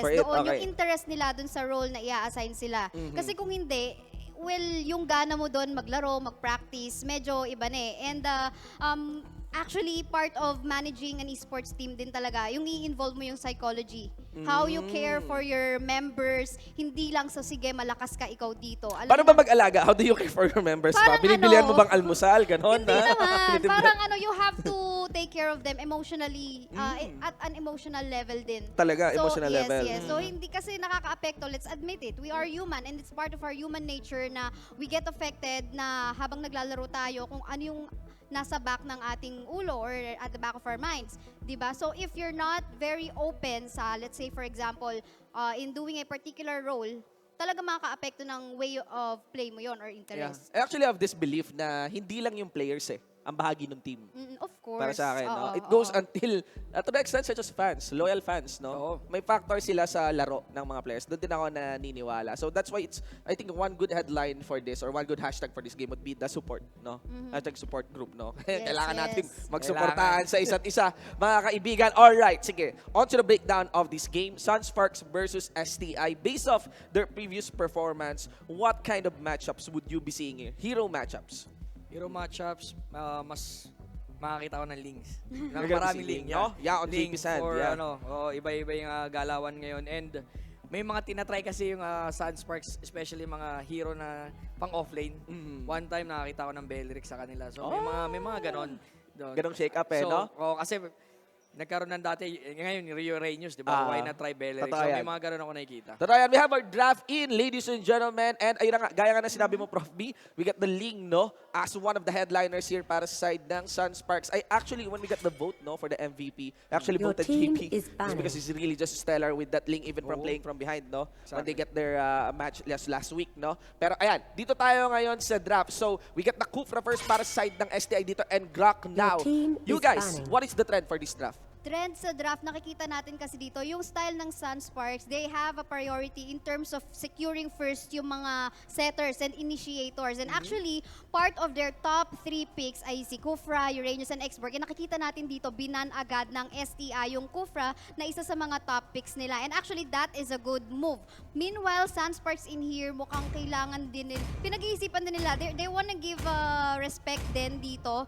For it, doon, yung interest nila doon sa role na i-assign sila. Kasi kung hindi, well, yung gana mo doon maglaro, mag-practice, medyo iba na eh. And actually, part of managing an esports team din talaga, yung i-involve mo yung psychology. How you care for your members, hindi lang sa sige, malakas ka ikaw dito. Alam Paano ba mag-alaga? How do you care for your members ba? Binibilihan mo bang almusal? Ganon? Hindi naman. Parang you have to take care of them emotionally, at an emotional level din. Talaga, emotional level. Yes. So, hindi kasi nakaka-apekto. Let's admit it. We are human and it's part of our human nature na we get affected na habang naglalaro tayo kung ano yung nasa back ng ating ulo or at the back of our minds, 'di ba? So if you're not very open sa, let's say for example, in doing a particular role, talaga makaka-apekto ng way of play mo yon or interest. I actually have this belief na hindi lang yung players ang bahagi ng team. Of course. Para sa akin, no? It goes until, to the extent such as fans, loyal fans, no? May factor sila sa laro ng mga players. Doon din ako naniniwala. So that's why it's, I think one good headline for this or one good hashtag for this game would be the support, no? Hashtag support group, no? Kailangan natin magsuportahan sa isa't isa. Mga kaibigan, alright, sige. On to the breakdown of this game. Sunsparks versus STI. Based off their previous performance, what kind of matchups would you be seeing here? Hero matchups? Hero matchups, mas makakita ko ng links. Maraming link. Yeah, on link JP for iba-iba yung galawan ngayon. And may mga tinatry kasi yung Sunsparks, especially mga hero na pang-offlane. One time nakakita ko ng Belric sa kanila. So may mga ganon. Ganong shake-up no? Kasi nagkaroon ng dati, ngayon, Rio Reynolds, di ba? Why not try Belric? So may mga ganon ako nakikita. Totoo yan. We have our draft in, ladies and gentlemen. And ayun nga, gaya nga na sinabi mo, Prof B, we got the Ling, no? As one of the headliners here para sa side ng Sunsparks. Actually, when we got the vote, no, for the MVP, I actually voted JP. Just because he's really just stellar with that Ling, even from playing from behind, no? Exactly. When they get their match last week, no? Pero ayan, dito tayo ngayon sa draft. So, we got the Kufra first para sa side ng STI dito and Grok now. You guys, what is the trend for this draft? Trend sa draft, nakikita natin kasi dito, yung style ng Sunsparks, they have a priority in terms of securing first yung mga setters and initiators. And actually, part of their top 3 picks ay si Kufra, Uranus, and Xborg. And nakikita natin dito, binan agad ng STI yung Kufra na isa sa mga top picks nila. And actually, that is a good move. Meanwhile, Sunsparks in here, mukhang kailangan din nila, pinag-iisipan din nila, they wanna give respect din dito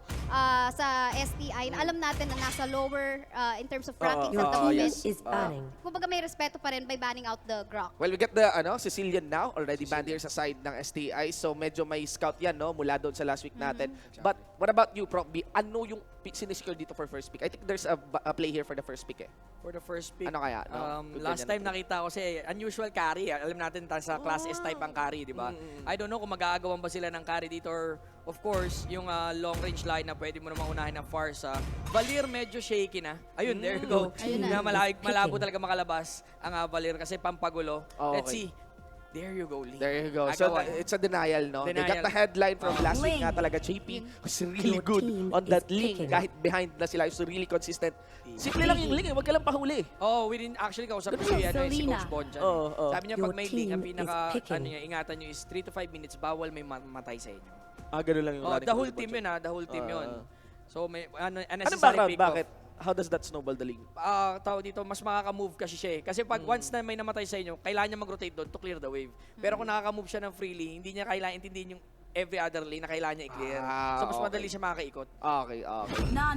sa STI. Alam natin na nasa lower in terms of rankings at the moment. Kumbaga may respeto pa rin by banning out the Grok. Well, we get the Sicilian now, already banned here sa side ng STI. So medyo may scout yan, no? Mula doon sa last week natin. But what about you, Prof B? Ano yung sinisecure dito for first pick? I think there's a play here for the first pick For the first pick, ano kaya? No? Last time nakita ko kasi unusual carry. Alam natin sa class S type ang carry, di ba? I don't know kung mag-aagawan ba sila ng carry dito or of course, yung long range line na pwede mo namang unahin ng Farsa. Valir medyo shaky na. Ayun, there you go. Na malabo talaga makalabas ang Valir kasi pampagulo. Let's see. There you go, Lee. There you go. So, it's a denial, no? They got the headline from last week nga talaga. JP was really good on that link. Kahit behind na sila, so really consistent. Simple lang yung link, huwag ka lang pahuli. We didn't actually kausap ko si Coach Bon dyan. Sabi niya, pag may link, ang ingatan nyo is 3 to 5 minutes, bawal may mamatay sa inyo. Ganun lang yung the whole team yun, the whole team yun. So, may anong background? Bakit? How does that snowball the league? Tao dito, mas makaka-move kasi siya eh. Kasi pag once na may namatay sa inyo, kailangan niya mag-rotate doon to clear the wave. Pero kung nakaka-move siya ng freely, hindi niya kailangan intindihin yung every other lane na kailangan niya i-clear. So mas madali siya makakaikot. Okay.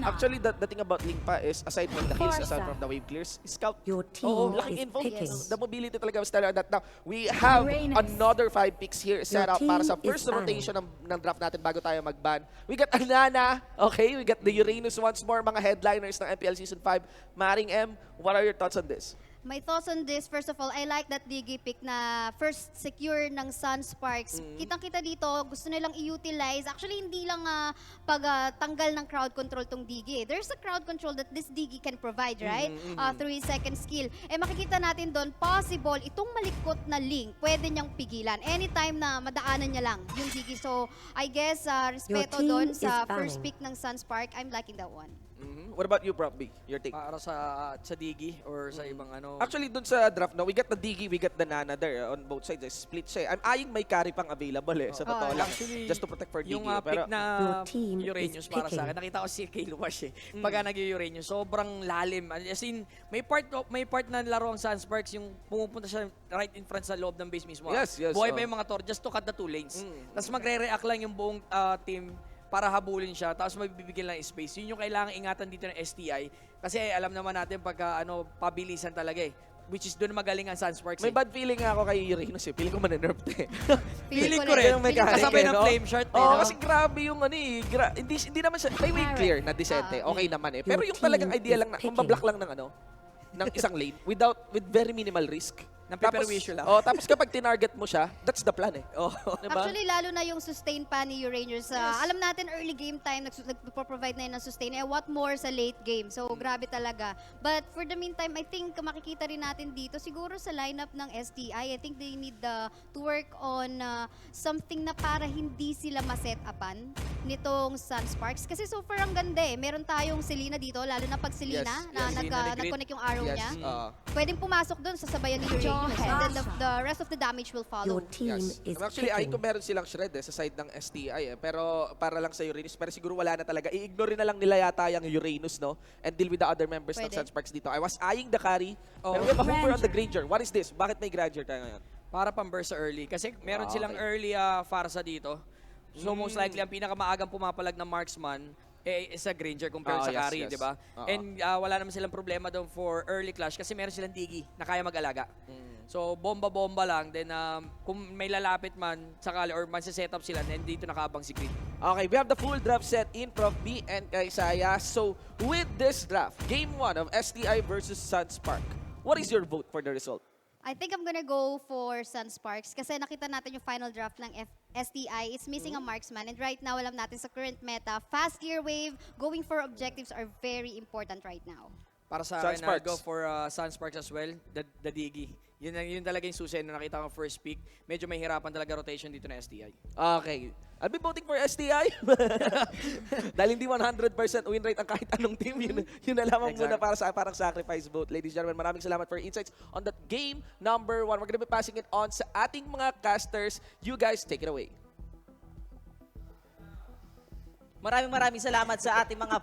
Actually, the thing about Link pa is, aside from the kills, aside from the wave clears, scout. Your team laking info. Yes. The mobility talaga was stellar that. Now, we have another 5 picks here set up para sa first rotation ng draft natin bago tayo mag-ban. We got Anana, okay? We got the Uranus once more, mga headliners ng MPL Season 5. Maring M, what are your thoughts on this? My thoughts on this, first of all, I like that Digi pick na first secure ng Sunsparks. Kitang-kita dito, gusto nilang i-utilize. Actually, hindi lang pagtanggal ng crowd control tong Digi. There's a crowd control that this Digi can provide, right? Through his second skill. Makikita natin doon, possible, itong malikot na link, pwede niyang pigilan. Anytime na madaanan niya lang yung Digi. So, I guess, respeto doon sa first pick ng Sunspark, I'm liking that one. What about you, Prof B? Your take? Para sa Digi or sa ibang ano. Actually, dun sa draft, no, we got the Digi, we got the Nana there on both sides. Split siya. I'm eyeing may carry pang available sa totoo lang. Actually, Just to protect for Digi. Yung pero, pick na Uranus para sa akin, nakita ko si Kale Wash Pagka nag-Uranus, sobrang lalim. As in, may part na laro ang Sunsparks, yung pumupunta siya right in front sa loob ng base mismo. Yes. Buhay pa yung mga tor just to cut the 2 lanes. Tapos magre-react lang yung buong team para habulin siya, tapos magbibigyan lang space. Yun yung kailangan ingatan dito ng STI. Kasi alam naman natin pagka pabilisan talaga Which is doon magaling ang Sunsparks. May bad feeling nga ako kay Uranus Feeling ko manenerf Feeling ko rin. Kasabay ng flame shot. Kasi grabe yung hindi naman siya, may way clear na decente. Okay naman Pero yung talagang idea lang na, mabablock lang ng ng isang lane with very minimal risk. Napiperwisyo lang. Tapos kapag tinarget mo siya, that's the plan diba? Actually, lalo na yung sustain pa ni Uranus. Alam natin, early game time, nagpo-provide na yun ng sustain. What more sa late game? So, grabe talaga. But for the meantime, I think makikita rin natin dito, siguro sa lineup ng STI, I think they need to work on something na para hindi sila ma-set-upan nitong Sunsparks. Kasi so far ang ganda Meron tayong Selena dito, lalo na pag Selena, na nag-connect yung arrow niya. Pwedeng pumasok doon sa sabayan ni Uranus. And then the rest of the damage will follow. Your team is Actually, ayun ko meron silang shred sa side ng STI Pero para lang sa Uranus. Pero siguro wala na talaga. I-ignore na lang nila yata yung Uranus, no? And deal with the other members ng Sunsparks dito. I was eyeing the carry. Pero we have a hooper on the Granger. What is this? Bakit may Granger tayo ngayon? Para pang-burst sa early. Kasi meron silang early Farsa dito. So most likely, ang pinakamaagang pumapalag na marksman is a Granger compared sa carry, di ba? And wala naman silang problema doon for early clash kasi meron silang Digi na kaya mag-alaga. So, bomba-bomba lang. Then, kung may lalapit man sakali or man set up sila, then dito nakaabang si Creed. Okay, we have the full draft set in Prof B and kay Saya. So, with this draft, Game 1 of STI versus Sunspark, what is your vote for the result? I think I'm gonna go for Sunsparks kasi nakita natin yung final draft ng STI. It's missing a marksman and right now, alam natin sa current meta, fast gear wave, going for objectives are very important right now. Para sa akin, I'll go for Sunsparks as well, the Digi. Yun talaga yung susi na nakita ko first pick. Medyo may hirapan talaga rotation dito na STI. Okay. I'll be voting for STI. Dahil hindi 100% win rate ang kahit anong team. Yun na lamang muna para sa parang sacrifice vote. Ladies and gentlemen, maraming salamat for your insights on that game number 1. We're gonna be passing it on sa ating mga casters. You guys, take it away. Maraming salamat sa ating mga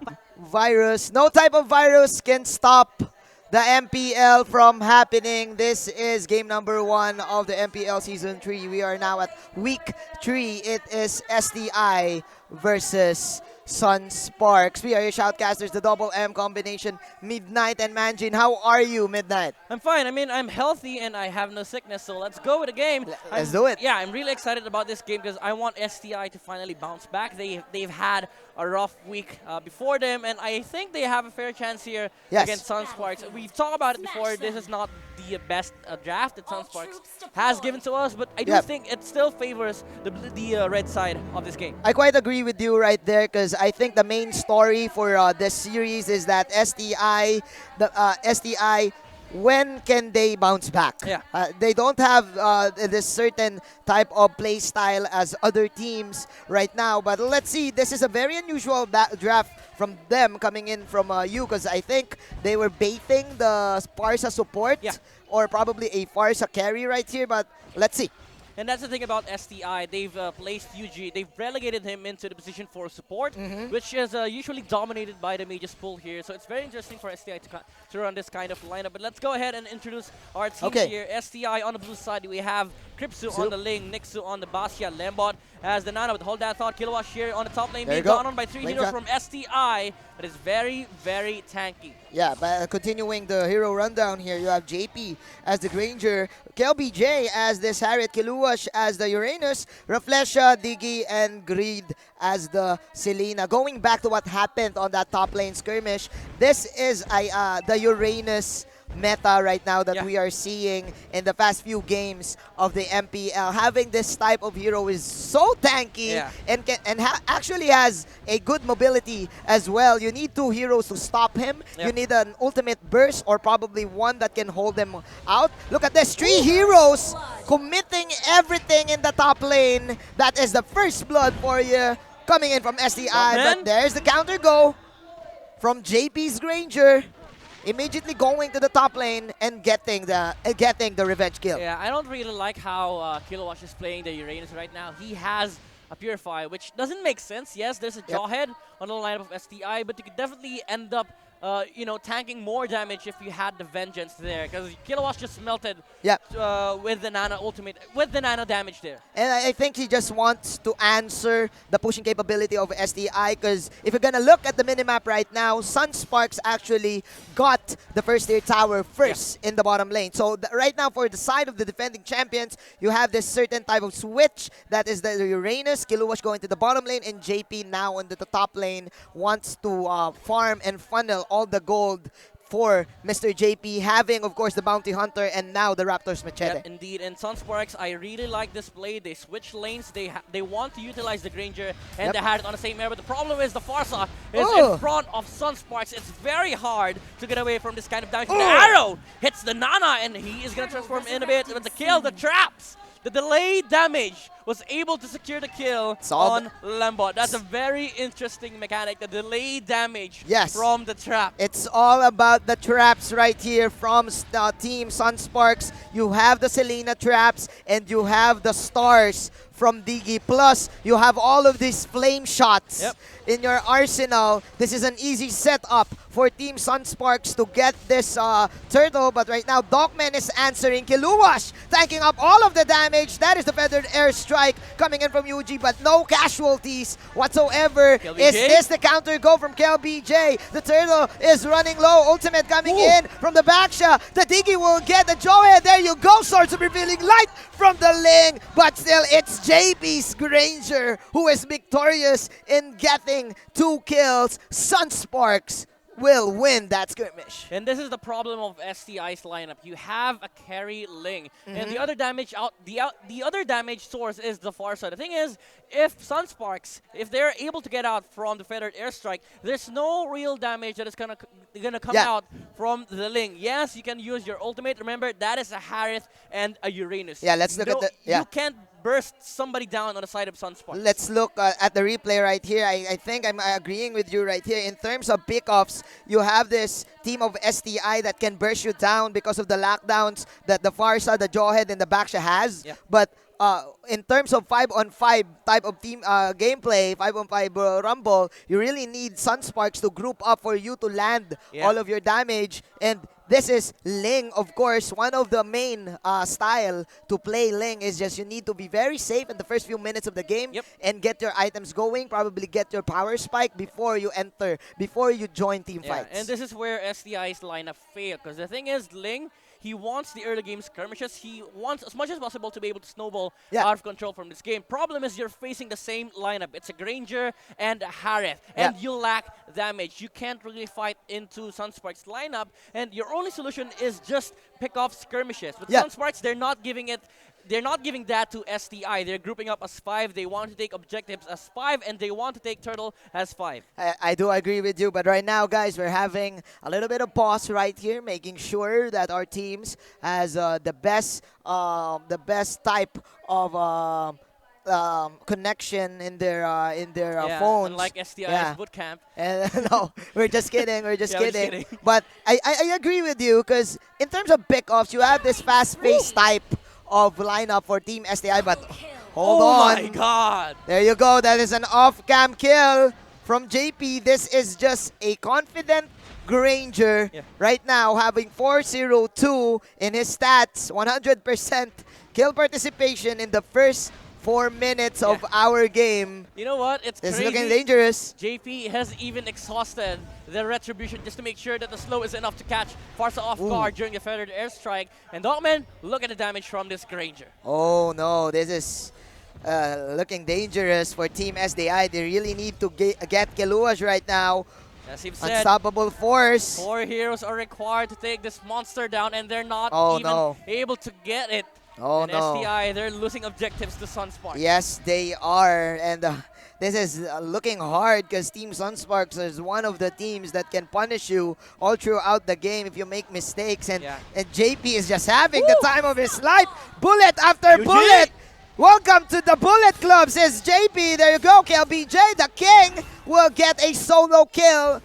virus. No type of virus can stop the MPL from happening. This is game number 1 of the MPL Season 3. We are now at week 3. It is STI versus Sunsparks. We are your shoutcasters, the double M combination, Midnight and Manjin. How are you, Midnight? I'm fine. I mean, I'm healthy and I have no sickness, so let's go with the game. Let's do it. Yeah, I'm really excited about this game because I want STI to finally bounce back. They've had a rough week before them, and I think they have a fair chance here against Sunsparks. We've talked about it before. This is not the best draft that Sunsparks has given to us, but I do think it still favors the red side of this game. I quite agree with you right there because I think the main story for this series is that STI, when can they bounce back? Yeah. They don't have this certain type of play style as other teams right now. But let's see. This is a very unusual draft from them coming in from you because I think they were baiting the Sparsa support or probably a Farsa carry right here. But let's see. And that's the thing about STI. They've placed UG. They've relegated him into the position for support, which is usually dominated by the Mage's pool here. So it's very interesting for STI to run this kind of lineup. But let's go ahead and introduce our teams here. STI on the blue side, we have Kripsu on the Ling, Nixu on the Bastia, Lembot as the Nana with Hold That Thought, Kilowatt here on the top lane, being gone on by 3 heroes from STI. But it's very, very tanky. Yeah, but continuing the hero rundown here, you have JP as the Granger, KLBJ as this Harriet, Kiluwash as the Uranus, Reflesha, Digi, and Greed as the Selena. Going back to what happened on that top lane skirmish, this is the Uranus meta right now that we are seeing in the past few games of the MPL. Having this type of hero is so tanky and actually has a good mobility as well. You need 2 heroes to stop him. You need an ultimate burst or probably one that can hold them out. Look at this, 3 heroes committing everything in the top lane. That is the first blood for you coming in from STI, but there's the counter go. from JP's Granger. Immediately going to the top lane and getting the revenge kill. Yeah, I don't really like how Kilowatt is playing the Uranus right now. He has a Purify, which doesn't make sense. Yes, there's a Jawhead on the lineup of STI, but you could definitely end up tanking more damage if you had the Vengeance there, because Kilowatt just melted with the Nana ultimate, with the Nana damage there. And I think he just wants to answer the pushing capability of STI, because if you're gonna look at the minimap right now, Sunsparks actually got the first tier tower first in the bottom lane. So right now for the side of the defending champions, you have this certain type of switch that is the Uranus, Kiluwash going to the bottom lane, and JP now on the top lane wants to farm and funnel all the gold for Mr. JP, having, of course, the Bounty Hunter and now the Raptor's Machete. Yep, indeed. And Sunsparks, I really like this play. They switch lanes. They want to utilize the Granger and the Harriet on the same air. But the problem is the Farsa is in front of Sunsparks. It's very hard to get away from this kind of damage. The arrow hits the Nana, and he is going to transform in a bit. But the kill, the traps, the delayed damage was able to secure the kill on Lambot. That's a very interesting mechanic, the delayed damage from the trap. It's all about the traps right here from Team Sunsparks. You have the Selena traps and you have the stars from Digi. Plus, you have all of these flame shots in your arsenal. This is an easy setup for Team Sunsparks to get this turtle. But right now, Dogman is answering. Kiluwash tanking up all of the damage. That is the feathered airstrike coming in from UG, but no casualties whatsoever. Is this the counter go from KLBJ? The turtle is running low. Ultimate coming in from the backshot. The Digi will get the Joe. There you go. Swords of Revealing Light from the Ling, but still it's JP's Granger who is victorious in getting 2 kills. Sunsparks will win that skirmish. And this is the problem of STI's lineup. You have a carry Ling, and the other damage the other damage source is the Farsa. The thing is, if Sunsparks, if they're able to get out from the feathered airstrike, there's no real damage that is gonna come out from the Ling. Yes, you can use your ultimate. Remember, that is a Harith and a Uranus. Yeah, let's look at the you can't burst somebody down on the side of Sunsparks. Let's look at the replay right here. I think I'm agreeing with you right here. In terms of pickoffs, you have this team of STI that can burst you down because of the lockdowns that the Farsa, the Jawhead, and the Baksha has. But in terms of 5-on-5 type of team gameplay, 5-on-5 rumble, you really need Sunsparks to group up for you to land all of your damage. And this is Ling, of course. One of the main style to play Ling is just you need to be very safe in the first few minutes of the game and get your items going, probably get your power spike before you enter, before you join team fights. And this is where STI's lineup failed, because the thing is, Ling, he wants the early game skirmishes. He wants as much as possible to be able to snowball out of control from this game. Problem is you're facing the same lineup. It's a Granger and a Harith, and you lack damage. You can't really fight into Sunsparks' lineup, and your only solution is just pick off skirmishes. But Sunsparks, they're not giving it. They're not giving that to STI. They're grouping up as 5. They want to take objectives as 5, and they want to take turtle as 5. I do agree with you, but right now, guys, we're having a little bit of pause right here, making sure that our teams has the best type of connection in their phones. Unlike STI's bootcamp. No, we're just kidding. We're just kidding. But I agree with you, because in terms of pickoffs, you have this fast-paced type of lineup for Team STI, but hold on. Oh my God! There you go. That is an off-cam kill from JP. This is just a confident Granger right now, having 402 in his stats, 100% kill participation in the first 4 minutes of our game. You know what? It's crazy. Looking dangerous. JP has even exhausted the retribution just to make sure that the slow is enough to catch Farsa off guard during the feathered airstrike. And Dogman, look at the damage from this Granger. Oh no, this is looking dangerous for Team SDI. They really need to get Kiluwash right now. As you've said, unstoppable force. 4 heroes are required to take this monster down, and they're not able to get it. And STI, they're losing objectives to Sunsparks. Yes, they are. And this is looking hard, because Team Sunsparks is one of the teams that can punish you all throughout the game if you make mistakes. And JP is just having the time of his life. Bullet after bullet. Welcome to the Bullet Club, says JP. There you go, KLBJ. The King will get a solo kill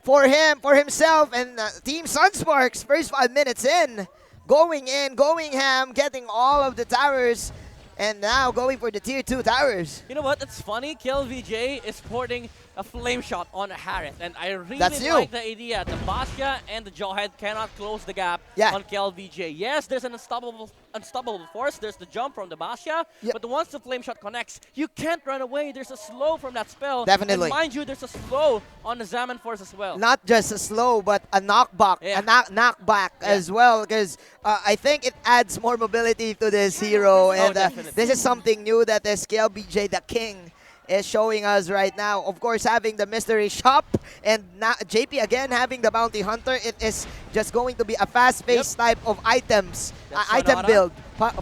for himself, and Team Sunsparks, first 5 minutes going in, going ham, getting all of the towers, and now going for the tier 2 towers. You know what? It's funny. KLVJ is sporting a flame shot on Harith, and I really That's new. like the idea. The Basha and the Jawhead cannot close the gap on KLVJ. Yes, there's an unstoppable force. There's the jump from the Basha, but once the flame shot connects, you can't run away. There's a slow from that spell. Definitely. And mind you, there's a slow on the Zaman force as well. Not just a slow, but a knockback, knockback as well, because I think it adds more mobility to this hero, and this is something new that KLBJ the King is showing us right now. Of course, having the mystery shop, and JP again having the bounty hunter. It is just going to be a fast-paced type of items, item build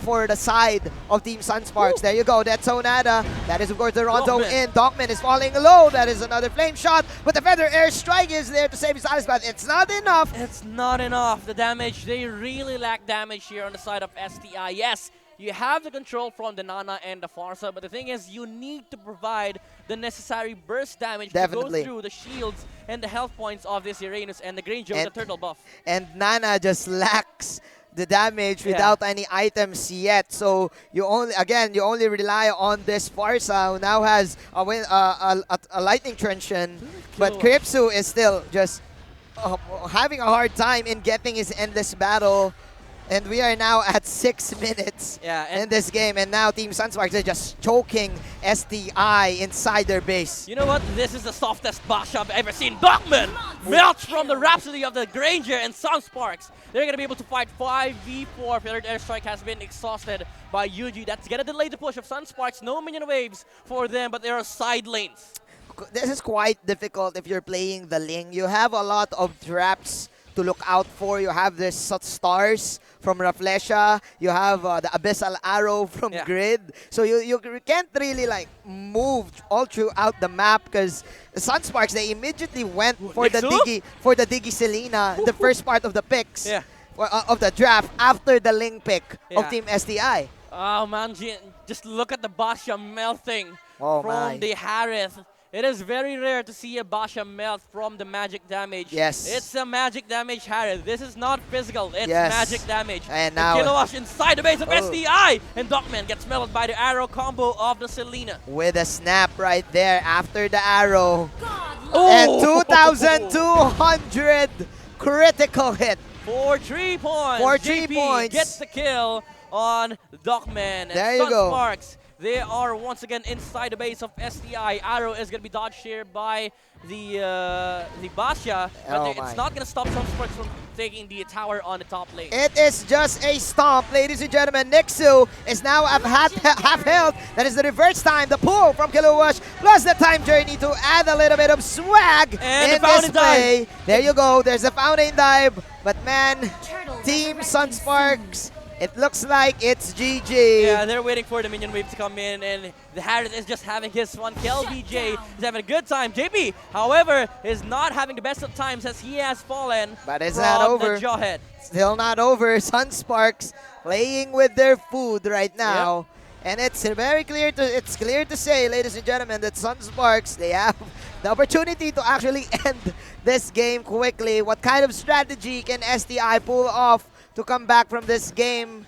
for the side of Team Sunsparks. There you go, that's Sonata. That is, of course, the Rondo in. Dogman is falling low. That is another flame shot, but the Feather Airstrike is there to save his life, but it's not enough. It's not enough. The damage, they really lack damage here on the side of STI. Yes, you have the control from the Nana and the Farsa, but the thing is, you need to provide the necessary burst damage to go through the shields and the health points of this Uranus and the Granger with the turtle buff. And Nana just lacks the damage without any items yet. So you only rely on this Farsa, who now has a lightning truncheon, but Kripsu is still just having a hard time in getting his endless battle. And we are now at 6 minutes in this game, and now Team Sunsparks are just choking STI inside their base. You know what? This is the softest Basha I've ever seen. Dogman melts from the Rhapsody of the Granger and Sunsparks. They're going to be able to fight 5v4. Feathered Airstrike has been exhausted by Yuji. That's going to delay the push of Sunsparks. No minion waves for them, but there are side lanes. This is quite difficult if you're playing the Ling. You have a lot of traps to look out for. You have this stars from Raflesha. You have the Abyssal Arrow from Grid. So you can't really like move all throughout the map, because the Sunsparks, they immediately went for the Diggy Selena, the first part of the picks of the draft after the Ling pick of Team STI. Oh man, just look at the Basha melting from the Harith. It is very rare to see a Basha melt from the magic damage. Yes. It's a magic damage, Harith. This is not physical. It's magic damage. And now Kilowash inside the base of STI. And Dogman gets melted by the arrow combo of the Selena. With a snap right there after the arrow. And 2,200 critical hit. For 3 points. For 3 JP points. Gets the kill on Dogman. There and you go. Sunsparks, they are once again inside the base of STI. Arrow is going to be dodged here by the Basha, but it's not going to stop Sunsparks from taking the tower on the top lane. It is just a stomp, ladies and gentlemen. Nixu is now at half health. That is the reverse time, the pull from Kilowash, plus the time journey to add a little bit of swag and in this play. There you go, there's a fountain dive. But man, Team Sunsparks, it looks like it's GG. Yeah, they're waiting for the minion wave to come in, and the Harith is just having his fun. KLVJ is having a good time. JP, however, is not having the best of times as he has fallen. But it's from not over. The Jawhead. Still not over. Sunsparks playing with their food right now. And it's very clear to say, ladies and gentlemen, that Sunsparks, they have the opportunity to actually end this game quickly. What kind of strategy can STI pull off to come back from this game?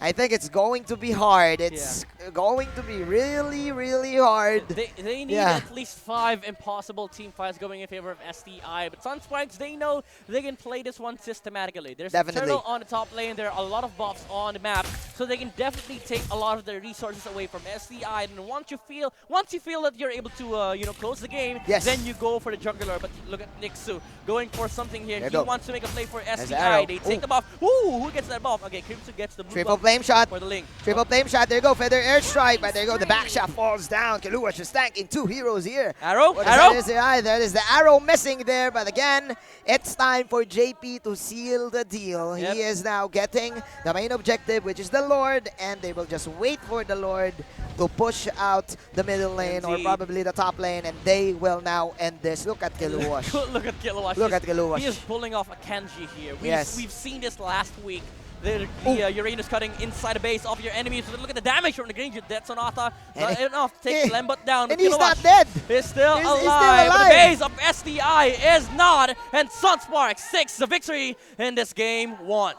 I think it's going to be hard. It's going to be really, really hard. They need at least 5 impossible team fights going in favor of STI. But Sunsparks, they know they can play this one systematically. There's a turtle on the top lane. There are a lot of buffs on the map, so they can definitely take a lot of their resources away from STI. And once you feel that you're able to close the game, then you go for the juggler. But look at Nixu going for something here. He wants to make a play for STI. They take the buff. Ooh, who gets that buff? Okay, Crimson gets the blue Triple buff flame shot. for the Link. Triple flame shot. There you go. Feather Airstrike. But there you go. The back shot falls down. Kiluash is tanking 2 heroes here. Arrow? There is the arrow missing there. But again, it's time for JP to seal the deal. He is now getting the main objective, which is the Lord. And they will just wait for the Lord to push out the middle lane or probably the top lane. And they will now end this. Look at Kiluash. Look at Kilowash. Look at Kiluash. He is pulling off a Kenji here. We've seen this last week. The Uranus cutting inside the base of your enemies. Look at the damage from the Granger. Dead Sonata. Not And enough to take Lembot down. And he's not dead. He's still He's still alive. But alive. the base of SDI is not. And Sunsparks 6 the victory in this game 1.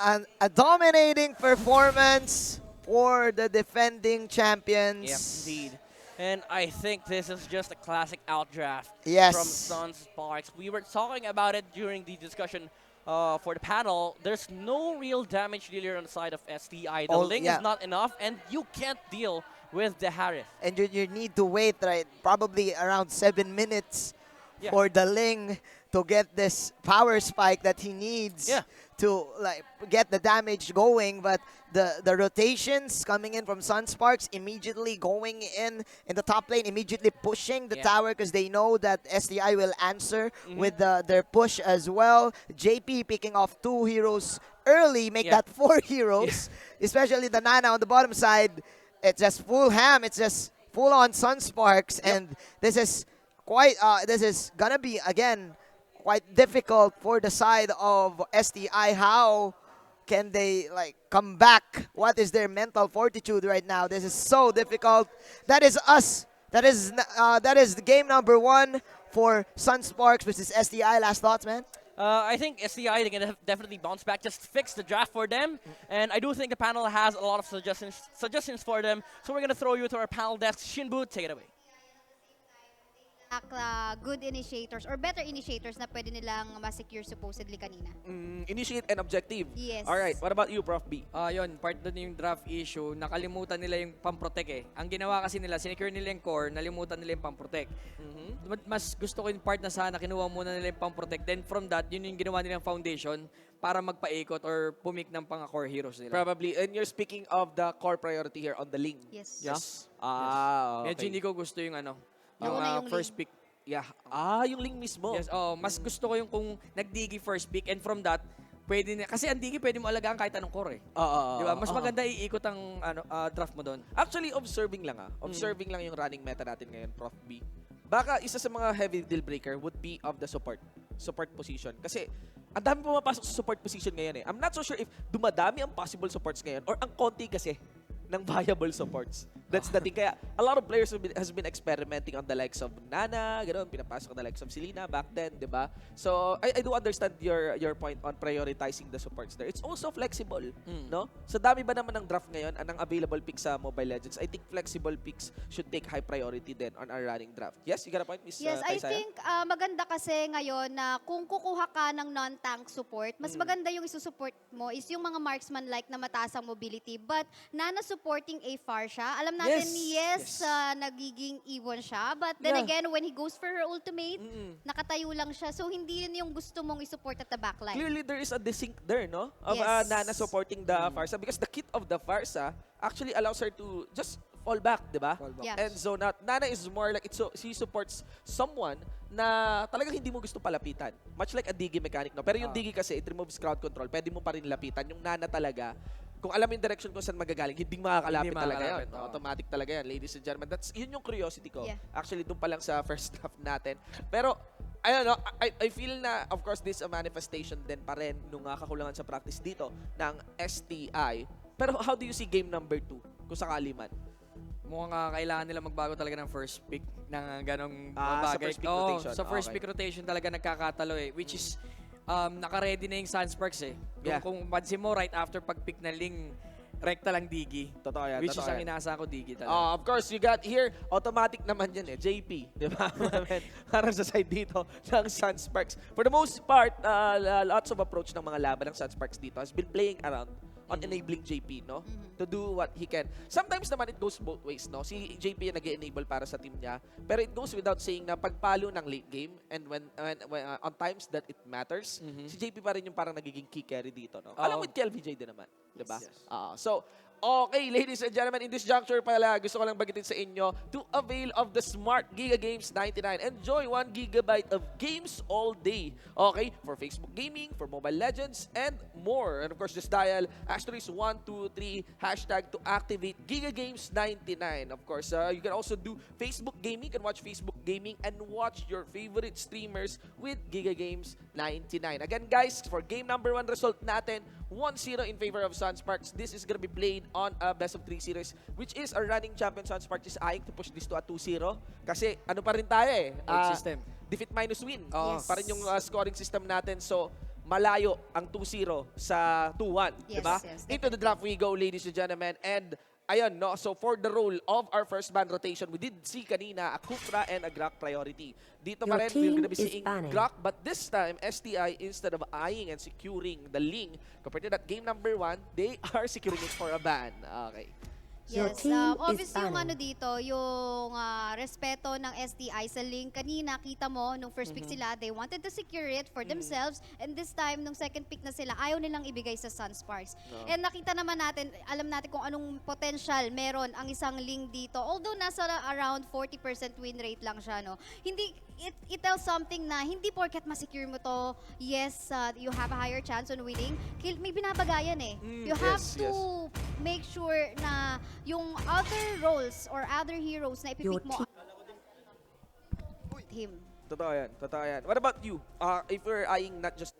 And a dominating performance for the defending champions. Yep, indeed. And I think this is just a classic outdraft Yes. from Sunsparks. We were talking about it during the discussion for the panel. There's no real damage dealer on the side of STI. The Ling is not enough, and you can't deal with the Harith. And you need to wait, right? Probably around 7 minutes for the Ling to get this power spike that he needs to like get the damage going. But the rotations coming in from Sunsparks, immediately going in the top lane, immediately pushing the tower because they know that SDI will answer with their push as well. JP picking off 2 heroes early, make that 4 heroes, especially the Nana on the bottom side. It's just full ham. It's just full on Sunsparks, and this is quite. This is gonna be again quite difficult for the side of STI. How can they like come back? What is their mental fortitude right now? This is so difficult. That is us. That is the game number 1 for Sunsparks versus STI. Last thoughts, man. I think SDI, they can definitely bounce back. Just fix the draft for them. And I do think the panel has a lot of suggestions for them. So we're going to throw you to our panel desk. Shinbu, take it away. Good initiators or better initiators na pwede nilang ma-secure supposedly kanina. Initiate an objective. Yes. Alright, what about you, Prof. B? Yun, part doon yung draft issue. Nakalimutan nila yung pamprotect eh. Ang ginawa kasi nila, sinecure nila yung core, nalimutan nila yung pamprotect. Mas gusto ko yung part na sana, kinuha muna nila yung pamprotect. Then from that, yun yung ginawa nilang foundation para magpaikot or pumik ng pang-core heroes nila. Probably. And you're speaking of the core priority here on the Ling. Yes. Yes. Ah, Medyo okay. hindi ko gusto yung ano, Yung first pick. Yeah. Yung Ling mismo. Yes, mas gusto ko yung kung nagdigi first pick and from that, pwede na, kasi ang digi pwede mo alagaan kahit anong core eh. Diba? Mas maganda iikot ang draft mo doon. Actually, observing lang Observing lang yung running meta natin ngayon, Prof. B. Baka isa sa mga heavy deal breaker would be of the support position. Kasi ang dami pumapasok sa support position ngayon eh. I'm not so sure if dumadami ang possible supports ngayon or ang konti kasi ng viable supports. That's the thing. Kaya a lot of players has been experimenting on the likes of Nana, gano'n, pinapasok the likes of Selena back then, di ba? So, I do understand your point on prioritizing the supports there. It's also flexible, no? Sa dami ba naman ng draft ngayon, anong available picks sa Mobile Legends, I think flexible picks should take high priority then on our running draft. Yes, you got a point, Miss Yes, I Kaisaya? think maganda kasi ngayon na kung kukuha ka ng non-tank support, mas maganda yung isusupport mo is yung mga marksman-like na mataas ang mobility. But Nana supporting a far siya. Alam natin, nagiging even siya. But then again, when he goes for her ultimate, nakatayo lang siya. So, hindi yun yung gusto mong isupport at the backline. Clearly, there is a desync there, no? Of Yes. Nana supporting the Farsa because the kit of the Farsa actually allows her to just fall back, di ba? Yeah. And so, Nana is more like, she supports someone na talagang hindi mo gusto palapitan. Much like a Digi mechanic, no? Pero yung Digi kasi, it removes crowd control. Pwede mo pa rin lapitan. Yung Nana talaga, kung alam yung direction kung saan magagaling, hindi makakalapit talaga yun. Automatic talaga yan, ladies and gentlemen. Yun yung curiosity ko. Yeah. Actually, doon pa lang sa first half natin. Pero, I don't know, I feel na, of course, this is a manifestation din pa rin nung kakulangan sa practice dito ng STI. Pero how do you see game number 2, kung sakali man? Mukhang kailangan nila magbago talaga ng first pick ng ganong sa bagay. first pick rotation. Sa first Okay. pick rotation talaga nagkakatalo eh. Which is, naka-ready na yung Sunsparks eh. Yeah. Kung pansin mo, right after pag-pick na Ling, rekta lang Digi. Totoo yan. Which is totoo ang yan. inasa ko Digi talaga. Of course, you got here, automatic naman yan eh, JP. Di ba? Parang sa side dito ng Sunsparks. For the most part, lots of approach ng mga laban ng Sunsparks dito has been playing around on enabling JP, no? To do what he can. Sometimes naman it goes both ways, no? Si JP yung nag-enable para sa team niya. Pero it goes without saying na pagpalo ng late game and when on times that it matters, si JP pa rin yung parang nagiging key carry dito, no? Alam with KLVJ din naman, di ba? Yes. So, Okay, ladies and gentlemen, in this juncture pala, gusto ko lang bagitin sa inyo to avail of the Smart Giga Games 99. Enjoy 1 gigabyte of games all day. Okay, for Facebook Gaming, for Mobile Legends, and more. And of course, just dial *123# to activate Giga Games 99. Of course, you can also do Facebook Gaming. You can watch Facebook Gaming and watch your favorite streamers with Giga Games 99. Again, guys, for game number 1 result natin, 1-0 in favor of Sunsparks. This is gonna be played on a best of 3 series, which is our running champion Sunsparks is eyeing to push this to a 2-0. Kasi ano pa rin tayo eh. Point system. Defeat minus win. Yes. Pa rin yung scoring system natin. So, malayo ang 2-0 sa 2-1. Yes, Diba? yes, Into the draft we go, ladies and gentlemen. And ayun, no? So for the role of our first ban rotation, we did see kanina a Kufra and a Grak priority. Dito pa Your rin, we're team gonna be is seeing banning. Grak, but this time, STI, instead of eyeing and securing the Ling, compared to that game number 1, they are securing it for a ban. Okay. Your Yes, team is obviously yung banning. ano dito, yung respeto ng STI sa link. Kanina, kita mo, nung first pick sila, they wanted to secure it for themselves. And this time, nung second pick na sila, ayaw nilang ibigay sa Sunsparks. And nakita naman natin, alam natin kung anong potential meron ang isang link dito. Although nasa around 40% win rate lang siya, no? Hindi, it tells something na hindi porket ma-secure mo to, yes, you have a higher chance on winning. May binabagayan eh. You have yes, to yes. make sure na yung other roles or other heroes na Your ipipick mo him. Totoo yan. Totoo yan. What about you? If we're eyeing not just...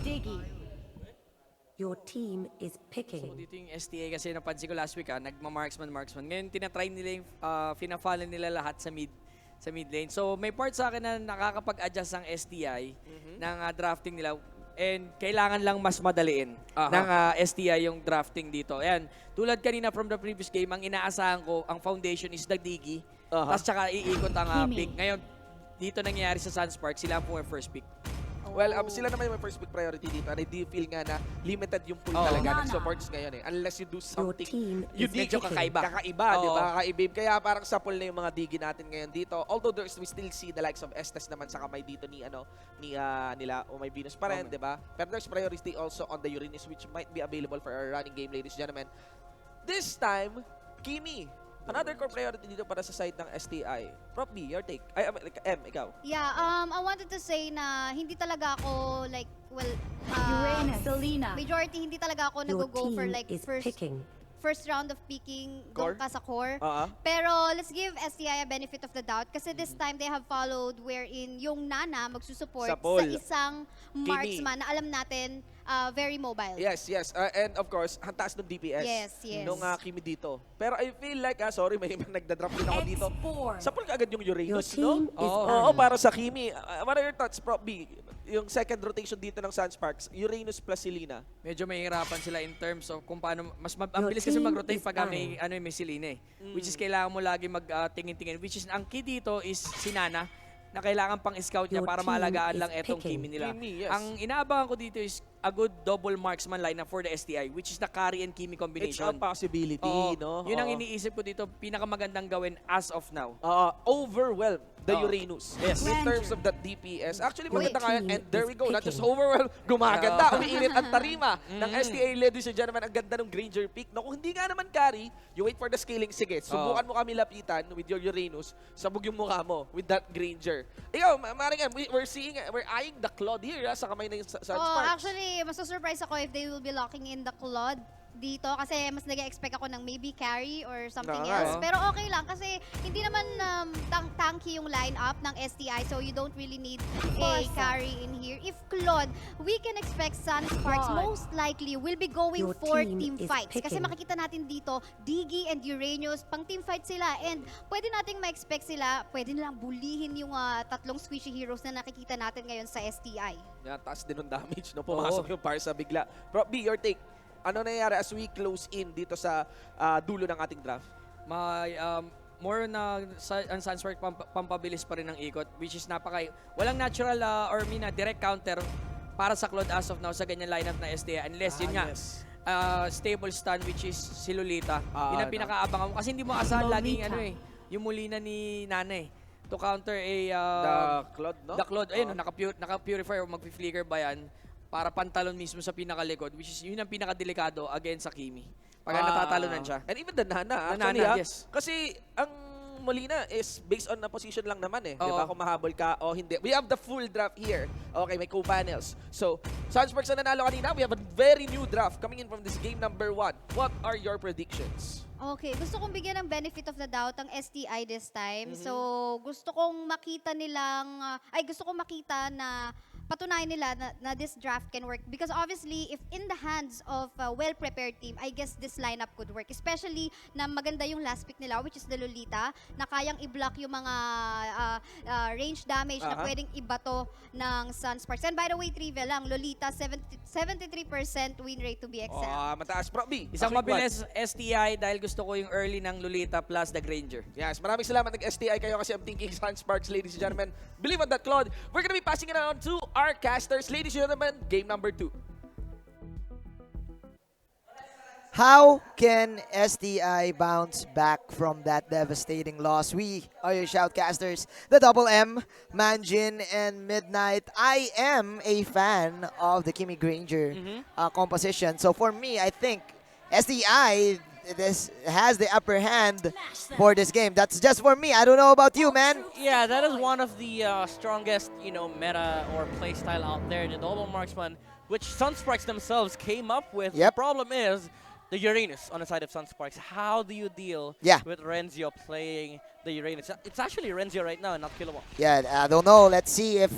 Diggy. Your team is So picking. dito yung STA kasi napansin ko last week nagma-marksman. Ngayon tinatry nila yung fina-follow nila lahat sa mid lane. So may part sa akin na nakakapag-adjust ang STI ng drafting nila. And kailangan lang mas madaliin ng STI yung drafting dito. Ayan, tulad kanina from the previous game, ang inaasahan ko, ang foundation is the Diggy. Tapos tsaka iikot ang pick. Ngayon, dito nangyayari sa Sunsparks, sila po yung first pick. Well, sila naman yung first pick priority dito. And I do feel nga na limited yung pool talaga ng supports ngayon eh. Unless you do Your something team is unique. medyo kakaiba. Kakaiba, di ba? Kakaibib. Kaya parang sa pool na yung mga digi natin ngayon dito. Although we still see the likes of Estes naman sa kamay dito ni nila o may Venus pa rin, di ba? Pero there's priority also on the Uranus which might be available for our running game, ladies and gentlemen. This time, Kimi. Another core priority dito para sa side ng STI. Prop B, your take. M, ikaw. Yeah, I wanted to say na hindi talaga ako like, well, Selena. majority hindi talaga ako Your nag-go for team like is first picking. round of picking Core? doon ka sa core. Oo. Pero let's give STI a benefit of the doubt kasi this time they have followed wherein yung Nana magsusupport Sa pool. sa isang Kimi. marksman na alam natin very mobile. Yes, yes. And of course, ang taas ng DPS. Yes, yes. Nung Kimi dito. Pero I feel like, sorry, may nagda-drop din ako dito. Sa pool ka agad yung Uranus, Your no? team is Oo, banning. para sa Kimi. What are your thoughts, Prop B? Yung second rotation dito ng Sunsparks, Uranus plus Selena. Medyo mahihirapan sila in terms of kung paano, ang Your bilis kasi team mag-rotate is pag may Selena eh. Which is kailangan mo lagi magtingin-tingin. Which is, ang key dito is si Nana, na kailangan pang scout niya Your para team maalagaan is lang etong picking. Kimi nila. Kimi, yes. Ang inaabangan ko dito is a good double marksman lineup for the STI, which is the carry and Kimi It's combination. a possibility, Oo. no? Yun ang Oo. iniisip ko dito, pinakamagandang gawin as of now. Overwhelm the Oo. Uranus. Yes. In terms of that DPS. Actually, Your maganda nga yan. team And there is we go. Not just picking. overwhelm, gumaganda. Umiinit ang tarima ng STA, ladies and gentlemen. Ang ganda ng Granger pick. No, kung hindi nga naman carry, you wait for the scaling. Sige, subukan mo kami lapitan with your Uranus. Sabog yung mukha mo with that Granger. Ikaw, maring we're eyeing the Claude here sa kamay ng Sunsparks. Actually, mas surprise ako if they will be locking in the Claude dito kasi mas nag-expect ako ng maybe carry or something Oo. else. Pero okay lang kasi hindi naman tanky yung lineup ng STI so you don't really need a carry in here. If Claude, we can expect Sunsparks most likely will be going Your for team team is fights. Kasi picking. makikita natin dito, Diggy and Uranus, pang team fight sila. And pwede nating ma-expect sila, pwede nilang bulihin yung tatlong squishy heroes na nakikita natin ngayon sa STI. Yan, taas din ng damage. No? Pumasok yung Parsa bigla. Prop B, your take. Ano nangyayari as we close in dito sa dulo ng ating draft? May more na ang Sunspark pampabilis pa rin ng ikot, which is walang natural direct counter para sa Claude as of now sa ganyan lineup na SDA unless yun nga Yes. stable stand which is si Lolita. Yun ang no. pinakaabangan mo kasi hindi mo asahan laging yung Molina ni Nana to counter The Claude, no? the Claude. Ayun, naka-purify o mag-flicker ba yan para pantalon mismo sa pinakalikod, which is yun ang pinakadelikado against sa Kimi. Pag natatalunan siya. And even the Nana, The actually, Nana, yes. Kasi ang Molina is based on the position lang naman eh. Di Oo. ba? Kung mahabol ka o hindi. We have the full draft here. Okay, may co-panels. So, Sunsparks na nanalo kanina. We have a very new draft coming in from this game number 1. What are your predictions? Okay, gusto kong bigyan ng benefit of the doubt ang STI this time. Mm-hmm. So, gusto kong makita na patunayan nila na this draft can work. Because obviously, if in the hands of a well-prepared team, I guess this lineup could work. Especially na maganda yung last pick nila, which is the Lolita, na kayang i-block yung mga range damage na pwedeng ibato ng Sunsparks. And by the way, trivia lang, Lolita, 73% win rate to be exact. Mataas. Pro B. Isang Patrick Juan. mabilis STI dahil gusto ko yung early ng Lolita plus the Granger. Yes, maraming salamat nag-STI kayo kasi I'm thinking Sunsparks, ladies and gentlemen. Believe on that, Claude. We're gonna be passing it on to our casters. Ladies and gentlemen, game number 2. How can STI bounce back from that devastating loss? We are your shoutcasters, the Double M, Manjin, and Midnight. I am a fan of the Kimi Granger composition. So for me, I think STI has the upper hand for this game. That's just for me. I don't know about you, man. Yeah, that is one of the strongest, meta or play style out there, the double marksman, which Sunsparks themselves came up with. Yep. The problem is the Uranus on the side of Sunsparks. How do you deal with Renzio playing the Uranus? It's actually Renzio right now, not Kilowatt. Yeah, I don't know. Let's see if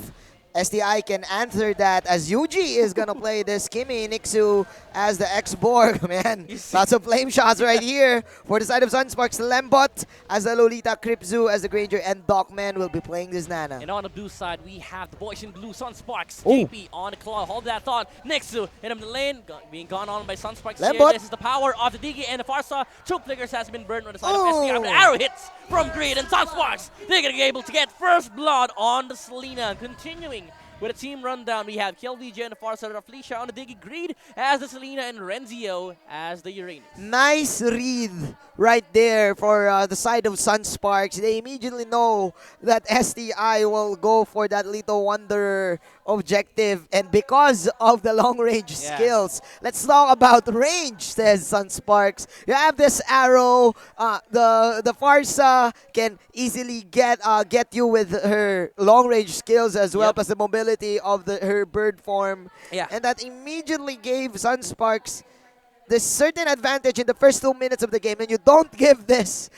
STI can answer that, as Yuji is gonna play this Kimi Nixu as the X-Borg, man. Lots of flame shots right here for the side of Sunsparks. Lembot as the Lolita, Kripzu as the Granger, and Dogman will be playing this Nana. And on the blue side, we have the boys in blue, Sunsparks, Ooh. JP on the claw. Hold that thought. Nixu in the lane, being gone on by Sunsparks Lembot. here. This is the power of the Digi and the Farsa. 2 flickers has been burned on the side of STI. But arrow hits from Greed and Sunsparks. They're going to be able to get first blood on the Selena. Continuing with a team rundown, we have KLVJ and the far side of Felicia on the Digi, Greed as the Selena, and Renzio as the Uranus. Nice read right there for the side of Sunsparks. They immediately know that STI will go for that Little Wanderer objective, and because of the long-range skills, let's talk about range, says Sunsparks. You have this arrow, the Farsa can easily get you with her long-range skills as well, plus the mobility of her bird form. And that immediately gave Sunsparks this certain advantage in the first 2 minutes of the game, and you don't give that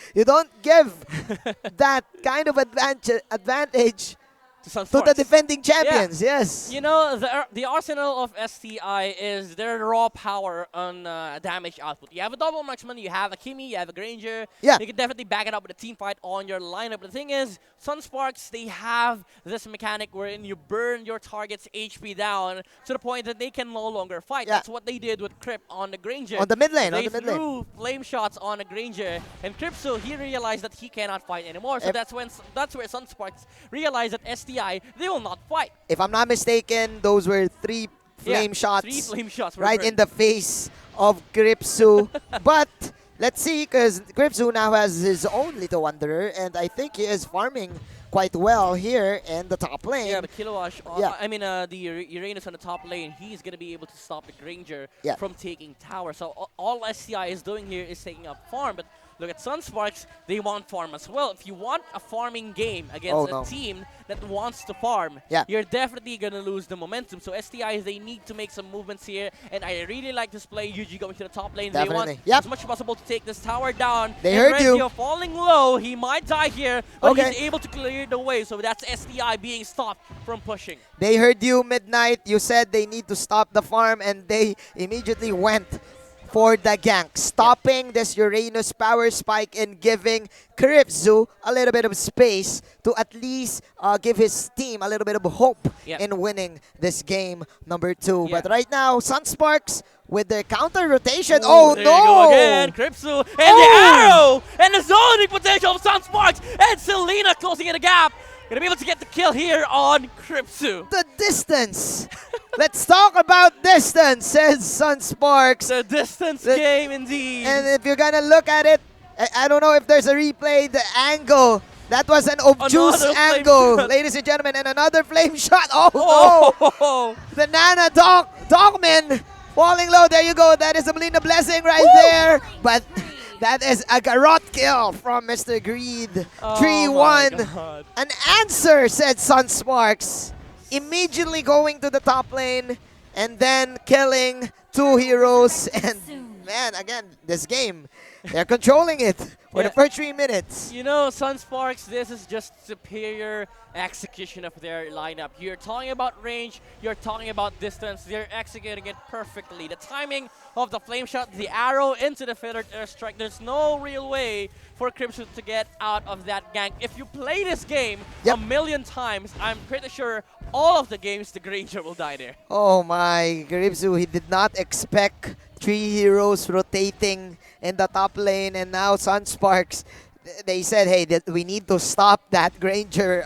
kind of advantage to the defending champions. Yes. You know, the arsenal of STI is their raw power on damage output. You have a double marksman, you have a Kimi, you have a Granger. Yeah. You can definitely back it up with a team fight on your lineup. But the thing is, Sunsparks, they have this mechanic wherein you burn your target's HP down to the point that they can no longer fight. That's what they did with Crip on the Granger. On the mid lane, They threw flame shots on the Granger, and Cripso, he realized that he cannot fight anymore. So that's where Sunsparks realized that STI, they will not fight. If I'm not mistaken, those were 3 flame shots. 3 flame shots were right burned in the face of Kripsu. But let's see, because Kripsu now has his own Little Wanderer, and I think he is farming quite well here in the top lane. Yeah, but Kilowatt, the Uranus on the top lane, he's going to be able to stop the Granger from taking tower. So all SCI is doing here is taking up farm, but look at Sunsparks, they want farm as well. If you want a farming game against a team that wants to farm, you're definitely going to lose the momentum. So STIs, they need to make some movements here, and I really like this play. Yuji going to the top lane. Definitely. They want as much as possible to take this tower down. They heard you. Renzio falling low. He might die here, but he's able to clear the way. So that's STI being stopped from pushing. They heard you, Midnight. You said they need to stop the farm, and they immediately went for the gank, stopping this Uranus power spike and giving Kripzu a little bit of space to at least give his team a little bit of hope in winning this game number 2. But right now, Sunsparks with their counter rotation. There you go again. Kripsu and the arrow and the zoning potential of Sunsparks, and Selena closing in the gap. Gonna be able to get the kill here on Kripsu. The distance. Let's talk about distance, says Sunsparks. The distance game indeed. And if you're gonna look at it, I don't know if there's a replay, the angle. That was an obtuse angle, ladies and gentlemen, and another flame shot. Oh no! The Nana Dogman Falling low, there you go. That is a Melina blessing right there. But that is a garrote kill from Mr. Greed. Oh 3-1. my God. An answer, said Sunsparks. Immediately going to the top lane and then killing 2 heroes. And man, again, this game, they're controlling it for the Yeah. first 3 minutes. You know, Sunsparks, this is just superior execution of their lineup. You're talking about range, you're talking about distance, they're executing it perfectly. The timing of the flame shot, the arrow into the feathered airstrike, there's no real way for Crimson to get out of that gank. If you play this game Yep. a million times, I'm pretty sure all of the games the Granger will die there. Oh my, Gribzu, he did not expect 3 heroes rotating in the top lane, and now Sunsparks, they said, hey, we need to stop that Granger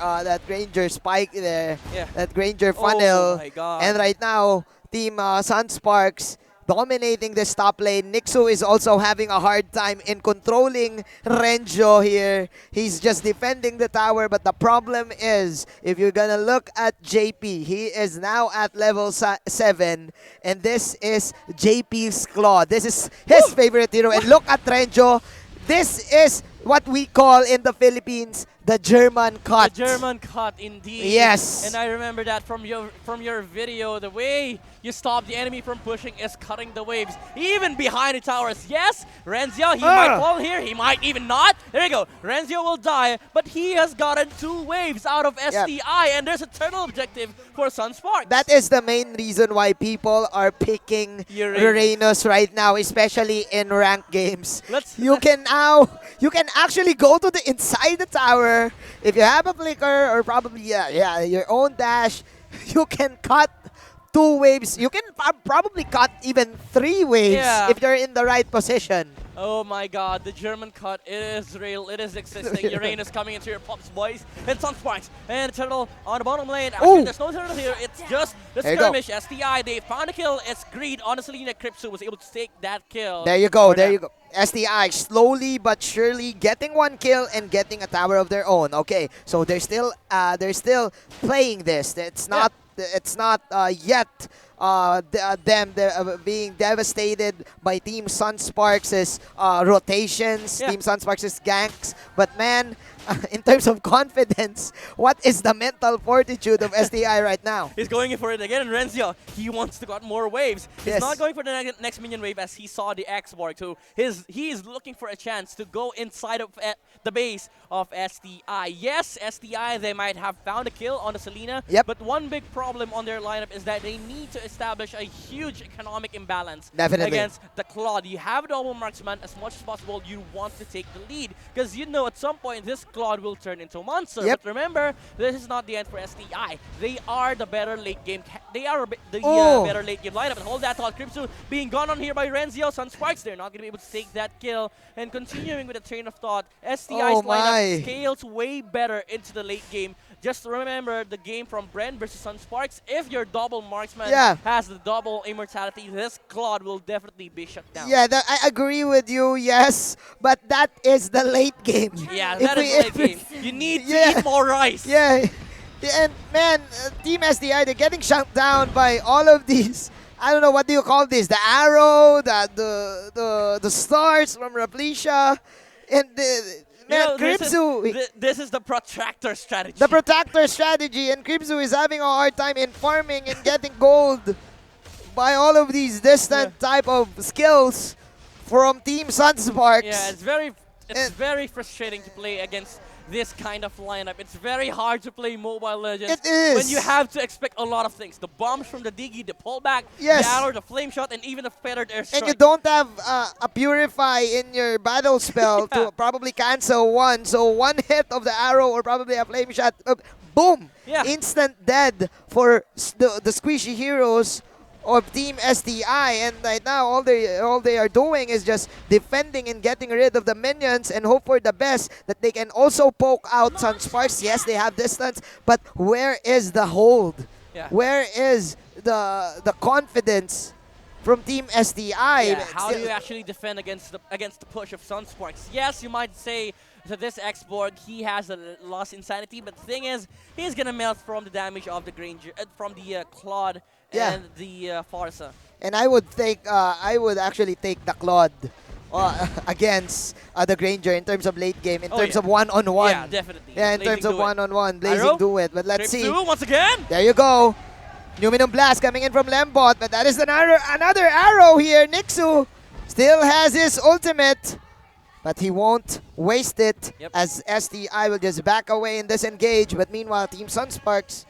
spike there, Yeah. that Granger funnel. Oh my God. And right now, Team Sunsparks dominating this top lane. Nixu is also having a hard time in controlling Renjo here. He's just defending the tower, but the problem is, if you're gonna look at JP, he is now at level 7, and this is JP's Claw. This is his favorite hero, and look at Renjo. This is what we call in the Philippines the German cut. The German cut, indeed. Yes. And I remember that from your video. The way you stop the enemy from pushing is cutting the waves, even behind the towers. Yes, Renzio, he might fall here. He might even not. There you go. Renzio will die, but he has gotten 2 waves out of STI, and there's a turtle objective for Sunsparks. That is the main reason why people are picking Uranus right now, especially in ranked games. You can actually go to the inside the tower if you have a flicker or probably your own dash. You can cut 2 waves. You can probably cut even 3 waves if you're in the right position. Oh my God, the German cut, it is real, it is existing. Uranus coming into your pops, boys, and Sunsparks, and Turtle on the bottom lane. Actually, there's no Turtle here, it's just the skirmish. STI, they found a kill, it's Greed. Honestly, Kripsu was able to take that kill. There you go, there you go. STI slowly but surely getting 1 kill and getting a tower of their own. Okay, so they're still playing this. It's not yet them being devastated by Team Sunsparks' rotations, Team Sunsparks' ganks. But man, in terms of confidence, what is the mental fortitude of STI right now? He's going in for it again, and Renzio, he wants to got more waves. He's not going for the next minion wave as he saw the X-Borg, so he is looking for a chance to go inside of the base of STI. Yes, STI, they might have found a kill on the Selena, but one big problem on their lineup is that they need to establish a huge economic imbalance against the Claude. You have a double marksman, as much as possible, you want to take the lead, because you know at some point this Claude will turn into a monster. But remember, this is not the end for STI. They are the better late game. They are the better late game lineup. And hold that thought, Kripsu being gone on here by Renzio. Sunsparks, they're not going to be able to take that kill. And continuing with the train of thought, STI's lineup scales way better into the late game. Just remember the game from Bren versus Sunsparks. If your double marksman has the double immortality, this Claude will definitely be shut down. Yeah, I agree with you, yes. But that is the late game. Yeah, that is the late game. You need to eat more rice. Yeah. And man, Team SDI, they're getting shut down by all of these. I don't know, what do you call this? The arrow, the stars from Raplesia. And man, this is the protractor strategy. The protractor strategy, and Kripsu is having a hard time in farming and getting gold by all of these distant type of skills from Team Sunsparks. Yeah, it's very frustrating to play against this kind of lineup. It's very hard to play Mobile Legends. It is. When you have to expect a lot of things. The bombs from the Diggy, the pullback, the arrow, the flame shot, and even the feathered airstrike. And you don't have a Purify in your battle spell to probably cancel one. So one hit of the arrow or probably a flame shot, boom! Instant dead for the squishy heroes of Team STI, and right now all they are doing is just defending and getting rid of the minions and hope for the best that they can also poke out Sunsparks. Yes, they have distance, but where is the hold? Where is the confidence from Team STI? How do you actually defend against the push of Sunsparks? Yes, you might say that this X-Borg, he has a lost insanity, but the thing is, he's gonna melt from the damage of the Granger, from the Claude and the Farsa. And I would actually take the Claude against the Granger in terms of late game, in terms of one-on-one. Yeah, definitely. Yeah, in terms of one-on-one, Blazing do it. But let's see. Once again. There you go. Numinum Blast coming in from Lembot, but that is another arrow here. Nixu still has his ultimate, but he won't waste it as STI will just back away and disengage. But meanwhile, Team Sunsparks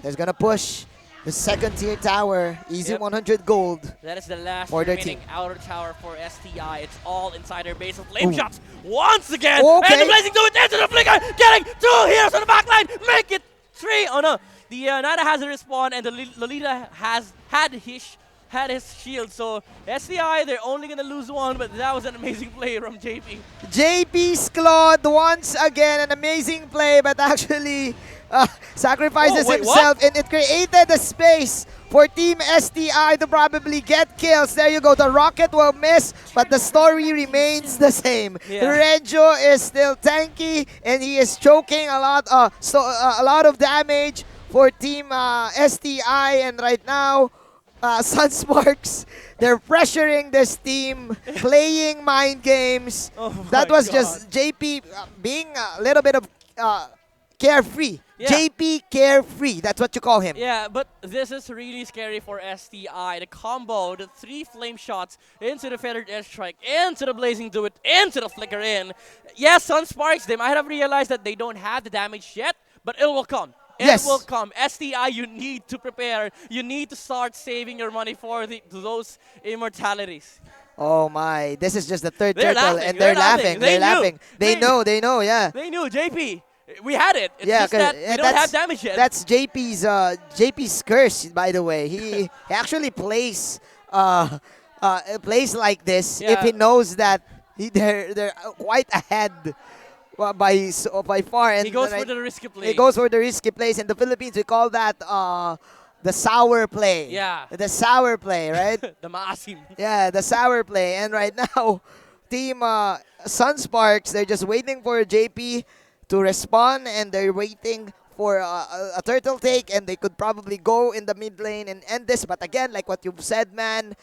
is going to push the second tier tower. Easy 100 gold. That is the last for their remaining team. outer tower for STI. It's all inside their base of flame shots once again. Okay. And the Blazing do it into the flicker, getting 2 heroes on the backline. Make it 3. Oh no. The Nada has a respawn, and the Lolita had his shield. So STI, they're only gonna lose 1, but that was an amazing play from JP. JP's Claude once again, an amazing play, but actually sacrifices himself, and it created a space for Team STI to probably get kills. There you go. The rocket will miss, but the story remains the same. Reggio is still tanky, and he is choking a lot of damage for Team STI, and right now, Sunsparks, they're pressuring this team, playing mind games. That was just JP being a little bit of carefree. JP carefree, that's what you call him. Yeah, but this is really scary for STI. The combo, the 3 flame shots into the feathered airstrike, into the blazing do it, into the flicker in. Yes, Sunsparks, they might have realized that they don't have the damage yet, but it will come. It will come. STI, you need to prepare. You need to start saving your money for those immortalities. Oh my, this is just the third turtle, laughing. and they're laughing. They're laughing. They know, yeah. They knew, JP. We had it. It's yeah, just that we don't have damage yet. That's JP's curse, by the way. He actually plays like this if he knows that they're quite ahead by far. And he goes for the risky play. He goes for the risky plays. In the Philippines, we call that the sour play. Yeah. The sour play, right? The maasim. Yeah, the sour play. And right now, Team Sunsparks, they're just waiting for JP to respond, and they're waiting for a turtle take, and they could probably go in the mid lane and end this. But again, like what you've said, man,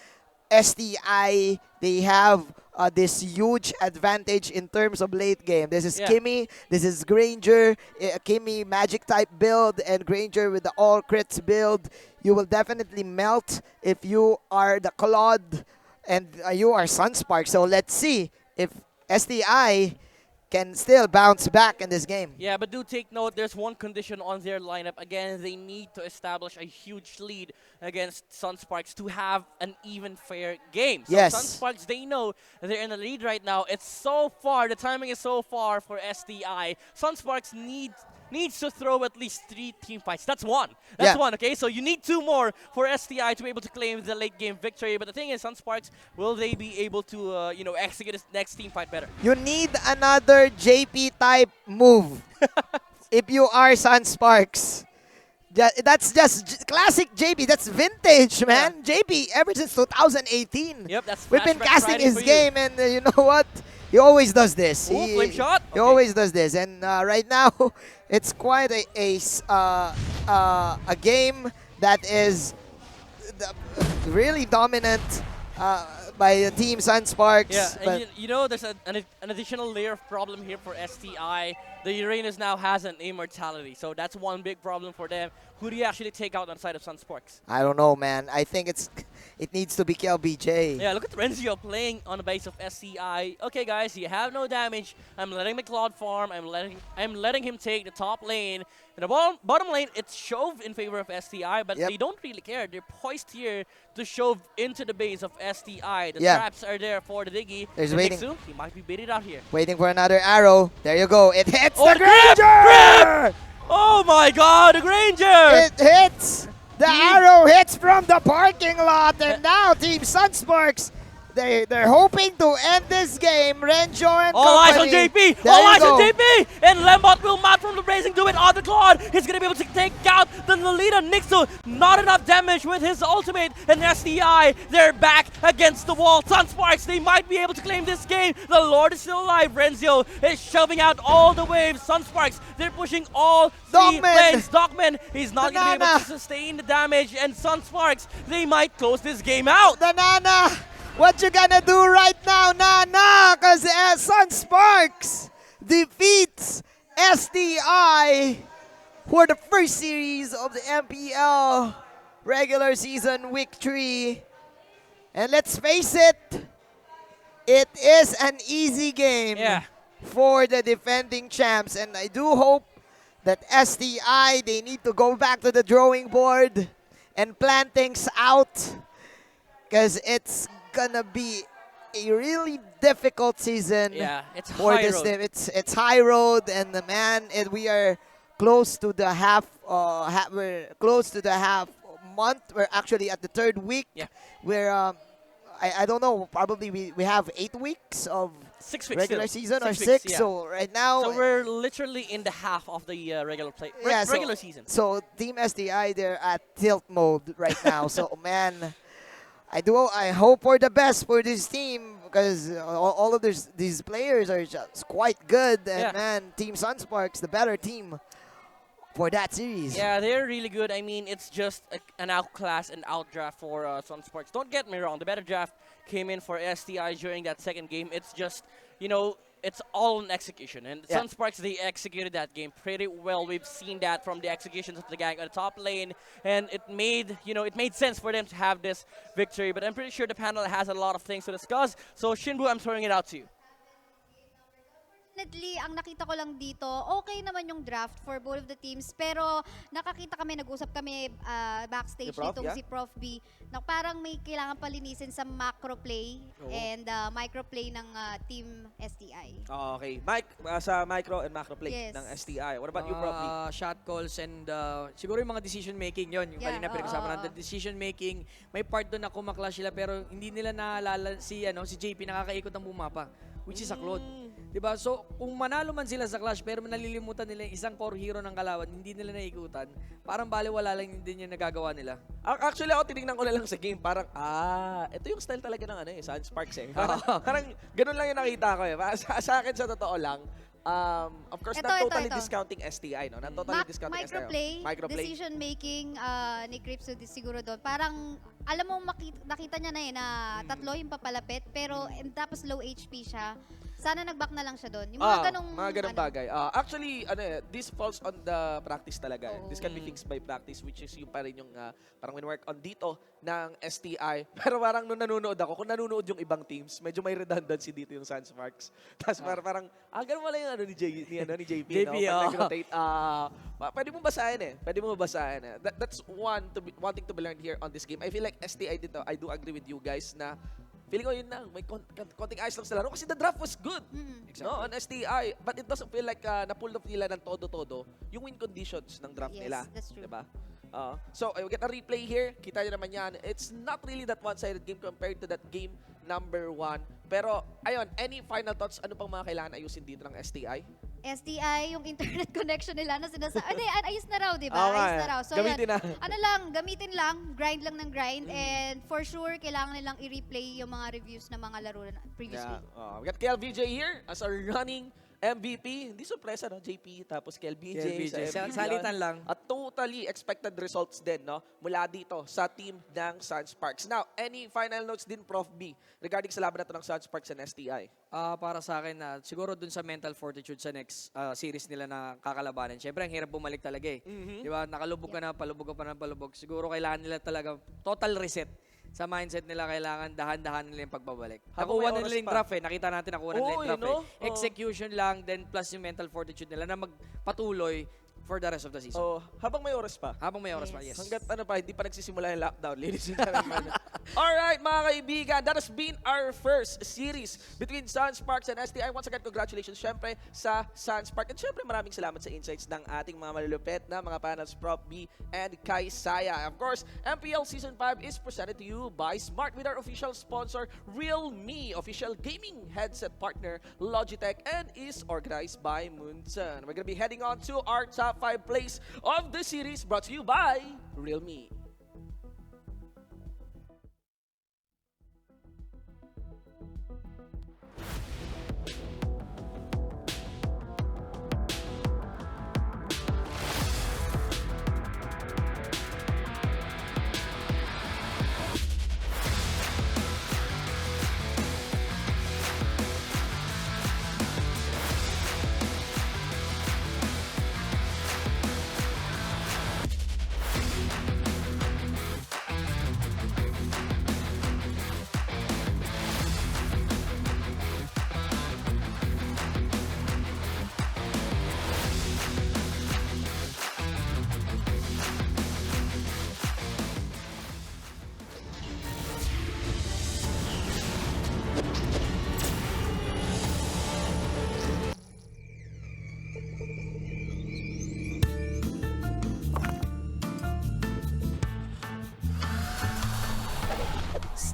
STI, they have this huge advantage in terms of late game. This is Kimmy, this is Granger, Kimmy magic type build, and Granger with the all crits build. You will definitely melt if you are the Claude and you are Sunspark. So let's see if STI can still bounce back in this game. Yeah, but do take note, there's one condition on their lineup. Again, they need to establish a huge lead against Sunsparks to have an even fair game. So Sunsparks, they know they're in the lead right now. It's so far, the timing is so far for STI. Sunsparks needs to throw at least 3 team fights. That's one. That's one, okay? So you need 2 more for STI to be able to claim the late game victory. But the thing is, Sunsparks, will they be able to, execute this next team fight better? You need another JP type move if you are Sunsparks. That's just classic JP. That's vintage, man. JP, ever since 2018. Yep, that's we've been Flashback casting Friday his for you. game, and you know what? He always does this. Ooh, flame shot? He always does this, and right now it's quite a game that is really dominant by the Team Sunsparks. Yeah, and you know, there's an additional layer of problem here for STI. The Uranus now has an immortality, so that's one big problem for them. Who do you actually take out on the side of Sunsparks? I don't know, man. I think it needs to be KLBJ. Yeah, look at Renzio playing on the base of SCI. Okay, guys, you have no damage. I'm letting the Cloud farm. I'm letting him take the top lane. In the bottom lane, it's shove in favor of STI, but they don't really care. They're poised here to shove into the base of STI. The traps are there for the Diggy. There's and waiting. Nixu, he might be baited out here. Waiting for another arrow. There you go. It hits the grip! Granger! Oh my god, the Granger! It hits! The arrow hits from the parking lot, and now Team Sunsparks, They're hoping to end this game. Renjo and All eyes on company. JP! There All you eyes on go. JP! And Lembot will mount from the Blazing, do it on the Claude. He's gonna be able to take out the Lolita Nixu. Not enough damage with his ultimate. And SDI, they're back against the wall. Sunsparks, they might be able to claim this game. The Lord is still alive. Renzio is shoving out all the waves. Sunsparks, they're pushing all three Dogman. lanes. Dogman, he's not gonna be able Banana. to sustain the damage. And Sunsparks, they might close this game out. The Nana, what you gonna do right now, Nana? Because Sunsparks defeats SDI for the first series of the MPL regular season week 3. And let's face it, it is an easy game Yeah. for the defending champs. And I do hope that SDI, they need to go back to the drawing board and plan things out, because it's gonna be a really difficult season Yeah, it's for high this road. team. It's high road, and we are close to the half. We're close to the half month. We're actually at the 3rd week. Yeah. We're I don't know. Probably we have 8 weeks of 6 weeks regular still. season or 6 6. weeks, yeah. So right now, So we're literally in the half of the regular season. So Team SDI, they're at tilt mode right now. So man, I hope for the best for this team, because all of these players are just quite good. And Yeah. man, Team Sunsparks, the better team for that series. Yeah, they're really good. I mean, it's just an outclass and outdraft for Sunsparks. Don't get me wrong, the better draft came in for STI during that second game. It's just, it's all on execution. And Yeah. Sunsparks, they executed that game pretty well. We've seen that from the executions of the gang on the top lane. And it made sense for them to have this victory. But I'm pretty sure the panel has a lot of things to discuss. So Shinbu, I'm throwing it out to you. Definitely, ang nakita ko lang dito, okay naman yung draft for both of the teams. Pero nakakita kami, nag-usap kami backstage Si Prof, nitong yeah? si Prof B, na parang may kailangan palinisin sa macro play and micro play ng team STI. Okay. Mike, sa micro and macro play Yes. ng STI. What about you, Prof? B? Shot calls and siguro yung mga decision making yon, yung Yeah, kanina pinag-usapan natin, decision making, may part doon na kumaklash sila pero hindi nila naalala si JP nakakaikot ng bumapa, which is a Claude. 'Di ba? So, kung manalo man sila sa clash pero nalilimutan nila yung isang core hero ng kalaban, hindi nila naikutan, parang baliwala lang din yung nagagawa nila. Actually, ako tinignan ko na lang sa game. Parang, ito yung style talaga ng Sunsparks eh. Parang ganun lang yung nakita ko eh. Sa akin, sa totoo lang, of course, not totally discounting STI, no? Not totally discounting STI. Microplay, decision making ni Crips siguro doon. Parang, alam mo, nakita niya na na tatlo yung papalapit, pero tapos low HP siya. Sana nag-back na lang siya doon. Yung mga ganong bagay. Actually, this falls on the practice talaga. This can be fixed by practice, which is yung pa rin yung parang work on dito ng STI. Pero parang nung nanonood ako, kung nanonood yung ibang teams, medyo may redundancy dito yung Sunsparks. Tapos parang, ganun wala yung ni JP, no? Pag nag-rotate, pwede mo basahin eh. Pwede mo basahin eh. That's one thing to be learned here on this game. I feel like STI dito, I do agree with you guys na feeling ko yun na, may konting ayos lang sa laro kasi the draft was good. Exactly. No, on STI. But it doesn't feel like na-pull off nila ng todo-todo yung win conditions ng draft nila. Yes, that's true. Diba? So, we get a replay here. Kita nyo naman yan. It's not really that one-sided game compared to that game number 1. Pero, ayun, any final thoughts? Ano pang mga kailangan ayusin dito ng STI? STI, yung internet connection nila na ayos na raw, di ba? Oo nga Ayos na eh. raw. So Gamitin na. Gamitin lang, grind lang ng grind, and for sure, kailangan nilang i-replay yung mga reviews ng mga laro na previously. Yeah. We got KLBJ here as our running MVP. Hindi sorpresa, no? JP, tapos KLBJ. Sa MVP. Salitan lang. At totally expected results din, no? Mula dito sa team ng Sunsparks. Now, any final notes din, Prof B, regarding sa laban na to ng Sunsparks and STI? Para sa akin, siguro dun sa mental fortitude sa next series nila na kakalabanin. Siyempre, ang hirap bumalik talaga eh. Di ba? Nakalubog ka na, palubog ka pa ng palubog. Siguro kailangan nila talaga total reset. Sa mindset nila, kailangan dahan-dahan nila yung pagbabalik. Habang Nakuha may nila oras yung pa. draft eh. Nakita natin nakuha nila yung draft no? eh. Execution lang, then plus yung mental fortitude nila na magpatuloy. for the rest of the season. Oh, habang may oras pa. Habang may oras pa, yes. Hanggat hindi pa nagsisimula yung lockdown, ladies and gentlemen. Alright, mga kaibigan, that has been our first series between Sunsparks and STI. Once again, congratulations syempre sa Sunspark. And syempre, maraming salamat sa insights ng ating mga malulupet na mga panels, Prof B and Kai Saya. Of course, MPL Season 5 is presented to you by Smart with our official sponsor, Realme, official gaming headset partner, Logitech, and is organized by Munson. We're going to be heading on to our top 5 plays of the series, brought to you by Realme.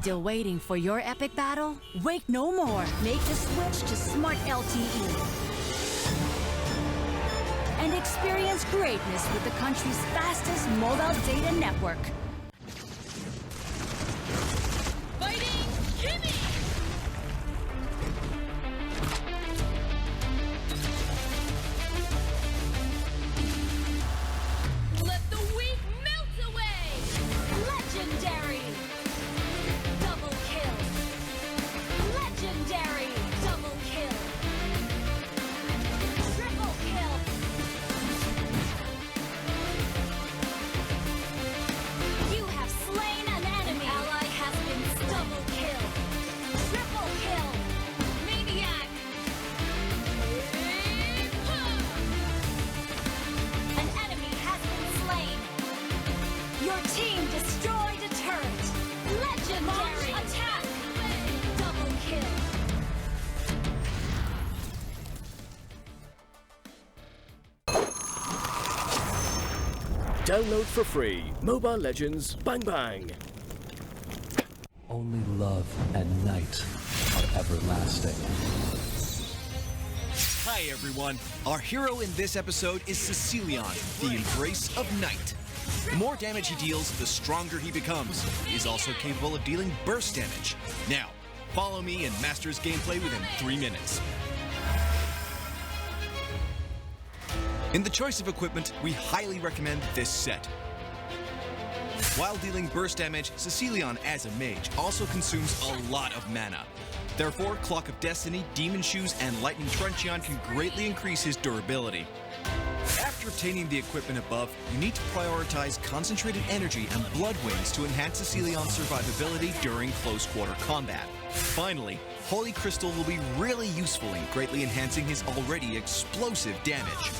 Still waiting for your epic battle? Wait no more. Make the switch to Smart LTE. And experience greatness with the country's fastest mobile data network. Fighting Jimmy! Let the weak melt away! Legendary! Double kill! Legendary! Double kill! Triple kill! You have slain an enemy! Ally has been double kill! Triple kill! Maniac! An enemy has been slain! Your team destroyed a turret! Legendary! Attack! Double kill! Download for free Mobile Legends Bang Bang. Only love and night are everlasting. Hi everyone, our hero in this episode is Cecilion, the Embrace of Night. The more damage he deals, the stronger he becomes. He is also capable of dealing burst damage. Now, follow me and master his gameplay within 3 minutes. In the choice of equipment, we highly recommend this set. While dealing burst damage, Cecilion as a mage also consumes a lot of mana. Therefore, Clock of Destiny, Demon Shoes, and Lightning Truncheon can greatly increase his durability. After obtaining the equipment above, you need to prioritize Concentrated Energy and Blood Wings to enhance Cecilion's survivability during close quarter combat. Finally, Holy Crystal will be really useful in greatly enhancing his already explosive damage.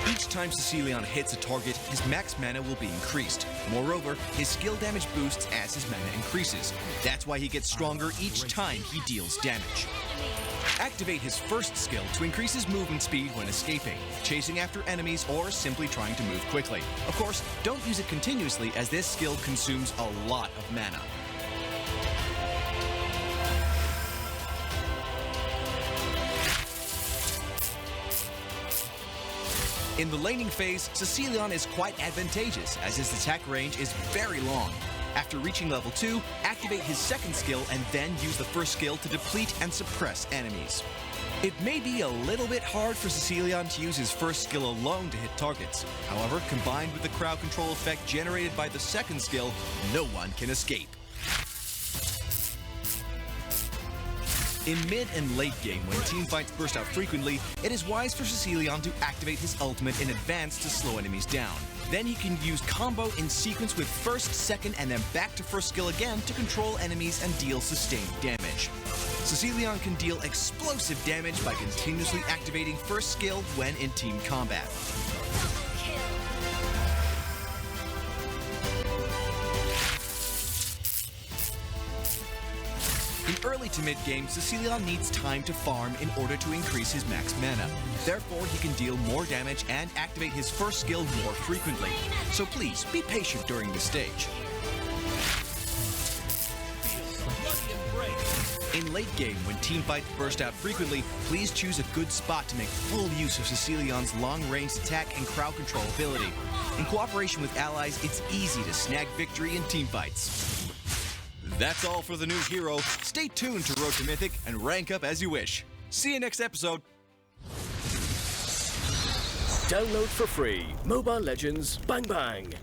Each time Cecilion hits a target, his max mana will be increased. Moreover, his skill damage boosts as his mana increases. That's why he gets stronger each time he deals damage. Activate his first skill to increase his movement speed when escaping, chasing after enemies, or simply trying to move quickly. Of course, don't use it continuously as this skill consumes a lot of mana. In the laning phase, Cecilion is quite advantageous as his attack range is very long. After reaching level 2, activate his second skill and then use the first skill to deplete and suppress enemies. It may be a little bit hard for Cecilion to use his first skill alone to hit targets. However, combined with the crowd control effect generated by the second skill, no one can escape. In mid and late game, when teamfights burst out frequently, it is wise for Cecilion to activate his ultimate in advance to slow enemies down. Then he can use combo in sequence with first, second, and then back to first skill again to control enemies and deal sustained damage. Cecilion can deal explosive damage by continuously activating first skill when in team combat. In early to mid game, Cecilion needs time to farm in order to increase his max mana. Therefore, he can deal more damage and activate his first skill more frequently. So please, be patient during this stage. In late game, when teamfights burst out frequently, please choose a good spot to make full use of Cecilion's long-range attack and crowd control ability. In cooperation with allies, it's easy to snag victory in teamfights. That's all for the new hero. Stay tuned to Road to Mythic and rank up as you wish. See you next episode. Download for free Mobile Legends Bang Bang.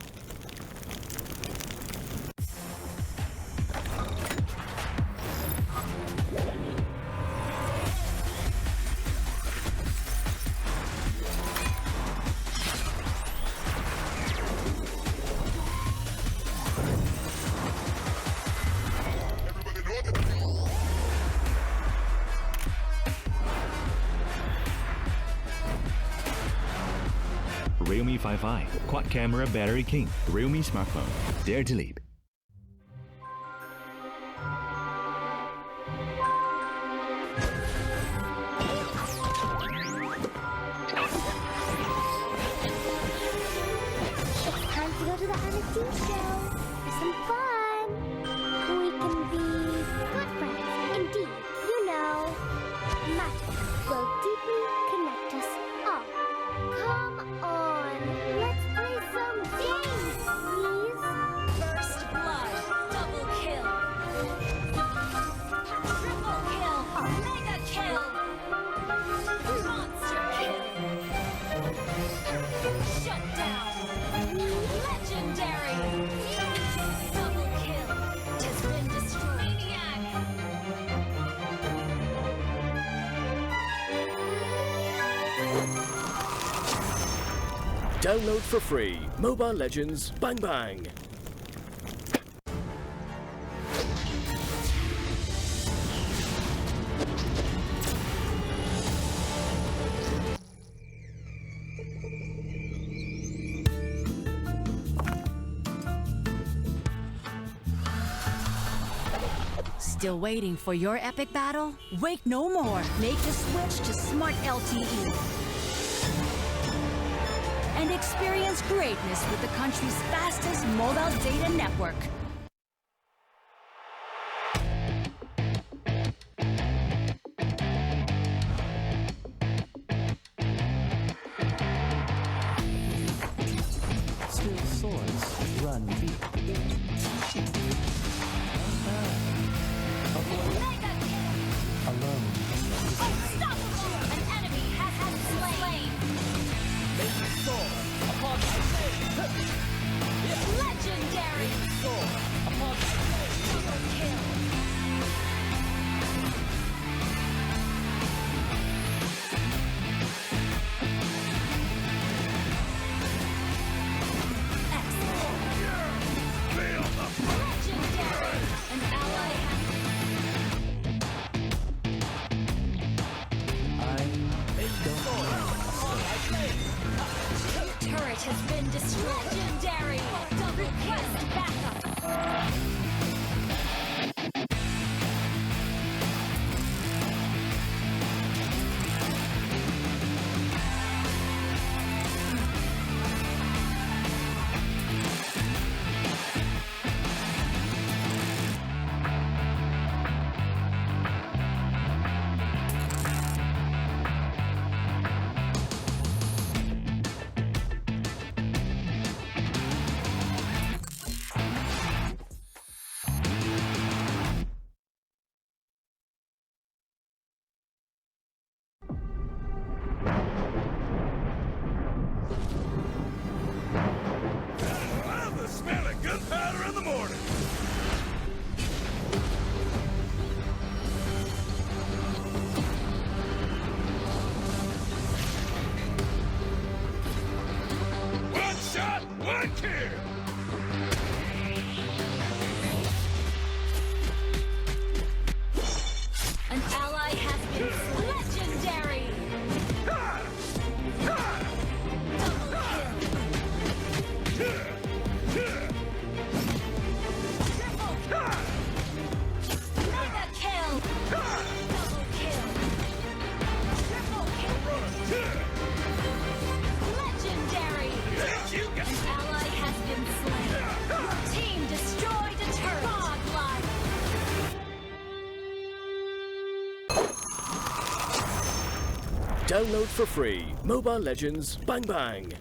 Realme 5i, quad camera battery king, Realme smartphone. Dare to leap. It's time to go to the NFT show for some fun. We can be good friends, indeed. You know, magic will deeply connect us all. Come on, let's play some games, please. First blood, double kill. Triple kill, mega kill. Monster kill. Shut down. Legendary. Double kill. Has been destroyed. Download for free Mobile Legends Bang Bang. Still waiting for your epic battle? Wait no more. Make the switch to Smart LTE. And experience greatness with the country's fastest mobile data network. Still swords run deep. Alone. Unstoppable! An enemy has been slain. Legendary! Double kill. Legendary! An ally turret has been destroyed. Legendary! Request backup! An Download for free. Mobile Legends Bang Bang.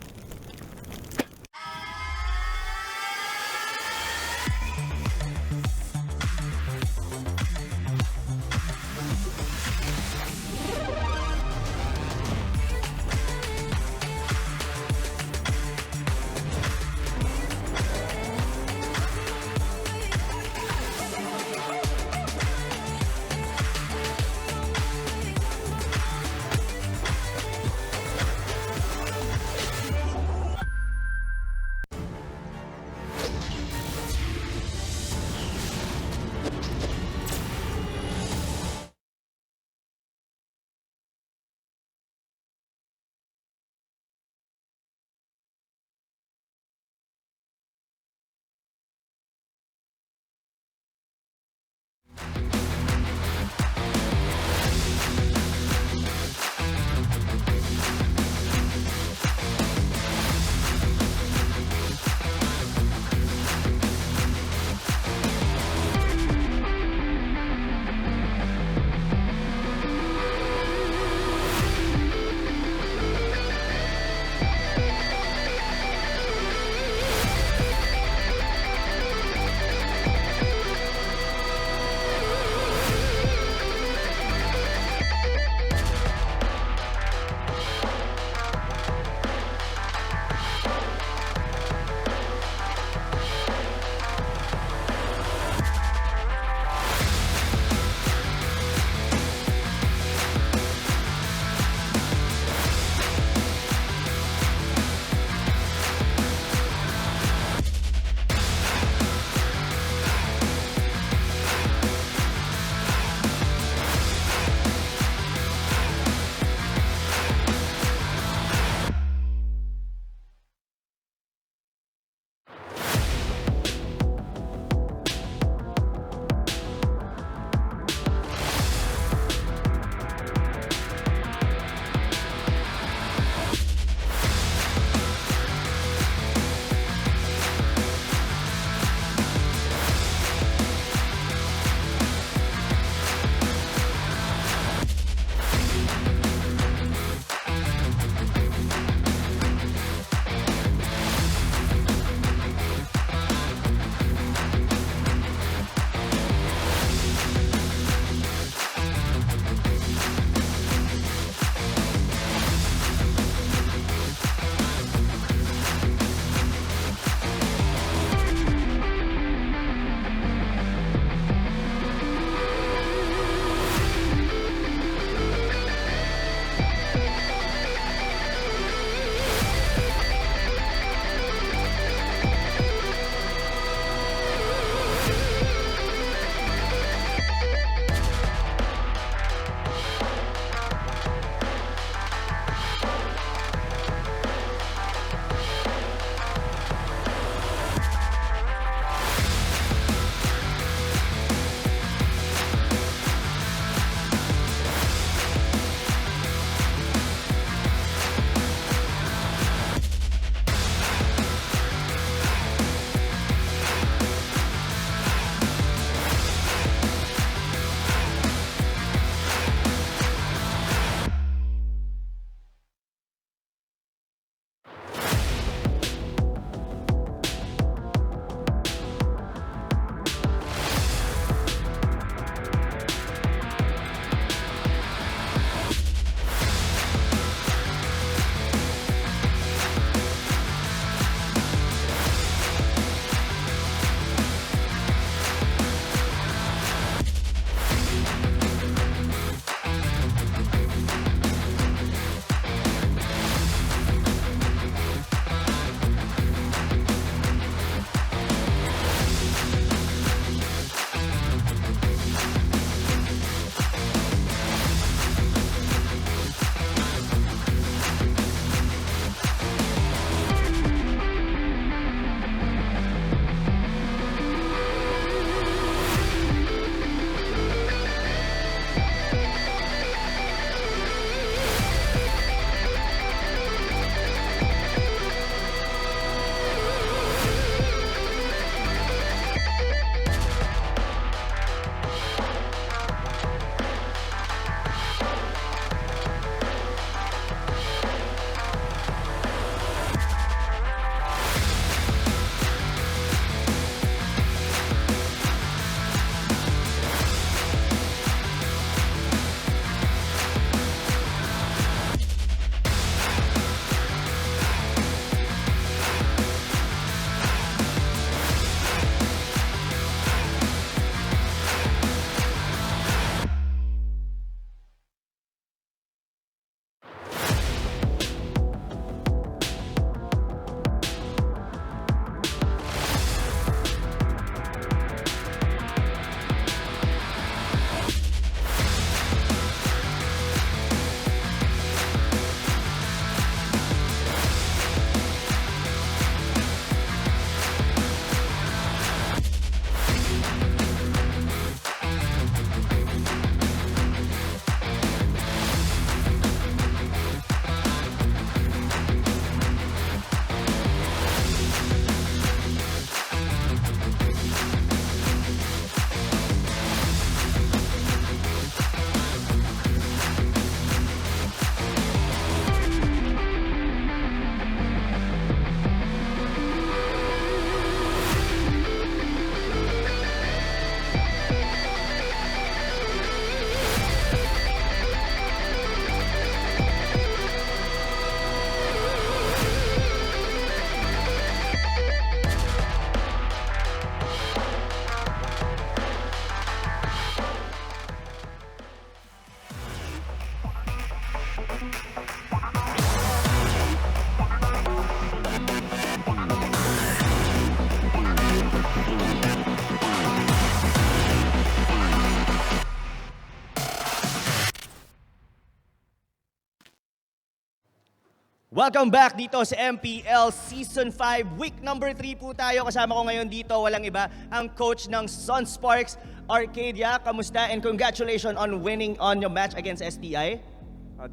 Welcome back dito sa MPL Season 5. Week number 3 po tayo. Kasama ko ngayon dito, walang iba, ang coach ng Sunsparks, Arcadia. Kamusta? And congratulations on winning on your match against STI.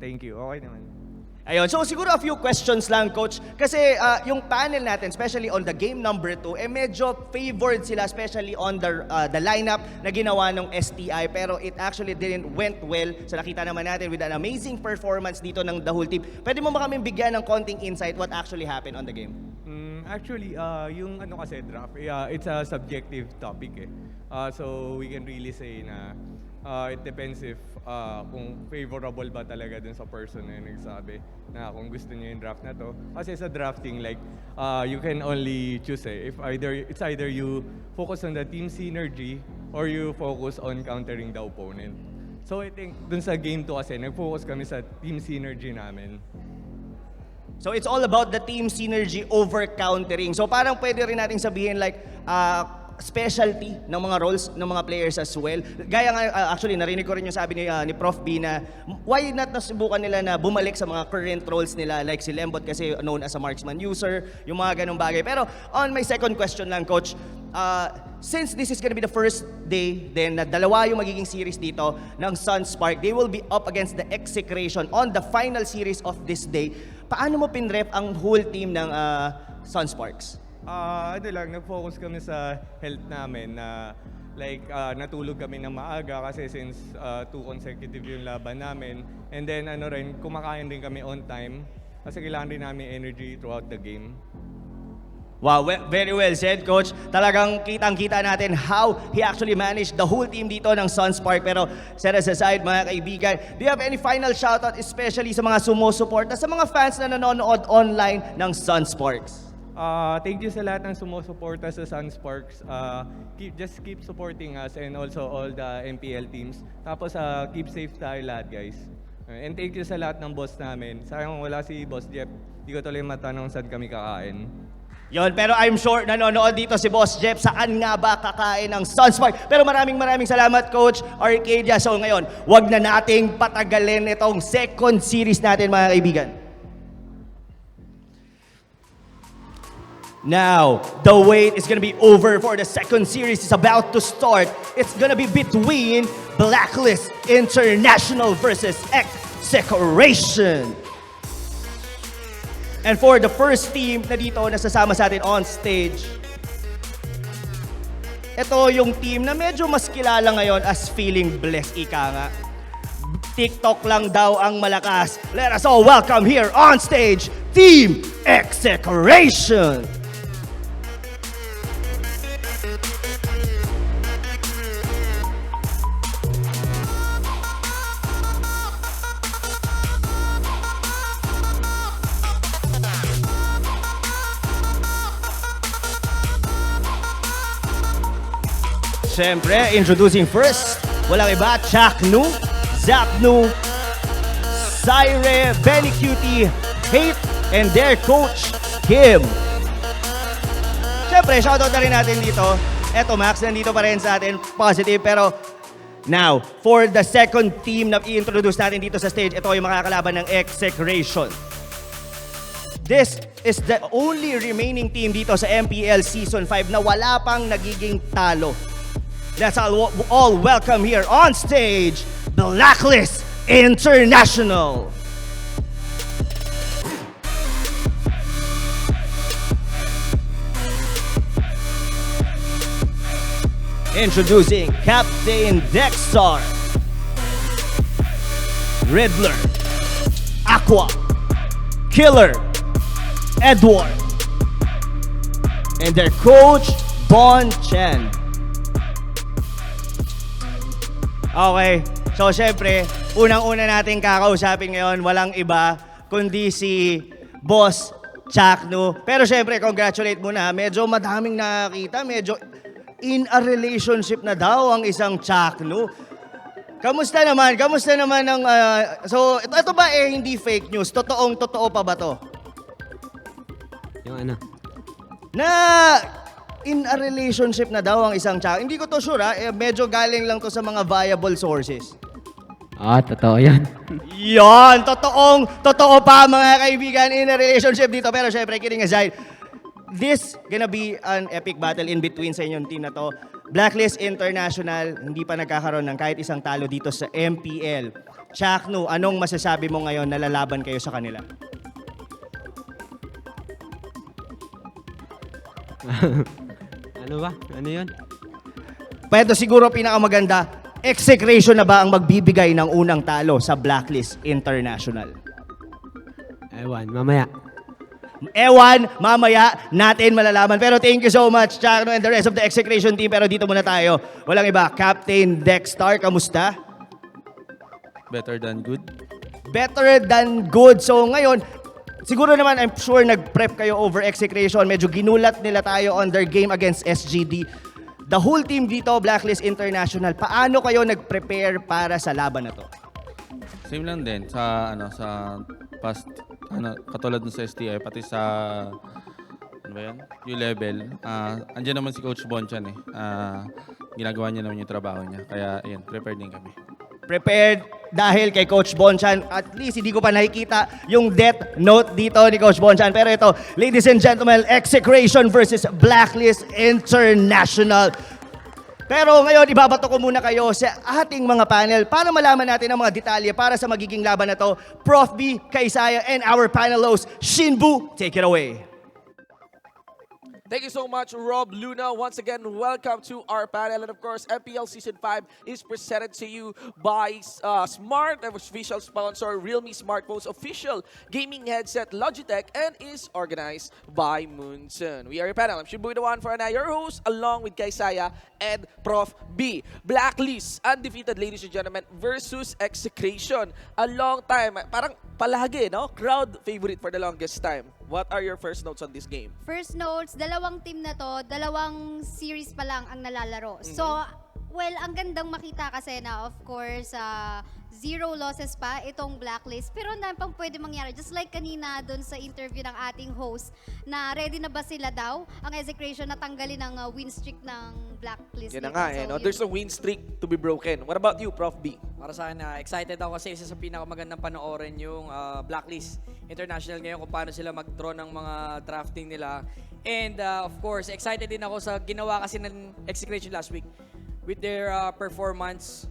Thank you. Okay naman. Ayun, so siguro a few questions lang, Coach. Kasi yung panel natin, especially on the game number 2, medyo favored sila, especially on the lineup na ginawa ng STI. Pero it actually didn't went well. So nakita naman natin with an amazing performance dito ng the whole team. Pwede mo ba kaming bigyan ng konting insight what actually happened on the game? Actually, yung ano kasi draft, it's a subjective topic eh. So we can really say na it depends if kung favorable ba talaga dun sa person na nagsabi na kung gusto niya yung draft na to. Kasi sa drafting, like, you can only choose eh. It's either you focus on the team synergy or you focus on countering the opponent. So I think dun sa game 2 kasi, nag-focus kami sa team synergy namin. So it's all about the team synergy over countering. So parang pwede rin nating sabihin like, specialty ng mga roles ng mga players as well. Gaya nga, actually, narinig ko rin yung sabi ni Prof. B na why not nasubukan nila na bumalik sa mga current roles nila like si Lembot kasi known as a marksman user, yung mga ganong bagay. Pero on my second question lang, Coach, since this is gonna be the first day then na dalawa yung magiging series dito ng Sunspark, they will be up against the Execration on the final series of this day. Paano mo pinrep ang whole team ng Sunsparks? Ano lang, nag-focus kami sa health namin na like natulog kami ng maaga kasi since 2 consecutive yung laban namin. And then ano rin, kumakain rin kami on time kasi kailangan rin namin energy throughout the game. Wow, very well said, Coach. Talagang kitang-kita natin how he actually managed the whole team dito ng Sunspark. Pero set us aside, mga kaibigan, do you have any final shoutout especially sa mga sumusuporta, sa mga fans na nanonood online ng Sunsparks? Thank you sa lahat ng sumusuporta sa Sunsparks. Just keep supporting us and also all the MPL teams. Tapos keep safe tayo lahat, guys. And thank you sa lahat ng boss namin. Sayang wala si Boss Jeff. Di ko tuloy matanong saan kami kakain. Yon, pero I'm sure nanonood dito si Boss Jeff saan nga ba kakain ng Sunspark. Pero maraming salamat, Coach Arcadia. So ngayon, wag na nating patagalin itong second series natin, mga kaibigan. Now, the wait is gonna be over for the second series. It's about to start. It's gonna be between Blacklist International versus Execration. And for the first team na dito nasasama sa atin on stage, ito yung team na medyo mas kilala ngayon as feeling blessed, ika nga. TikTok lang daw ang malakas. Let us all welcome here on stage, Team Execration. Siyempre, introducing first, walang iba, Chaknu, Zapnu, Syre, Benny Cutie, Hate, and their coach, Kim. Siyempre, shoutout na rin natin dito. Eto, Max, nandito pa rin sa atin, positive, pero now, for the second team na i-introduce natin dito sa stage, ito yung makakalaban ng Execration. This is the only remaining team dito sa MPL Season 5 na wala pang nagiging talo. Let's all welcome here on stage, Blacklist International. Introducing Captain Dexar, Riddler, Aqua, Killer, Edward, and their coach, Bon Chen. Okay, so syempre, unang-una nating kakausapin ngayon, walang iba kundi si Boss Chaknu. Pero syempre, congratulate muna, medyo madaming nakakita, medyo in a relationship na daw ang isang Chaknu. Kamusta naman? Kamusta naman ang... so, ito ba hindi fake news? Totoo pa ba to? Yung ano? Na in a relationship na daw ang isang Chaknu. Hindi ko to sure medyo galing lang to sa mga viable sources. Totoo yan. Yon, totoo pa mga kaibigan in a relationship dito. Pero syempre, kidding aside, this gonna be an epic battle in between sa inyong team na to. Blacklist International, hindi pa nagkakaroon ng kahit isang talo dito sa MPL. Chakno, anong masasabi mo ngayon na lalaban kayo sa kanila? Ano ba? Ano yun? Pwede siguro pinakamaganda, Execration na ba ang magbibigay ng unang talo sa Blacklist International? Ewan, mamaya. Mamaya natin malalaman. Pero thank you so much, Chakno and the rest of the Execration team. Pero dito muna tayo. Walang iba, Captain Dexstar, kamusta? Better than good. Better than good. So ngayon, siguro naman, I'm sure nag-prep kayo over Execration. Medyo ginulat nila tayo on their game against SGD. The whole team dito, Blacklist International, paano kayo nag-prepare para sa laban na to? Same lang din sa past katulad ng sa STI pati sa U-level. Andiyan naman si Coach Bonchan eh. Ginagawa niya naman yung trabaho niya. Kaya ayun, prepared din kami. Prepared dahil kay Coach Bonchan. At least hindi ko pa nakikita yung death note dito ni Coach Bonchan. Pero ito, ladies and gentlemen, Execration versus Blacklist International. Pero ngayon, ibabato ko muna kayo sa ating mga panel para malaman natin ang mga detalye para sa magiging laban na to. Prof B, Kaisaya, and our panel host, Shinbu, take it away. Thank you so much, Rob Luna. Once again, welcome to our panel. And of course, MPL Season 5 is presented to you by Smart, our official sponsor, Realme Smartphones official gaming headset, Logitech, and is organized by Moonson. We are your panel. I'm Shibuya One for your host, along with Kaisaya and Prof B. Blacklist, undefeated, ladies and gentlemen, versus Execration. A long time, parang palagi, no? Crowd favorite for the longest time. What are your first notes on this game? First notes, dalawang team na to, dalawang series pa lang ang nalalaro. So, well, ang gandang makita kasi na, of course, 0 losses pa itong Blacklist. Pero na pang pwede mangyari. Just like kanina doon sa interview ng ating host, na ready na ba sila daw ang Execration na tanggalin ang win streak ng Blacklist. Yan na nga, so, There's a win streak to be broken. What about you, Prof B? Para sa akin, excited ako kasi isa sa pinakamagandang panoorin yung Blacklist International ngayon kung paano sila mag-draw ng mga drafting nila. And of course, excited din ako sa ginawa kasi ng Execration last week with their performance.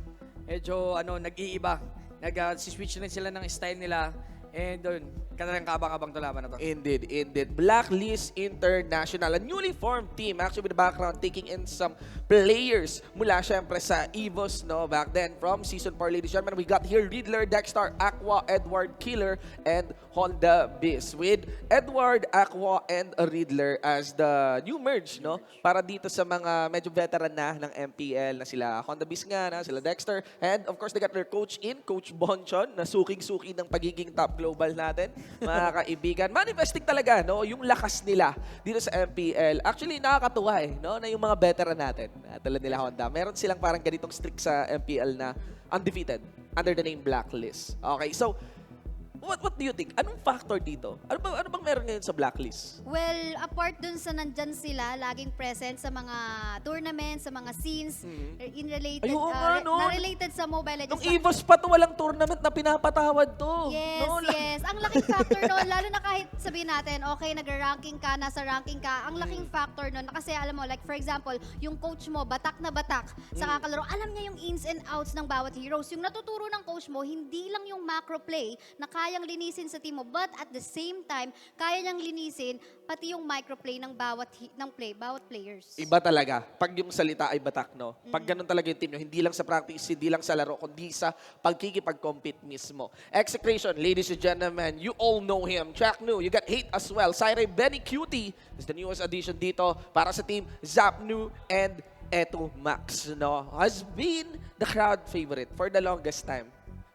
Medyo nag-iiba. Nag-switch rin sila ng style nila. And doon, kanilang kabang-abang to laban na to. Indeed. Blacklist International, a newly formed team, actually with the background taking in some players mula syempre sa EVOS, no? Back then, from Season 4, ladies and gentlemen, we got here Riddler, Dexstar, Aqua, Edward, Killer, and Honda Biz. With Edward, Aqua, and Riddler as the new merge, no? Para dito sa mga medyo veteran na ng MPL na sila Honda Biz nga na, sila Dexter. And of course, they got their coach in, Coach Bonchon, na suking-suki ng pagiging top global natin, mga kaibigan. Manifesting talaga, no, yung lakas nila dito sa MPL. Actually, nakakatuwa no, na yung mga veteran natin, tulad nila Honda, meron silang parang ganitong streak sa MPL na undefeated under the name Blacklist. Okay, so, what do you think? Anong factor dito? Ano bang meron ngayon sa Blacklist? Well, apart dun sa nandyan sila, laging present sa mga tournaments, sa mga scenes, in related, na-related sa Mobile Legends. Nung EVOS pa to, walang tournament na pinapatawad to. Yes, yes. Ang laking factor nun, lalo na kahit sabihin natin, okay, nag-ranking ka, nasa ranking ka, ang laking factor nun, kasi alam mo, like for example, yung coach mo, batak na batak sa kakalaro, alam niya yung ins and outs ng bawat heroes. Yung natuturo ng coach mo, hindi lang yung macro play na kayang linisin sa team mo, but at the same time, kaya niyang linisin pati yung microplay ng bawat players. Iba talaga. Pag yung salita ay batak, no? Pag ganun talaga yung team nyo, hindi lang sa practice, hindi lang sa laro, kundi sa pagkikipag-compete mismo. Execration, ladies and gentlemen, you all know him. Chaknu, you got hate as well. Syre Benny Cutie is the newest addition dito para sa team Zapnu and Eto Max, no? Has been the crowd favorite for the longest time.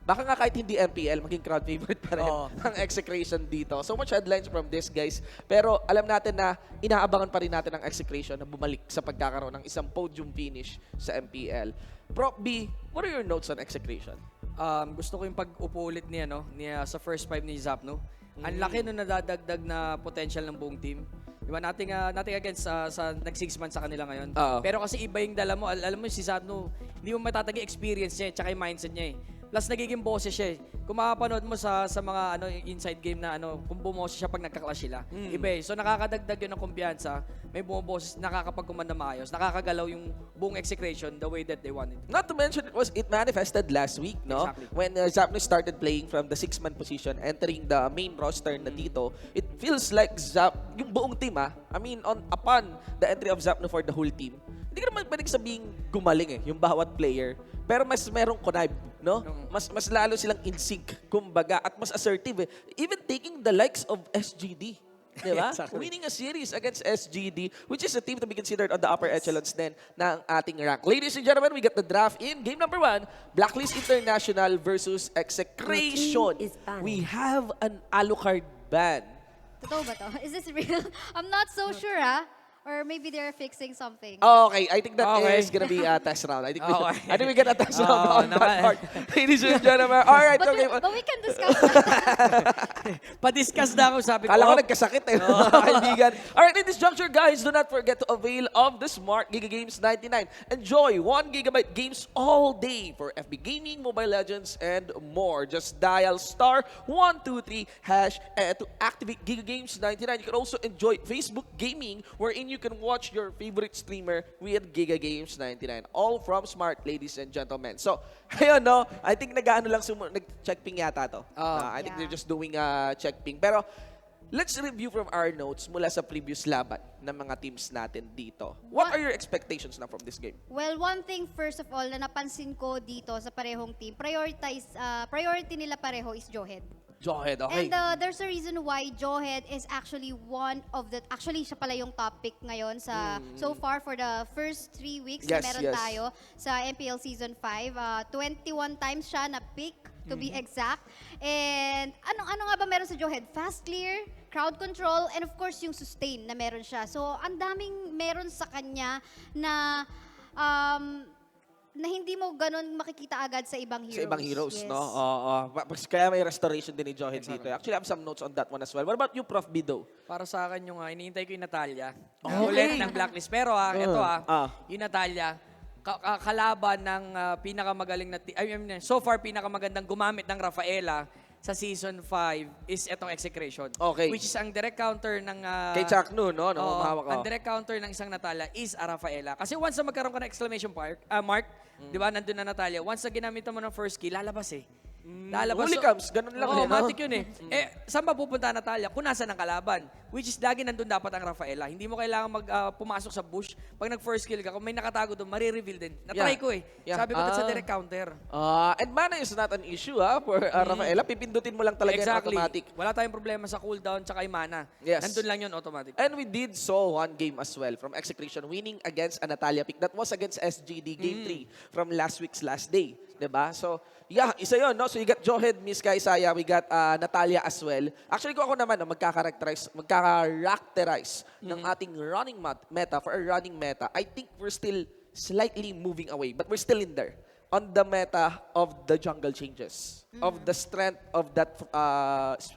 Baka nga kahit hindi MPL, maging crowd favorite pa rin ang Execration dito. So much headlines from this, guys. Pero alam natin na inaabangan pa rin natin ang Execration na bumalik sa pagkakaroon ng isang podium finish sa MPL. Prof B, what are your notes on Execration? Gusto ko yung pag-upo ulit niya, sa first 5 ni Zapno. Ang laki nung nadadagdag na potential ng buong team. Diba, nothing against sa nag-6 months sa kanila ngayon. Pero kasi iba yung dala mo. Alam mo, si Zapno, hindi mo matatagi experience niya, tsaka yung mindset niya Plus nagiging boses siya eh. Kung makapanood mo sa mga inside game na kung bumoses siya pag nagka-clash sila. Iba eh. So nakakadagdag yun ng kumpiyansa. May bumoboses, nakakapagkumanda maayos. Nakakagalaw yung buong execration the way that they wanted. Not to mention, it manifested last week, no? Exactly. When Zapno started playing from the 6-man position, entering the main roster na dito, it feels like yung buong team, I mean, upon the entry of Zapno for the whole team, hindi ka naman pwedeng sabing gumaling yung bawat player. Pero mas merong connive, no? Mas lalo silang in sync, kumbaga, at mas assertive eh. Even taking the likes of SGD. Diba? Exactly. Winning a series against SGD, which is a team to be considered on the upper echelons din ng ating rank. Ladies and gentlemen, we got the draft in game number 1, Blacklist International versus Execration. We have an Alucard ban. Totoo ba to? Is this real? I'm not so sure, Or maybe they're fixing something. Okay, I think that is gonna be a test round. I think we get a test round on that part. Ladies and gentlemen, all right. But we can discuss that. Pa-discuss na ako, sabi ko. Kala ko nagkasakit eh, mga kaibigan. All right, in this juncture, guys, do not forget to avail of the Smart Giga Games 99. Enjoy 1 GB games all day for FB Gaming, Mobile Legends, and more. Just dial *123# to activate Giga Games 99. You can also enjoy Facebook Gaming, wherein you can watch your favorite streamer with Giga Games 99. All from Smart, ladies and gentlemen. So, ayun, no? I think nag-check ping yata to. I think they're just doing check ping. Pero, let's review from our notes mula sa previous laban ng mga teams natin dito. What are your expectations na from this game? Well, one thing first of all na napansin ko dito sa parehong team, priority nila pareho is Johead. Johead, okay. And there's a reason why Johead is actually one of the, actually siya pala yung top pick ngayon sa, so far for the first 3 weeks na meron tayo sa MPL Season 5. 21 times siya na pick, to be exact. And ano nga ba meron sa Johead? Fast clear, crowd control, and of course yung sustain na meron siya. So ang daming meron sa kanya na na hindi mo ganun makikita agad sa ibang heroes. Sa ibang heroes, no? Kaya may restoration din ni Johead dito. Actually, I have some notes on that one as well. What about you, Prof. Bido? Para sa akin yung iniintay ko yung Natalia. Ulit ng Blacklist. Pero ito yung Natalia, kalaban ng pinakamagaling na so far pinakamagandang gumamit ng Rafaela sa Season 5 is itong Execration. Okay. Which is ang direct counter ng... Kay Chakno, no? Ang direct counter ng isang Natalia is a Rafaela. Kasi once na magkaroon ka ng exclamation mark, di ba, nandun na Natalia, once na ginamit mo ng first kill, lalabas eh. Lalabas. Holy comes, ganun lang. Automatic yun eh. Saan ba pupunta Natalia? Kung nasa ng kalaban. Which is lagi nandun dapat ang Rafaela. Hindi mo kailangan pumasok sa bush. Pag nag-first kill ka, kung may nakatago doon, marireveal din. Natry ko eh. Sabi ko sa direct counter. And mana is not an issue for Rafaela. Pipindutin mo lang talaga yung automatic. Wala tayong problema sa cooldown tsaka yung mana. Nandun lang yun automatic. And we did saw one game as well from Execration winning against a Natalia pick. That was against SGD Game 3 from last week's last day. Diba? So, isa yun, no? So, you got Johead, Miss Kaisaya, we got Natalia as well. Actually, kung ako naman, magkakarakterize ng ating running meta for a running meta, I think we're still slightly moving away, but we're still in there on the meta of the jungle changes, of the strength of that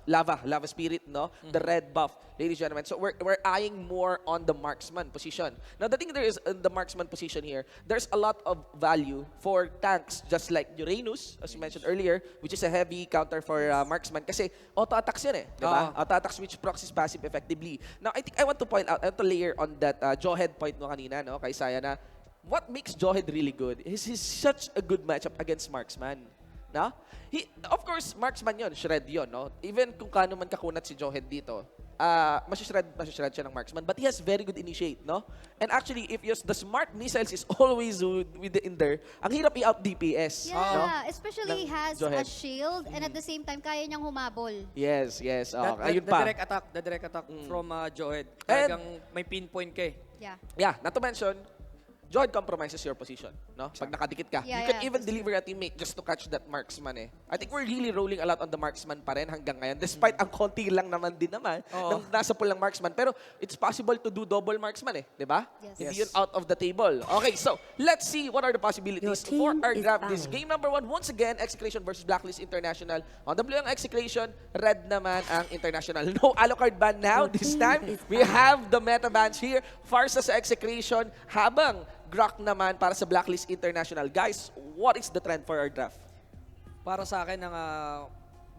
lava spirit, no? The red buff, ladies and gentlemen. So we're eyeing more on the marksman position. Now the thing there is in the marksman position here, there's a lot of value for tanks, just like Uranus, as you mentioned earlier, which is a heavy counter for marksman. Kasi auto-attacks yun diba? Auto-attacks which proxies passive effectively. Now I think I want to point out, I want to layer on that Johead point mo kanina, no? Kay Saya na, what makes Johead really good is he's such a good matchup against marksman. No? Of course, marksman yun, shred yun, no? Even kung kano man kakunat si Johead dito, masishred siya ng marksman. But he has very good initiate, no? And actually, if the smart missiles is always in there, ang hirap i-out DPS. Yeah, no? especially he has a shield and at the same time, kaya niyang humabol. Yes. Ayun pa. The direct attack from Johead. Talagang may pinpoint ka eh. Yeah, not to mention, Johead compromises your position, no? Pag nakadikit ka. You can even deliver a teammate just to catch that marksman eh. I think we're really rolling a lot on the marksman pa rin hanggang ngayon. Despite ang konti lang naman din naman ng nasa pool ng marksman. Pero it's possible to do double marksman eh. Di ba? Hindi yun out of the table. Okay, so let's see what are the possibilities for our draft this game number 1. Once again, Execration versus Blacklist International. On the blue ang Execration, red naman ang International. No Alucard ban now. This time, we have the meta bans here. Farsa sa Execration, habang Grok naman para sa Blacklist International. Guys, what is the trend for our draft? Para sa akin, ang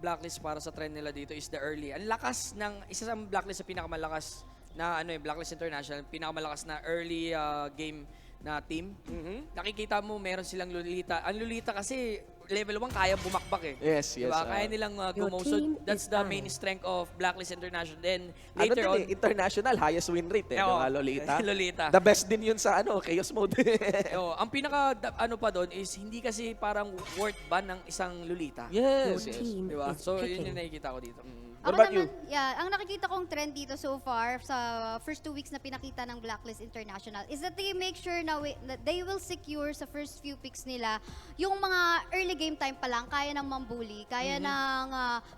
Blacklist para sa trend nila dito is the early. Ang lakas ng, isa sa Blacklist sa pinakamalakas na Blacklist International, pinakamalakas na early game na team. Nakikita mo meron silang Lolita. Ang Lolita kasi level 1 kaya bumakbak eh. Yes, yes. Diba? Kaya nilang gumaw. So that's the main strength of Blacklist International. Then later on, international highest win rate eh, Oo, Lolita. Lolita. The best din yun sa chaos mode. Ang pinaka pa doon is hindi kasi parang worth ban ng isang Lolita. Yes, Your yes. team Diba? is So yun picking. yung nakikita ko dito. What Ako about naman, you? ang nakikita kong trend dito so far sa first 2 weeks na pinakita ng Blacklist International is that they make sure na that they will secure sa first few picks nila yung mga early game time pa lang, kaya ng mambuli, kaya ng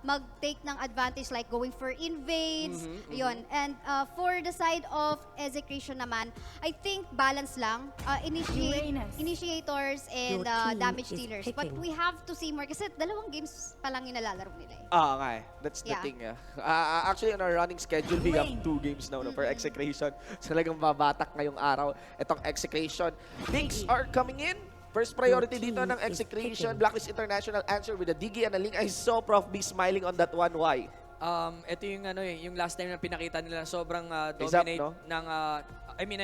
mag-take ng advantage like going for invades, yun. And for the side of Execration naman, I think balance lang, initiators and Your team damage is dealers. But picking. we have to see more kasi 2 games pa lang yung nalalaro nila eh. nga eh. That's the Yeah. thing. Actually, on our running schedule, we have 2 games now for Execration. So, talagang babatak ngayong araw itong Execration. Picks are coming in. First priority dito ng Execration. Blacklist International answer with a Diggy and a Ling. I saw Prof. B smiling on that one. Why? Ito yung yung last time na pinakita nila, sobrang Is up, dominate no? ng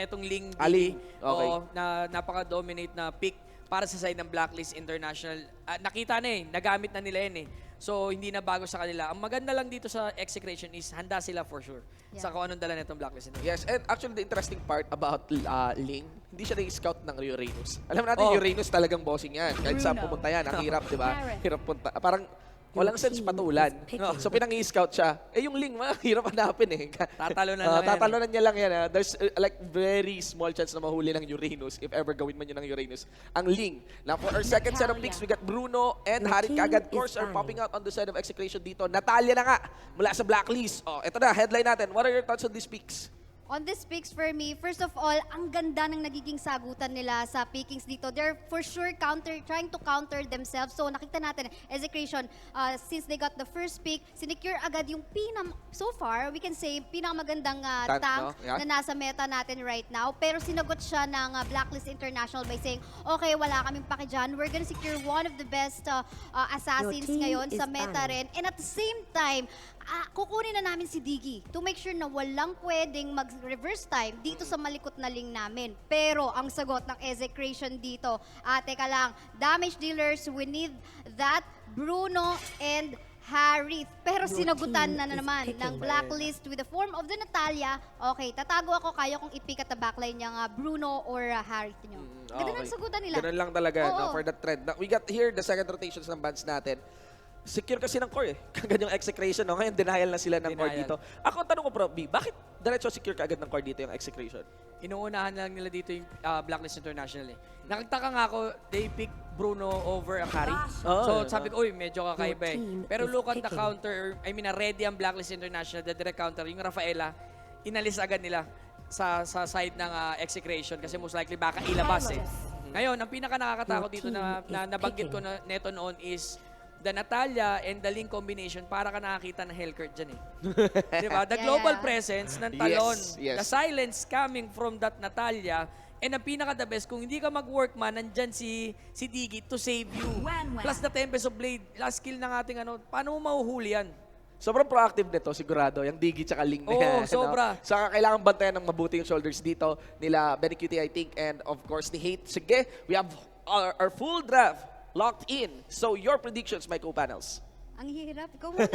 itong Ling Ali. Okay. na napaka-dominate na pick para sa side ng Blacklist International. Nakita na nagamit na nila yan So, hindi na bago sa kanila. Ang maganda lang dito sa Execration is handa sila for sure sa kung anong dala nitong Blacklist International. Yes, and actually the interesting part about Ling, hindi siya na-scout ng Uranus. Alam natin, Uranus talagang bossing yan. Kahit saan pumunta yan, ang hirap, di ba? Hirap punta. Parang walang sense patulan. So pinang-i-scout siya. Yung Ling, hirap hanapin eh. Tatalunan lang Tatalunan niya lang yan. There's like very small chance na mahuli ng Uranus if ever gawin man yun ng Uranus. Ang Ling. Now for our second set of picks, we got Bruno and Harit Kagad. Course are popping out on the side of Execration dito. Natalia na nga mula sa Blacklist. Ito na, headline natin. What are your thoughts on these picks? On this picks for me, first of all, ang ganda ng nagiging sagutan nila sa pickings dito. They're for sure trying to counter themselves. So nakita natin, Execration, since they got the first pick, sinecure agad yung so far, we can say, pinakamagandang tank na nasa meta natin right now. Pero sinagot siya ng Blacklist International by saying, okay, wala kaming paki dyan. We're gonna secure one of the best assassins ngayon sa meta rin. And at the same time, kukunin na namin si Diggy to make sure na walang pwedeng mag-reverse time dito sa malikot na Ling namin. Pero ang sagot ng Execration dito, teka lang, damage dealers, we need that Bruno and Harith. Pero sinagutan na naman ng Blacklist with the form of the Natalia. Okay, tatago ako, kaya kong i-pick at the backline niya Bruno or Harith nyo. Ganun ang sagutan nila. Ganun lang talaga for that trend. We got here the second rotations ng bands natin. Secure kasi ng core Kagad yung Execration, Ngayon, denial na sila ng core dito. Ako, tanong ko, Prof. B, bakit diretso secure kagad ng core dito yung Execration? Inuunahan lang nila dito yung Blacklist International Nakagtaka nga ako, they pick Bruno over Akari. So, sabi ko, medyo kakaiba Pero look at the counter, ready ang Blacklist International, the direct counter, yung Rafaela, inalis agad nila sa side ng Execration kasi most likely baka ilabas Ngayon, ang pinaka nakakatakot dito na nabanggit ko na neto noon is the Natalia and the Ling combination, para ka nakakita ng Hellcurt dyan diba? The global presence ng talon, the silence coming from that Natalia, and ang pinaka-the best, kung hindi ka mag-workman, nandyan si Diggy to save you. Plus the Tempest of Blade, last skill ng ating paano mo mahuhuli yan? Sobrang proactive nito, sigurado. Yung Diggy tsaka Ling na yan. Sobra. Saka kailangan bantayan ng mabuti yung shoulders dito nila Benny Cutie, I think, and of course, ni Hate. Sige, we have our full draft locked in. So, your predictions, my co-panels. Ang hirap. Ikaw muna.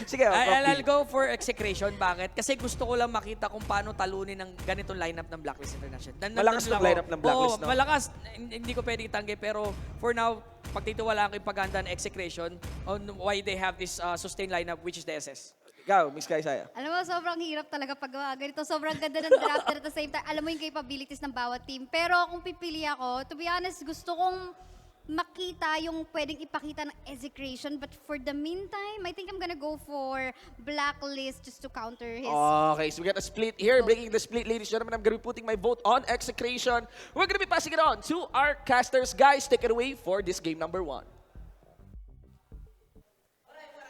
Sige, I'll go for Execration. Bakit? Kasi gusto ko lang makita kung paano talunin ng ganitong lineup ng Blacklist International. Malakas ng lineup ng Blacklist, no? Malakas. Hindi ko pwedeng itanggi. Pero for now, pagtitiwalaan ko yung paganda ng Execration on why they have this sustained lineup, which is the SS. Ikaw, Miss Kaisaya. Alam mo, sobrang hirap talaga pag ganito. Sobrang ganda ng draft at the same time, alam mo yung capabilities ng bawat team. Pero kung pipili ako, to be honest, gusto kong makita yung pwedeng ipakita ng Execration. But for the meantime, I think I'm gonna go for Blacklist just to counter his... Okay, so we got a split here. Breaking the split, ladies and gentlemen, I'm gonna be putting my vote on Execration. We're gonna be passing it on to our casters. Guys, take it away for this game number 1.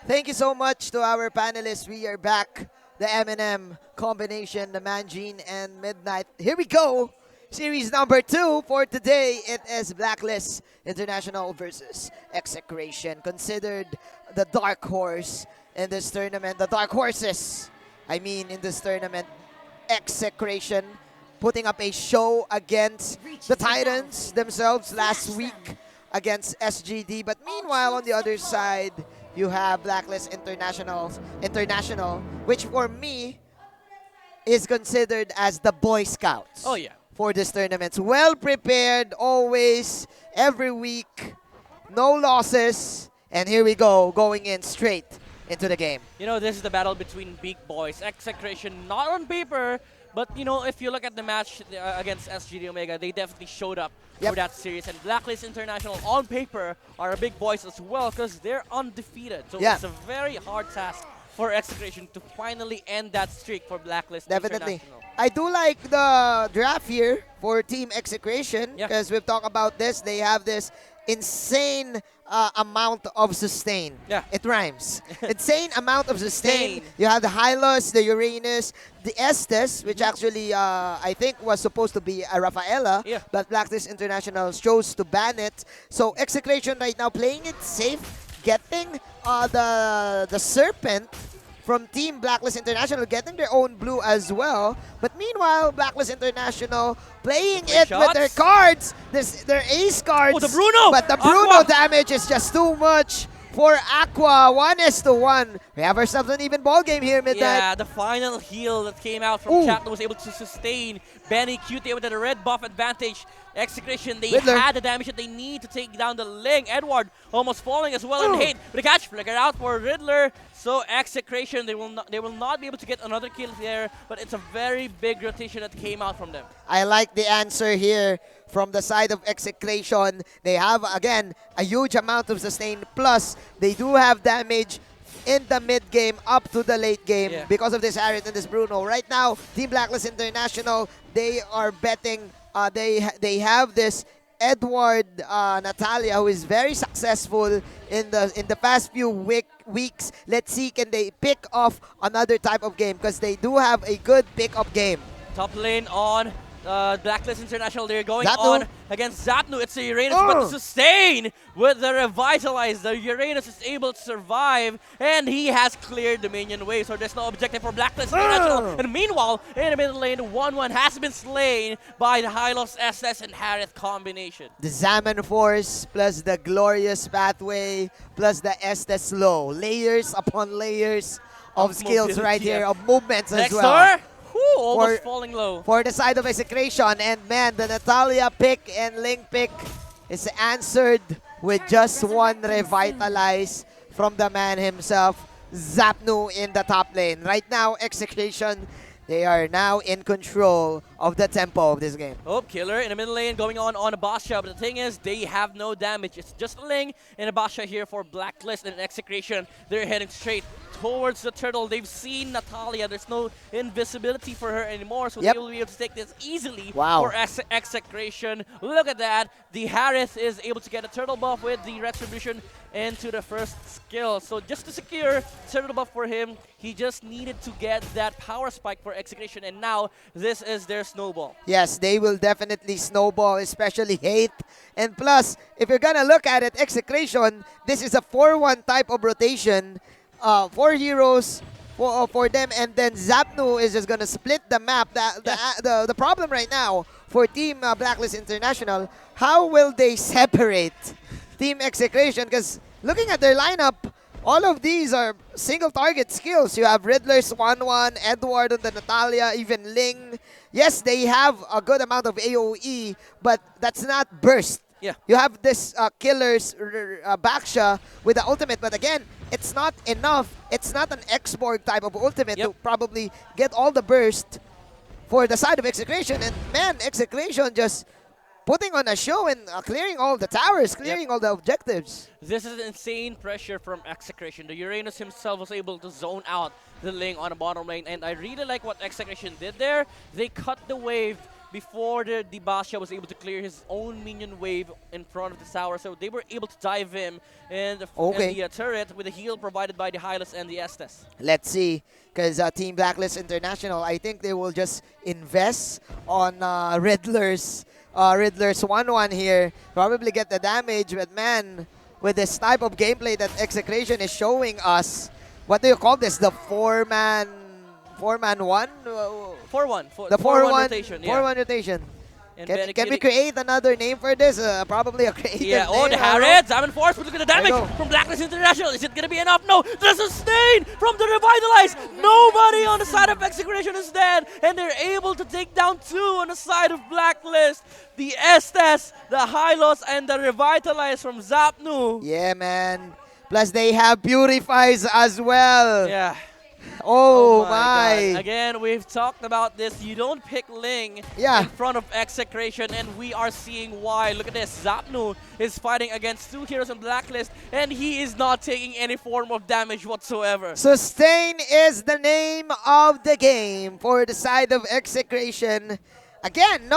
Thank you so much to our panelists. We are back. The M&M combination, the Manjin and Midnight. Here we go. Series number 2 for today. It is Blacklist International versus Execration, considered the dark horse in this tournament. The dark horses, I mean, in this tournament. Execration putting up a show against the Titans themselves last week against SGD. But meanwhile, on the other side, you have Blacklist International, which for me is considered as the Boy Scouts. Oh, yeah. For this tournament. Well prepared, always, every week, no losses. And here we go, going in straight into the game. You know, this is the battle between big boys. Execration, not on paper, but, you know, if you look at the match against SGD Omega, they definitely showed up for that series. And Blacklist International, on paper, are big boys as well because they're undefeated. So it's a very hard task for Execration to finally end that streak for Blacklist International. I do like the draft here for Team Execration because we've talked about this. They have this insane amount of sustain. Yeah. It rhymes. Insane amount of sustain. You have the Hylos, the Uranus, the Estes, which actually I think was supposed to be a Rafaela, but Blacklist International chose to ban it. So Execration right now playing it safe, getting the Serpent from Team Blacklist International, getting their own blue as well. But meanwhile, Blacklist International playing it with their cards, their ace cards. Oh, the Bruno! But the Bruno damage is just too much for Aqua. 1-1. We have ourselves an even ball game here, Midnight. Yeah, the final heal that came out from chat that was able to sustain Benny QT with the red buff advantage. Execration, they had the damage that they need to take down the Ling. Edward almost falling as well in hate. But a catch flicker out for Riddler. So Execration, they will not be able to get another kill there, but it's a very big rotation that came out from them. I like the answer here from the side of Execration. They have, again, a huge amount of sustain. Plus, they do have damage in the mid game up to the late game because of this Harriet and this Bruno. Right now, Team Blacklist International, they are betting. They have this Edward Natalia, who is very successful in the past few weeks. Let's see, can they pick off another type of game, because they do have a good pick-up game. Top lane on Blacklist International. They're going on against Zapnu. It's a Uranus, but sustain with the Revitalize. The Uranus is able to survive, and he has cleared the minion wave, so there's no objective for Blacklist International. And meanwhile, in the middle lane, 1-1 has been slain by the Hylos SS and Harith combination. The Zaman Force plus the Glorious Pathway plus the Estes Slow. Layers upon layers of skills right here, of movements as well. Almost falling low. For the side of Execration, and man, the Natalia pick and Ling pick is answered with just one Revitalize from the man himself, Zapnu, in the top lane. Right now, Execration, they are now in control of the tempo of this game. Oh, Killer in the middle lane going on a Basha, but the thing is, they have no damage. It's just a Ling and a Basha here for Blacklist and Execration. They're heading straight towards the turtle. They've seen Natalia. There's no invisibility for her anymore, so they will be able to take this easily for Execration. Look at that. The Harith is able to get a turtle buff with the Retribution into the first skill. So just to secure turtle buff for him, he just needed to get that power spike for Execration, and now this is their snowball. Yes, they will definitely snowball, especially Hate. And plus, if you're gonna look at it, Execration, this is a 4-1 type of rotation. 4 heroes for them, and then Zapnu is just gonna split the map. The problem right now for Team Blacklist International, how will they separate Team Execration? Because looking at their lineup, all of these are single target skills. You have Riddler's 1-1, Edward on the Natalia, even Ling. Yes, they have a good amount of AoE, but that's not burst. Yeah. You have this Killer's Baksha with the ultimate, but again, it's not enough. It's not an X-Borg type of ultimate to probably get all the burst for the side of Execration. And man, Execration just putting on a show and clearing all the towers, clearing all the objectives. This is insane pressure from Execration. The Uranus himself was able to zone out the Ling on the bottom lane, and I really like what Execration did there. They cut the wave before the Basha was able to clear his own minion wave in front of the tower. So they were able to dive him in the turret with the heal provided by the Hylos and the Estes. Let's see, because Team Blacklist International, I think they will just invest on Riddler's 1-1 here. Probably get the damage, but man, with this type of gameplay that Execration is showing us, what do you call this? The 4-man 1? 4-1. The 4-1 rotation. 4-1 rotation. And Can we create another name for this? Probably a creative name. Oh, the Harriet, Zaman Force, but look at the damage from Blacklist International. Is it going to be enough? No, the sustain from the Revitalize. Nobody on the side of Execration is dead, and they're able to take down 2 on the side of Blacklist. The Estes, the Hylos, and the Revitalize from Zapnu. Yeah, man. Plus, they have Purifies as well. Yeah. Oh, my. God. Again, we've talked about this. You don't pick Ling in front of Execration, and we are seeing why. Look at this. Zapnu is fighting against 2 heroes on Blacklist, and he is not taking any form of damage whatsoever. Sustain is the name of the game for the side of Execration. Again,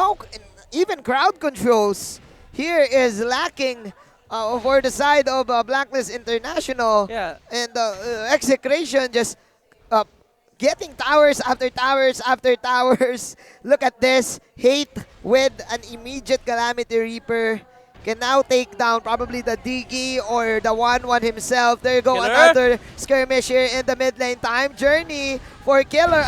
even crowd controls here is lacking for the side of Blacklist International. Yeah. And Execration just getting towers after towers after towers. Look at this. Hate with an immediate Calamity Reaper can now take down probably the Diggy or the 1-1 himself. There you go, another skirmish here in the mid lane. Time journey for Killer,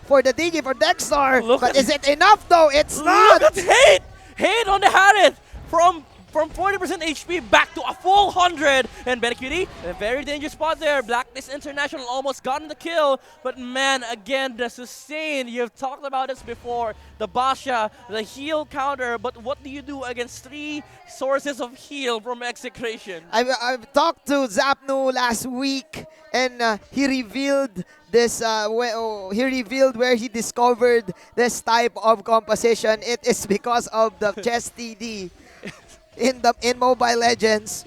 for the Diggy, for Dexter. But is it enough though? It's not! Look at Hate! Hate on the Harith from 40% HP back to a full 100. And Benecutie, a very dangerous spot there. Blacklist International almost gotten the kill. But man, again, the sustain. You've talked about this before. The Basha, the heal counter. But what do you do against 3 sources of heal from Execration? I've talked to Zapnu last week, and he revealed this. He revealed where he discovered this type of composition. It is because of the chess TD. In Mobile Legends,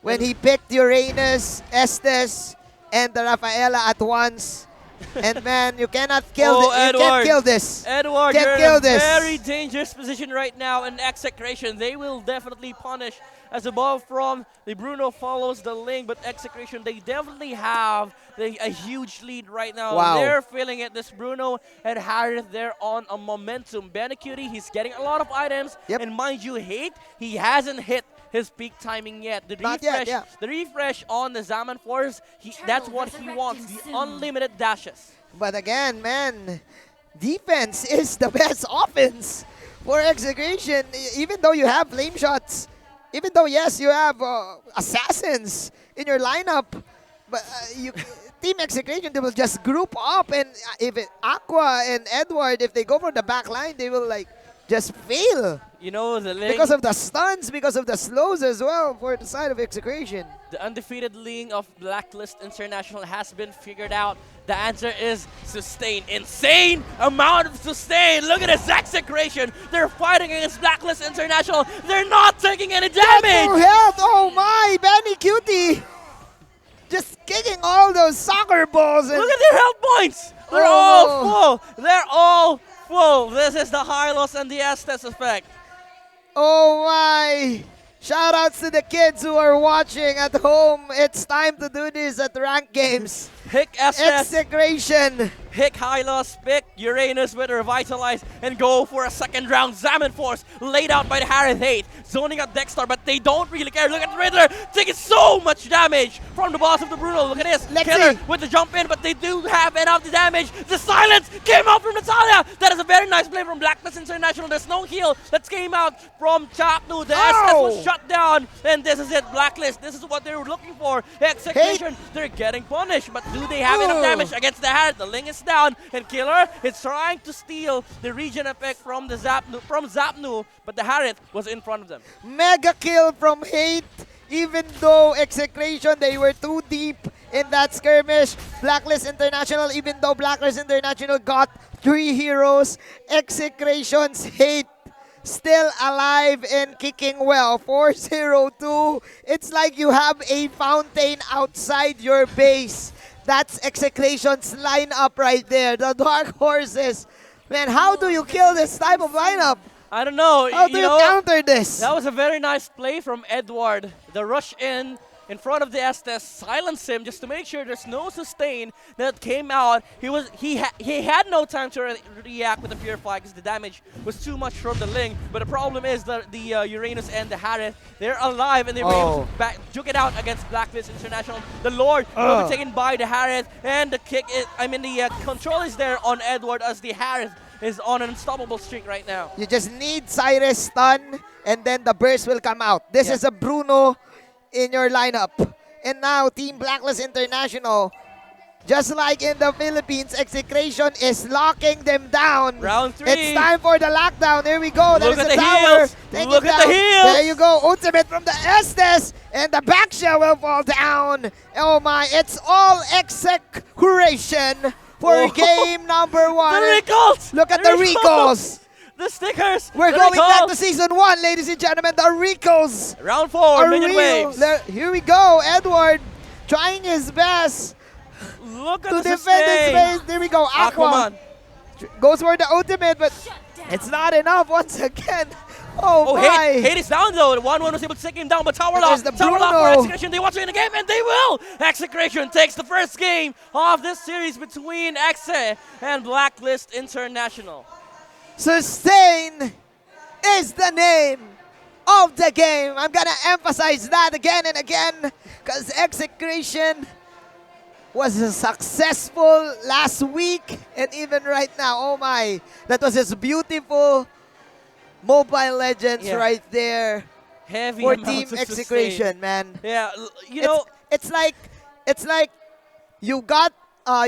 when he picked Uranus, Estes, and the Rafaela at once, and man, you cannot kill this. You can't kill this. Edward, can't you're kill in a this. very dangerous position right now in Execration. They will definitely punish. As above from the Bruno follows the Ling, but Execration, they definitely have a huge lead right now. Wow. They're feeling it. This Bruno and Harith, they're on a momentum. Benecutie, he's getting a lot of items. And mind you, Hate, he hasn't hit his peak timing yet. The refresh on the Zaman Force, that's what he wants, the unlimited dashes. But again, man, defense is the best offense for Execration. Even though you have flame shots, even though, yes, you have assassins in your lineup, but Team Execration, they will just group up, and if Aqua and Edward, if they go for the back line, they will just fail. You know, the Ling, because of the stuns, because of the slows as well for the side of Execration. The undefeated Ling of Blacklist International has been figured out. The answer is sustain. Insane amount of sustain. Look at this Execration. They're fighting against Blacklist International. They're not taking any damage. For health. Oh my, Benecutie. Just kicking all those soccer balls. And look at their health points. They're all full. They're all full. This is the Hylos and the Estes effect. Oh my. Shoutouts to the kids who are watching at home. It's time to do this at ranked games. Pick Estes. Execration. Pick Hylos, pick Uranus with Revitalize, and go for a second round. Zaman Force laid out by the Harith Hate, zoning out Dexter, but they don't really care. Look at Riddler taking so much damage from the boss of the Bruno. Look at this. Killer with the jump in, but they do have enough damage. The silence came out from Natalia. That is a very nice play from Blacklist International. There's no heal that came out from Chapnu. The SS was shut down, and this is it. Blacklist, this is what they were looking for. Execution, they're getting punished, but do they have enough damage against the Harith? The Ling is down, and Killer is trying to steal the regen effect from the Zapnu, but the Harith was in front of them. Mega kill from Hate, even though Execration, they were too deep in that skirmish. Blacklist International, even though Blacklist International got 3 heroes, Execration's Hate still alive and kicking well. 4-0-2. It's like you have a fountain outside your base. That's Execration's lineup right there. The Dark Horses Man, how do you kill this type of lineup? I don't know. How do you counter this? That was a very nice play from Edward. The rush in front of the Estes, silence him just to make sure there's no sustain that came out. He had no time to react with the Purify because the damage was too much from the Ling. But the problem is that the Uranus and the Harith, they're alive and they were able to juke it out against Blacklist International. The Lord will be taken by the Harith, and the kick is, the control is there on Edward as the Harith is on an unstoppable streak right now. You just need Cyrus stun, and then the burst will come out. This is a Bruno in your lineup. And now Team Blacklist International, just like in the Philippines, Execration is locking them down. Round 3. It's time for the lockdown. Here we go. Look There's at the the tower. heals. Take Look it at the down. heals. There you go. Ultimate from the Estes. And the back shell will fall down. Oh my, it's all Execration for game number 1. The recalls. Look at the recalls. The stickers. We're going back to season 1, ladies and gentlemen. The recalls. Round 4, are minion real. waves. Here we go. Edward trying his best Look at to the defend his sustain. base. There we go. Aqua goes for the ultimate, but it's not enough once again. Oh my. Hate is down though. 1-1 was able to take him down, but Tower Lock. the Tower Lock Bruno. for Execration. They want to win the game, and they will. Execration takes the first game of this series between Exe and Blacklist International. Sustain is the name of the game. I'm going to emphasize that again and again because Execration was successful last week and even right now. Oh my, that was just beautiful Mobile Legends right there. Heavy for amounts Team of Execration, sustain. man. Yeah, you know, it's like you got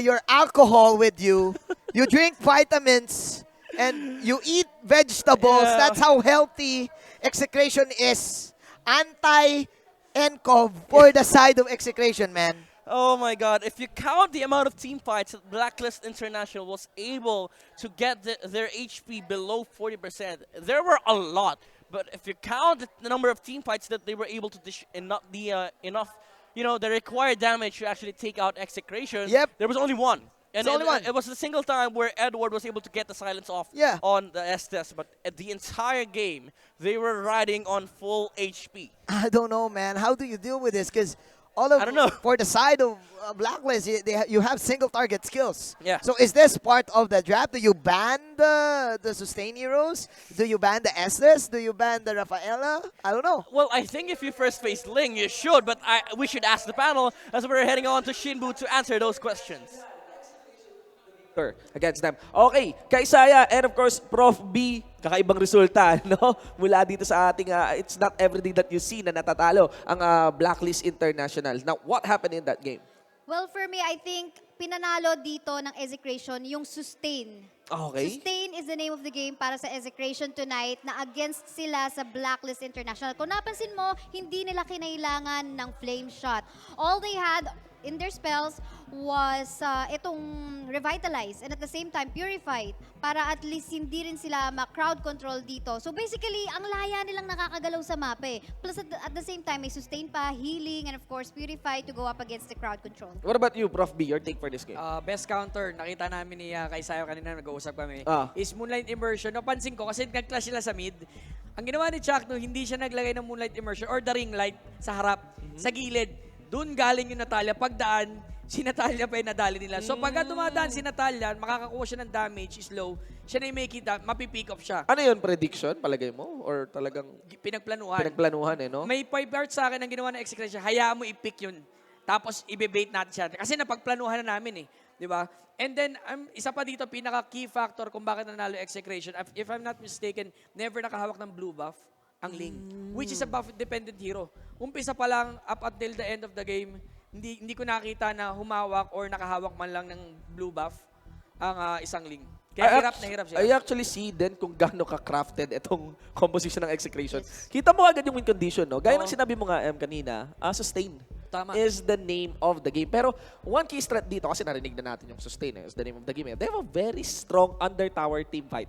your alcohol with you. You drink vitamins and you eat vegetables. Yeah. That's how healthy Execration is. Anti-NCOV for the side of Execration, man. oh my god, if you count the amount of team fights that Blacklist International was able to get their HP below 40%, there were a lot. But if you count the number of team fights that they were able to dish enough, the required damage to actually take out Execration, there was only one. And it was a single time where Edward was able to get the silence off on the Estes, but at the entire game, they were riding on full HP. I don't know, man. How do you deal with this? Because for the side of Blacklist, you have single target skills. Yeah. So is this part of the draft? Do you ban the sustain heroes? Do you ban the Estes? Do you ban the Rafaela? I don't know. Well, I think if you first face Ling, you should, but we should ask the panel as we're heading on to Shinbu to answer those questions. Against them. Okay, kay Saya and of course Prof B, kakaibang resulta no? Mula dito sa ating it's not everything that you see na natatalo ang Blacklist International. Now, what happened in that game? Well, for me, I think pinanalo dito ng Execration yung sustain. Okay. Sustain is the name of the game para sa Execration tonight na against sila sa Blacklist International. Kung napansin mo, hindi nila kinailangan ng flame shot. All they had in their spells was itong revitalize and at the same time purified para at least hindi rin sila ma-crowd control dito. So basically, ang laya nilang nakakagalaw sa map eh. Plus at the same time, may sustain pa, healing, and of course purify to go up against the crowd control. What about you, Prof B? Your take for this game? Best counter, nakita namin ni Kaisayo kanina, nag-uusap kami, is Moonlight Immersion. Napansin ko kasi nag-clash sila sa mid. Ang ginawa ni Chuck, hindi siya naglagay ng Moonlight Immersion or the ring light sa harap, sa gilid. Doon galing yung Natalia. Pagdaan, si Natalia pa yung nadali nila. So pagka dumadaan si Natalia, makakakuha siya ng damage, slow, siya na yung may kita, mapipick up siya. Ano yun, prediction, palagay mo? Or talagang pinagplanuhan? Pinagplanuhan no? May 5 yards sa akin ang ginawa ng Execration, hayaan mo i-pick yun. Tapos i-bait natin siya. Kasi napagplanuhan na namin eh. Di ba? And then, isa pa dito, pinaka-key factor kung bakit nanalo Execration, if I'm not mistaken, never nakahawak ng blue buff ang Ling, which is a buff-dependent hero. Umpisa pa lang, up until the end of the game, hindi ko nakita na humawak or nakahawak man lang ng blue buff ang isang Ling. Kaya hirap na hirap siya. I actually see din kung gaano ka-crafted itong composition ng Execration. Kita mo agad yung win condition, no? Gaya ng sinabi mo nga, kanina, sustain is the name of the game. Pero one key strat dito, kasi narinig na natin yung sustain is the name of the game. They have a very strong under-tower team fight.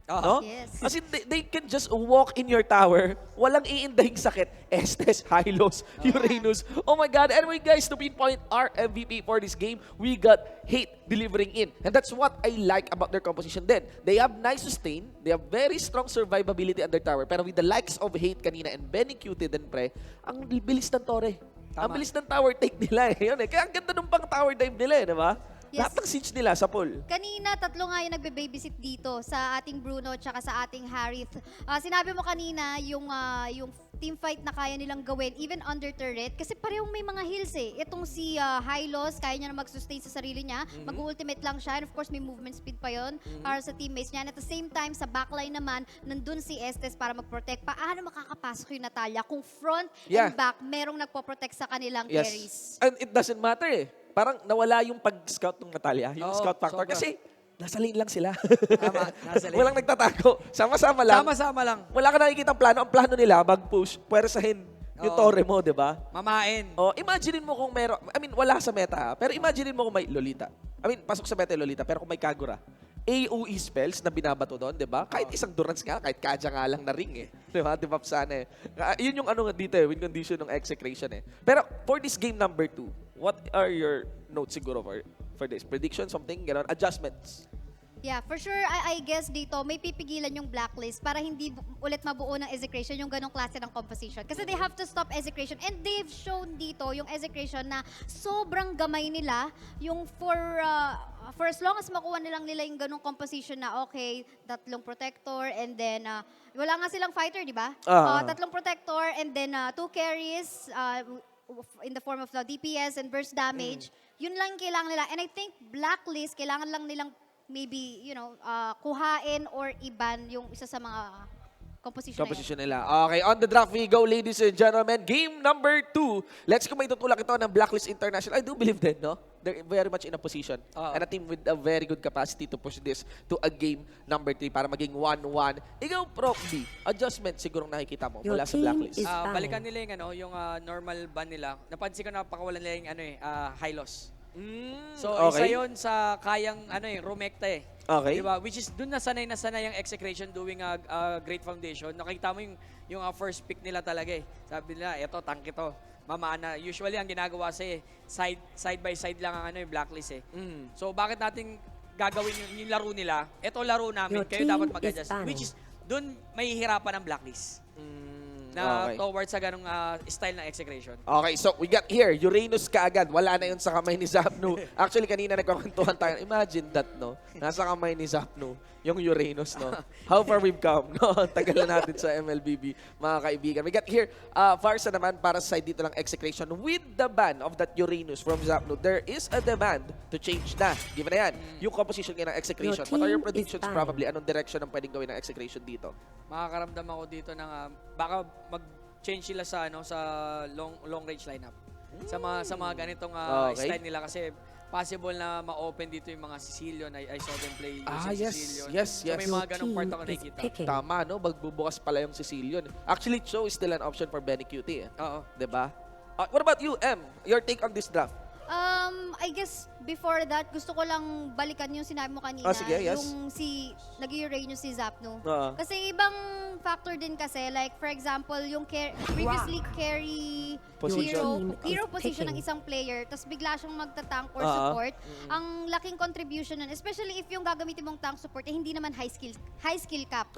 No? Yes. As in, they can just walk in your tower, walang iindahing sakit. Estes, Hylos, Uranus. Oh my God. Anyway, guys, to pinpoint our MVP for this game, we got Hate delivering in. And that's what I like about their composition then. They have nice sustain, they have very strong survivability under tower, pero with the likes of Hate kanina and Benny Cutie din, pre, ang bilis ng Torre. Ang bilis ng tower take nila eh. Yun eh. Kaya ang ganda nung pang tower dive nila eh, di ba? Yes. Lahat ng siege nila sa pool. Kanina, 3 nga yung nagbe-babysit dito sa ating Bruno at sa ating Harith. Sinabi mo kanina yung team fight na kaya nilang gawin even under turret kasi parehong may mga heals eh. Itong si Hylos, kaya niya na mag-sustain sa sarili niya. Mag-ultimate lang siya and of course may movement speed pa yon para sa teammates niya. And at the same time, sa backline naman, nandun si Estes para mag-protect. Paano makakapasok yung Natalia kung front and back merong nagpo-protect sa kanilang carries? And it doesn't matter eh. Parang nawala yung pag-scout ng Natalia, yung scout factor. sobra. Kasi nasa lane lang sila. Tama, nasa lane. Walang nagtatago. Sama-sama lang. Sama-sama lang. Wala ka nakikita plano. Ang plano nila, mag-push, puwersahin yung torre mo, di ba? Mamain. Oh, imaginein mo kung meron, I mean, wala sa meta, pero imaginein mo kung may Lolita. I mean, pasok sa meta yung Lolita, pero kung may Kagura. AOE spells na binabato doon, di ba? Kahit isang Durance nga, kahit Kaja nga lang na ring eh. Di ba? Di ba sana eh. Yun yung ano dito eh, win condition ng Execration eh. Pero for this game number 2, what are your notes siguro for this? Prediction, something, gano'n? Adjustments? Yeah, for sure, I guess dito, may pipigilan yung Blacklist para hindi ulit mabuo ng Execration yung ganong klase ng composition. Kasi they have to stop Execration. And they've shown dito yung Execration na sobrang gamay nila yung for as long as makuha nila yung ganong composition na okay, 3 protector and then wala nga silang fighter, di ba? 3 protector and then 2 carries in the form of the DPS and burst damage. Yun lang kailangan nila. And I think Blacklist, kailangan lang nilang maybe, kuhain or iban yung isa sa mga composition nila. Okay, on the draft we go, ladies and gentlemen. Game number 2. Let's kung may tutulak ito ng Blacklist International. I do believe that, no? They're very much in a position. And a team with a very good capacity to push this to a game number 3 para maging 1-1. Ikaw, Prof B, adjustment sigurong nakikita mo mula sa Blacklist. Balikan nila yung normal ban nila. Napansin ko napakawalan nila yung high loss. So, isa yun sa kayang rumekta eh. Okay. Diba? Which is, dun na sanay ang Execration doing a great foundation. Nakita mo yung first pick nila talaga eh. Sabi nila, eto, tank ito. Mamana. Usually, ang ginagawa side by side lang ang yung Blacklist eh. So, bakit natin gagawin yung laro nila? Eto, laro namin. Kayo dapat mag-adjust. Which is, dun may hirapan ang Blacklist. Na towards sa ganong style ng Execration. Okay, so we got here, Uranus kaagad. Wala na yun sa kamay ni Zapnu. Actually, kanina nagkakwentuhan tayo. Imagine that, no? Nasa kamay ni Zapnu, yung Uranus, no? How far we've come, no? Tagal na natin sa MLBB, mga kaibigan. We got here, Farsa naman para sa side dito ng Execration. With the ban of that Uranus from Zapnu, there is a demand to change na. Given na yan, yung composition ngayon ng Execration. What are your predictions probably? Anong direction ang pwedeng gawin ng Execration dito? Makakaramdam ako dito ng baka mag-change sila sa long range lineup. Sa mga ganitong style nila kasi possible na ma-open dito yung mga Sicilian. I saw them play using Sicilian. Yes. So may mga ganong part ako nakikita. Tama, no? Magbubukas pala yung Sicilian. Actually, Cho is still an option for Benny Cutie. Oo. Diba? What about you, M? Your take on this draft? I guess before that, gusto ko lang balikan yung sinabi mo kanina. Sige, yes. Yung nag-Uranus si Zapnu. Kasi ibang factor din kasi, like for example, yung previously carry hero position ng isang player, tapos bigla siyang magta-tank or support. Ang laking contribution nun, especially if yung gagamitin mong tank support, hindi naman high skill cap.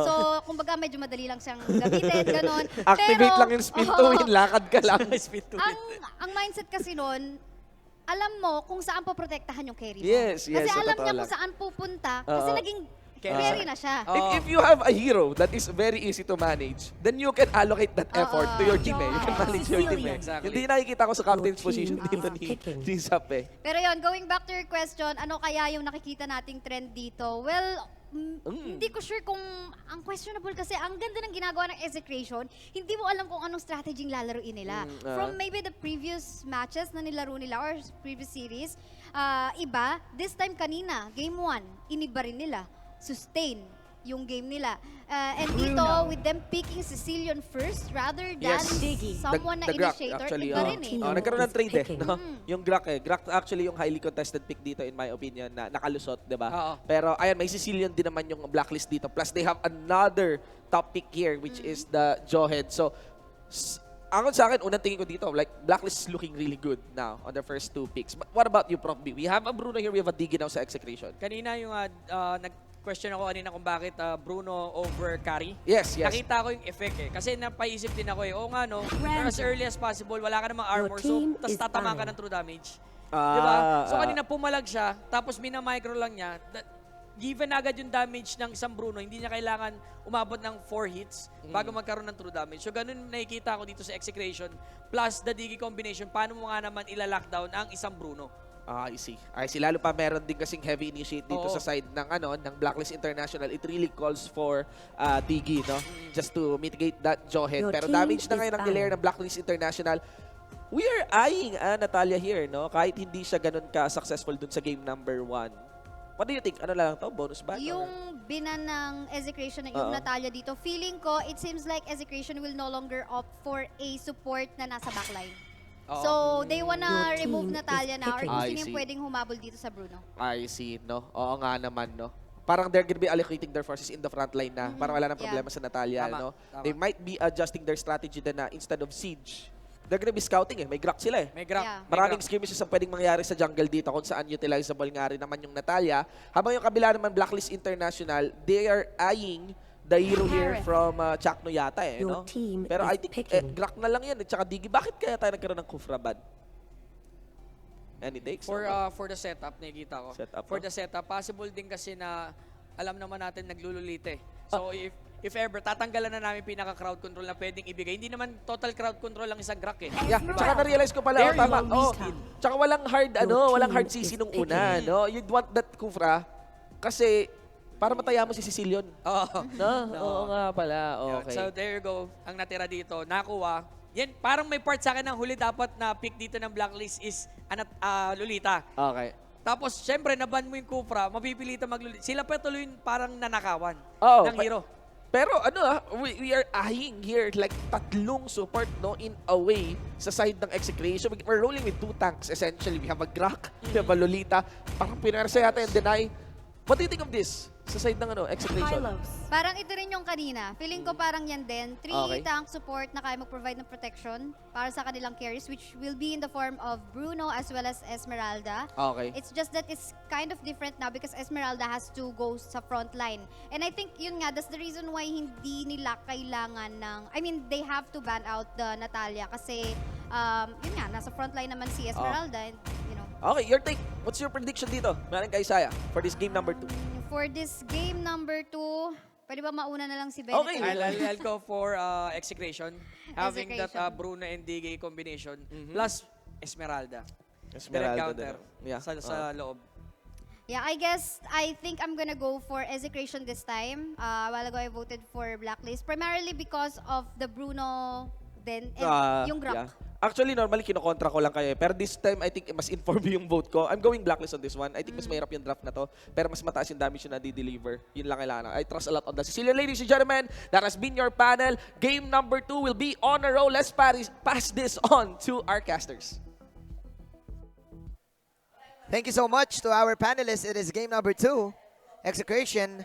So, kumbaga medyo madali lang siyang gamitin, ganon. Activate lang yung spin to win, lakad ka lang. Ang mindset kasi nun, alam mo kung saan poprotektahan yung carry mo. Yes. Kasi So alam niya kung saan pupunta, kasi naging carry na siya. If you have a hero that is very easy to manage, then you can allocate that effort to your team. You can manage your team. Exactly. Hindi nakikita ko sa captain's position dito ni Zap eh. Pero yon, going back to your question, ano kaya yung nakikita nating trend dito? Well, hindi ko sure kung ang questionable kasi ang ganda ng ginagawa ng Execration, hindi mo alam kung anong strategy lalaruin nila. From maybe the previous matches na nilaro nila or previous series, iba, this time kanina, game 1, iniba rin nila. Sustain. yung game nila. And dito, with them picking Sicilian first rather than someone na Grak, initiator, actually, iba rin eh. nagkaroon ng trade no? Yung Grak Grak actually yung highly contested pick dito in my opinion na nakalusot, di ba? Pero ayan, may Sicilian din naman yung Blacklist dito. Plus they have another top pick here which is the Jawhead. So, ako sa akin, unang tingin ko dito, like, Blacklist is looking really good now on the first 2 picks. But what about you, Prof B? We have a Bruno here, we have a Diggy now sa Execration. Kanina yung nag-question ako kanina kung bakit Bruno over carry. Yes. Nakita ko yung effect eh. Kasi napaisip din ako eh. Oo nga no, as early as possible, wala ka namang armor. So, tas tatamaan ka ng true damage. Diba? So kanina pumalag siya, tapos mina-micro lang niya. Given agad yung damage ng isang Bruno, hindi niya kailangan umabot ng 4 hits bago magkaroon ng true damage. So ganun nakikita ko dito sa Execration. Plus the Diggy combination, paano mo nga naman ila-lockdown ang isang Bruno? I see. Lalo pa meron din kasing heavy initiate dito sa side ng ng Blacklist International. It really calls for Diggy, no? Just to mitigate that Jawhead. Pero damage na ngayon ang nilayer ng Blacklist International. We are eyeing Natalia here, no? Kahit hindi siya ganun ka-successful dun sa game number 1. What do you think? Ano lang to? Bonus back? Yung binan ng Execration na yung Natalia dito, feeling ko, it seems like Execration will no longer opt for a support na nasa backline. So, they wanna remove Natalia now or kung sino yung pwedeng humabol dito sa Bruno. I see, no? Oo nga naman, no? Parang they're gonna be allocating their forces in the front line na. Parang wala nang problema sa Natalia, no? They might be adjusting their strategy din na instead of siege, they're gonna be scouting eh. May Grak sila eh. May Grak. Maraming skirmishes ang pwedeng mangyari sa jungle dito kung saan utilizable nga rin naman yung Natalia. Habang yung kabila naman Blacklist International, they are eyeing the hero here from Chakno yata eh. No? Pero I think Grak na lang yan at saka Diggy. Bakit kaya tayo nagkaroon ng Kufra ban? Any takes? For the setup, nakikita ko. For the setup, possible din kasi na alam naman natin naglululite. So if ever, tatanggalan na namin pinaka-crowd control na pwedeng ibigay. Hindi naman total crowd control lang isang Grak eh. Yeah, tsaka na-realize ko pala, tama. Tsaka walang hard CC nung una, no? You'd want that Kufra kasi para mataya mo si Sicilian. No? Oo nga pala. Okay. So there you go. Ang natira dito, nakuha. Yan, parang may part sa akin ng huli dapat na pick dito ng Blacklist is Lolita. Okay. Tapos, syempre, naban mo yung Kufra, mapipilitan maglulita. Sila pa tuloy parang nanakawan ng hero. Pero we are eyeing here like 3 support no in a way sa side ng Execration. We're rolling with 2 tanks essentially. We have a Grak, we have a Lolita. Parang pinarsa yata yung deny. What do you think of this? Sa side ng Execration? Parang ito rin yung kanina. Feeling ko parang yan din. 3 tank support na kaya mag-provide ng protection para sa kanilang carries which will be in the form of Bruno as well as Esmeralda. Okay. It's just that it's kind of different now because Esmeralda has to go sa front line. And I think yun nga, that's the reason why hindi nila kailangan ng... I mean, they have to ban out the Natalia kasi yun nga, nasa front line naman si Esmeralda and you know. Okay, your take. What's your prediction dito? Meron kay Isaiah for this game number 2. For this game number 2, pwede ba mauna na lang si Bennett? Okay, I'll go for Execration. Having that Bruno and Diggy combination. Plus Esmeralda. Direct counter sa loob. Yeah, I think I'm gonna go for Execration this time. A while ago, I voted for Blacklist. Primarily because of the Bruno then and yung Grak. Yeah. Actually, normally, kinokontra ko lang kayo. Pero this time, I think mas inform yung vote ko. I'm going Blacklist on this one. I think mas mahirap yung draft na to. Pero mas mataas yung damage yung na-deliver. Yun lang kailangan. I trust a lot on the Sicilian. Ladies and gentlemen, that has been your panel. Game number 2 will be on a roll. Let's pass this on to our casters. Thank you so much to our panelists. It is game number 2, Execration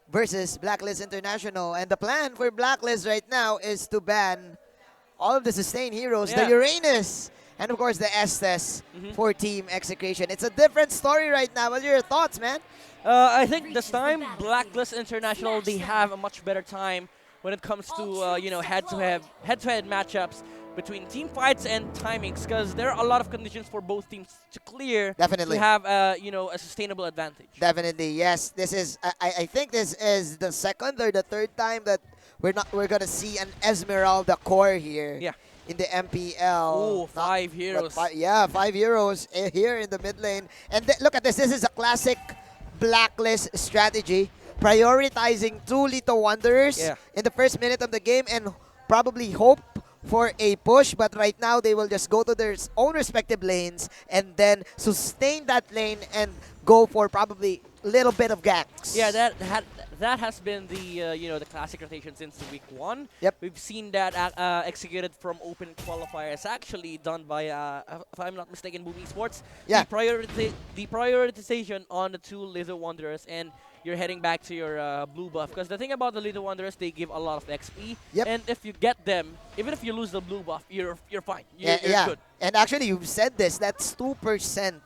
versus Blacklist International. And the plan for Blacklist right now is to ban all of the sustained heroes, the Uranus, and of course the Estes for Team Execration. It's a different story right now. What are your thoughts, man? I think this time, Blacklist International, they have a much better time when it comes to, head-to-head matchups between team fights and timings, because there are a lot of conditions for both teams to clear. Definitely. To have, a sustainable advantage. Definitely, yes. This is, I think this is the second or the third time that we're gonna see an Esmeralda core here. Yeah. In the MPL. Ooh, 5 heroes. 5 heroes here in the mid lane. And look at this. This is a classic Blacklist strategy. Prioritizing 2 Little Wanderers in the first minute of the game and probably hope for a push. But right now, they will just go to their own respective lanes and then sustain that lane and go for probably a little bit of ganks. Yeah, that has been the the classic rotation since week 1. Yep. We've seen that executed from open qualifiers, actually done by, if I'm not mistaken, Boom eSports. Yeah. The prioritization on the 2 Little Wanderers, and you're heading back to your blue buff. Because the thing about the Little Wanderers, they give a lot of XP. Yep. And if you get them, even if you lose the blue buff, you're fine. You're good. And actually, you've said this. That's 2%.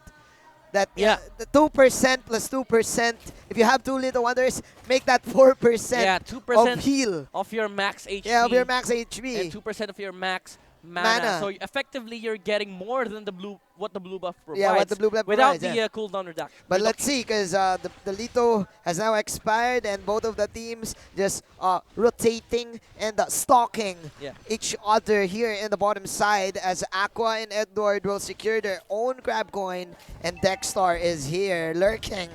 That the 2% plus 2%. If you have 2 Little Wanderers, make that 4%. Yeah, 2% of heal of your max HP. Yeah, of your max HP. And 2% of your max mana. So effectively, you're getting more than what the blue buff provides. Yeah, what the blue buff without provides, the cooldown reduction. But let's see, because the Lito has now expired, and both of the teams just rotating and stalking each other here in the bottom side, as Aqua and Edward will secure their own crab coin, and Dexstar is here lurking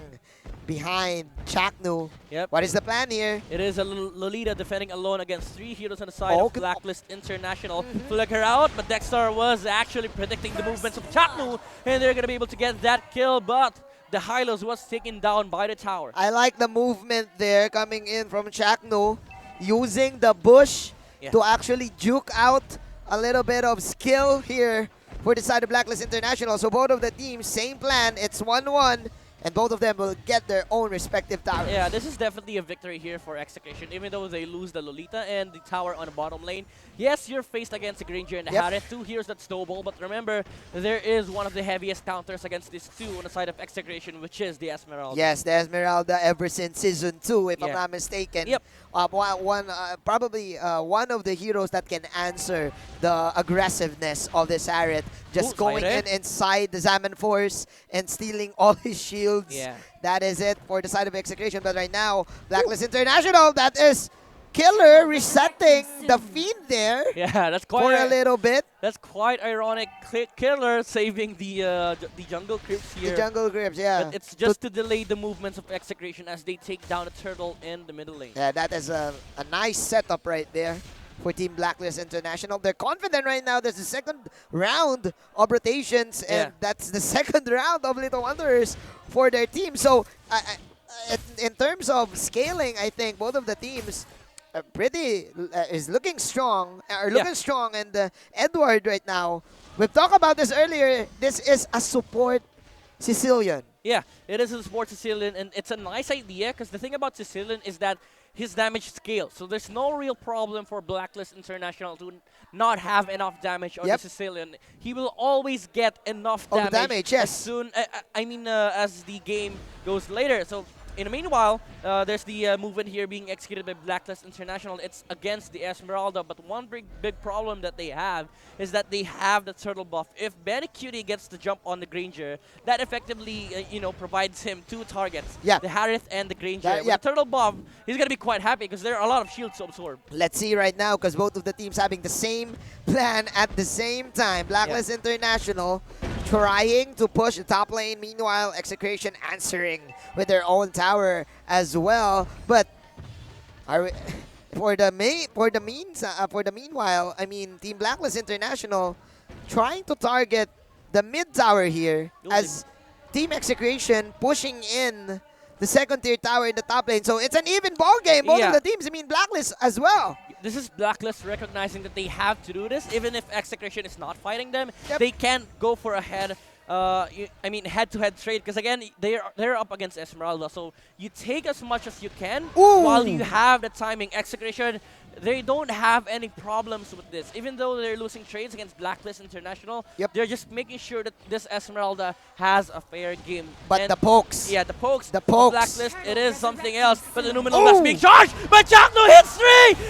behind Chaknu. Yep. What is the plan here? It is a Lolita defending alone against 3 heroes on the side of Blacklist International. Flick her out, but Dexstar was actually predicting the movements of Chaknu, and they're going to be able to get that kill, but the Hylos was taken down by the tower. I like the movement there coming in from Chaknu, using the bush to actually juke out a little bit of skill here for the side of Blacklist International. So both of the teams, same plan, it's 1-1. And both of them will get their own respective towers. Yeah, this is definitely a victory here for Execration, even though they lose the Lolita and the tower on the bottom lane. Yes, you're faced against the Granger and the Harith, 2 heroes that snowball, but remember, there is one of the heaviest counters against these 2 on the side of Execration, which is the Esmeralda. Yes, the Esmeralda ever since Season 2, if I'm not mistaken. Yep. Probably one of the heroes that can answer the aggressiveness of this Harith. Just going inside the Zaman Force and stealing all his shields. Yeah. That is it for the side of Execration. But right now, Blacklist International, that is Killer resetting the Fiend there. Yeah, that's quite for a little bit. That's quite ironic. Killer saving the jungle creeps here. The jungle creeps, yeah. But it's just to delay the movements of Execration as they take down a turtle in the middle lane. Yeah, that is a nice setup right there for Team Blacklist International. They're confident right now. There's the second round of rotations, and that's the second round of Little Wanderers for their team. So, in terms of scaling, I think both of the teams is looking strong, strong. And Edward right now, we've talked about this earlier, this is a support Sicilian. Yeah, it is a support Sicilian, and it's a nice idea because the thing about Sicilian is that his damage scales. So there's no real problem for Blacklist International to not have enough damage on the Sicilian. He will always get enough damage, as soon, as the game goes later. So in the meanwhile, there's the movement here being executed by Blacklist International. It's against the Esmeralda, but one big problem that they have is that they have the turtle buff. If Cutie gets the jump on the Granger, that effectively provides him 2 targets, the Harith and the Granger. With the turtle buff, he's going to be quite happy because there are a lot of shields to absorb. Let's see right now, because both of the teams having the same plan at the same time. Blacklist International trying to push the top lane. Meanwhile, Execration answering with their own tower as well. But for the meanwhile, I mean, Team Blacklist International trying to target the mid tower here as Team Execration pushing in the second tier tower in the top lane. So it's an even ball game. Both of the teams, I mean, Blacklist as well. This is Blacklist recognizing that they have to do this. Even if Execration is not fighting them, they can't go for a head-to-head trade, because again, they're up against Esmeralda. So you take as much as you can while you have the timing. Execration, they don't have any problems with this. Even though they're losing trades against Blacklist International, they're just making sure that this Esmeralda has a fair game. But the pokes. Yeah, the pokes. The pokes. Blacklist, it is something else. But the Numenor Blast being charged, but Chaknu hits 3!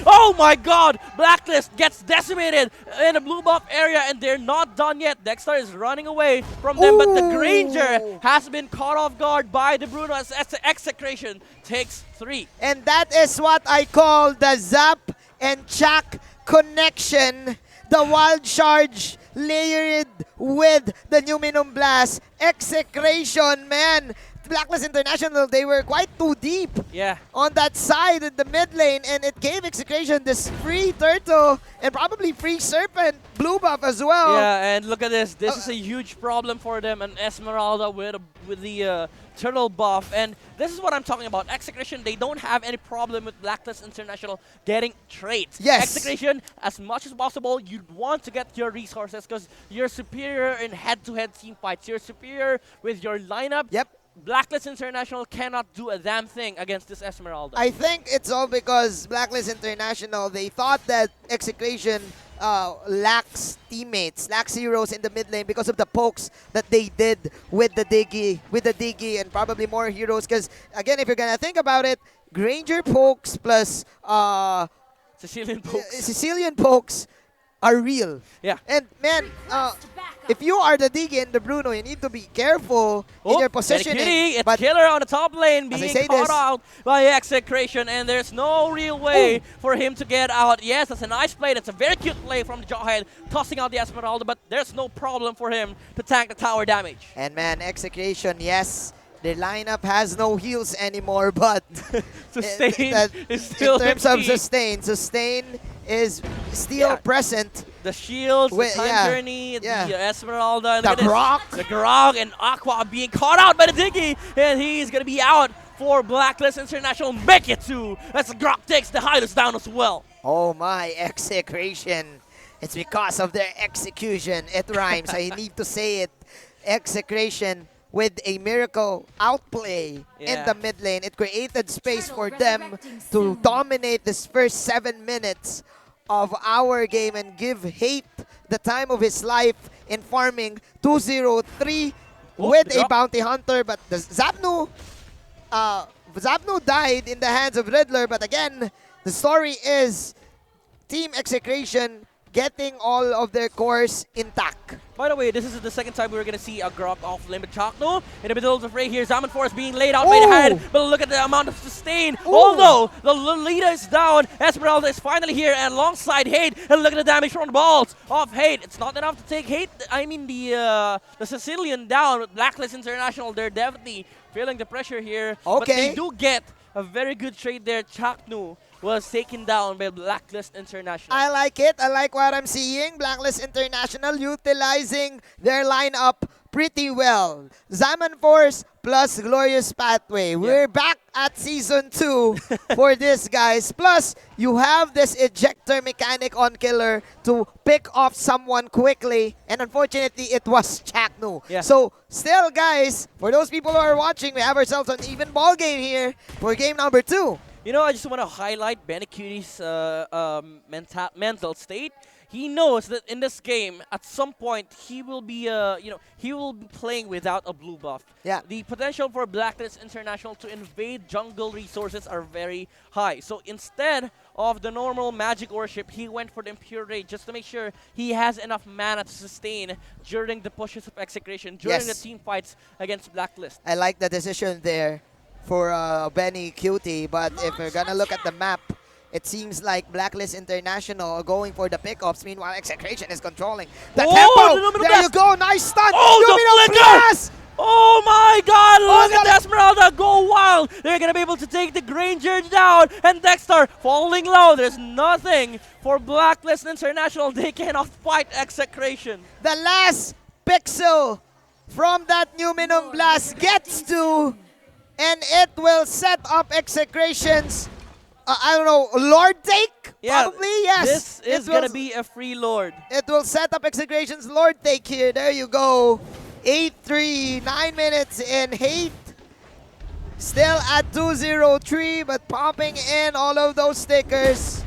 Oh my god! Blacklist gets decimated in the blue buff area, and they're not done yet. Dexter is running away from them, but the Granger has been caught off guard by the Bruno as Execration takes 3. And that is what I call the Zap and Chak connection. The Wild Charge layered with the Numenor Blast. Execration, man. Blacklist International, they were quite too deep on that side in the mid lane, and it gave Execration this free turtle and probably free serpent blue buff as well. Yeah, and look at this. This is a huge problem for them, and Esmeralda with the turtle buff. And this is what I'm talking about. Execration, they don't have any problem with Blacklist International getting traits. Yes. Execration, as much as possible, you want to get your resources because you're superior in head-to-head team fights. You're superior with your lineup. Yep. Blacklist International cannot do a damn thing against this Esmeralda. I think it's all because Blacklist International, they thought that Execration lacks teammates, lacks heroes in the mid lane because of the pokes that they did with the Diggy, and probably more heroes. Because again, if you're gonna think about it, Granger pokes plus Sicilian pokes are real. Yeah. And man, if you are the Diggy and the Bruno, you need to be careful in your positioning. It's Killer on the top lane being caught out by Execration, and there's no real way for him to get out. Yes, that's a nice play. That's a very cute play from the Jawhead, tossing out the Esmeralda, but there's no problem for him to tank the tower damage. And man, Execration, yes, their lineup has no heals anymore, but Sustain is still in terms of key. Sustain is still present. The shields, the time journey, the Esmeralda, and look at this. The Grog and Aqua are being caught out by the Diggy, and he's going to be out for Blacklist International. Make it too, as the Grog takes the highest down as well. Oh my, Execration. It's because of their execution. It rhymes. I need to say it. Execration with a miracle outplay in the mid lane. It created space for them to dominate this first 7 minutes of our game and give Hate the time of his life in farming 203 with a bounty hunter. But the Zapnu died in the hands of Riddler. But again, the story is Team Execration getting all of their cores intact. By the way, this is the second time we're going to see a Grog off limit Chakno. In the middle of the fray here, Zaman Force being laid out by the head. But look at the amount of sustain. Although the Lolita is down, Esmeralda is finally here and alongside Hate. And look at the damage from the balls of Hate. It's not enough to take Hate. I mean the Sicilian down with Blacklist International. They're definitely feeling the pressure here. But they do get a very good trade there. Chakno was taken down by Blacklist International. I like it. I like what I'm seeing. Blacklist International utilizing their lineup pretty well. Zaman Force plus Glorious Pathway. We're back at Season 2 for this, guys. Plus, you have this ejector mechanic on Killer to pick off someone quickly. And unfortunately, it was Chakno. So, still, guys, for those people who are watching, we have ourselves an even ball game here for game number 2. You know, I just want to highlight Benny Cutie's mental state. He knows that in this game, at some point, he will be, he will be playing without a blue buff. Yeah. The potential for Blacklist International to invade jungle resources are very high. So instead of the normal magic worship, he went for the Impure Rage just to make sure he has enough mana to sustain during the pushes of Execration, during the team fights against Blacklist. I like the decision there for Benny Cutie, but if we're gonna look at the map, it seems like Blacklist International are going for the pickups. Meanwhile, Execration is controlling the tempo. There you go, nice stun. Oh, the flicker! Oh my God! Look at Esmeralda go wild. They're gonna be able to take the Granger down, and Dexter falling low. There's nothing for Blacklist International. They cannot fight Execration. The last pixel from that Numinum Blast gets to, and it will set up Execration's, I don't know, Lord take? Probably, yes. This is going to be a free Lord. It will set up Execration's Lord take here. There you go. 8-3, 9 minutes in. Hate still at 2-0-3, but popping in all of those stickers.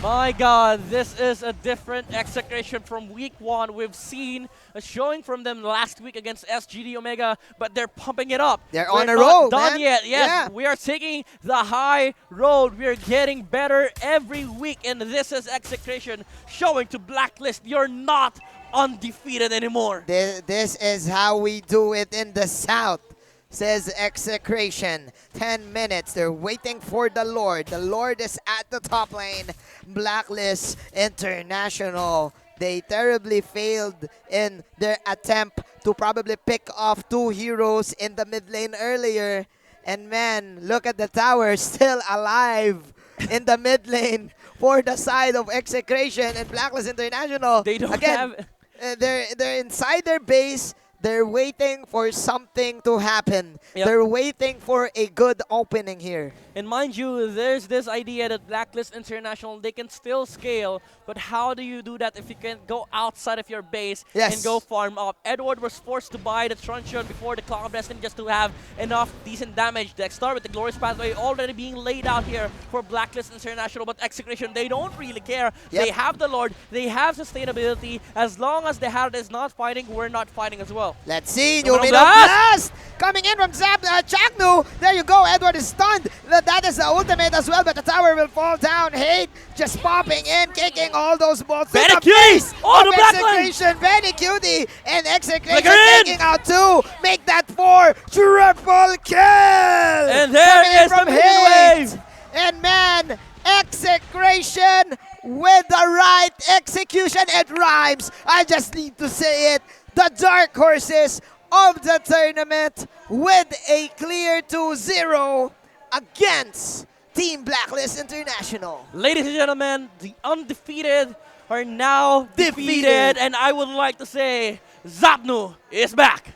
My God, this is a different Execration from week 1. We've seen a showing from them last week against SGD Omega, but they're pumping it up. They're on a roll, done man. yet. Yes, we are taking the high road. We are getting better every week, and this is Execration showing to Blacklist you're not undefeated anymore. This is how we do it in the South, says Execration. 10 minutes. They're waiting for the Lord. The Lord is at the top lane. Blacklist International They terribly failed in their attempt to probably pick off 2 heroes in the mid lane earlier. And man, look at the tower still alive in the mid lane for the side of Execration and Blacklist International. They don't Again, have... they're inside their base. They're waiting for something to happen. Yep. They're waiting for a good opening here. And mind you, there's this idea that Blacklist International, they can still scale, but how do you do that if you can't go outside of your base and go farm up? Edward was forced to buy the Truncheon before the Clock of Destiny just to have enough decent damage. Dexter with the Glorious Pathway already being laid out here for Blacklist International, but Execration, they don't really care. They have the Lord, they have sustainability. As long as the Herald is not fighting, we're not fighting as well. Let's see, Yumi Blast coming in from Chaknu. There you go, Edward is stunned. That is the ultimate as well, but the tower will fall down. Hate just popping in, kicking all those balls to the face of Execration. Benny Cutie and Execration taking out 2. Make that 4. Triple kill! And there is the mid wave! And man, Execration with the right execution. It rhymes. I just need to say it. The dark horses of the tournament with a clear 2-0 against Team Blacklist International. Ladies and gentlemen, the undefeated are now defeated, and I would like to say Zapnu is back.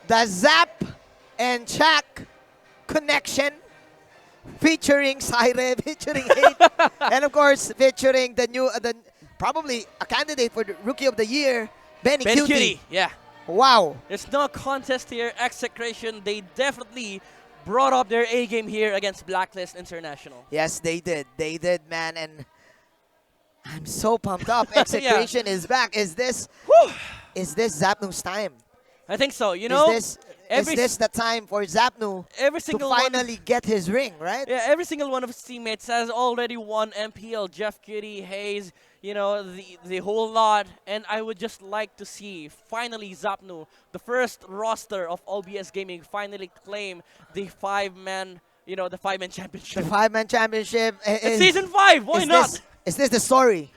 The Zap and Chak connection featuring Syre, featuring Hate, and of course featuring the new, probably a candidate for the Rookie of the Year, Benny Cutie. Yeah. Wow. It's no contest here. Execration, they definitely brought up their A game here against Blacklist International. Yes, they did. They did, man. And I'm so pumped up. Execration is back. Is this Zapnu's time? I think so. You know, is this the time for Zapnu to finally get his ring, right? Yeah, every single one of his teammates has already won MPL. Jeff Cutie, Hayes, you know, the whole lot. And I would just like to see finally Zapnu, the first roster of OBS Gaming, finally claim the 5-man, you know, the 5-man championship. The 5-man championship. It's season 5. Why not? Is this the story?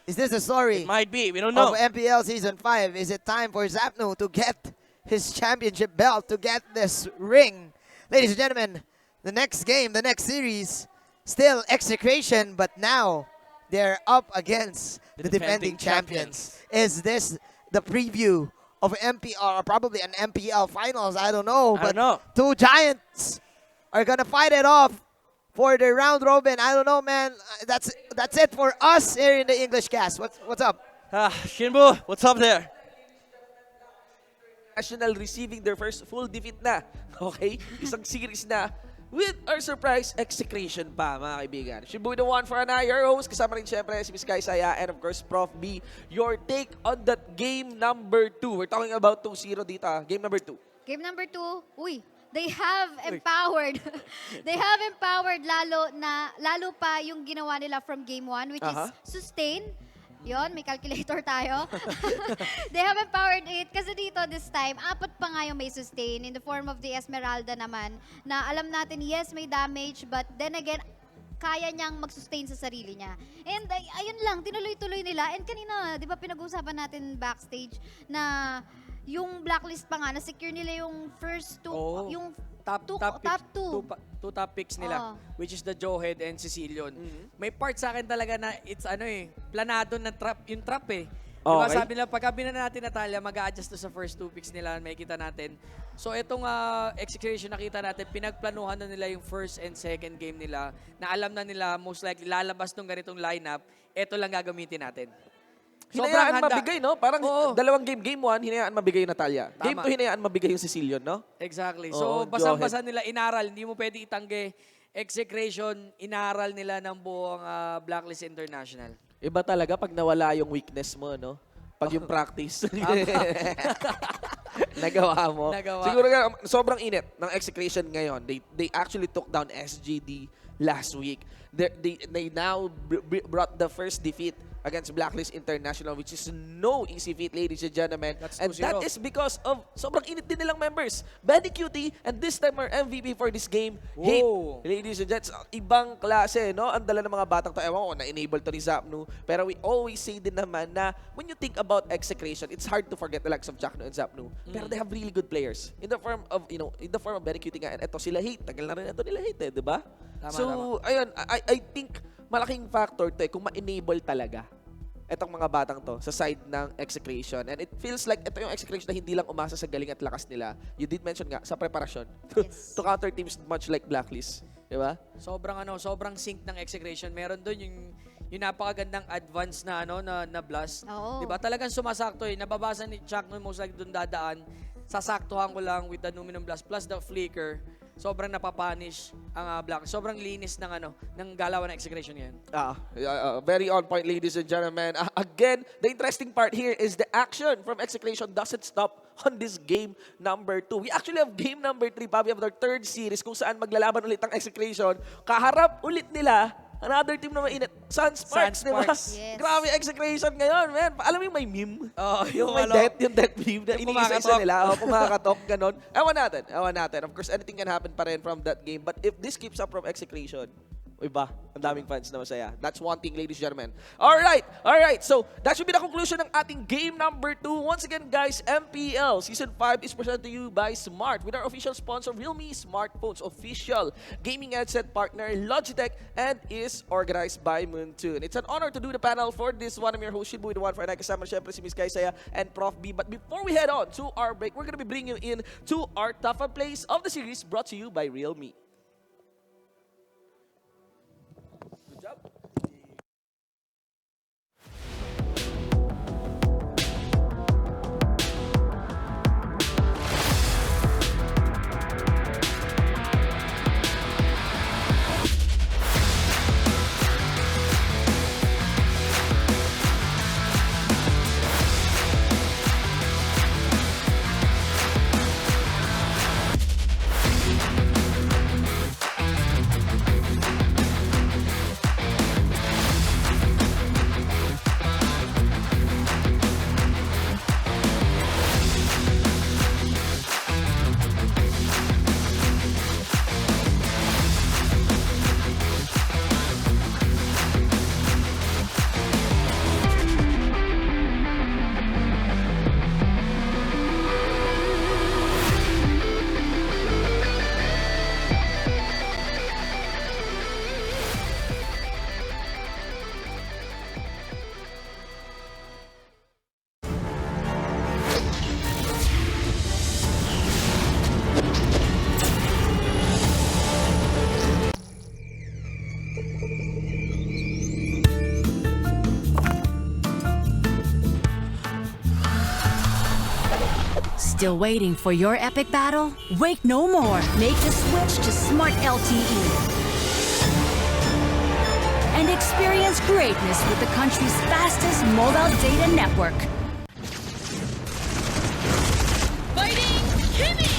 Is this the story? It might be. We don't know. Of MPL season 5. Is it time for Zapnu to get his championship belt, to get this ring? Ladies and gentlemen, the next game, the next series, still Execration, but now they're up against the defending champions. Is this the preview of MPL, or probably an MPL finals? I don't know. I don't know. 2 giants are going to fight it off for the round robin. I don't know, man. That's it for us here in the English cast. What's up? Shinbu, what's up there? National receiving their first full defeat na. Okay? Isang series na with our surprise Execration pa, mga kaibigan. Shibu the one for Ana, your host. Kasama rin syempre si Miss Kai Saya and of course Prof B. Your take on that game number 2. We're talking about 2-0 dito. Game number 2. Game number 2, uy, they have empowered. They have empowered lalo pa yung ginawa nila from game 1, which is sustain. Yon, may calculator tayo. They have empowered it kasi dito this time, 4 pa nga yung may sustain in the form of the Esmeralda naman, na alam natin, yes, may damage, but then again, kaya niyang mag-sustain sa sarili niya. And ayun lang, tinuloy-tuloy nila. And kanina, di ba pinag-uusapan natin backstage na yung Blacklist pa nga, na-secure nila yung first 2, yung top 2 top picks nila, which is the Joehead and Cecilion. May part sa akin talaga na it's planado na yung trap eh. Diba sabi nila, pagka natin Natalia, mag-a-adjust to sa first 2 picks nila, may kita natin. So itong Execution nakita natin, pinagplanuhan na nila yung first and second game nila, na alam na nila most likely lalabas nung ganitong lineup, ito lang gagamitin natin. Hinayaan mabigay, no? Parang dalawang game 1, hinayaan mabigay yung Natalia. Game 2, hinayaan mabigay yung Cecilion, no? Exactly. So, basang-basa nila, inaral. Hindi mo pwede itangge. Execration, inaral nila ng buong Blacklist International. Iba talaga pag nawala yung weakness mo, no? Pag yung practice. Nagawa mo. Siguro nga, sobrang init ng Execration ngayon. They actually took down SGD last week. They now brought the first defeat against Blacklist International, which is no easy feat, ladies and gentlemen. And 2-0. that is because of sobrang init din nilang members. Benny Cutie, and this time our MVP for this game, Hate. Ladies and gents, ibang klase, no? Ang dala ng mga batang to. Ewan ko, na-enable to ni Zapnu. Pero we always say din naman na when you think about Execration, it's hard to forget the likes of Jackno and Zapnu. Pero they have really good players. In the form of, in the form of Benny Cutie nga. And eto sila Hate. Tagal na rin ito nila Hate, di ba? So, ayun, I think malaking factor to kung ma-enable talaga etong mga batang to sa side ng Execration. And it feels like ito yung Execration na hindi lang umasa sa galing at lakas nila. You did mention nga, sa preparasyon. Yes. To counter teams much like Blacklist. Di ba? Sobrang sync ng Execration. Meron doon yung napakagandang advance na na blast. Oo. 'Di ba? Talagang sumasakto Nababasa ni Chuck most like doon dadaan. Sasaktuhan ko lang with the Numinum Blast plus the flicker. Sobrang napapanish ang Black. Sobrang linis ng galawan ng Execration ngayon. Very on point, ladies and gentlemen. Again, the interesting part here is the action from Execration doesn't stop on this game number 2. We actually have game number 3, Bobby, of their third series kung saan maglalaban ulit ang Execration. Kaharap ulit nila another team na mainit, Sunsparks, di ba? Yes. Grabe Execration ngayon, man. Alam mo yung may meme? Yung may death meme na Yung iniisa-isa nila. Kumakatok, ganon. Ewan natin. Of course, anything can happen pa rin from that game. But if this keeps up from Execration, iba, ang daming fans na masaya. That's one thing, ladies and gentlemen. Alright. So, that should be the conclusion ng ating game number 2. Once again, guys, MPL Season 5 is presented to you by Smart with our official sponsor, Realme Smartphones, official gaming headset partner, Logitech, and is organized by Moontoon. It's an honor to do the panel for this one. I'm your host, Shilbu, the one for kasama syempre si Miss Kaisaya and Prof B. But before we head on to our break, we're gonna be bringing you in to our top 5 plays of the series brought to you by Realme. Still waiting for your epic battle? Wait no more. Make the switch to Smart LTE. And experience greatness with the country's fastest mobile data network. Fighting Kimmy!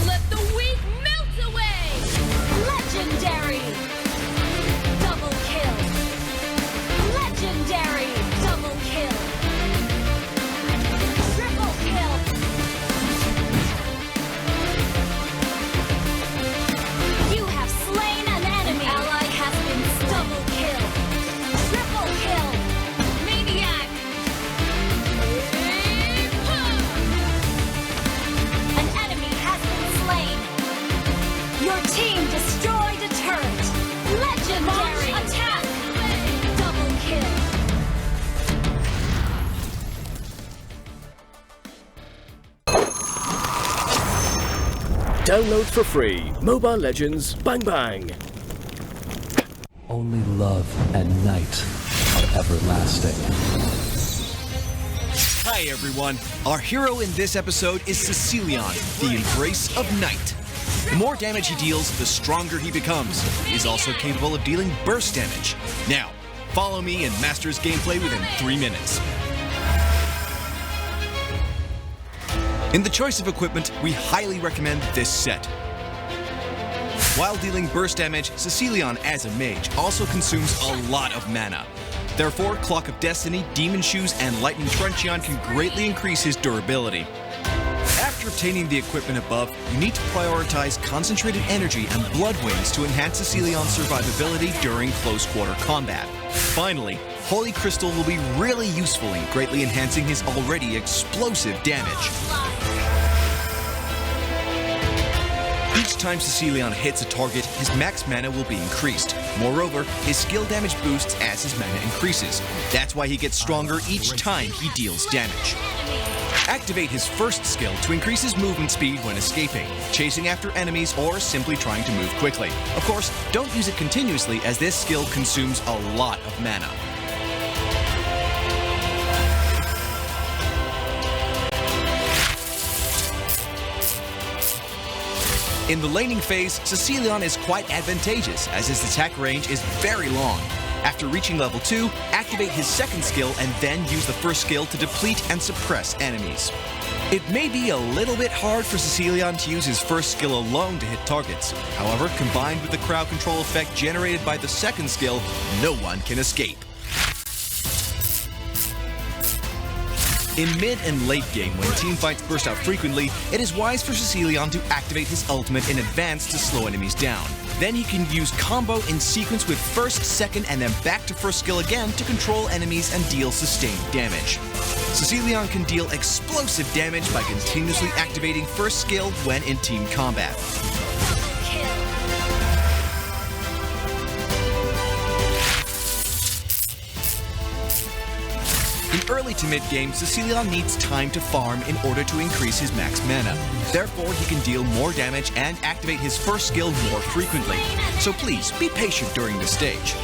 Let the weak melt away! Legendary! Double kill! Legendary! Double kill! Triple kill! You have slain an enemy! Ally has been double kill! Triple kill! Maniac! An enemy has been slain! Your team destroyed a turret! Legendary! Attack! Double kill! Download for free Mobile Legends Bang Bang. Only love and night are everlasting. Hi everyone, our hero in this episode is Cecilion, the Embrace of Night. The more damage he deals, the stronger he becomes. He's also capable of dealing burst damage. Now, follow me and master his gameplay within 3 minutes. In the choice of equipment, we highly recommend this set. While dealing burst damage, Cecilion as a mage also consumes a lot of mana. Therefore, Clock of Destiny, Demon Shoes, and Lightning Truncheon can greatly increase his durability. After obtaining the equipment above, you need to prioritize Concentrated Energy and Blood Wings to enhance Cecilion's survivability during close quarter combat. Finally, Holy Crystal will be really useful in greatly enhancing his already explosive damage. Each time Cecilion hits a target, his max mana will be increased. Moreover, his skill damage boosts as his mana increases. That's why he gets stronger each time he deals damage. Activate his first skill to increase his movement speed when escaping, chasing after enemies, or simply trying to move quickly. Of course, don't use it continuously as this skill consumes a lot of mana. In the laning phase, Cecilion is quite advantageous as his attack range is very long. After reaching level 2, activate his second skill and then use the first skill to deplete and suppress enemies. It may be a little bit hard for Cecilion to use his first skill alone to hit targets. However, combined with the crowd control effect generated by the second skill, no one can escape. In mid and late game, when teamfights burst out frequently, it is wise for Cecilion to activate his ultimate in advance to slow enemies down. Then he can use combo in sequence with first, second, and then back to first skill again to control enemies and deal sustained damage. Cecilion can deal explosive damage by continuously activating first skill when in team combat. In early to mid-game, Cecilion needs time to farm in order to increase his max mana. Therefore, he can deal more damage and activate his first skill more frequently. So please, be patient during this stage.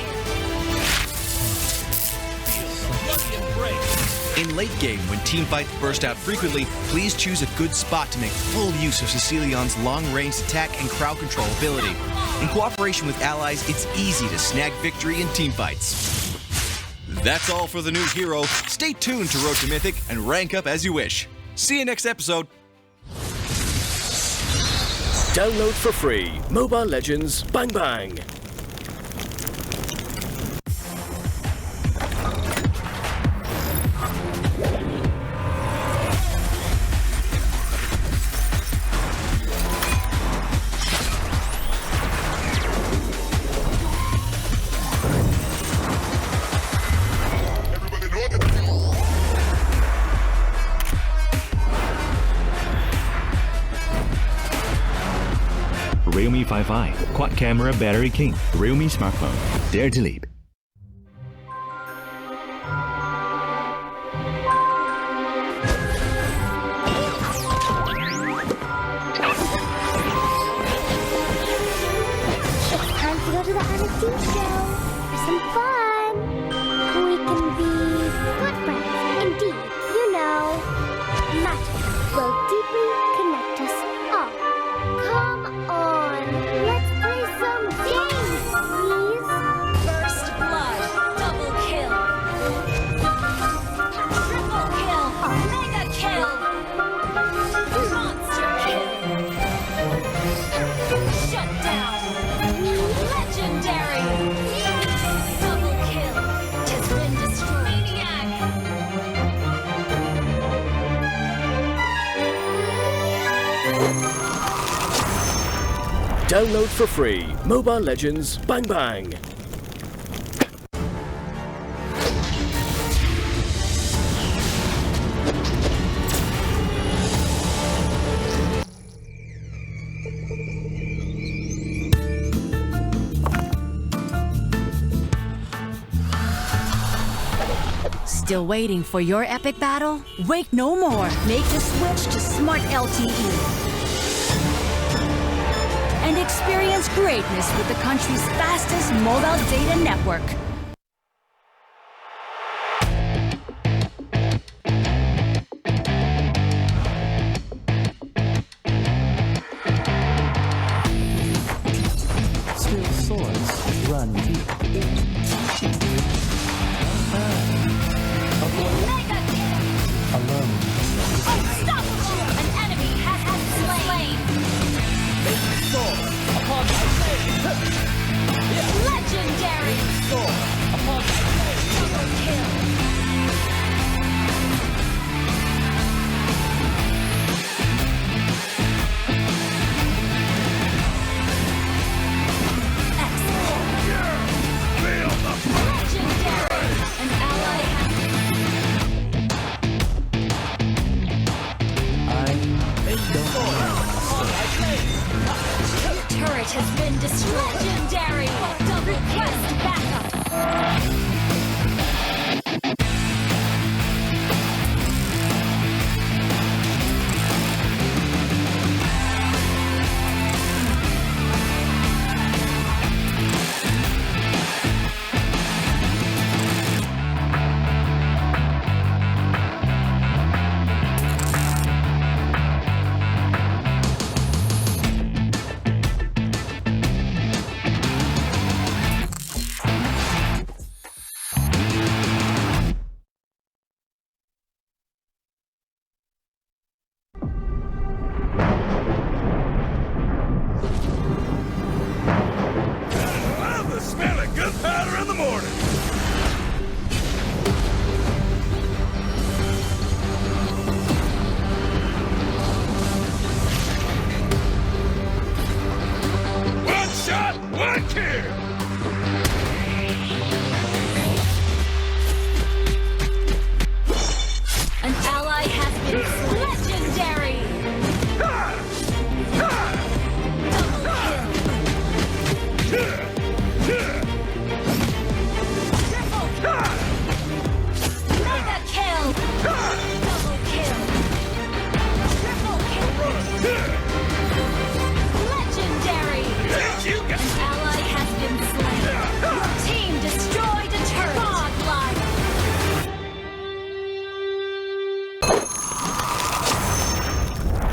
In late game, when teamfights burst out frequently, please choose a good spot to make full use of Cecilion's long-range attack and crowd control ability. In cooperation with allies, it's easy to snag victory in teamfights. That's all for the new hero. Stay tuned to Road to Mythic and rank up as you wish. See you next episode. Download for free Mobile Legends Bang Bang. Realme 5i, quad camera battery king, Realme smartphone. Dare to leap. It's time to go to the NFT show for some fun. We can be good friends, indeed. You know, magic will deeply connect us all. Come on, let's play some games, please. First blood, double kill. Triple kill, mega kill. Monster kill. Shut down. Legendary. Double kill. Has been destroyed. Maniac. Download for free Mobile Legends Bang Bang. Still waiting for your epic battle? Wait no more. Make the switch to Smart LTE. And experience greatness with the country's fastest mobile data network. Still swords run deep. Mega kill. Alone. Unstoppable. An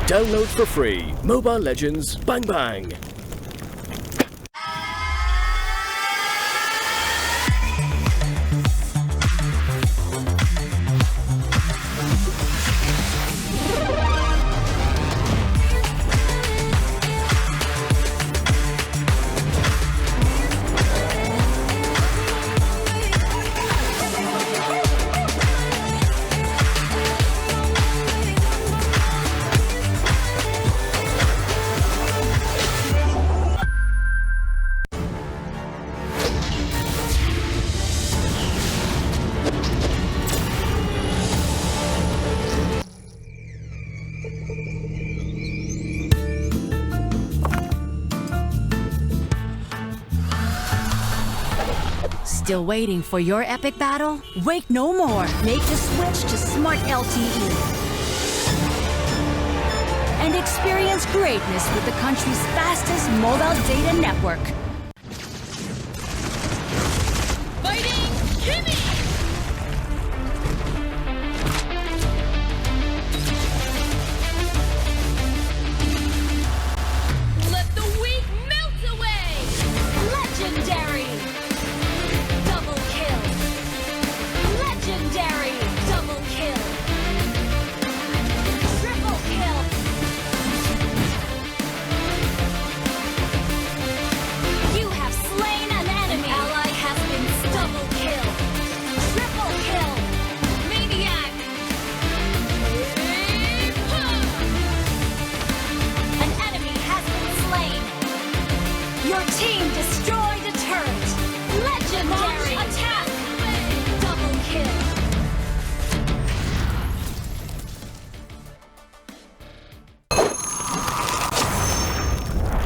Download for free Mobile Legends Bang Bang. Still waiting for your epic battle? Wait no more. Make the switch to Smart LTE. And experience greatness with the country's fastest mobile data network. Fighting Kimmy! Let the weak melt away! Legendary! Double kill! Legendary! Double kill! Triple kill! You have slain an enemy! Ally has been double kill! Triple kill! Maniac! An enemy has been slain! Your team destroyed a turret! Legendary! Attack! Double kill!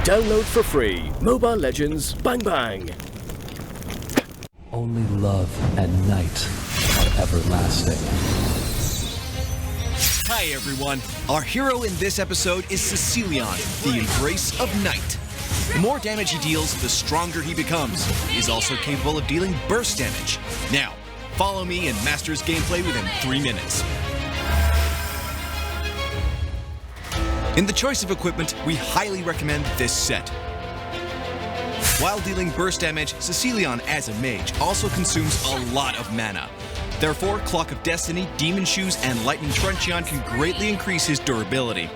Download for free Mobile Legends Bang Bang. Only love and night are everlasting. Hi everyone, our hero in this episode is Cecilion, the Embrace of Night. The more damage he deals, the stronger he becomes. He's also capable of dealing burst damage. Now, follow me and master his gameplay within 3 minutes. In the choice of equipment, we highly recommend this set. While dealing burst damage, Cecilion as a mage also consumes a lot of mana. Therefore, Clock of Destiny, Demon Shoes, and Lightning Truncheon can greatly increase his durability.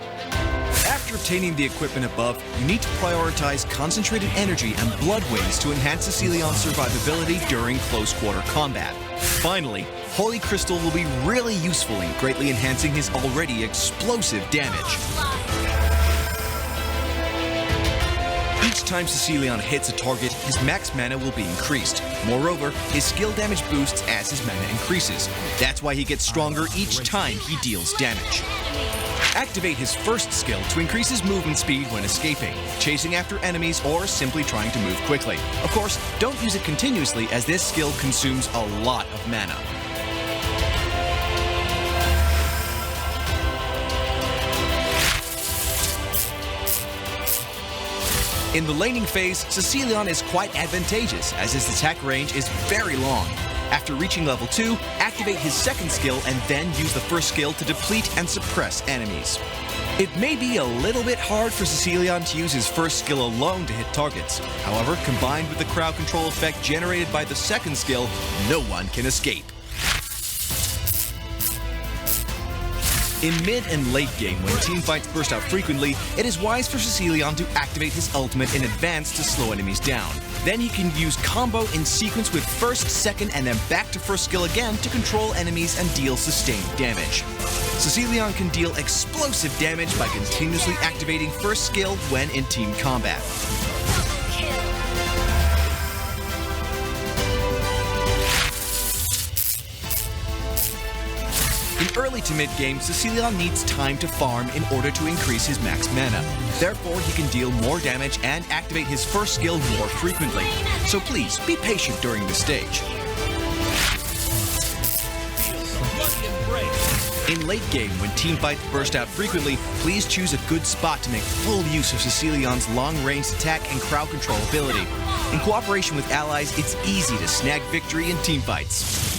After obtaining the equipment above, you need to prioritize Concentrated Energy and Blood Wings to enhance Cecilion's survivability during close quarter combat. Finally, Holy Crystal will be really useful in greatly enhancing his already explosive damage. Each time Cecilion hits a target, his max mana will be increased. Moreover, his skill damage boosts as his mana increases. That's why he gets stronger each time he deals damage. Activate his first skill to increase his movement speed when escaping, chasing after enemies, or simply trying to move quickly. Of course, don't use it continuously as this skill consumes a lot of mana. In the laning phase, Cecilion is quite advantageous as his attack range is very long. After reaching level 2, activate his second skill and then use the first skill to deplete and suppress enemies. It may be a little bit hard for Cecilion to use his first skill alone to hit targets. However, combined with the crowd control effect generated by the second skill, no one can escape. In mid and late game, when teamfights burst out frequently, it is wise for Cecilion to activate his ultimate in advance to slow enemies down. Then he can use combo in sequence with first, second, and then back to first skill again to control enemies and deal sustained damage. Cecilion can deal explosive damage by continuously activating first skill when in team combat. In early to mid game, Cecilion needs time to farm in order to increase his max mana. Therefore, he can deal more damage and activate his first skill more frequently. So please, be patient during this stage. In late game, when teamfights burst out frequently, please choose a good spot to make full use of Cecilion's long-range attack and crowd control ability. In cooperation with allies, it's easy to snag victory in teamfights.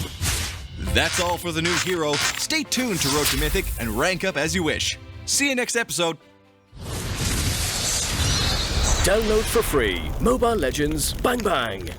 That's all for the new hero. Stay tuned to Road to Mythic and rank up as you wish. See you next episode. Download for free Mobile Legends Bang Bang.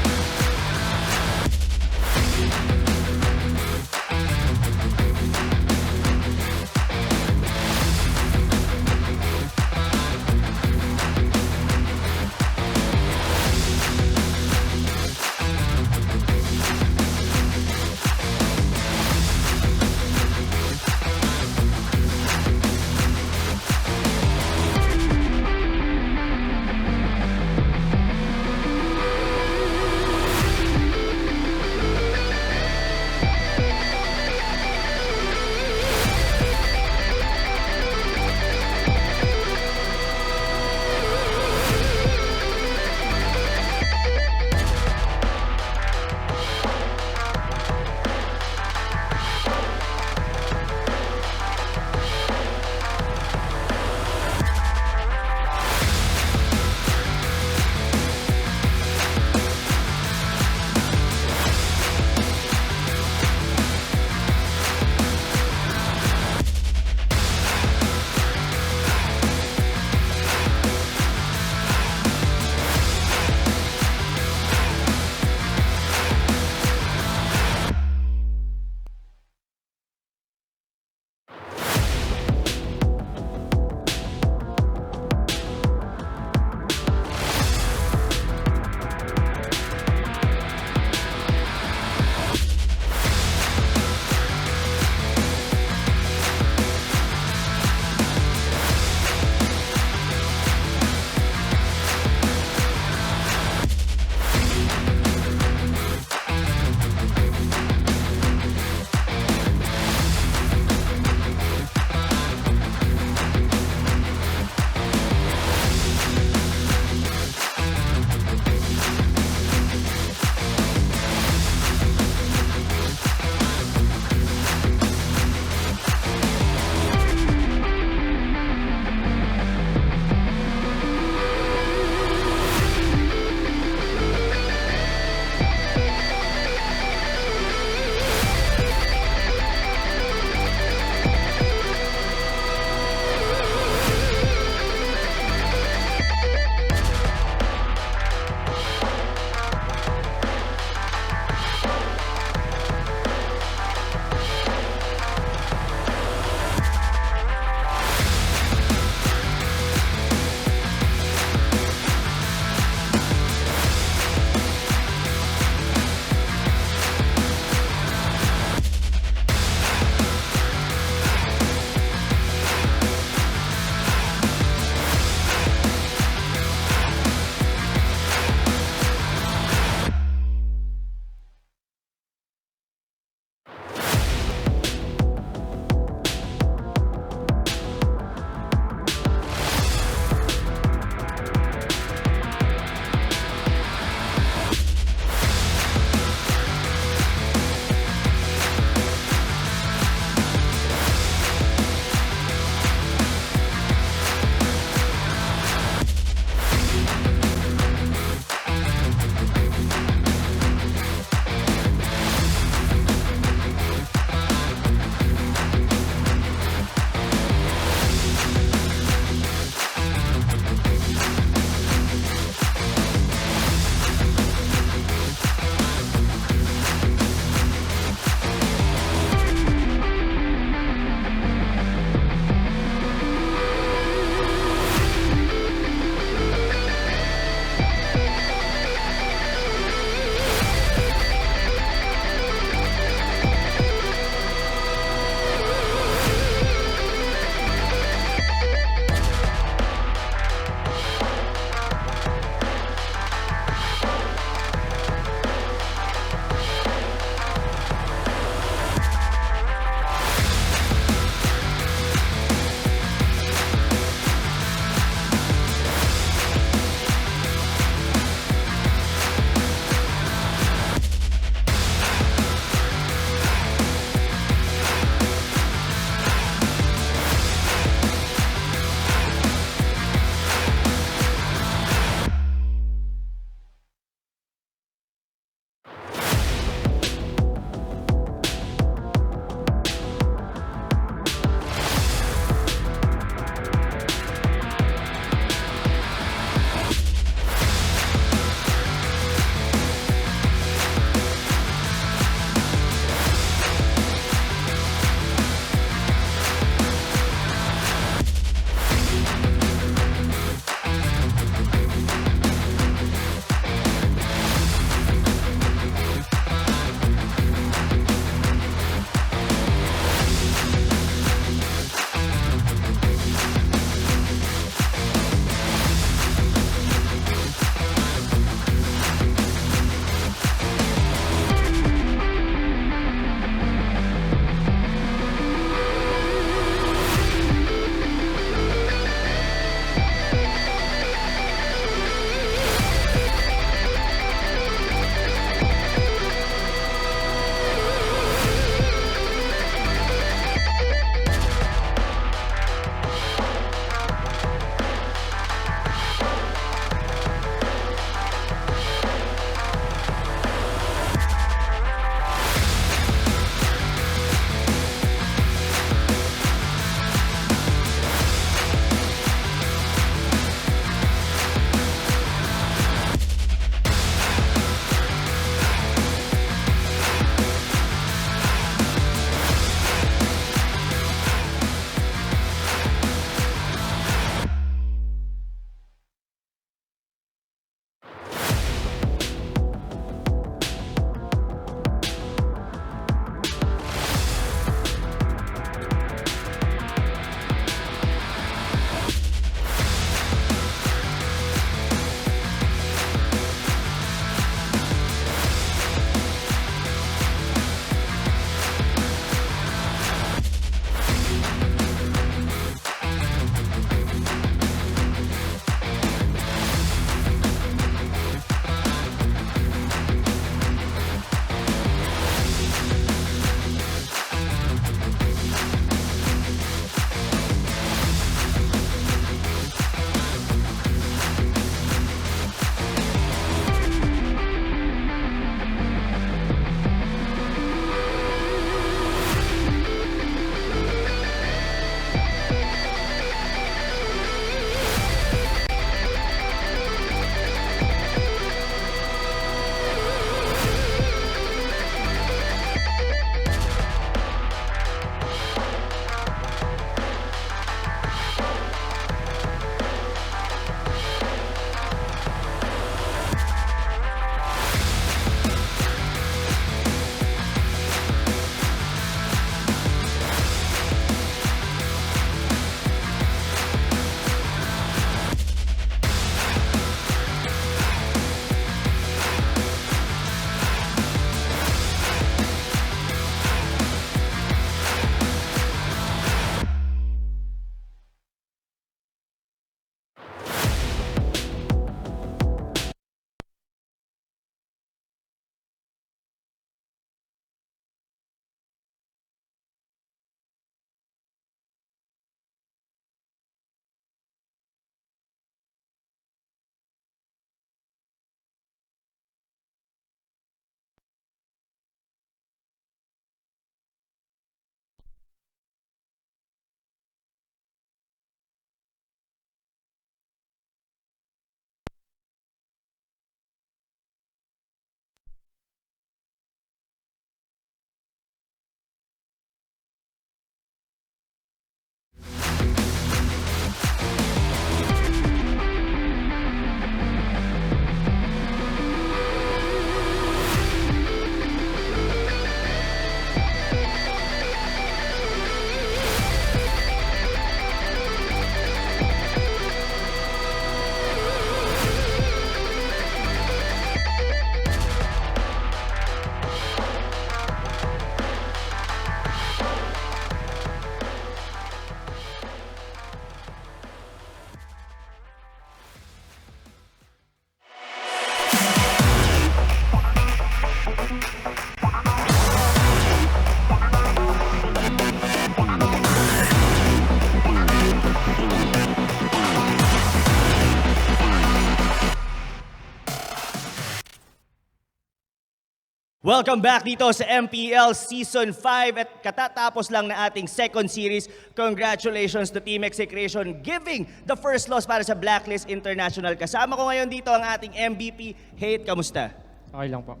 Welcome back dito sa MPL Season 5 at katatapos lang na ating second series. Congratulations to Team Execration giving the first loss para sa Blacklist International. Kasama ko ngayon dito ang ating MVP, Hate. Kamusta? Okay lang po.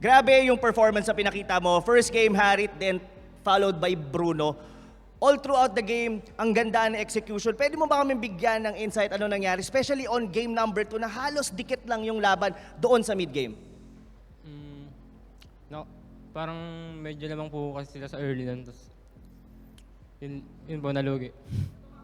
Grabe yung performance na pinakita mo. First game, Harit, then followed by Bruno. All throughout the game, ang ganda ng execution. Pwede mo ba kami bigyan ng insight ano nangyari? Especially on game number 2 na halos dikit lang yung laban doon sa mid-game. No, parang medyo lamang po kasi sila sa early nun. Tapos, yun po, nalugi.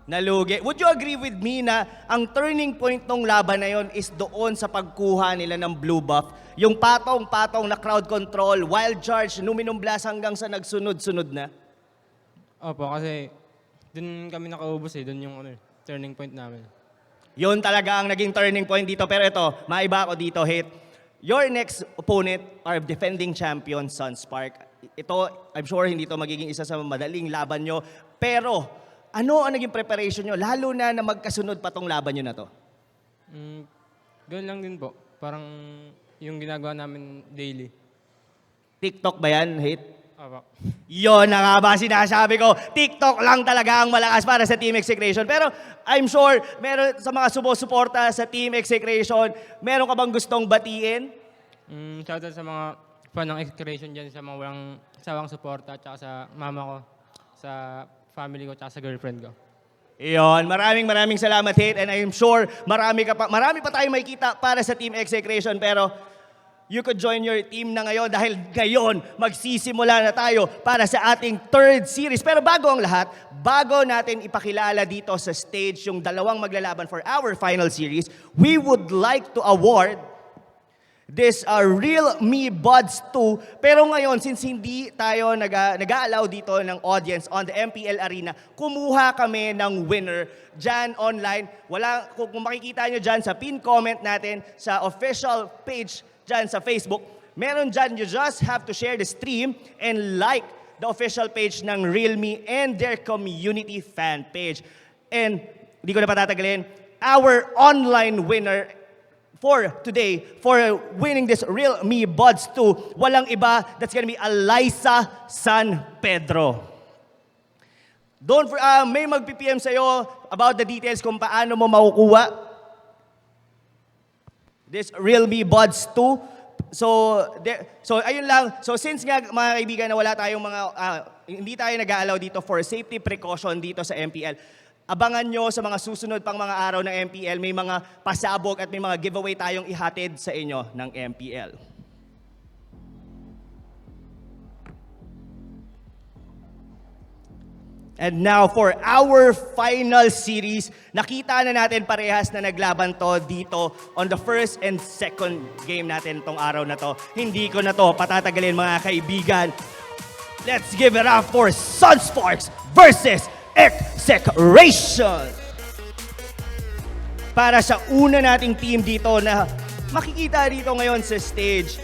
Nalugi. Would you agree with me na ang turning point ng laban na yon is doon sa pagkuha nila ng blue buff? Yung patong-patong na crowd control, wild charge, Numinum Blast hanggang sa nagsunod-sunod na? Opo, kasi dun kami nakaubos dun yung turning point namin. Yun talaga ang naging turning point dito. Pero ito, maiba ako dito, Hit. Your next opponent are defending champion, Sunsparks. Ito, I'm sure hindi ito magiging isa sa madaling laban nyo. Pero, ano ang naging preparation nyo? Lalo na magkasunod pa tong laban nyo na to. Ganoon lang din po. Parang yung ginagawa namin daily. TikTok ba yan, Hit? Opo. Yun na nga ba sinasabi ko. TikTok lang talaga ang malakas para sa Team Execration. Pero I'm sure meron sa mga sumusuporta sa Team Execration, meron ka bang gustong batiin? Shoutout sa mga fan ng Execration dyan, sa mga walang sawang suporta, at saka sa mama ko, sa family ko, at sa girlfriend ko. Iyon, maraming salamat, Hate. And I'm sure marami pa tayong makikita para sa Team Execration. Pero you could join your team na ngayon dahil ngayon magsisimula na tayo para sa ating third series. Pero bago ang lahat, bago natin ipakilala dito sa stage yung dalawang maglalaban for our final series, we would like to award this Real Me Buds 2. Pero ngayon, since hindi tayo nag-a-allow dito ng audience on the MPL Arena, kumuha kami ng winner dyan online. Kung makikita nyo dyan sa pin comment natin sa official page dyan sa Facebook, meron dyan, you just have to share the stream and like the official page ng Realme and their community fan page. And, di ko na patatagalin, our online winner for today, for winning this Realme Buds 2, walang iba, that's gonna be Eliza San Pedro. May mag-PPM sa'yo about the details kung paano mo makukuha this Realme Buds 2. So ayun lang. So since nga mga kaibigan na wala tayong hindi tayo nag-aalaw dito for safety precaution dito sa MPL, abangan nyo sa mga susunod pang mga araw ng MPL, may mga pasabog at may mga giveaway tayong ihatid sa inyo ng MPL. And now for our final series, nakita na natin parehas na naglaban to dito on the first and second game natin tong araw na to. Hindi ko na to patatagalin mga kaibigan. Let's give it up for Sunsparks versus Execration. Para sa una nating team dito na makikita dito ngayon sa stage,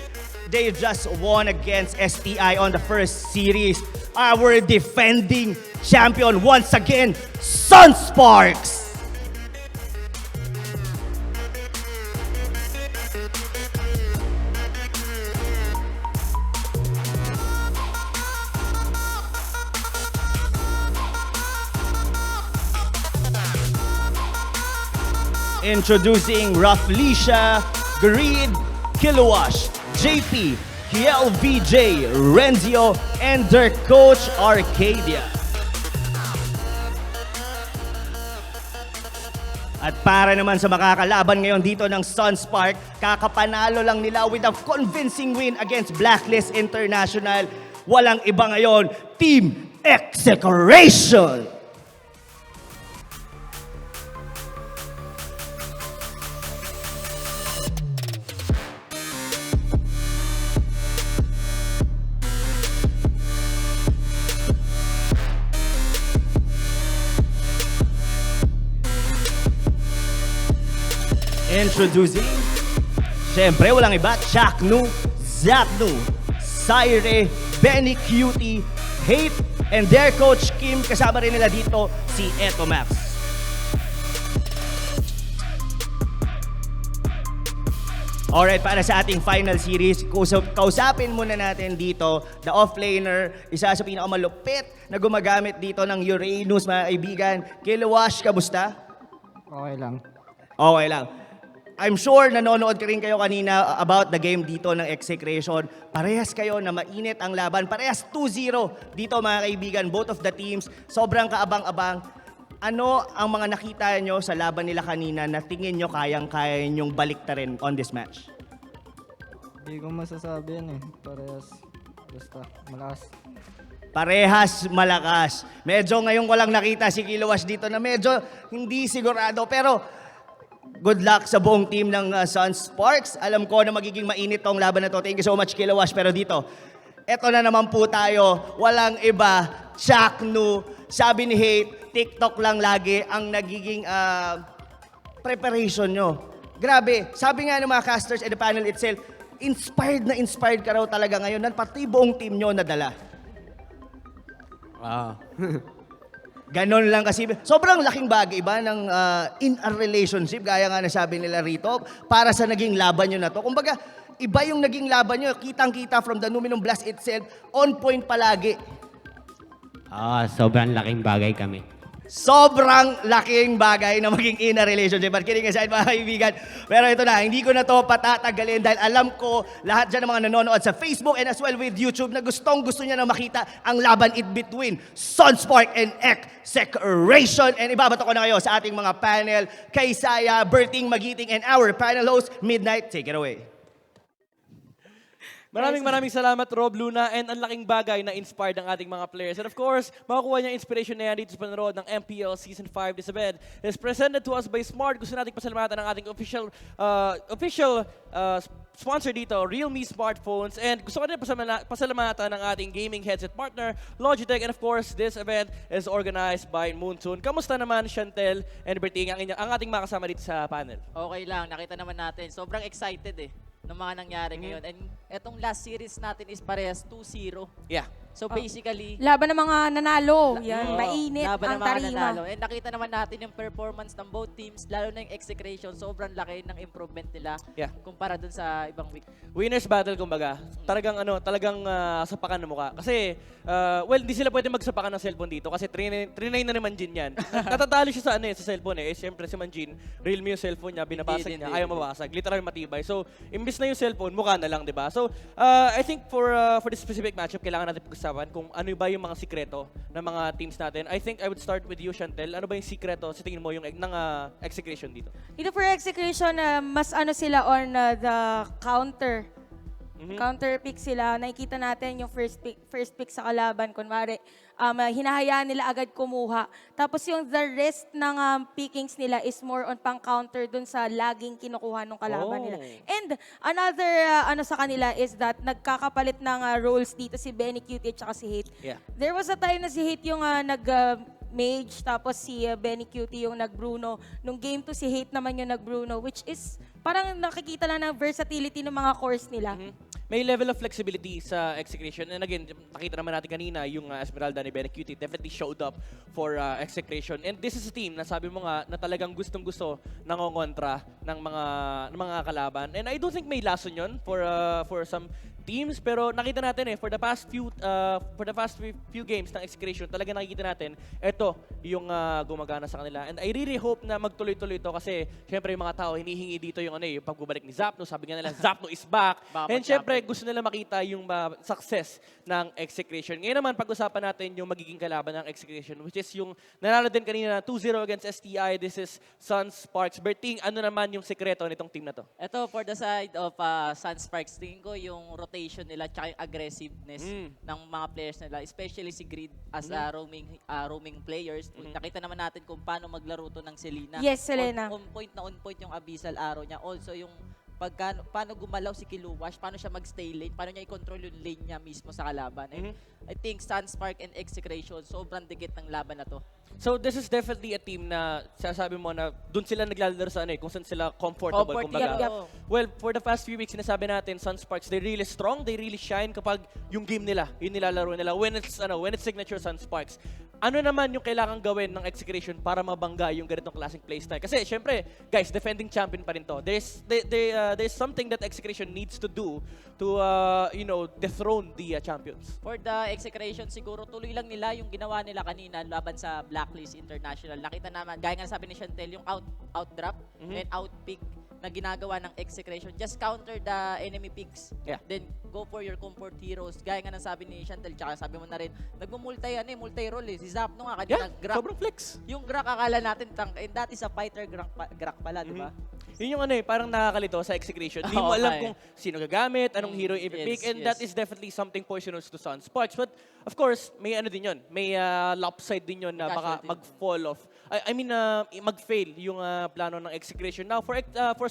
they just won against STI on the first series. Our defending champion once again, Sunsparks. Introducing Raflisha, Greed, Kilowash, JP, KLVJ, Renzio, and their coach, Arcadia. At para naman sa makakalaban ngayon dito ng Sunspark, kakapanalo lang nila with a convincing win against Blacklist International. Walang iba ngayon, Team Execration! Introducing, syempre walang iba, Chaknu, Zapnu, Saire, Benny Cutie, Hate, and their coach Kim. Kasama rin nila dito si Etomax. Alright, para sa ating final series, kausapin muna natin dito, the offlaner, isa sa pinakamalupit na gumagamit dito ng Uranus, mga kaibigan. Kilowash, kamusta? Okay lang. Okay lang. I'm sure nanonood ka rin kayo kanina about the game dito ng Execration. Parehas kayo na mainit ang laban. Parehas 2-0 dito, mga kaibigan. Both of the teams, sobrang kaabang-abang. Ano ang mga nakita nyo sa laban nila kanina na tingin nyo kayang-kaya nyong baliktarin on this match? Hindi ko masasabi yan eh. Parehas. Basta malakas. Parehas malakas. Medyo ngayon ko lang nakita si Kilowash dito na medyo hindi sigurado. Pero good luck sa buong team ng Sunsparks. Alam ko na magiging mainit tong laban na to. Thank you so much, Kilowash. Pero dito, eto na naman po tayo. Walang iba. Chaknu. Sabi ni Hate, TikTok lang lagi ang nagiging preparation nyo. Grabe. Sabi nga ng mga casters and the panel itself, inspired ka raw talaga ngayon. Pati buong team nyo nadala. Ganon lang kasi. Sobrang laking bagay ba ng in a relationship, gaya nga nasabi nila rito, para sa naging laban nyo na to. Kumbaga, iba yung naging laban nyo. Kitang-kita from the Numinum Blast itself, on point palagi. Sobrang laking bagay kami. Sobrang laking bagay na maging in a relationship. But kidding aside, mga kaibigan. Pero ito na, hindi ko na to patatagalin dahil alam ko lahat dyan ng mga nanonood sa Facebook and as well with YouTube na gustong-gusto niya na makita ang laban in between Sunspark and Execration. And ibabato ko na kayo sa ating mga panel, kay Saya, Berting, Magiting, and our panel host, Midnight. Take it away. Maraming salamat, Rob, Luna, and ang laking bagay na inspired ang ating mga players. And of course, makakuha niya inspiration na yan dito sa panonood ng MPL Season 5 this event. It's presented to us by Smart. Gusto nating pasalamatan ang ating official sponsor dito, Realme Smartphones. And gusto ko rin pasalamatan ng ating gaming headset partner, Logitech. And of course, this event is organized by Moonsoon. Kamusta naman, Chantel and Berting, ang ating makasama dito sa panel? Okay lang, nakita naman natin. Sobrang excited ng mga nangyari ngayon. And etong last series natin is parehas 2-0. Yeah. So basically, laban ng mga nanalo. Yan, mainit laban ang ng mga tarima. nanalo. And nakita naman natin yung performance ng both teams, lalo na yung Execration, sobrang laki ng improvement nila kumpara dun sa ibang week. Winners battle, kumbaga. Talagang sapakan ng mukha. Kasi, hindi sila pwede magsapakan ng cellphone dito kasi 3-9 na naman Jin yan. Natatalo siya sa cellphone eh. Siyempre si Manjin, Realme yung cellphone niya, binabasag niya, ayaw mabasag. Literal matibay. So, imbis na yung cellphone, mukha na lang, di ba? So, I think for this specific matchup, kailangan natin pag-usapan kung ano ba yung mga sikreto ng mga teams natin. I think I would start with you, Chantel. Ano ba yung sikreto sa tingin mo yung ng Execration dito? Dito for Execration, mas sila on the counter. Counter pick sila. Nakikita natin yung first pick sa kalaban. Kunwari, hinahayaan nila agad kumuha. Tapos yung the rest ng pickings nila is more on pang-counter dun sa laging kinukuha ng kalaban nila. And another sa kanila is that nagkakapalit ng roles dito si Benny Cutie at si Hate. Yeah. There was a time na si Hate yung Mage, tapos si Benny Cutie yung nag-Bruno. Nung game 2, si Hate naman yung nag-Bruno, which is parang nakikita lang ng versatility ng mga cores nila. May level of flexibility sa Execration. And again, nakita naman natin kanina, yung Esmeralda ni Benny Cutie definitely showed up for Execration. And this is a team na sabi mo nga na talagang gustong-gusto nangongontra ng mga kalaban. And I don't think may lason yun for some teams, pero nakita natin for the past few games ng Execration, talaga nakikita natin ito yung gumagana sa kanila. And I really hope na magtuloy-tuloy ito kasi syempre yung mga tao hinihingi dito yung yung pagbabalik ni Zapno. Sabi nga nila, Zapno is back. And syempre gusto nila makita yung success ng Execration. Ngayon naman pag-usapan natin yung magiging kalaban ng Execration, which is yung nanalo din kanina 2-0 against STI. This is Sunsparks. Berting, ano naman yung sekreto nitong team na to? Ito, for the side of Sunsparks, tingin ko yung rotation nila tsaka yung aggressiveness ng mga players nila, especially si Grid as roaming players. Nakita naman natin kung paano maglaro to ng Selena. Yes, Selena. On point yung Abyssal Arrow niya. Also yung paano gumalaw si Kiluwash, paano siya mag-stay lane, paano niya i-control yung lane niya mismo sa kalaban. And I think Sunspark and Execration, sobrang dikit ng laban na to. So this is definitely a team na sasabi mo na doon sila naglalaro sa kung saan sila comfortable. Kumbaga. Well, for the past few weeks, sinasabi natin, Sunsparks, they're really strong, they really shine kapag yung game nila, yung nilalaro nila, when it's signature Sunsparks. ano naman yung kailangan gawin ng Execration para mabangga yung ganitong klaseng playstyle? Kasi syempre, guys, defending champion pa rin to. There's something that Execration needs to do to, dethrone the champions. For the Execration, siguro tuloy lang nila yung ginawa nila kanina laban sa Blacklist International. Nakita naman, gaya nga sabi ni Chantel, yung out-drop and out-pick na ginagawa ng Execration. Just counter the enemy picks. Yeah. Then go for your comfort heroes. Gaya nga ng sabi ni Chantel, tsaka sabi mo na rin, multi-role eh. Si Zapno nga kanina, sobrang flex. Yung Grak akala natin tank, and that is a fighter Grak pala, di ba? Yun yung parang nakakalito sa Execration. Hindi mo alam kung sino gagamit, anong hero yung ipipick, and that is definitely something poisonous to Sunsparks. But of course, may din yun. May lopside din yun na baka mag-fall off. Mag-fail yung plano ng Execration. Now, for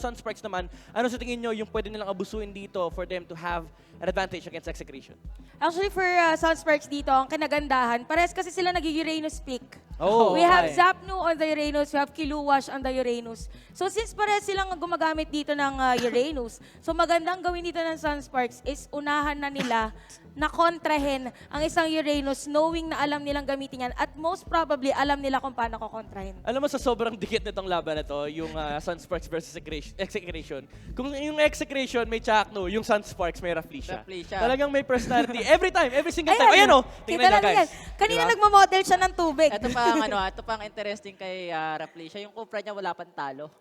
Sunsparks naman, ano sa tingin nyo yung pwede nilang abusuin dito for them to have an advantage against Execration? Actually, for Sunsparks dito, ang kinagandahan, parehas kasi sila nag-Uranus pick. We have Zapnu on the Uranus, we have Kiluwash on the Uranus. So since parehas silang gumagamit dito ng Uranus, so magandang gawin dito ng Sunsparks is unahan na nila na kontrahin ang isang Uranus knowing na alam nilang gamitin yan at most probably alam nila kung paano ko kontrahin. Alam mo, sa sobrang dikit nitong laban na to, yung Sunsparks versus Execration, kung yung Execration may Chakno, yung Sunsparks may Raflesia. Talagang may personality. Every time, every single time. Ayan o, tingnan nyo guys. Kanina nagmamodel siya ng tubig. Ito pang interesting kay Raflesia, yung Kupra niya wala pang talo.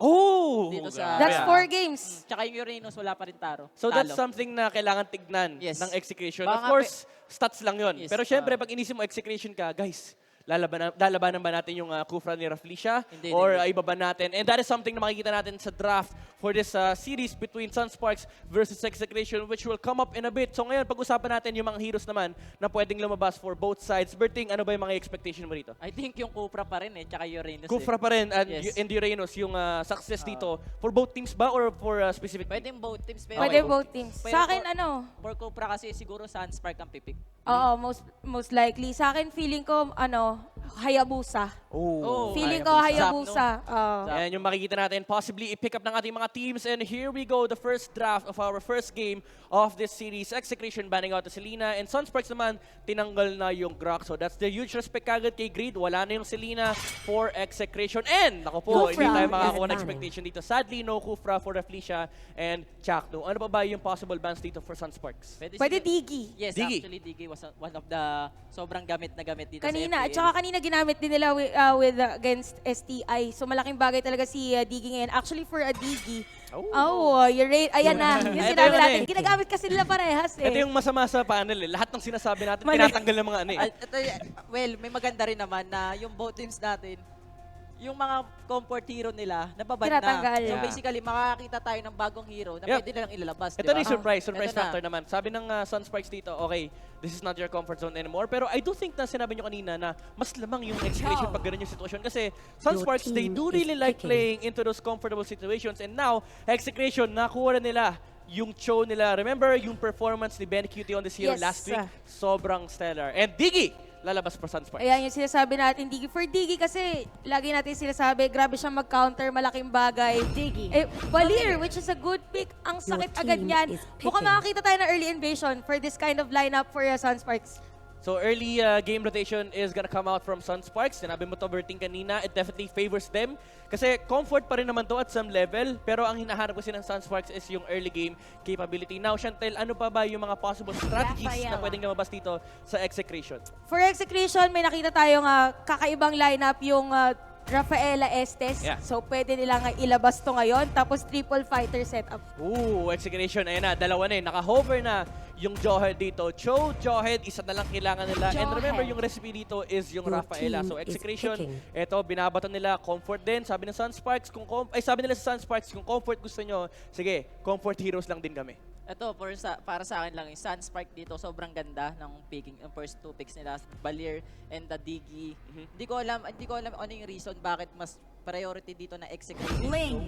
Dito sa, That's 4 games. Tsaka yung Uranus wala pa rin talo. So that's something na kailangan tignan ng Execration. Of course, stats lang yun. Pero syempre, pag inisip mo Execration ka, guys, lalabanan ba natin yung Kufra ni Raflesia? Or iba ba natin? And that is something na makikita natin sa draft for this series between Sunsparks versus Execration, which will come up in a bit. So ngayon, pag-usapan natin yung mga heroes naman na pwedeng lumabas for both sides. Berting, ano ba yung mga expectation mo rito? I think yung Kufra pa rin tsaka Uranus. Kufra pa rin and Uranus yung success dito. For both teams ba or for specific? Pwedeng both teams. Pwede both teams. Sa akin, For Kufra kasi siguro Sunspark ang pipik. Oo, most likely. Sa akin, feeling ko, Hayabusa. Feeling ko Hayabusa. Ayan yung makikita natin. Possibly i-pick up ng ating mga teams. And here we go, the first draft of our first game of this series. Execration banning out to Selena. And Sunsparks naman, tinanggal na yung Grak. So that's the huge respect kagad kay Greed. Wala na yung Selena for Execration. And, naku po, hindi tayo makakuha ng expectation dito. Sadly, no Kufra for Raflesia and Chakno. Ano pa ba yung possible bans dito for Sunsparks? Pwede Digi. Yes, actually Digi was one of the sobrang gamit dito kanina, sa MPL. At saka kanina ginamit din nila against STI. So malaking bagay talaga si Digi ngayon. Actually for a Digi, ayan na. Yung sinabi natin. Ginagamit kasi nila parehas eh. Ito yung masama sa panel eh. Lahat ng sinasabi natin, tinatanggal ng mga Well, may maganda rin naman na yung both teams natin, yung mga comfort hero nila, nababan na. So basically, makakakita tayo ng bagong hero na pwede nilang ilalabas. Ito na yung surprise factor naman. Sabi ng Sunsparks dito, okay, this is not your comfort zone anymore. Pero I do think na sinabi nyo kanina na mas lamang yung Execration pag ganun yung sitwasyon. Kasi Sunsparks, they do really like playing into those comfortable situations. And now, Execration, nakuha na nila yung show nila. Remember yung performance ni Ben Cutie on this hero last week? Sobrang stellar. And Digi, lalabas for Sunsparks. Ayan yung sinasabi natin, Digi. For Digi kasi, lagi natin sinasabi, grabe siyang mag-counter, malaking bagay. Digi. Valir, which is a good pick. Ang sakit agad niyan. Mukhang makakita tayo ng early invasion for this kind of lineup for Sunsparks. So early game rotation is gonna come out from Sunsparks. Sinabi mo to, Berting, kanina. It definitely favors them. Kasi comfort pa rin naman to at some level. Pero ang hinahanap kasi ng Sunsparks is yung early game capability. Now, Chantel, ano pa ba yung mga possible strategies na pwedeng lumabas dito sa Execration? For Execration, may nakita tayong kakaibang lineup yung Rafaela Estes. So pwede nilang ilabas to ngayon. Tapos triple fighter setup. Execration. Ayan na, dalawa na eh. Naka-hover na yung Jawhead dito. Johead, isa na lang kailangan nila. And remember, yung recipe dito is yung Rafaela. So Execration, eto, binabato nila. Comfort din. Sabi ng Sunsparks, sabi nila sa Sunsparks, kung comfort gusto nyo, sige, comfort heroes lang din kami. Ito, para sa akin lang, yung Sunspark dito, sobrang ganda ng picking, yung first two picks nila, Valir and the Digi. Hindi ko alam ano yung reason bakit mas priority dito na Execration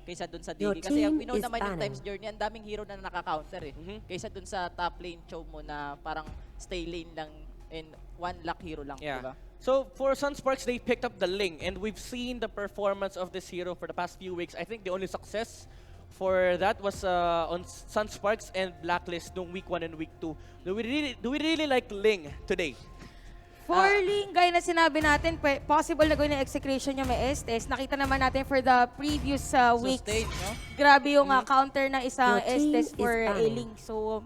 kaysa dun sa Digi. Kasi we know naman yung Times Journey, ang daming hero na nakaka-counter eh. Kaysa dun sa top lane show mo na parang stay lane lang and one luck hero lang, diba? So for Sunsparks, they picked up the Ling and we've seen the performance of this hero for the past few weeks. I think the only success for that was on Sunsparks and Blacklist noong week 1 and week 2. Do we really like Ling today? For Ling, gaya na sinabi natin, possible na gawin ng execration yung may Estes. Nakita naman natin for the previous weeks. Stage, no? Grabe yung counter ng isang Your team Estes for is down. Ling. So,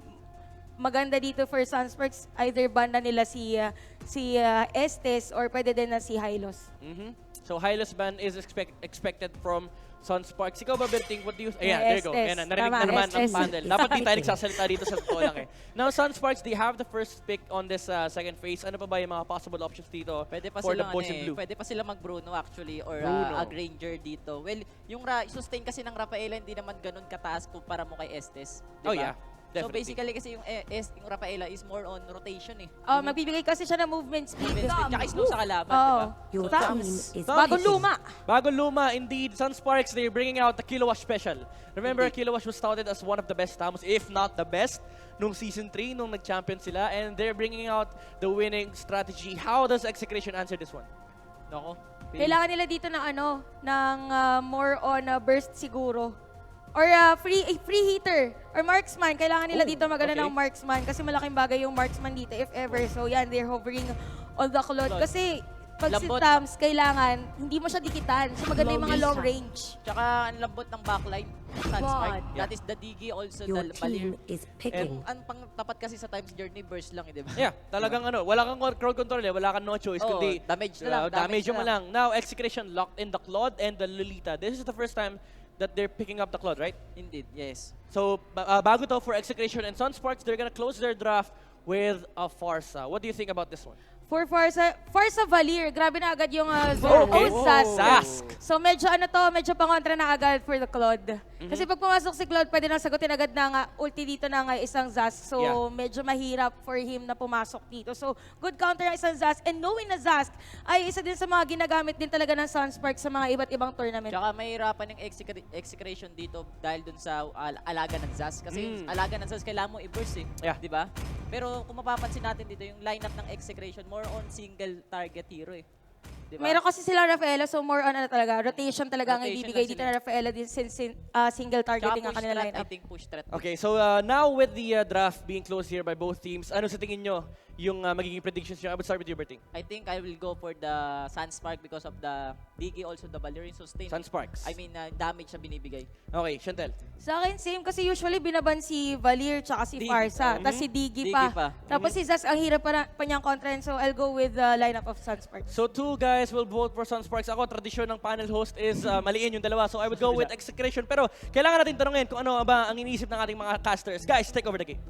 maganda dito for Sunsparks. Either banda nila si Estes or pwede din na si Hylos. So Hylos ban is expected from Sunsparks. Ikaw ba, Berting, what do you... Ayan, there you go. Estes. Ayan, narinig Tama, na naman ng Estes. panel. Dapat di tayo nagsasalita dito sa totoo lang eh. Now, Sunsparks, they have the first pick on this second phase. Ano pa ba yung mga possible options dito Pwede pa for the silang boys in blue? pwede pa sila mag-Bruno actually or Bruno. a Granger dito. Well, yung sustain kasi ng Rafaela hindi naman ganun kataas kumpara mo kay Estes. Oh, Diba? yeah. So Definitely. basically kasi yung Rafaela is more on rotation eh. Magbibigay kasi siya ng movement speed. Movement speed, tsaka slow sa kalaban, Oo. diba? Your So, team Tams. is Bagong luma. Bagong luma, indeed. Sunsparks, they're bringing out the Kilowatt Special. Remember, Kilowatt was touted as one of the best tamos, if not the best, nung Season 3, nung nag-champion sila. And they're bringing out the winning strategy. How does Execration answer this one? Nako. Kailangan nila dito ng ng more on burst siguro. Or free hitter or marksman. Kailangan nila dito magana ng marksman kasi malaking bagay yung marksman dito if ever. So yan, they're hovering on the cloud. Kasi pag si Lambot. Tams, kailangan hindi mo siya dikitan. So maganda yung mga long range. Tsaka ang lambot ng backline Sunspark. That is the Digi also Your the team Balir. is picking. Ang pang tapat kasi sa Times Journey burst lang, di ba? Yeah, talagang wala kang crowd control wala kang no choice, Oo, kundi damage na lang, damage damage mo na lang. Now, Execration locked in the Claude and the Lolita. This is the first time that they're picking up the Claude, right? Indeed, yes. So, bago to for Execration and Sunsparks, they're gonna close their draft with a Farsa. What do you think about this one? For Farsa Valir, grabe na agad yung Okay. Zask. So medyo medyo pangontra na agad for the Claude. Kasi pag pumasok si Claude, pwede nang sagutin agad ng ulti dito ng isang Zask. So medyo mahirap for him na pumasok dito. So good counter ng isang Zask. And knowing na Zask ay isa din sa mga ginagamit din talaga ng Sunspark sa mga iba't ibang tournament. Tsaka mahirapan yung execration dito dahil dun sa alaga ng Zaz. Kasi alaga ng Zaz kailangan mo i-burst eh. Yeah. Di ba? Pero kung mapapansin natin dito, yung lineup ng execration, more on single target hero eh. Diba? Meron kasi sila Rafaela, so more on talaga. Rotation talaga ang Rotation ibibigay lang dito sila. na Rafaela since single targeting ang kanila I lineup. think push threat. Okay, so now with the draft being closed here by both teams, ano sa tingin nyo yung magiging predictions nyo? I would start with you, Berting. I think I will go for the Sunspark because of the Digi, also the Valerian sustain. Sunsparks. I mean, damage na binibigay. Okay, Chantel. Sa akin, same. Kasi usually binaban si Valir tsaka si Digi. Farsa. Tapos si Digi Digi pa. pa. Tapos si Zaz, ang hirap pa niyang kontrahin. So I'll go with the lineup of Sunspark. So two guys will vote for Sunsparks. Ako, tradisyon ng panel host is maliin yung dalawa. So I would go with Execration. Pero kailangan natin tanungin kung ano ba ang iniisip ng ating mga casters. Guys, take over the game.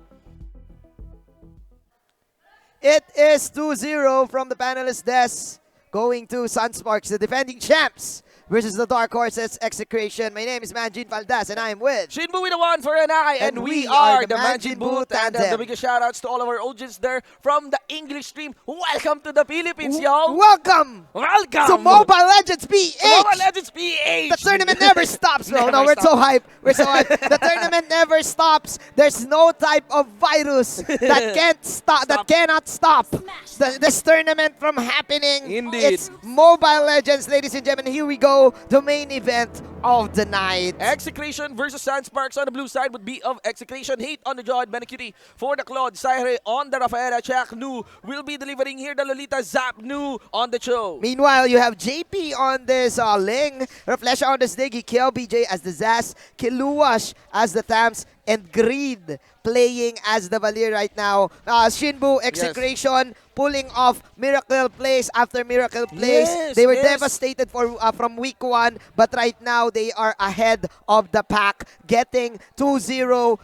It is 2-0 from the panelist desk, going to Sunsparks, the defending champs, versus the Dark Horses Execration. My name is Manjin Valdas, and I am with Shinbu with the one for an eye, and we are the Manjin Boo Tandem. The biggest shoutouts to all of our audience there from the English stream. Welcome to the Philippines, y'all. Welcome to Mobile Legends PH. Mobile Legends PH. The tournament never stops, bro. Never No, we're so stops. hyped. We're so hyped. The tournament never stops. There's no type of virus that can't stop, that cannot stop this tournament from happening. Indeed. It's Mobile Legends, ladies and gentlemen. Here we go. The main event of the night. Execration versus Sunsparks on the blue side would be of Execration. Hate on the jaw and Benecutie for the Claude. Saire on the Rafaela. Chak Nu will be delivering here the Lolita. Zap Nu on the show. Meanwhile, you have JP on this Ling, Reflesha on this Diggy, KLBJ as the Zaz, Kiluwash as the Tams, and Greed playing as the Valir right now. Shinbu, Execration, pulling off miracle plays after miracle plays. Yes, they were yes. devastated from week 1, but right now they are ahead of the pack, getting 2-0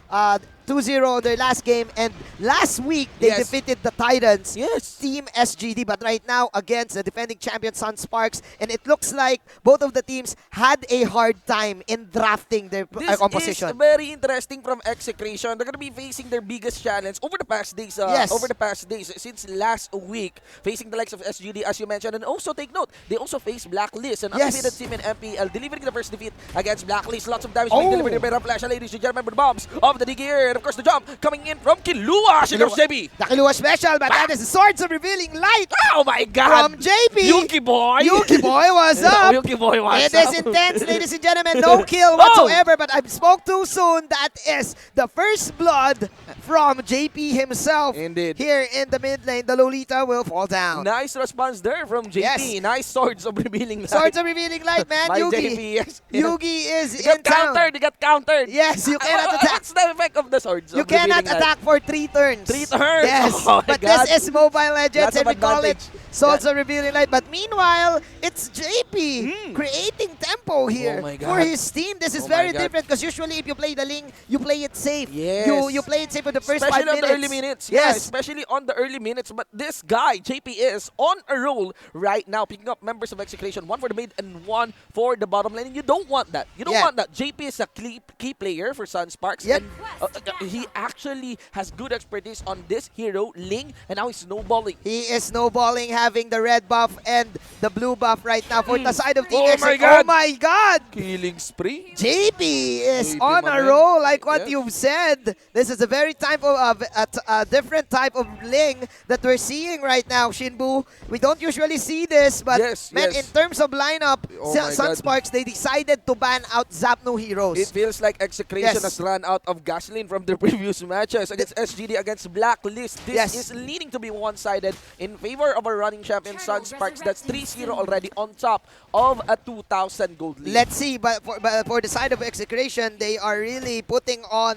their last game, and last week they defeated the Titans, Team SGD, but right now against the defending champion Sunsparks, and it looks like both of the teams had a hard time in drafting their composition. This is very interesting from Execration. They're going to be facing their biggest challenge over the past days. Over the past days, since last week, facing the likes of SGD, as you mentioned, and also take note, they also face Blacklist, an undefeated team in MPL, delivering the first defeat against Blacklist. Lots of damage being delivered by Flash, ladies and gentlemen, with the bombs of the DG, and of course the jump coming in from Kiluwash. Here comes JP. The Kiluwash special, but that is the Swords of Revealing Light. Oh my God! From JP. Yuki boy. Yuki boy, what's up? Yuki boy, what's It is up? intense, ladies and gentlemen. No kill whatsoever, but I spoke too soon. That is the first blood from JP himself. Indeed. Here in the mid lane, the Lolita will fall down. Nice response there from JP. Yes. Nice Swords of Revealing Light. Swords of Revealing Light, man. By Yugi. JP, yes. Yugi is He got in town. countered. He got countered. Yes, you cannot attack. What's the effect of the Swords You of Revealing cannot Light? attack for 3 turns. 3 turns. Yes, Oh my but God. this is Mobile Legends Lots and of we call it advantage. Swords of Revealing Light. But meanwhile, it's JP creating tempo here Oh my for God. his team. This is Oh my very God. different because usually if you play the Ling, you play it safe. Yes. You play it safe for the first Especially 5 on minutes. the early minutes. Yeah, Yes. especially on the early minutes. But this guy, JP, is on a roll right now, picking up members of Execration. 1 for the mid and 1 for the bottom lane. And you don't want that. You don't Yeah. want that. JP is a key player for Sunsparks. Yep. And he actually has good expertise on this hero, Ling, and now he's snowballing. He is snowballing, having the red buff and the blue buff right now for the side of the Oh Exec. my God. Oh my God! Killing spree. JP is JP, on my a man. roll, like what Yes. you've said. This is a very type of a different type of Ling that we're seeing right now, Shinbu. We don't usually see this, but Yes, man, yes. in terms of lineup, Oh my God. Sunsparks, they decided to ban out Zapno heroes. It feels like Execration Yes. has run out of gasoline from their previous matches against SGD, against Blacklist. This Yes. is leaning to be one-sided in favor of our running champion Sunsparks. That's 3-0 already on top of a 2,000 gold lead. Let's see, but for the side of Execration, they are really putting on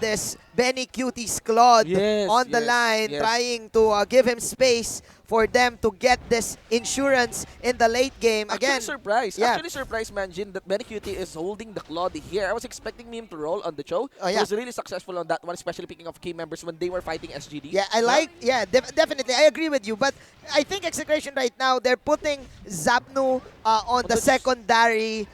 this Benny Cutie's Claude Yes, on the yes, line, yes. trying to give him space for them to get this insurance in the late game. Again, Actually surprised, Manjin, that Benny Cutie is holding the Claude here. I was expecting him to roll on the show. Oh, yeah. He was really successful on that one, especially picking up key members when they were fighting SGD. Yeah, definitely. I agree with you. But I think Execration right now, they're putting Zapnu on the secondary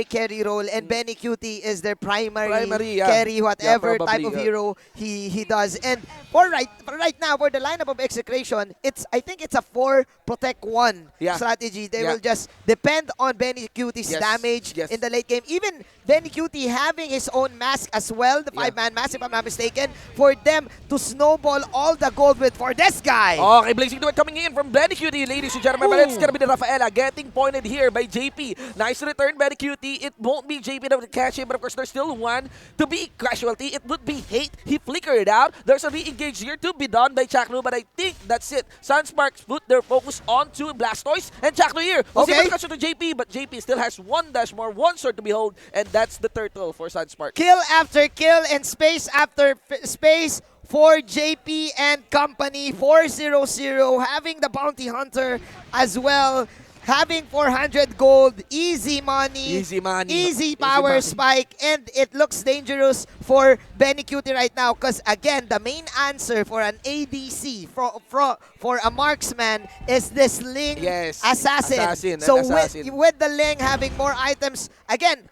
carry role, and Benny Cutie is their primary yeah. carry, whatever Yeah, type probably, of yeah. hero he does. And for right now, for the lineup of Execration, I think it's a 4 protect 1 Yeah. strategy. They Yeah. will just depend on Benny Cutie's Yes, damage yes. in the late game. Even Benny Cutie having his own mask as well, the 5-man mask, if I'm not mistaken, for them to snowball all the gold with for this guy. Okay, Blazing Duet coming in from Benny Cutie, ladies and gentlemen. But it's gonna be the Rafaela getting pointed here by JP. Nice return, Benny Cutie. It won't be JP that will catch him, but of course there's still one to be casualty. It would be Hate. He flickered out. There's a re-engage here to be done by Chaklu, but I think that's it. Sunsparks put their focus onto Blastoise, and Chaklu here was able to catch it to JP, but JP still has 1 dash more, 1 sword to behold, and that's the turtle for Sunsparks. Kill after kill and space after space for JP and company. 4-0-0, having the Bounty Hunter as well. Having 400 gold, easy money, easy power spike, and it looks dangerous for Benny Cutie right now because, again, the main answer for an ADC, for a marksman, is this Ling assassin. So with the Ling having more items, again,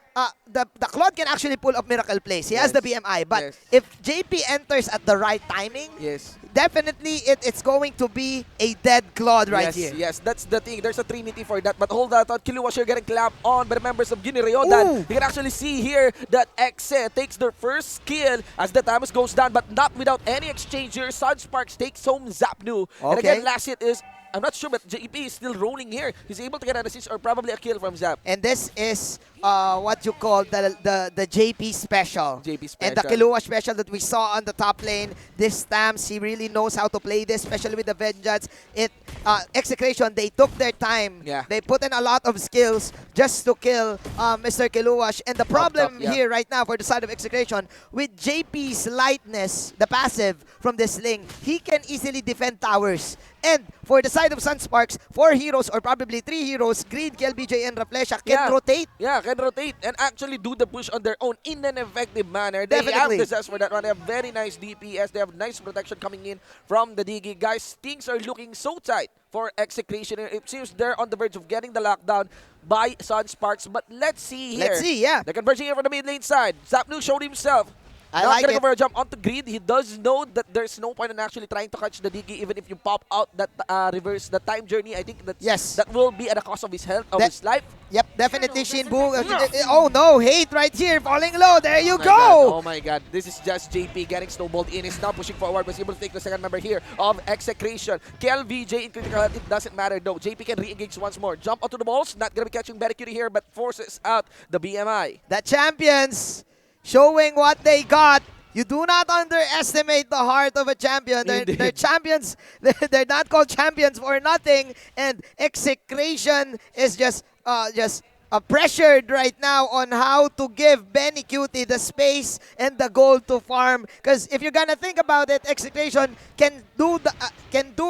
the Claude can actually pull up Miracle Place. He has the BMI, but if JP enters at the right timing, definitely it's going to be a dead Claude right here. Yes, that's the thing. There's a trinity for that. But hold that thought. Kiluwas here getting clapped on by the members of Giniriodan. You can actually see here that Exe takes their first kill as the Tamus goes down, but not without any exchange here. Sunsparks takes home Zapnu. And again, last hit is, I'm not sure, but JP is still rolling here. He's able to get an assist or probably a kill from Zap. And this is what you call the JP special. And the Killua special that we saw on the top lane. This Tams, he really knows how to play this, especially with the Vengeance. Execration, they took their time. They put in a lot of skills just to kill Mr. Killua. And the problem here right now for the side of Execration, with JP's lightness, the passive from this Ling, he can easily defend towers. And for the side of Sunsparks, 4 heroes or probably 3 heroes, Greed, KLBJ, and Raflesha can rotate. Yeah, can rotate and actually do the push on their own in an effective manner. They have the zest for that one. They have very nice DPS. They have nice protection coming in from the Digi. Guys, things are looking so tight for Execration. It seems they're on the verge of getting the lockdown by Sunsparks. But let's see here. Let's see, yeah. They're converging here from the mid lane side. Zapnu showed himself. I like gonna it. go for a jump onto Greed. He does know that there's no point in actually trying to catch the Digi, even if you pop out that reverse, the time journey. I think that will be at the cost of his health, of his life. Yep, definitely Shinbu. Oh no, Hate right here, falling low. There you go. Oh my god, this is just JP getting snowballed in. He's now pushing forward, but he's able to take the second member here of Execration. KLVJ in critical health, it doesn't matter though. JP can re-engage once more. Jump onto the balls, not gonna be catching Benny Cutie here, but forces out the BMI. The champions showing what they got You do not underestimate the heart of a champion. They're champions. They're not called champions for nothing. And Execration is just pressured right now on how to give Benny Cutie the space and the goal to farm. Because if you're gonna think about it, Execration can do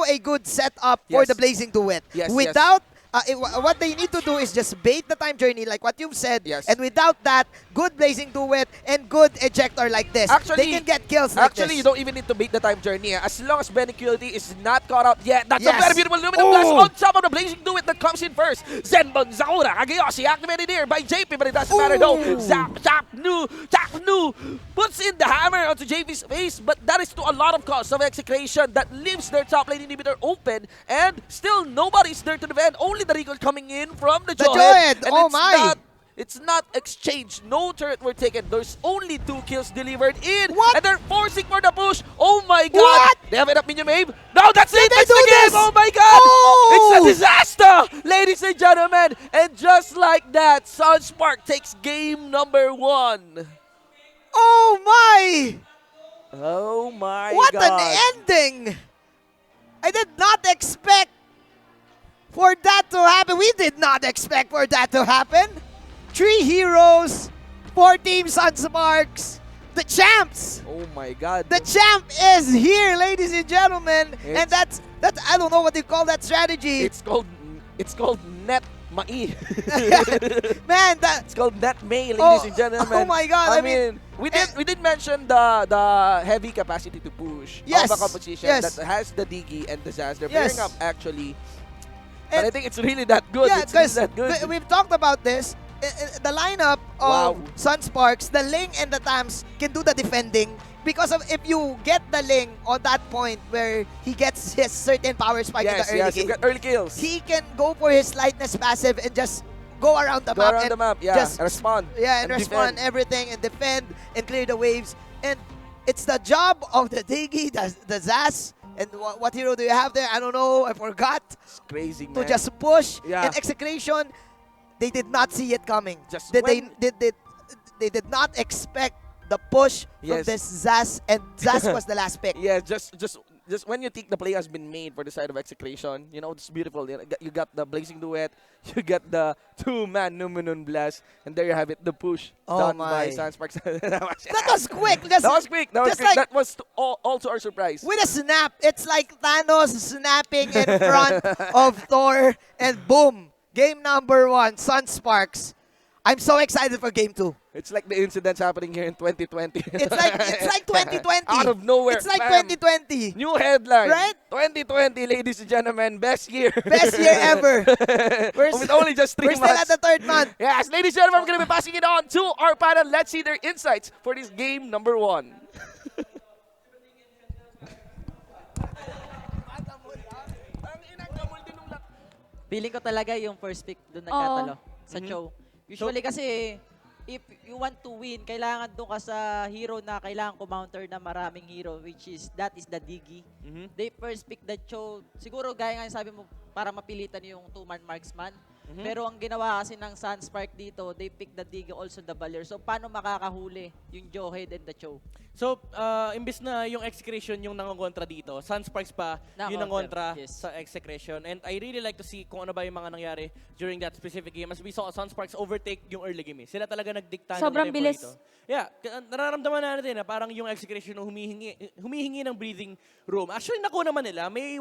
a good setup for the Blazing Duet. Without what they need to do is just bait the time journey like what you've said. And without that, good Blazing Duet and good ejector like this, they can get kills like this. Actually, you don't even need to bait the time journey. As long as Benny Cutie is not caught up yet, that's a very beautiful Luminous Blast on top of the Blazing Duet that comes in first. Zenbon, Zakura, Ageyoshi activated here by JP, but it doesn't matter though. Chaknu puts in the hammer onto JP's face, but that is to a lot of cost of Execration that leaves their top lane inhibitor open, and still nobody's there to defend. Only the recall coming in from the Joed. And it's not exchanged. No turret were taken. There's only 2 kills delivered in. And they're forcing for the push. Oh my god. They have it up minion wave. No, that's it. That's the game. Oh my god. It's a disaster, ladies and gentlemen. And just like that, Sunspark takes game number 1. Oh my. Oh my god. What an ending. I did not expect for that to happen. We did not expect for that to happen. 3 heroes, 4 Team Sunsparks, the champs. Oh my god. The champ is here, ladies and gentlemen. And that's I don't know what you call that strategy. It's called net mai. Man, it's called net mai, ladies and gentlemen. Oh my god. I mean, we did mention the heavy capacity to push of a composition that has the Diggy and Disaster pairing up actually. But I think it's really that good. Yeah, it's really that good. We've talked about this. The lineup of Sunsparks, the Ling and the Tams can do the defending because of if you get the Ling on that point where he gets his certain power spike in the early game. Got early kills. He can go for his lightness passive and just go around the map. Just respond. Yeah, and respond everything and defend and clear the waves. And it's the job of the Diggy, the Zaz. And what hero do you have there? I don't know. I forgot. It's crazy, man. To just push. Yeah. And Execration, they did not see it coming. They did not expect the push from this Zaz, and Zaz was the last pick. Yeah, just when you think the play has been made for the side of Execration, you know, it's beautiful. You got the Blazing Duet, you got the 2-man Numinun Blast, and there you have it, the push done by Sunsparks. That was quick. That was quick. That was all to our surprise. With a snap, it's like Thanos snapping in front of Thor, and boom, game number 1, Sunsparks. I'm so excited for game 2. It's like the incidents happening here in 2020. It's like 2020. Out of nowhere. It's like 2020. New headline. Right? 2020, ladies and gentlemen. Best year. Best year ever. With only just 3 months. We're still at the 3rd month. Yes, ladies and gentlemen, I'm going to be passing it on to our panel. Let's see their insights for this game number 1. Feeling ko talaga yung first pick doon nagkatalo sa Cho. Usually kasi, if you want to win, kailangan doon ka sa hero na kailangan kumounter na maraming hero, which is, that is the Diggy. They first pick the Cho. Siguro, gaya nga yung sabi mo, para mapilitan yung 2-man marksman. Pero ang ginawa kasi ng Sunspark dito, they pick the Diggy, also the Balir. So, paano makakahuli yung Johead and the Cho? So, imbis na yung Execration yung nangongontra dito, Sunsparks pa yung nangongontra sa Execration. And I really like to see kung ano ba yung mga nangyari during that specific game. As we saw, Sunsparks overtake yung early game. Sila talaga nagdikta ng sobrang tempo bilis. dito. Yeah, nararamdaman natin na parang yung Execration humihingi ng breathing room. Actually, nakuha naman nila. May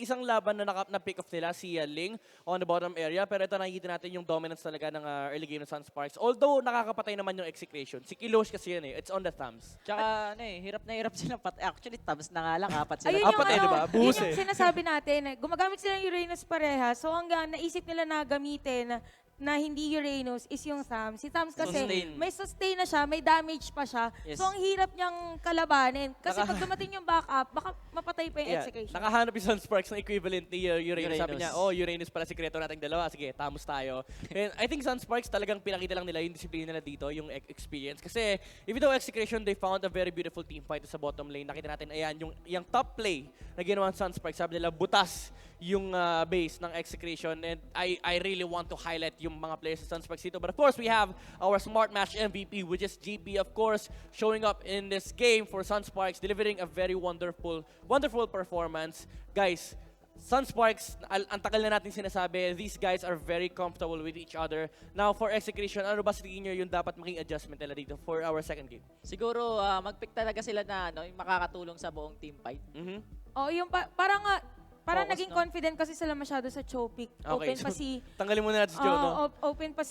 isang laban na pick off nila, si Ling on the bottom area. Pero ito nakikita natin yung dominance talaga ng early game ng Sunsparks. Although nakakapatay naman yung Execration. Si Kilosh kasi yan It's on the thumbs. Tsaka, hirap na hirap sila. Actually, thumbs na nga lang. 4 sila. Ayun yung, diba? Yun yung sinasabi natin. Gumagamit sila ng Uranus pareha. So hanggang naisip nila na gamitin na hindi Uranus is yung Thams. Si Thams kasi may sustain na siya, may damage pa siya. So ang hirap niyang kalabanin. Kasi pag dumating yung backup, baka mapatay pa yung Execration. Nakahanap yung Sunsparks ng equivalent ni Uranus. Sabi niya, Uranus pala sikreto nating dalawa. Sige, tamos tayo. And I think Sunsparks talagang pinakita lang nila yung disiplina nila dito, yung experience. Kasi even though Execration, they found a very beautiful team fight sa bottom lane. Nakita natin, ayan, yung top play na ginawa ng Sunsparks. Sabi nila, butas yung base ng Execration. And I really want to highlight yung yung mga players sa Sunsparks dito. But of course, we have our smart match MVP, which is GP, of course, showing up in this game for Sunsparks, delivering a very wonderful performance. Guys, Sunsparks, ang tagal na natin sinasabi, these guys are very comfortable with each other. Now, for Execration, ano ba sa tingin nyo yung dapat maging adjustment nila dito for our second game? Siguro, mag-pick talaga sila na yung makakatulong sa buong team fight. Oh, yung parang Focus, naging no? confident kasi sila masyado sa Chopic. Okay, Open pa so si tanggalin muna natin si Joe, no? open pa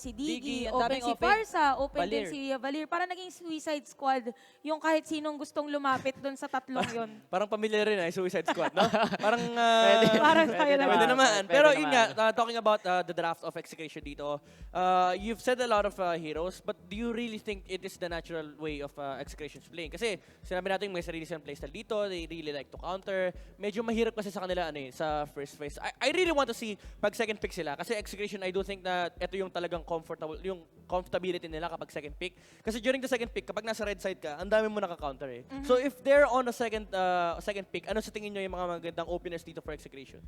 si Diggy, ang open daming si open. Farsa, open din Valir. si Valir. Parang naging suicide squad yung kahit sinong gustong lumapit doon sa tatlong yon. Parang familiar rin Suicide Squad, no? Parang, Parang tayo pwede naman. Pwede Pero naman. yun nga, talking about the draft of Execration dito, you've said a lot of heroes, but do you really think it is the natural way of Execration's playing? Kasi sinabi natin may sarili silang playstyle dito, they really like to counter. Medyo mahirap kasi sa kanila sa first phase. I really want to see pag second pick sila. Kasi Execration, I do think na ito yung talagang yung comfortability nila kapag second pick. Kasi during the second pick, kapag nasa red side ka, ang dami mo nakaka-counter So if they're on a second pick, ano sa tingin nyo yung mga magandang openers dito for Execration?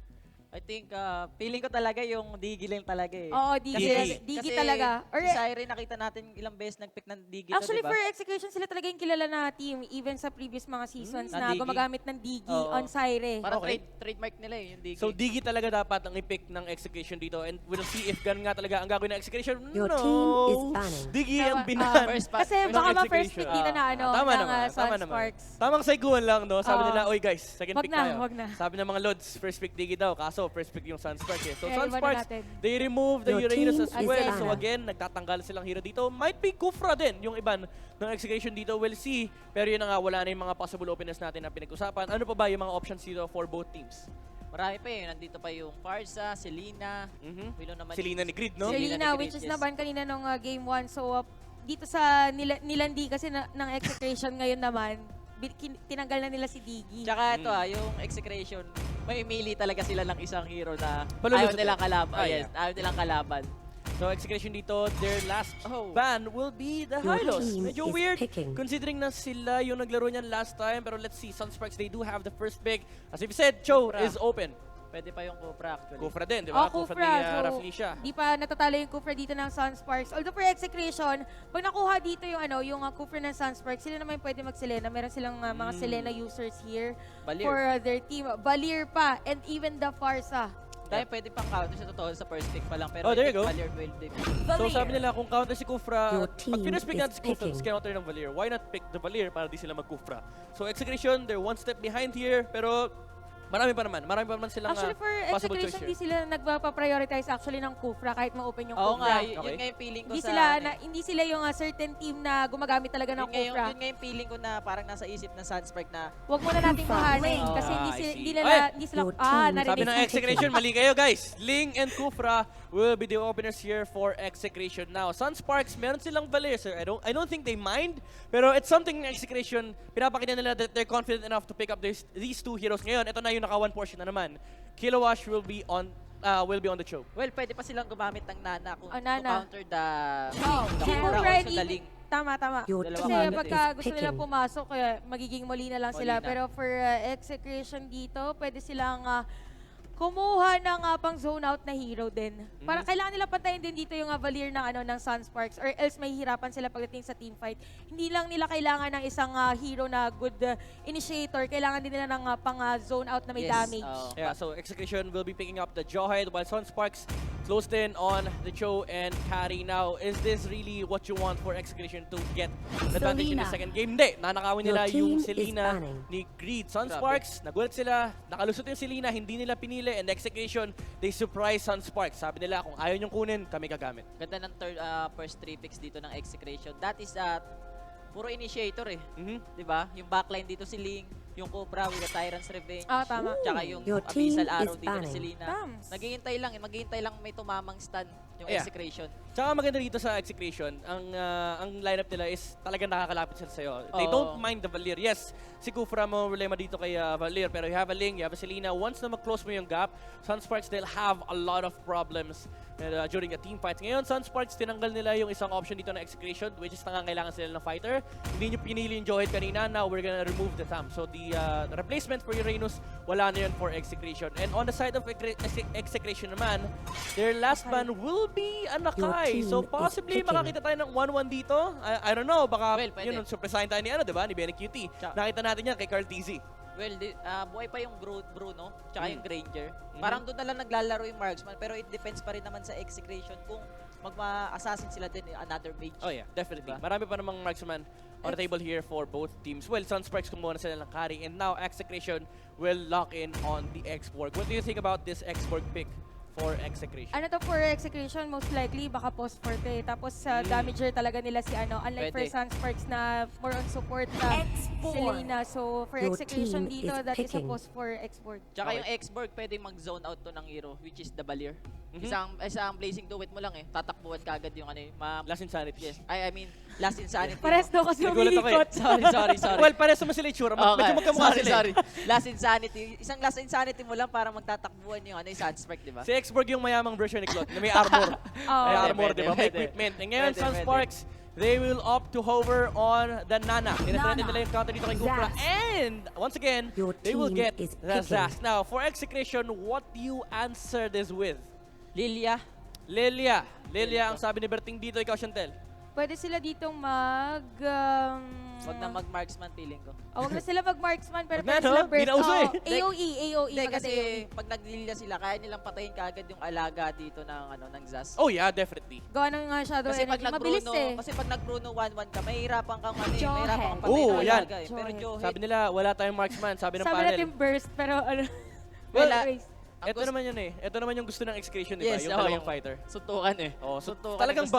I think, feeling ko talaga yung Diggy lang talaga eh. Oo, Diggy talaga. Or, si Siren, nakita natin ilang beses nag-pick ng Diggy to, actually, diba? for Execution, sila talaga yung kilala na team. Even sa previous mga seasons na Diggy. gumagamit ng Diggy Oo. on Sire. Parang trademark nila yung Diggy. So Diggy talaga dapat ang i-pick ng Execution dito, and we'll see if ganun nga talaga ang gagawin ng Execution. Your No! team is banning. Diggy ang binan. Kasi baka ma-first pick dito na Tama ng naman, tama naman. Sunsparks. Tamang saiguan lang, no? Sabi nila, oy guys, second Wag pick na, tayo. wag na. Sabi ng mga Lods, first pick Diggy daw. Kaso, first pick yung Sunsparks So Kaya iwan na Sunsparks, natin. they remove the Your Uranus team as is well. So banner. again, nagtatanggal silang hero dito. Might be Kufra din, yung iban ng Execution dito. We'll see. Pero yun na nga, wala na yung mga possible openers natin na pinag-usapan. Ano pa ba yung mga options dito for both teams? Marami pa nandito pa yung Farsa, Selena, Willow naman. Selena ni Grid, no? Selena, which is naban kanina nung game 1. So, dito sa nilandi kasi ng Execration ngayon naman, tinanggal na nila si Diggy. Tsaka ito yung Execration, may mili talaga sila ng isang hero na Palulusot ayaw nilang kalaban. yeah. Ayaw nilang kalaban. So Execration dito, their last ban will be the Your Hylos. team Medyo is weird picking. considering na sila yung naglaro niyan last time. Pero let's see, Sunsparks, they do have the first pick. As we've said, Cho Kufra. is open. Pwede pa yung Kufra actually. Kufra din, di ba? Kufra. ni So, Raflesia. di pa natatalo yung Kufra dito ng Sunsparks. Although for Execration, pag nakuha dito yung Kufra ng Sunsparks, sila naman pwede mag-Selena. Meron silang mga Selena users here Valir. for their team. Valir pa, and even the Farsa. Dahil pwede pang counter sa totoo sa first pick pa lang. Pero there I you think go. Valir will be. So sabi nila, kung counter si Kufra, Your pag team finish pick is natin si Kufra, picking. counter ng Valir. Why not pick the Valir para di sila mag-Kufra? So Execration, they're one step behind here, pero marami pa naman silang Actually, for possible choice Execration, here. di sila nagpa-prioritize actually ng Kufra kahit ma-open yung Oo Kufra. nga, yun nga yung feeling ko Hindi sa... sila, hindi sila yung certain team na gumagamit talaga ng Kufra. Yun nga yung feeling ko na parang nasa isip ng Sunspark na... Huwag muna natin kuhanin Oh, kasi I see. hindi sila, Your narinig. Sabi ng Execration, mali kayo guys. Ling and Kufra will be the openers here for Execration. Now, Sunsparks, meron silang Valir, sir. I don't think they mind, pero it's something ng Execration, pinapakita nila that they're confident enough to pick up these two heroes. Ngayon, ito na yung naka-1 portion na naman. Kilowash will be on the show. Well, pwede pa silang gumamit ng Nana kung to Nana. counter the Si Kufra Kufra, also the Ling. Tama. Your Dalawa Kasi team pagka is gusto nila picking. pumasok, kaya magiging mali na lang sila. Molina. Pero for Execration dito, pwede silang kumuha ng pang zone out na hero din. Para kailangan nila pantayin din dito yung Valir ng Sunsparks, or else may hirapan sila pagdating sa team fight. Hindi lang nila kailangan ng isang hero na good initiator, kailangan din nila ng pang zone out na may damage. Yeah, so Execration will be picking up the Jawhead while Sunsparks closed in on the Cho and Carry. Now, is this really what you want for Execration to get an advantage in the second game? Hindi, nanakawin nila Your yung team is Selena banning. ni Greed. Sunsparks, nagulat sila, nakalusot yung Selena, hindi nila pinili, and Execration, they surprise Sunsparks. Sabi nila, kung ayaw niyong kunin, kami gagamit. Ganda ng first 3 picks dito ng Execration. That is puro initiator eh. Diba? Yung backline dito si Ling, yung Cobra with the Tyrant's Revenge. Tama. Tsaka yung Your team Abyssal Arrow is dito ni banning. Selena. Tams. Maghihintay lang may tumamang stun yung Yeah. Execration. Tsaka maganda dito sa Execration, ang lineup nila is talagang nakakalapit sila sa'yo. They don't mind the Valir. Yes, si Kufra mo problema dito kay Valir, pero you have a Ling, you have a Selena. Once na mag-close mo yung gap, Sunsparks, they'll have a lot of problems during a team fight. Ngayon, Sunsparks, tinanggal nila yung isang option dito na Execration, which is nangangailangan sila ng fighter. Hindi nyo pinili yung Johet kanina, now we're gonna remove the Tam. So the replacement for Uranus, wala na yun for Execration. And on the side of Execration naman, their last ban will be Anakai. So possibly makakita tayo ng 1-1 dito. I don't know, baka yun, surpresahin tayo ni diba? Ni Benny QT. Nakita natin yan kay Carl TZ. Well, buhay pa yung Bruno, tsaka yung Granger. Parang doon na lang naglalaro yung Marksman, pero it depends pa rin naman sa Execration kung magma-assassin sila din another mage. Oh yeah, definitely. Diba? Marami pa namang Marksman on the table here for both teams. Well, Sunsparks kumuha na sila ng carry, and now Execration will lock in on the X-Borg. What do you think about this X-Borg pick for Execration? Ano to for Execration, most likely baka post forte. Tapos damager talaga nila si unlike for Sunsparks na more on support na Selena. So for Execration dito, that is a post for X-Borg. Tsaka yung X-Borg pwede mag-zone out to ng hero, which is the Valir. Isang blazing duet mo lang tatakbuhan kagad yung Last Insanity. Yes. I mean, Last Insanity. Pares daw kasi umiikot. Sorry. Well, pares naman sila itsura. Medyo magkamukha sila. Sorry. Last Insanity. Isang Last Insanity mo lang para magtatakbuhan yung yung Sunspark, di ba? Si X-Borg yung mayamang version ni Claude na may armor. May armor, di ba? May equipment. And ngayon, Sunsparks, they will opt to hover on the Nana. Tinatry nila yung counter dito kay Kufra. And once again, they will get the Zas. Now, for Execration, what do you answer this with? Lilia ang sabi ni Berting dito. Ikaw, Chantel. Pwede sila ditong wag na mag-marksman, feeling ko. Wag na sila mag-marksman, pero pwede sila burst. AOE. Hindi, kasi pag nag-lilia sila, kaya nilang patayin kaagad yung alaga dito ng Zas. Oh yeah, definitely. Gawa ng Shadow kasi Energy, mabilis Kasi pag nag-Bruno 1-1 ka, mahirapan kang mahirapan kang patayin ng alaga. Pero Johet, sabi nila, wala tayong marksman. Sabi ng panel. Sabi natin burst, pero Well, ito naman yun Ito naman yung gusto ng Execration, di ba? Yung talagang fighter. Suntukan Suntukan talagang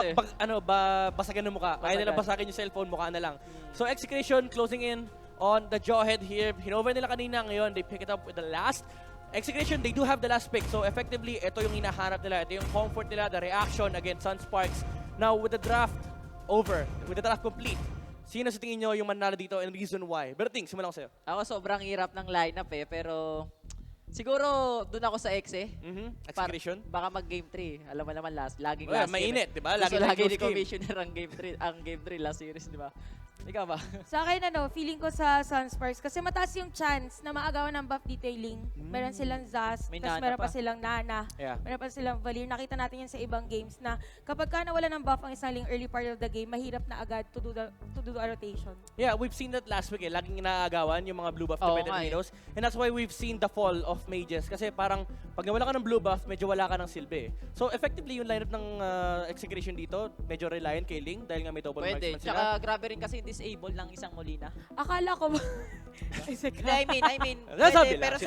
basagan ng mukha. Kaya nila basagin yung cellphone, mukha na lang. So Execration closing in on the Jawhead here. Hinover nila kanina, ngayon they pick it up with the last. Execration, they do have the last pick. So effectively, ito yung hinahanap nila. Ito yung comfort nila, the reaction against Sunsparks. Now with the draft over, with the draft complete, sino sa tingin nyo yung manalo dito and reason why? Berting, simulan ko sa'yo. Ako sobrang hirap ng lineup pero siguro doon ako sa Execration? Baka mag-game 3. Alam mo naman laging well, last mainit, year. Diba? Lagi ni Commissioner ang game 3 last series, di ba? Ikaw ba? Sa akin, feeling ko sa Sunsparks, kasi mataas yung chance na maagawan ng buff detailing. Meron silang Zas, tapos meron pa silang Nana, meron pa silang Valir. Nakita natin yan sa ibang games na kapag ka nawala ng buff ang isang Ling early part of the game, mahirap na agad to do the rotation. Yeah, we've seen that last week Laging inaagawan yung mga blue buff dependent heroes. And that's why we've seen the fall of mages. Kasi parang pag nawala ka ng blue buff, medyo wala ka ng silbi. So effectively, yung lineup ng Execration dito, medyo reliant kay Ling dahil nga may double marksman sila. Tsaka grabe rin kasi disable ng isang Molina. Akala ko ba? I mean, pero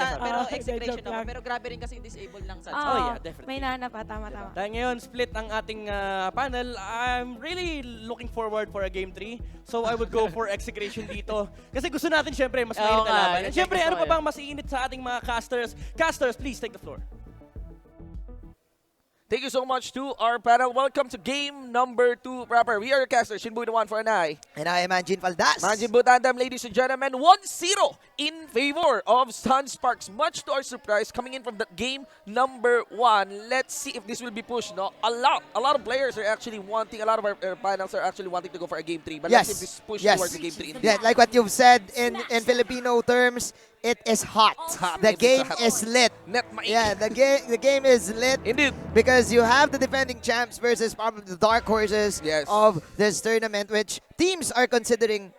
Execration ako. Pero grabe rin kasi disable ng Sunsparks. Oh yeah, definitely. May Nana pa, tama. Dahil ngayon, split ang ating panel. I'm really looking forward for a game 3. So I would go for Execration dito. Kasi gusto natin syempre mas mainit na laban. And syempre, ano pa bang mas iinit sa ating mga casters? Casters, please take the floor. Thank you so much to our panel. Welcome to game number 2 proper. We are your casters, Shinbu the one for an eye. And I am Anjin Faldas. Manjin Butandam, ladies and gentlemen, 1-0 in favor of Sunsparks. Much to our surprise, coming in from the game number 1. Let's see if this will be pushed. No, a lot of players are actually wanting, a lot of our panels are actually wanting to go for a game 3. But let's see if this is pushed towards the game 3. Yeah, like what you've said in Filipino terms, it is hot. The game is lit. Yeah, the game is lit. Indeed. Because you have the defending champs versus probably the dark horses of this tournament, which teams are considering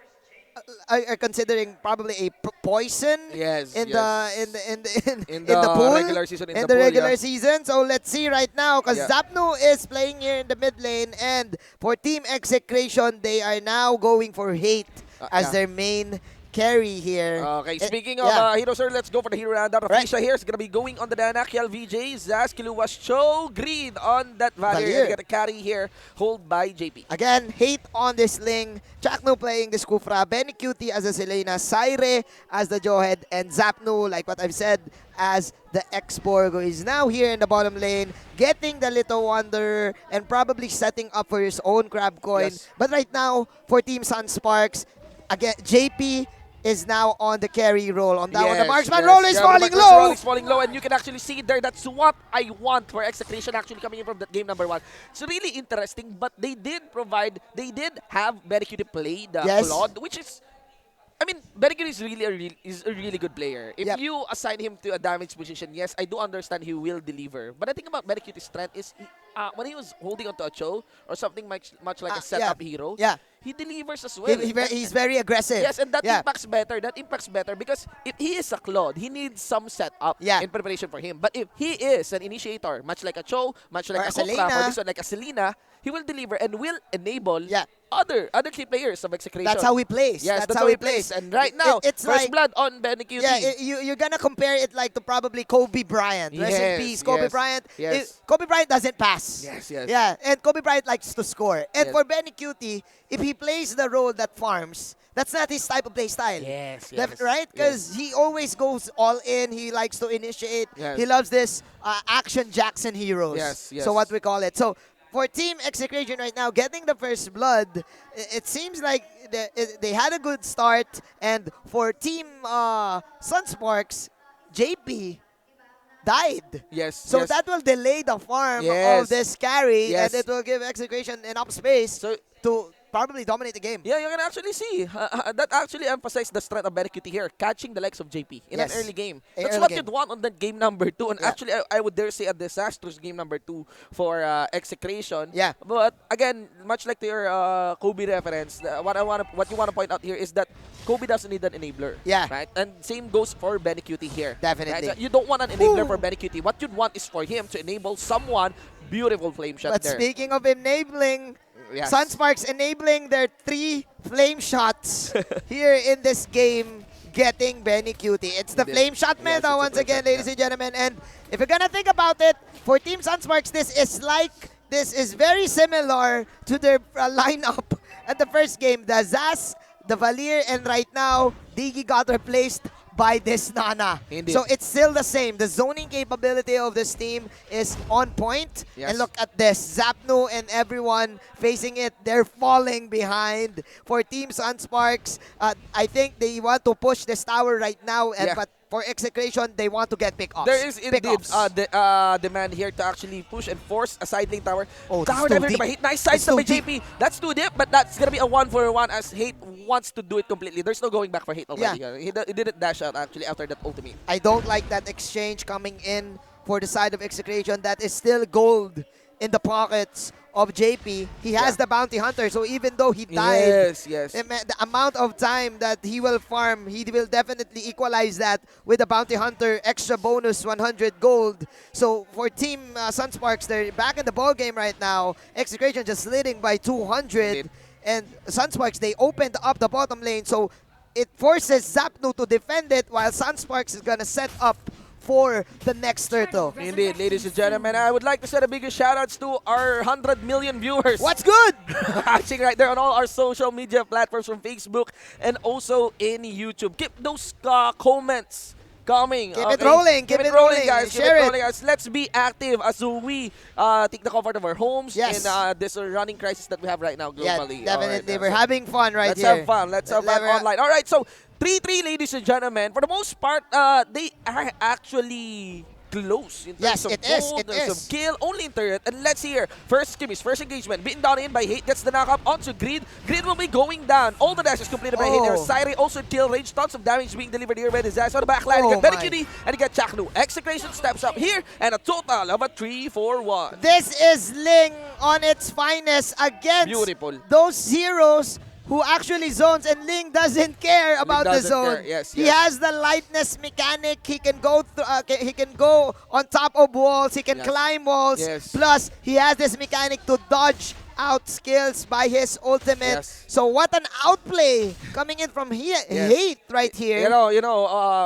probably a poison in the pool, regular season, in the regular season. So let's see right now, because Zapnu is playing here in the mid lane, and for Team Execration, they are now going for Hate as their main carry here. Okay, speaking of heroes, sir, let's go for the hero round. Rafisha here is going to be going on the Danak, LVJ, Zaz, Kiluwas, Cho, Greed on that Valier. Get a carry here, hold by JP. Again, hate on this Ling. Chakno playing this Kufra, Benny Cutie as a Selena, Saire as the Johead, and Zapnu, like what I've said, as the X-Borg, who is now here in the bottom lane, getting the Little Wanderer and probably setting up for his own Crab Coin. Yes. But right now, for Team Sunsparks, again, JP is now on the carry role. On that one, the marksman roll is falling the low. roll is falling low, and you can actually see there. That's what I want for Execration actually coming in from that game number 1. It's really interesting, but they did have very cute play the Claude, which is, I mean, Berger is really a really good player. If you assign him to a damage position, yes, I do understand he will deliver. But the thing about Berger's strength is when he was holding onto a Cho or something much like a setup hero, he delivers as well. He's very aggressive. Yes, and that impacts better. That impacts better because if he is a Claude, he needs some setup in preparation for him. But if he is an initiator, much like a Cho, much like a Selena, for this one, like a Selena, he will deliver and will enable other key players of Execration. That's how he plays. Yes, that's how he plays. And right now, it's first blood on Benny QT. Yeah, you're gonna compare it like to probably Kobe Bryant. Rest in peace, Kobe Bryant. Kobe Bryant doesn't pass. Yes, yes. Yeah, and Kobe Bryant likes to score. And for Benny QT, if he plays the role that farms, that's not his type of play style. Yes, Right? Because he always goes all in. He likes to initiate. He loves this action Jackson heroes. Yes. So what we call it. So for Team Execration right now, getting the first blood, it seems like they had a good start. And for Team Sunsparks, JP died. Yes. So that will delay the farm of this carry, and it will give Execration enough space to probably dominate the game. Yeah, you can actually see. That actually emphasized the strength of Berry here, catching the likes of JP in an early game. That's what you'd want on that game number 2. And actually, I would dare say a disastrous game number 2 for Execration. Yeah. But again, much like to your Kobe reference, what you want to point out here is that Kobe doesn't need an enabler. Yeah. Right? And same goes for Benny QT here. Definitely. Right? So you don't want an enabler for Benny QT. What you'd want is for him to enable someone. Beautiful flame shot there. But speaking of enabling, Sunsparks enabling their 3 flame shots here in this game, getting Benny Cutie. It's the flame shot meta once again, ladies and gentlemen. And if you're gonna think about it, for Team Sunsparks, this is very similar to their lineup at the first game. The Zaz, the Valier, and right now, Diggy got replaced by this Nana. Indeed. So it's still the same. The zoning capability of this team is on point. Yes. And look at this. Zapnu and everyone facing it. They're falling behind. For Team Sunsparks, I think they want to push this tower right now. But for Execration, they want to get pick-offs. There is indeed demand here to actually push and force a side lane tower. Oh, tower diver by Hate. Nice side step by JP. That's too deep, but that's going to be a 1-for-1 as Hate wants to do it completely. There's no going back for Hate already. He didn't dash out actually after that ultimate. I don't like that exchange coming in for the side of Execration. That is still gold in the pockets of JP. He has the Bounty Hunter, so even though he died, the amount of time that he will farm, he will definitely equalize that with the Bounty Hunter extra bonus 100 gold. So for Team Sunsparks, they're back in the ball game right now. Execration just leading by 200. And Sunsparks, they opened up the bottom lane, so it forces Zapnu to defend it while Sunsparks is gonna set up for the next turtle. Indeed, ladies and gentlemen, I would like to send a bigger shout-outs to our 100 million viewers. What's good? Watching right there on all our social media platforms from Facebook and also in YouTube. Keep those comments coming. Keep it rolling. Keep it rolling, guys. Share it. Guys. Let's be active as we take the comfort of our homes in this running crisis that we have right now globally. Yeah, definitely. Right, we're having fun right let's here. Have fun. Let's have fun online. All right, so 3-3, ladies and gentlemen. For the most part, they are actually close in terms of gold, in terms of kill, only in turret. And let's hear first skirmish, first engagement, beaten down in by Hate, gets the knockup onto Greed. Greed will be going down. All the dashes completed by Hate. There's Syre also kill range, tons of damage being delivered here by Disaster on the backline. You get Benny QD and you get Chaknu. Execration steps up here and a total of a 3-4-1. This is Ling on its finest against those heroes who actually zones, and Ling doesn't care about the zone. He has the lightness mechanic. He can go he can go on top of walls. He can climb walls. Plus, he has this mechanic to dodge out skills by his ultimate. Yes. So what an outplay coming in from Hate right here.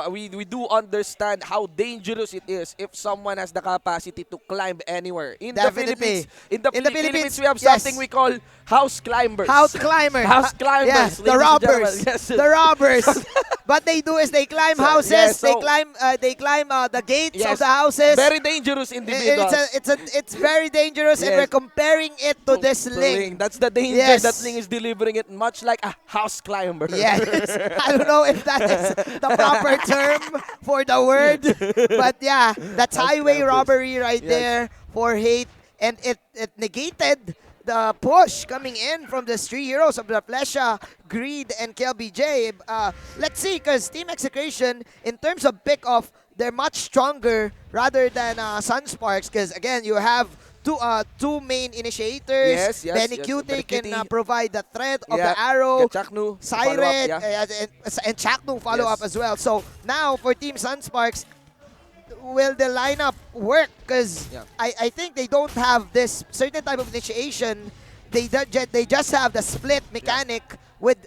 We do understand how dangerous it is if someone has the capacity to climb anywhere. In Definitely. the Philippines, we have something we call house climbers. House climbers. House climbers. Yeah, ladies the and robbers. gentlemen. Yes. The robbers. What they do is they climb houses, they climb the gates of the houses. Very dangerous individuals. It's very dangerous, and we're comparing it to this Ling. That's the danger that Ling is delivering it, much like a house climber. Yes. I don't know if that is the proper term for the word, but yeah, that's highway robbery right there for Hate, and it negated the push coming in from the three heroes of the Flesha, Greed, and KLBJ. Let's see, because Team Execration, in terms of pick-off, they're much stronger rather than Sunsparks, because again, you have two main initiators. Benny Cutie can provide the threat of the arrow. Siret and Chaknu follow up as well. So now for Team Sunsparks, will the lineup work? Because I think they don't have this certain type of initiation. They just have the split mechanic with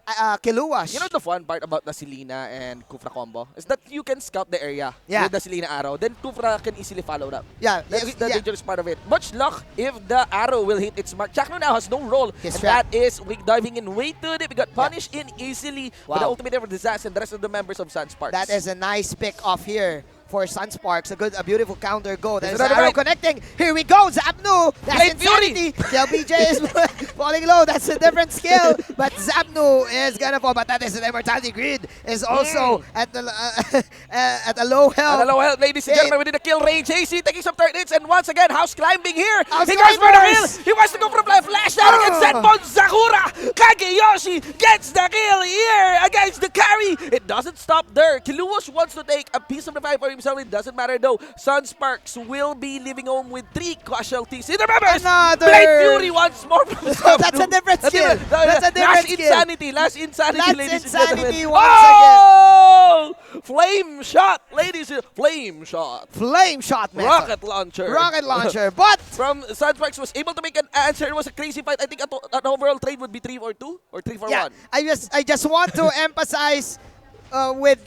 Kiluash. You know the fun part about the Selena and Kufra combo is that you can scout the area with the Selena arrow. Then Kufra can easily follow it up. That's the dangerous part of it. Much luck if the arrow will hit its mark. Chakno now has no role. And that is diving in way too deep. We got punished in easily by the ultimate for Disaster and the rest of the members of Sunsparks. That is a nice pick off here for Sunsparks. A beautiful counter go. There's the arrow connecting. Here we go. Zapnu. That's insanity. LBJ is falling low. That's a different skill. But Zapnu is gonna fall. But that is an immortality. Grid is also at the at a low health. At a low health, ladies and gentlemen, within the kill range. AC taking some third hits, and once again, house climbing here. He goes for the kill. He wants to go for a flash down against Zenbon Sakura. Kageyoshi gets the kill here against the carry. It doesn't stop there. Kiluash wants to take a piece of the fight for himself. It doesn't matter though. Sunsparks will be leaving home with 3 casualties. In the members, Blade Fury once more from That's a different skill. That's a different skill. Last insanity, ladies and gentlemen. Once again. Flame shot, ladies. Flame shot. Flame shot, man. Rocket launcher. Rocket launcher. But from Sunsparks was able to make an answer. It was a crazy fight. I think an overall trade would be 3-2 or 3-1. I just want to emphasize with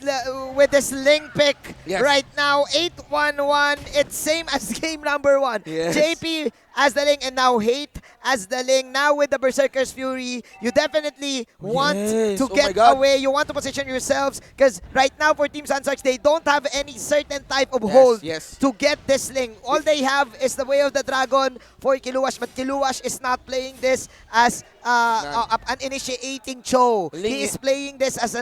this Ling pick right now, 8-1-1. It's same as game number 1. JP as the Ling and now Hate as the Ling. Now with the Berserker's Fury, you definitely want to get away. You want to position yourselves because right now for Team Sunsparks, they don't have any certain type of hold to get this Ling. All they have is the Way of the Dragon for Kiluash, but Kiluash is not playing this as an initiating Cho. He is playing this as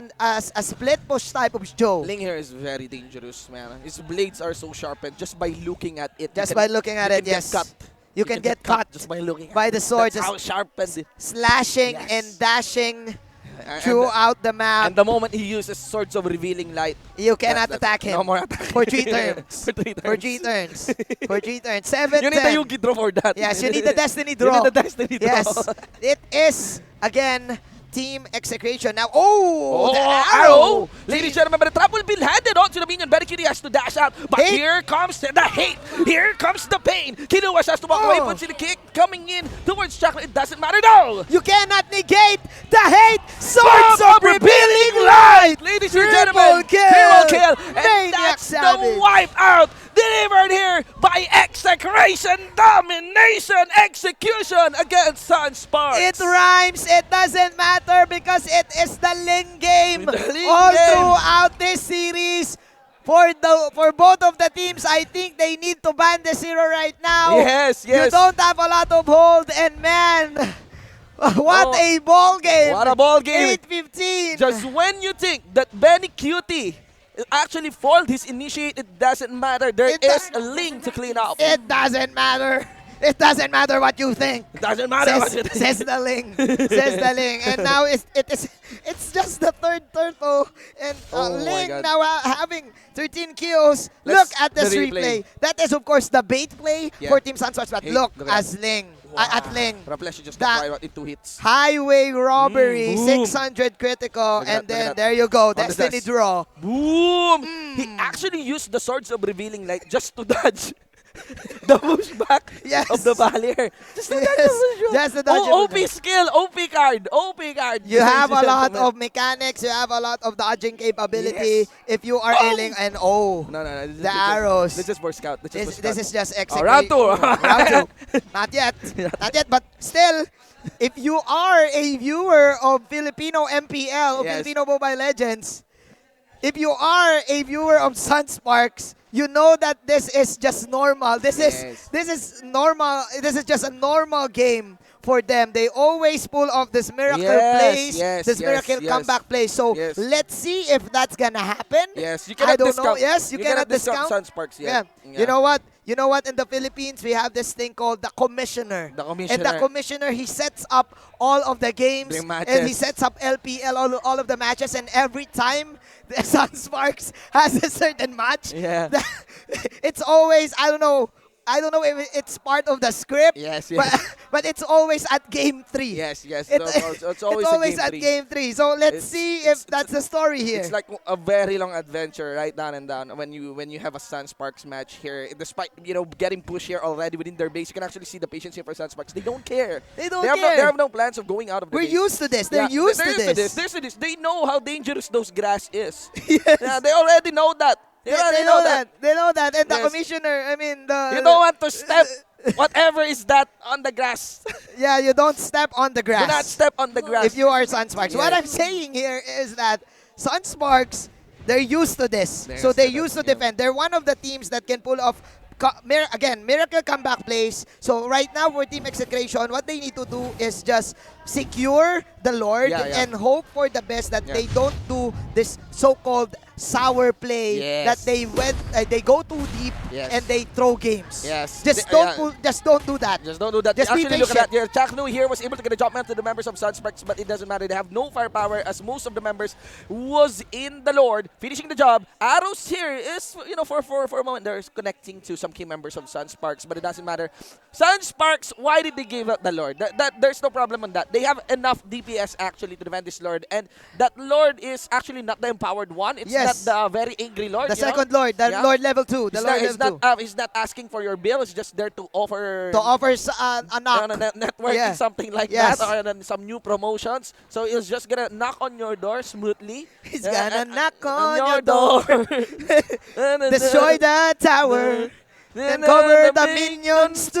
a split push type of Cho. Ling here is very dangerous, man. His blades are so sharpened just by looking at it. Just by looking at it, yes. You can get cut just by looking by the sword. That's how sharpened. Slashing and dashing throughout the map. And the moment he uses Swords of Revealing Light, you cannot attack him. No more attack. For 3 turns. For 3 turns. For 3 turns. 7 You need the Yugi draw for that. Yes, you need the Destiny draw. You need the Destiny draw. Yes. It is, again, Team Execration. Now, the arrow! Ladies and gentlemen, but the trap will be landed onto the minion. Benny Cutie has to dash out. But here comes the hate. Here comes the pain. Kiluash has to walk away, but the kick coming in towards Chocolate. It doesn't matter though. You cannot negate the hate. Swords of Revealing Light! Ladies and gentlemen, triple kill. And that's the wipe out. Delivered here by Execration. Domination execution against Sunsparks. It rhymes. It doesn't matter because it is the Ling game. Throughout this series. For both of the teams, I think they need to ban the zero right now. Yes. You don't have a lot of hold, and man, what a ball game. What a ball game. 8-15. Just when you think that Benny Cutie actually foiled his initiate, it doesn't matter. There is a Ling to clean up. It doesn't matter. It doesn't matter what you think. It doesn't matter what you think. Says the Ling. Says the Ling. And now it's just the third turtle. And Ling now having 13 kills. Look at this replay. That is, of course, the bait play for Team Sunsparks. But look as Ling. At Ling. Reflection just got right in 2 hits. Highway robbery. 600 critical. And then there you go. Destiny draw. Boom! He actually used the Swords of Revealing Light just to dodge the pushback Yes. of the barrier. Just the Yes. dodge of the shot. Just the dodge of the OP skill, OP card, OP card. You have a ladies and lot gentlemen. of mechanics. You have a lot of dodging capability. Yes. If you are ailing and No. the arrows. This is for scout. This is just Oh, round two. Round 2. Not yet. Not yet. But still, if you are a viewer of Filipino MPL, of Yes. Filipino Mobile Legends, if you are a viewer of Sunsparks, you know that this is just normal. This is normal. This is just a normal game for them. They always pull off this miracle plays, this miracle comeback plays. So let's see if that's gonna happen. Yes, you I cannot don't discount. know. Yes, you cannot discount. Sunsparks yet. Yeah. You know what? You know what? In the Philippines, we have this thing called the commissioner. The commissioner. And the commissioner, he sets up all of the games. The matches. And he sets up LPL, all of the matches. And every time the Sunsparks has a certain match, it's always, I don't know if it's part of the script, but it's always at game 3. Yes. It's always at game 3. So let's see if that's the story here. It's like a very long adventure, right down and down. When you have a Sunsparks match here, despite getting pushed here already within their base, you can actually see the patience here for Sunsparks. They don't care. They don't care. care. They have no plans of going out of the We're base. used to this. They're used to this. They're used to this. They know how dangerous those grass is. Yeah, they already know that. They know that. They know that. And the Yes. commissioner, I mean, You don't want to step whatever is that on the grass. yeah, you don't step on the grass. Do not step on the grass. If you are Sunsparks. Yes. What I'm saying here is that Sunsparks, they're used to this. So they're used to defend. They're one of the teams that can pull off, again, miracle comeback plays. So right now for Team Execration, what they need to do is just secure the Lord and hope for the best that they don't do this so-called sour play that they go too deep and they throw games. Just don't do that. Just don't do that. Just be Actually, look at patient. that here. Chaknu here was able to get a jump man to the members of Sunsparks, but it doesn't matter. They have no firepower as most of the members was in the Lord, finishing the job. Arrows here is, for a moment, they're connecting to some key members of Sunsparks, but it doesn't matter. Sunsparks, why did they give up the Lord? There's no problem on that. They have enough DPS actually to defend this Lord, and that Lord is actually not the empowered one. It's not the very angry Lord. The second Lord, the Lord level 2. The Lord level 2. He's not asking for your bill. It's just there to offer a knock. Networking, something like that, or some new promotions. So he's just gonna knock on your door smoothly. He's gonna knock on your door. Destroy the tower. And cover the minions too.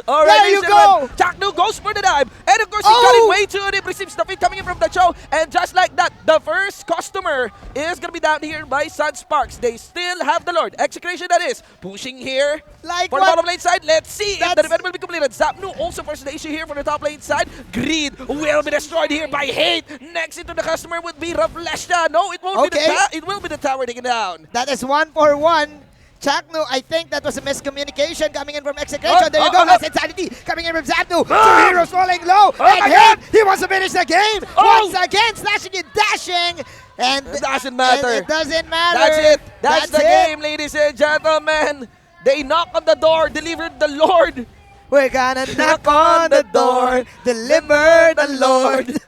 All right, there you go. Chaknu goes for the dive. And of course, he got it way too deep. Receives the feed coming in from the show. And just like that, the first customer is going to be down here by Sunsparks. They still have the Lord. Execration, that is. Pushing here. Like for the bottom lane side. Let's see if the event will be completed. Zapnu also first the issue here for the top lane side. Greed will be destroyed here by Hate. Next into the customer would be Raflesha. No, it won't be it will be the tower taken down. That is 1-for-1. Chaknu, I think that was a miscommunication coming in from Execration. There you go, Last Insanity coming in from Zapnu. Two heroes falling low. And him, he wants to finish the game. Once again, slashing and dashing. And it doesn't matter. It doesn't matter. That's it. That's the game, ladies and gentlemen. They knock on the door, delivered the Lord. We're gonna knock on the door, deliver the Lord.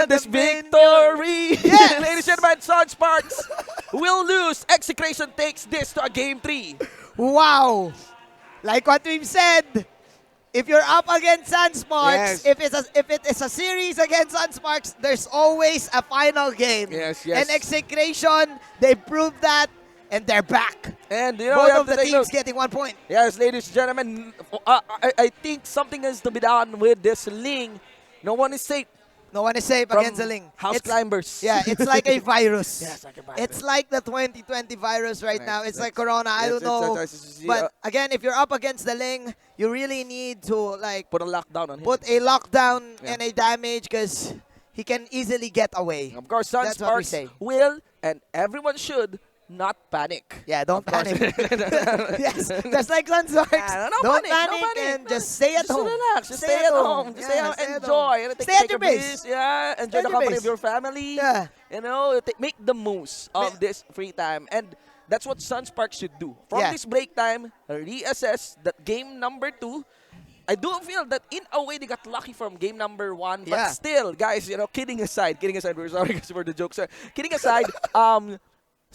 This victory. Yes. Ladies and gentlemen, Sunsparks will lose. Execration takes this to a game 3. Wow. Like what we've said, if you're up against Sunsparks, if it is a series against Sunsparks, there's always a final game. And Execration, they proved that. And they're back. And both of the teams getting 1 point. Yes, ladies and gentlemen, I think something has to be done with this Ling. No one is safe. No one is safe against the Ling. House climbers. Yeah, it's like a virus. Yes, like a virus. It's like the 2020 virus right now. It's like Corona. I don't know. But again, if you're up against the Ling, you really need to put a lockdown on him. Put a lockdown and a damage because he can easily get away. Of course, That's what we Sunsparks say. will, and everyone should, not panic. Yeah, don't panic. Yes, just like Sunsparks. Don't panic and just stay at home. Relax. Just stay at home. Just stay at home. Enjoy. Stay at your base. Yeah, enjoy the company of your family. Yeah. Make the most of this free time. And that's what Sunsparks should do. From this break time, reassess that game number 2. I do feel that in a way they got lucky from game number 1, but still, guys, kidding aside, we're sorry for the jokes. Kidding aside,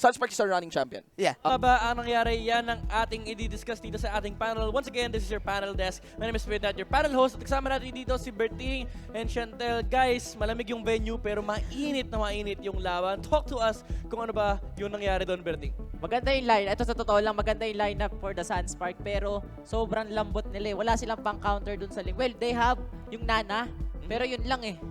Sunsparks is our running champion. Yeah. Ba ang nangyari yan ang ating i-discuss dito sa ating panel. Once again, this is your panel desk. My name is Vedant, your panel host. At kasama natin dito si Berting and Chantel. Guys, malamig yung venue pero mainit na mainit yung laban. Talk to us kung ano ba yung nangyari doon, Berting. Maganda yung line. Ito sa totoo lang, maganda yung lineup for the Sunspark. Pero sobrang lambot nila eh. Wala silang pang-counter dun sa link. Well, they have yung Nana. Pero yun lang eh.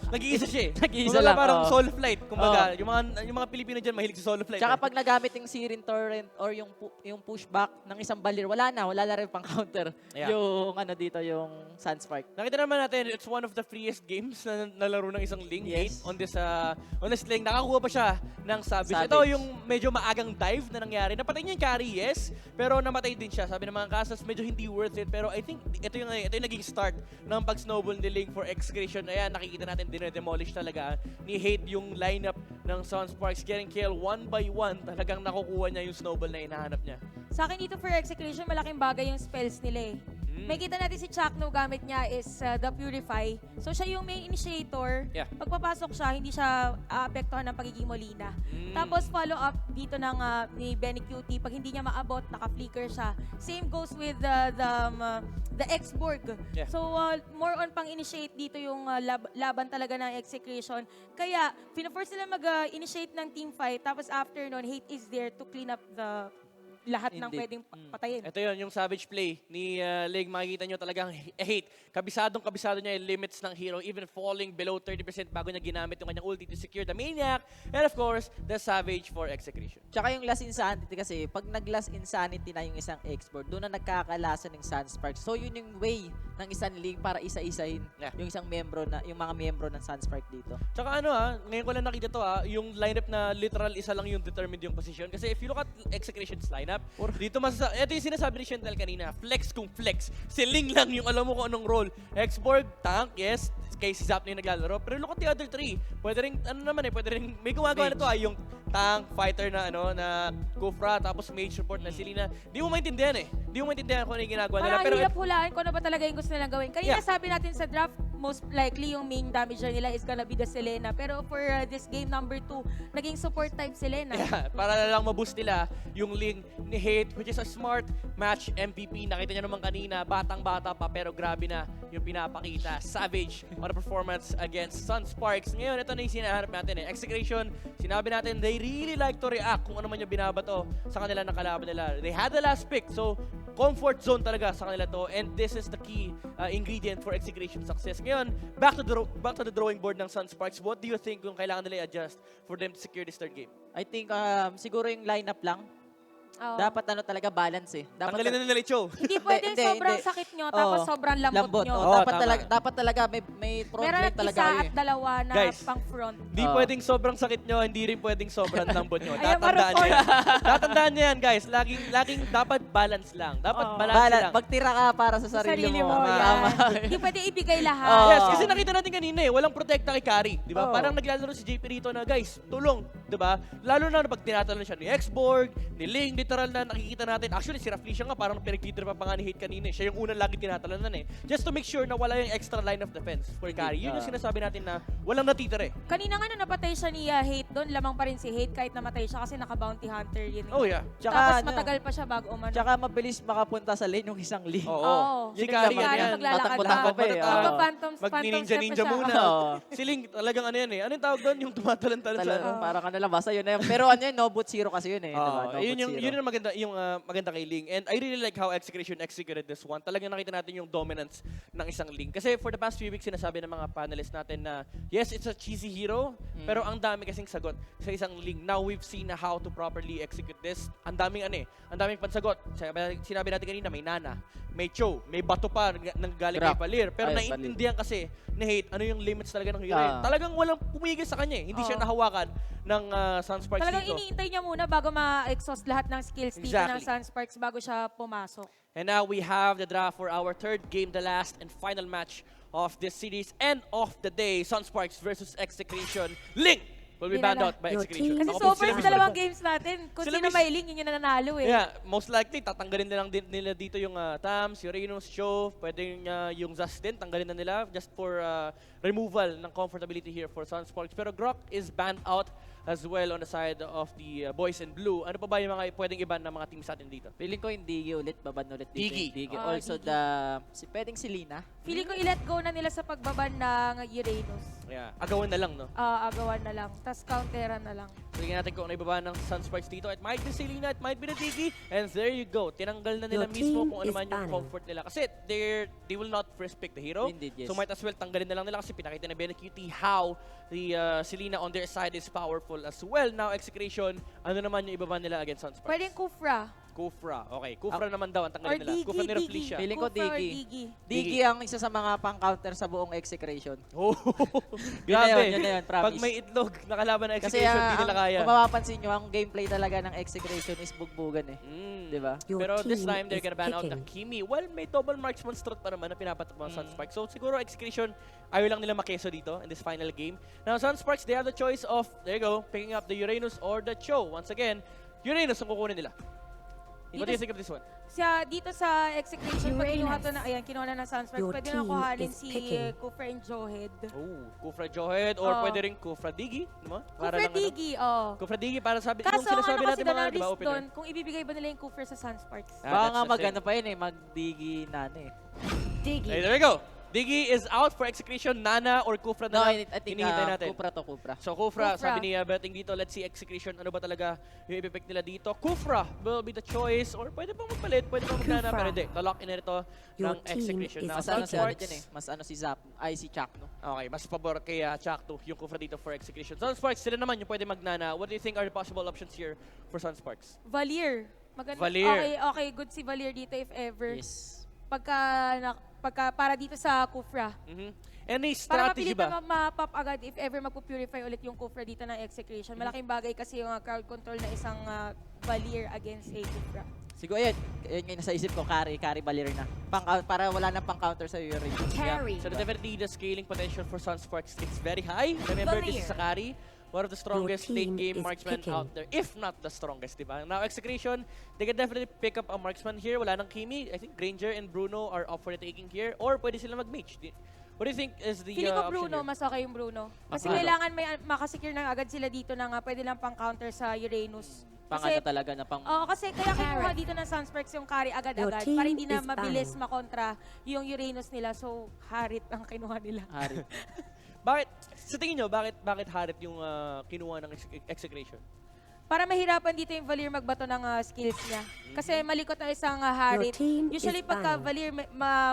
Nag-iisa siya eh. Nag-iisa Kumbaga lang. parang oo. solo flight. Kumbaga, yung mga Pilipino dyan mahilig sa solo flight. Tsaka pag nagamit yung Sirin Torrent or yung pushback ng isang balir, wala na rin pang counter. Yeah. Yung ano dito, yung Sunspark. Nakita naman natin, it's one of the freest games na nalaro ng isang link. Yes. On this link. Nakakuha pa siya ng Savage. Ito yung medyo maagang dive na nangyari. Napatay niya yung carry, yes. Pero namatay din siya. Sabi ng mga casas, medyo hindi worth it. Pero I think ito yung naging start ng pag-snowball ni Link for Execration. Ayan, nakikita natin dinedemolish talaga ni Hate yung lineup ng Sunsparks. Getting kill one by one. Talagang nakukuha niya yung snowball na hinahanap niya. Sa akin dito for Execration, malaking bagay yung spells nila eh. May kita natin si Chakno, gamit niya is the Purify. So siya yung main initiator. Yeah. Pagpapasok siya, hindi siya aapektuhan ng pagiging Molina. Tapos follow up dito ng ni Benny Cutie. Pag hindi niya maabot, naka-flicker siya. Same goes with the X-Borg. Yeah. So more on pang-initiate dito yung laban talaga ng Execration. Kaya pina-force nila mag-initiate ng team fight. Tapos after nun, Hate is there to clean up the lahat ng Indeed. pwedeng patayin. Ito yun, yung savage play ni Leg. Makikita nyo talagang Hate. Kabisado niya yung limits ng hero, even falling below 30% bago niya ginamit yung kanyang ulti to secure the Maniac. And of course, the Savage for Execration. Tsaka yung Last Insanity kasi, pag nag-Last Insanity na yung isang export, doon na nagkakalasa ng Sunsparks. So yun yung way ng isang link para isa-isahin yung isang yung mga miyembro ng Sunspark dito. Tsaka ngayon ko lang nakita to yung lineup na literal isa lang yung determined yung position. Kasi if you look at Execration's lineup, dito ito yung sinasabi ni Chantel kanina, flex kung flex. Si Ling lang yung alam mo kung anong role. X-Borg, tank, yes. Kay si Zap na yung naglalaro. Pero look at the other three. Pwede rin, pwede rin, may gumagawa na to yung tank, fighter na na Kufra, tapos mage support na Selena. Di mo maintindihan eh. Di mo maintindihan kung ano yung ginagawa nila. Parang Pero hirap hulaan kung ano ba talaga yung gusto nilang gawin. Kanina Yeah. sabi natin sa draft, most likely yung main damager nila is gonna be the Selena. Pero for this game number 2, naging support type Selena. yeah, para lang ma-boost nila yung Ling ni Hate, which is a smart match MVP. Nakita niyo naman kanina, batang-bata pa, pero grabe na yung pinapakita. Savage on a performance against Sunsparks. Ngayon, ito na yung sinaharap natin eh. Execration, sinabi natin, they really like to react kung ano man yung binabato sa kanila ng kalaban nila. They had the last pick, so comfort zone talaga sa kanila to, and this is the key ingredient for Execration success. Ngayon, back to the drawing board ng Sunsparks. What do you think kung kailangan nila i-adjust for them to secure this third game? I think siguro yung lineup lang. Oo. Dapat talaga balance eh. Tanggalin na nila Cho. Hindi pwedeng sobrang sakit nyo, tapos sobrang lambot nyo. Dapat talaga may front Meron line at talaga isa kayo at dalawa na Guys, pang front. Hindi pwedeng sobrang sakit nyo, hindi rin pwedeng sobrang lambot nyo. Ayan, Tatandaan nyo marupol. yan. Tatandaan nyo yan, guys. Laging dapat balance lang. Dapat balance lang. Magtira ka para sa sarili mo. Hindi pwede ibigay lahat. Yes, kasi nakita natin kanina eh, walang protekta kay Carry. Di ba? Parang naglalaro si JP rito na, guys, tulong. Di ba? Lalo na pag tinatalon siya ni X-Borg, ni Ling, literal na nakikita natin. Actually, si Raflesia nga parang pinagtitripa pa nga ni Hate kanina. Siya yung unang lagi tinatalanan eh. Just to make sure na wala yung extra line of defense for Carry. Yun yung sinasabi natin na walang natitira eh. Kanina nga napatay siya ni Hate doon, lamang pa rin si Hate kahit namatay siya kasi naka-bounty hunter yun. Oh yeah. Tapos matagal pa siya bago umano. Tsaka mabilis makapunta sa lane yung isang lane. Oo. Si Carry yan. Tatakbo pa eh. Mag-ninja muna. Si Ling talagang ano yan eh. Ano yung tawag doon? Yung tumatalan-talan siya. Parang ano lang, basta yun na yun. Pero ano yun, no boot zero kasi yun eh. Yun yung maganda kay Ling. And I really like how Execration executed this one. Talagang nakita natin yung dominance ng isang Ling. Kasi for the past few weeks, sinasabi ng mga panelists natin na yes, it's a cheesy hero, pero ang dami kasing sagot sa isang Ling. Now we've seen how to properly execute this. Ang daming pansagot. Sinabi natin kanina, may Nana, may Cho, may bato pa nang galing kay Palir. Pero naiintindihan kasi ni Hate ano yung limits talaga ng hero. Talagang walang pumigil sa kanya eh. Hindi siya nahawakan ng Sunsparks Talagang dito. iniintay niya muna bago ma-exhaust lahat ng skills dito ng Exactly. Sunsparks bago siya pumasok. And now we have the draft for our third game, the last and final match of this series and of the day. Sunsparks versus Execration. Link will be banned out by Execration. Kasi so far sa dalawang games natin, kung sino may link, yun yung nananalo eh. Yeah, most likely, tatanggalin na lang din nila dito yung Tams, Uranus, Show, pwedeng yung Zas din, tanggalin na nila just for removal ng comfortability here for Sunsparks. Pero Grok is banned out as well on the side of the boys in blue. Ano pa ba yung mga pwedeng iban ng mga teams natin dito? Feeling ko yung Digi ulit, baban ulit dito. Digi. Digi. Ah, Also, Digi. pwedeng si Lina. Feeling ko i-let go na nila sa pagbaban ng Uranus. Yeah. Agawan na lang, no? Agawan na lang. Tapos counteran na lang. So, tingnan natin kung ano ibaba ng Sunsparks dito. It might be si Lina, it might be the Digi. And there you go. Tinanggal na nila Your mismo team kung ano is man yung banning. comfort nila. Kasi they will not first pick the hero. Indeed, yes. So might as well tanggalin na lang nila kasi pinakita na BNQT how the Selena on their side is powerful as well. Now, Execration, ano naman yung ibaba nila against Sunsparks? Pwedeng Kufra. Kufra. Okay, Kufra naman daw ang tanggalin Or nila. Digi, Kufra ni Digi. Reflecia. Feeling ko Kufra or Digi. Digi. Digi ang isa sa mga pang-counter sa buong Execration. Oh, Yun na grabe. yun, promise. Pag may itlog nakalaban ng Kasi Execration, di nila kaya. kung mapapansin nyo, ang gameplay talaga ng Execration is bugbugan eh. Diba? Your Pero this team time, they're is gonna ban out the picking. Kimi. Well, may double marksman strut pa naman na pinapatok mga Sunsparks. So siguro Execration, ayaw lang nila makeso dito in this final game. Now, Sunsparks, they have the choice of, there you go, picking up the Uranus or the Cho. Once again, Uranus ang kukunin nila. What do you think of this one? Dito sa Execration, pag kinuha Uranus. to na, ayan, kinuha na ng Sunsparks, Your pwede na team kuhalin is si picking. Kufra and Johead. Oh, Kufra Johead or Oo. pwede rin Kufra Digi, diba? Kufra lang, Digi, oh. Kufra Digi para sabi, Kaso yung sinasabi ano kasi natin doon, mga, ang diba, risk opener. doon, kung ibibigay ba nila yung Kufra sa Sunsparks? Ah, Baka that's nga the maganda pa yun eh, mag-Digi Nana eh. Digi. Hey, there we go. Digi is out for Execration. Nana or Kufra No, na I think hinihintay natin. Kufra to, Kufra. So Kufra, Kufra. sabi ni Betting dito, let's see Execration, ano ba talaga yung ipipick nila dito. Kufra will be the choice or pwede pang magpalit, pwede pang magnana, Kufra. pero hindi. Lock in na ito Your ng team Execration. is Now, Mas ano si ano Sunsparks, dyan eh, mas ano si Zap, ay si Chuck no? okay, mas pabor kay Chuck to yung Kufra dito for Execution. Sunsparks, sila naman yung pwede magnana. What do you think are the possible options here for Sunsparks? Valier. Maganda. Valier. Okay, good si Valier dito if ever. Yes. Pagka para dito sa Kufra. Any Para strategy mapilit ba? na ma-pop agad if ever magpu-purify ulit yung Kufra dito ng Execration. Malaking bagay kasi yung crowd control na isang Valier against a Kufra. Siguro yun yung nasa isip ko, carry Valir na. Para wala nang pang-counter sa Yuri. Carry. So definitely the scaling potential for Sunsparks is very high. Remember, this is a carry. One of the strongest Your late team game is marksmen picking. out there, if not the strongest, diba? Now, Execration, they can definitely pick up a marksman here. Wala nang Kimi. I think Granger and Bruno are up for the taking here. Or pwede sila mag-mage. What do you think is the Feeling ko option Bruno, here? mas okay yung Bruno. Kasi Bruno. kailangan may makasecure na agad sila dito na nga pwede lang pang-counter sa Uranus. Pang ano talaga na pang... Oo, kasi kaya kinuha dito ng Sunsparks yung carry agad-agad Your para team hindi na is mabilis banning. makontra yung Uranus nila. So, Harit ang kinuha nila. Harit. Bakit, sa tingin nyo, bakit Harit yung kinuha ng Execration? Para mahirapan dito yung Valier magbato ng skills niya. Kasi malikot na isang Harit. team Usually is pagka banning. Valier,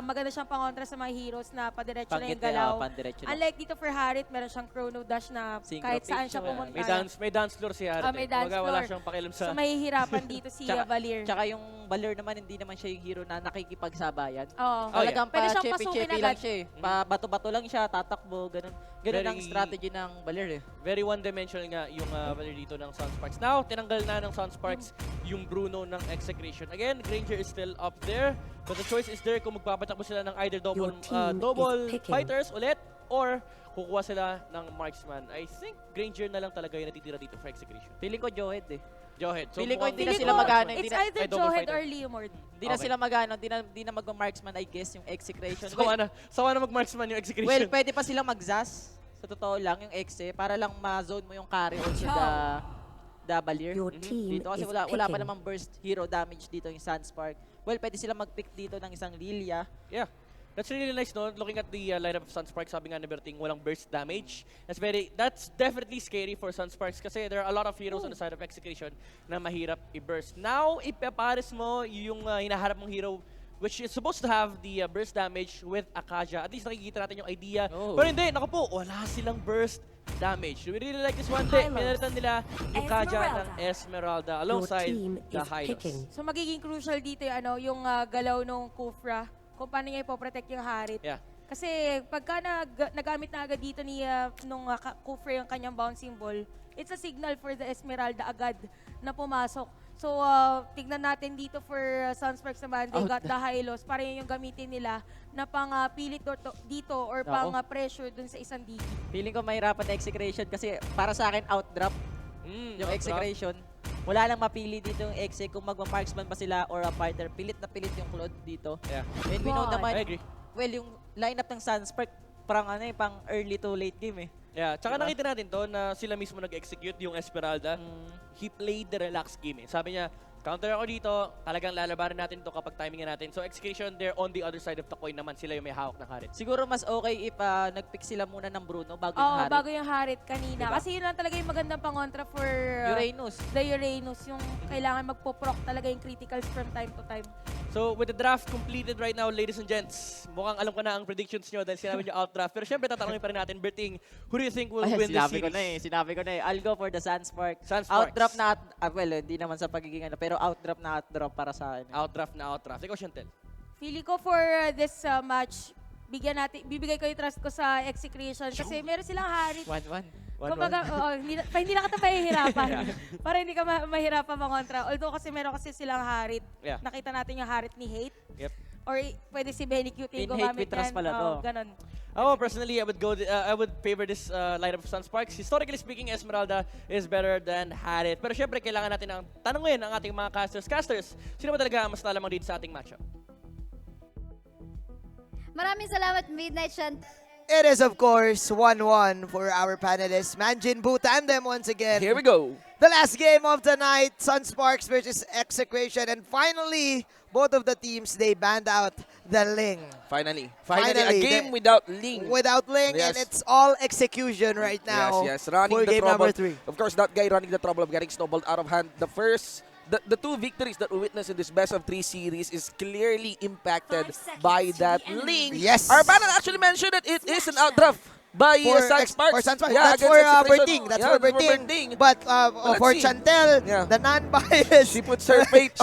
maganda siyang pangontra sa mga heroes na padiretso na yung Pag-hit na, galaw. pandiretso na. Unlike dito for Harit, meron siyang chrono dash na Synchro kahit saan pitch, siya pumunta. May dance floor si Harit. May dance Wala floor. siyang pakialam sa... So mahihirapan dito si Valier. Tsaka yung Valir naman, hindi naman siya yung hero na nakikipagsabayan. Oo. Talagang Pwede siyang pa-chepe-chepe pasukin lang agad. siya eh. Pa-bato-bato lang siya, tatakbo, ganun. Ganun ang Very- strategy ng Valir eh. Very one-dimensional nga yung Valir dito ng Sunsparks. Now, tinanggal na ng Sunsparks yung Bruno ng Execration. Again, Granger is still up there. But the choice is there kung magpapatakbo sila ng either double, Your team double is picking. fighters ulit or kukuha sila ng marksman. I think Granger na lang talaga yung natitira dito for Execration. Feeling ko Johed eh. Johed. So, Feeling ko mukhang- hindi na Feeling sila ko, magana. It's either Ay, double Johed fighter. or Leomord. Hindi na Okay. sila magano, hindi na mag-marksman, I guess, yung Execration. Sawa na mag-marksman yung Execration. Well, pwede pa silang mag-zas. Sa totoo lang, yung Exe, para lang ma-zone mo yung carry also the Valir. Your team Dito kasi is wala pa picking. namang burst hero damage dito yung Sunspark. Well, pwede sila mag-pick dito ng isang Lilia. Yeah. That's really nice, no? Looking at the lineup of Sunsparks, sabi nga ni Berting, walang burst damage. That's definitely scary for Sunsparks kasi there are a lot of heroes on the side of Execution na mahirap i-burst. Now, ipapares mo yung hinaharap mong hero which is supposed to have the burst damage with Akaja. At least nakikita natin yung idea. Pero hindi, naku po, wala silang burst damage. We really like this one day. Pinalitan nila yung Kaja ng Esmeralda alongside the Hylos. So magiging crucial dito yung galaw ng Kufra. Kung paano niya ipoprotect yung Harit. Yeah. Kasi pagka nagamit na agad dito ni nung Kufra yung kanyang bouncing ball, it's a signal for the Esmeralda agad na pumasok. So tignan natin dito for Sunsparks naman, they got the Hylos para yun yung gamitin nila na pang pilit dito or pang pressure dun sa isang DD. Feeling ko mahirapan na Execration kasi para sa akin outdrop yung Execration. Wala lang mapili dito yung Exe kung magma-marksman ba sila or a fighter. Pilit na pilit yung Claude dito. Yeah. And we know naman, I agree. well, yung lineup ng Sunspark, pang early to late game eh. Yeah, tsaka nakita natin to na sila mismo nag-execute yung Esmeralda. He played the relaxed game. Sabi niya, counter ako dito, talagang lalabanan natin to kapag timingan natin. So Execution, they're on the other side of the coin naman. Sila yung may hawak ng Harit. Siguro mas okay if nag-pick sila muna ng Bruno bago yung Oo, Harit. bago yung Harit kanina. Diba? Kasi yun lang talaga yung magandang pangontra for Uranus. The Uranus. Yung kailangan magpo-proc talaga yung criticals from time to time. So with the draft completed right now, ladies and gents, mukhang alam ko na ang predictions nyo dahil sinabi nyo out-draft. Pero syempre tatanungin pa rin natin, Berting, who do you think will win this series? Sinabi ko na eh. I'll go for the Sunsparks. Sunsparks. Outdraft na, well, hindi naman sa pagiging pero outdraft na outdraft para sa akin. Outdraft na outdraft. Ikaw, Chantel. Feeling ko for this match, bibigay ko yung trust ko sa Execration kasi meron silang Harit. 1-1. Kumbaga, hindi na kita mahihirapan. Para hindi ka mahirapan mangontra. Although kasi meron kasi silang Harit. Yeah. Nakita natin yung Harit ni Hate. Yep. Or pwede si Benny Q In gumamit Hate with Trust pala to. Ganon. Personally, I would favor this lineup of Sunsparks. Historically speaking, Esmeralda is better than Harit. Pero syempre, kailangan natin ang tanungin ang ating mga casters. Sino ba talaga ang mas lalamang dito sa ating matchup? Maraming salamat, Midnight Shant. It is, of course, 1-1 for our panelists. Manjin Bu tandem once again. Here we go. The last game of the night, Sunsparks versus Execration. And finally, both of the teams, they banned out the Ling. Finally, a game without Ling. Without Ling, yes. and it's all Execution right now. Yes, running for the game trouble. number 3. Of course, that guy running the trouble of getting snowballed out of hand. The two victories that we witnessed in this best of 3 series is clearly impacted by that Ling. Yes. Our panel actually mentioned that it is an outdraft by Sunsparks. For Sunsparks. Yeah, That's for Berting. That's for Berting. But for Chantel, the non-biased, she puts her faith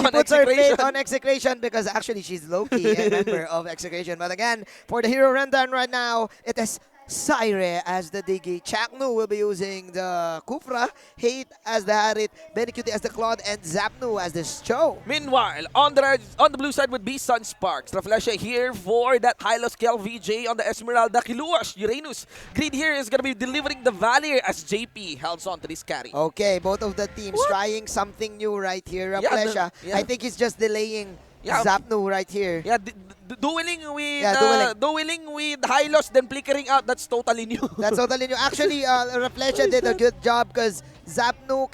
on Execration because actually she's low-key a member of Execration. But again, for the hero rundown right now, it is Saire as the Digi. Chaknu will be using the Kufra, Hate as the Harit, Benikute as the Claude, and Zapnu as the Cho. Meanwhile, on the blue side would be Sunsparks. Raflesha here for that high-low scale VJ on the Esmeralda. Kiluash, Uranus. Greed here is going to be delivering the Valier as JP holds on to this carry. Okay, both of the teams trying something new right here. Raflesha, I think he's just delaying Zapnu right here. Yeah, dueling with high loss, then flickering out. That's totally new. That's totally new. Actually, Raflesha did a good job because Zapnu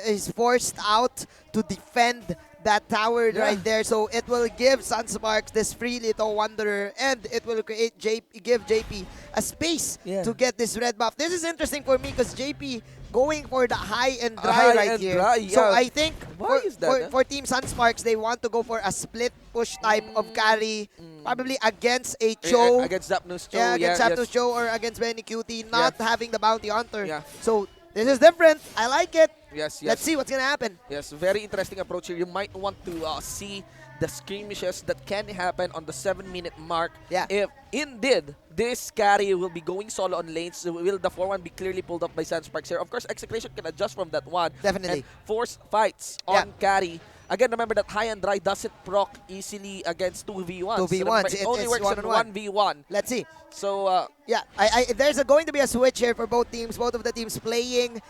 is forced out to defend that tower right there. So it will give Sunsparks this free little wanderer, and it will give JP a space to get this red buff. This is interesting for me because JP going for the high and dry right here. So I think for Team Sunsparks, they want to go for a split push type of carry, probably against a Cho. Against Zapnu's Cho. Yeah, against Zapnu's Cho or against Benny Cutie, not having the bounty hunter. So this is different. I like it. Yes. Let's see what's going to happen. Yes, very interesting approach here. You might want to see the skirmishes that can happen on the 7-minute mark. Yeah. If indeed this carry will be going solo on lanes, will the 4-1 be clearly pulled up by Sunsparks here? Of course, Execration can adjust from that one. Definitely. And force fights on carry. Again, remember that high and dry doesn't proc easily against 2v1s. 2v1s. It only works on 1v1. Let's see. So, yeah, there's going to be a switch here for both teams. Both of the teams playing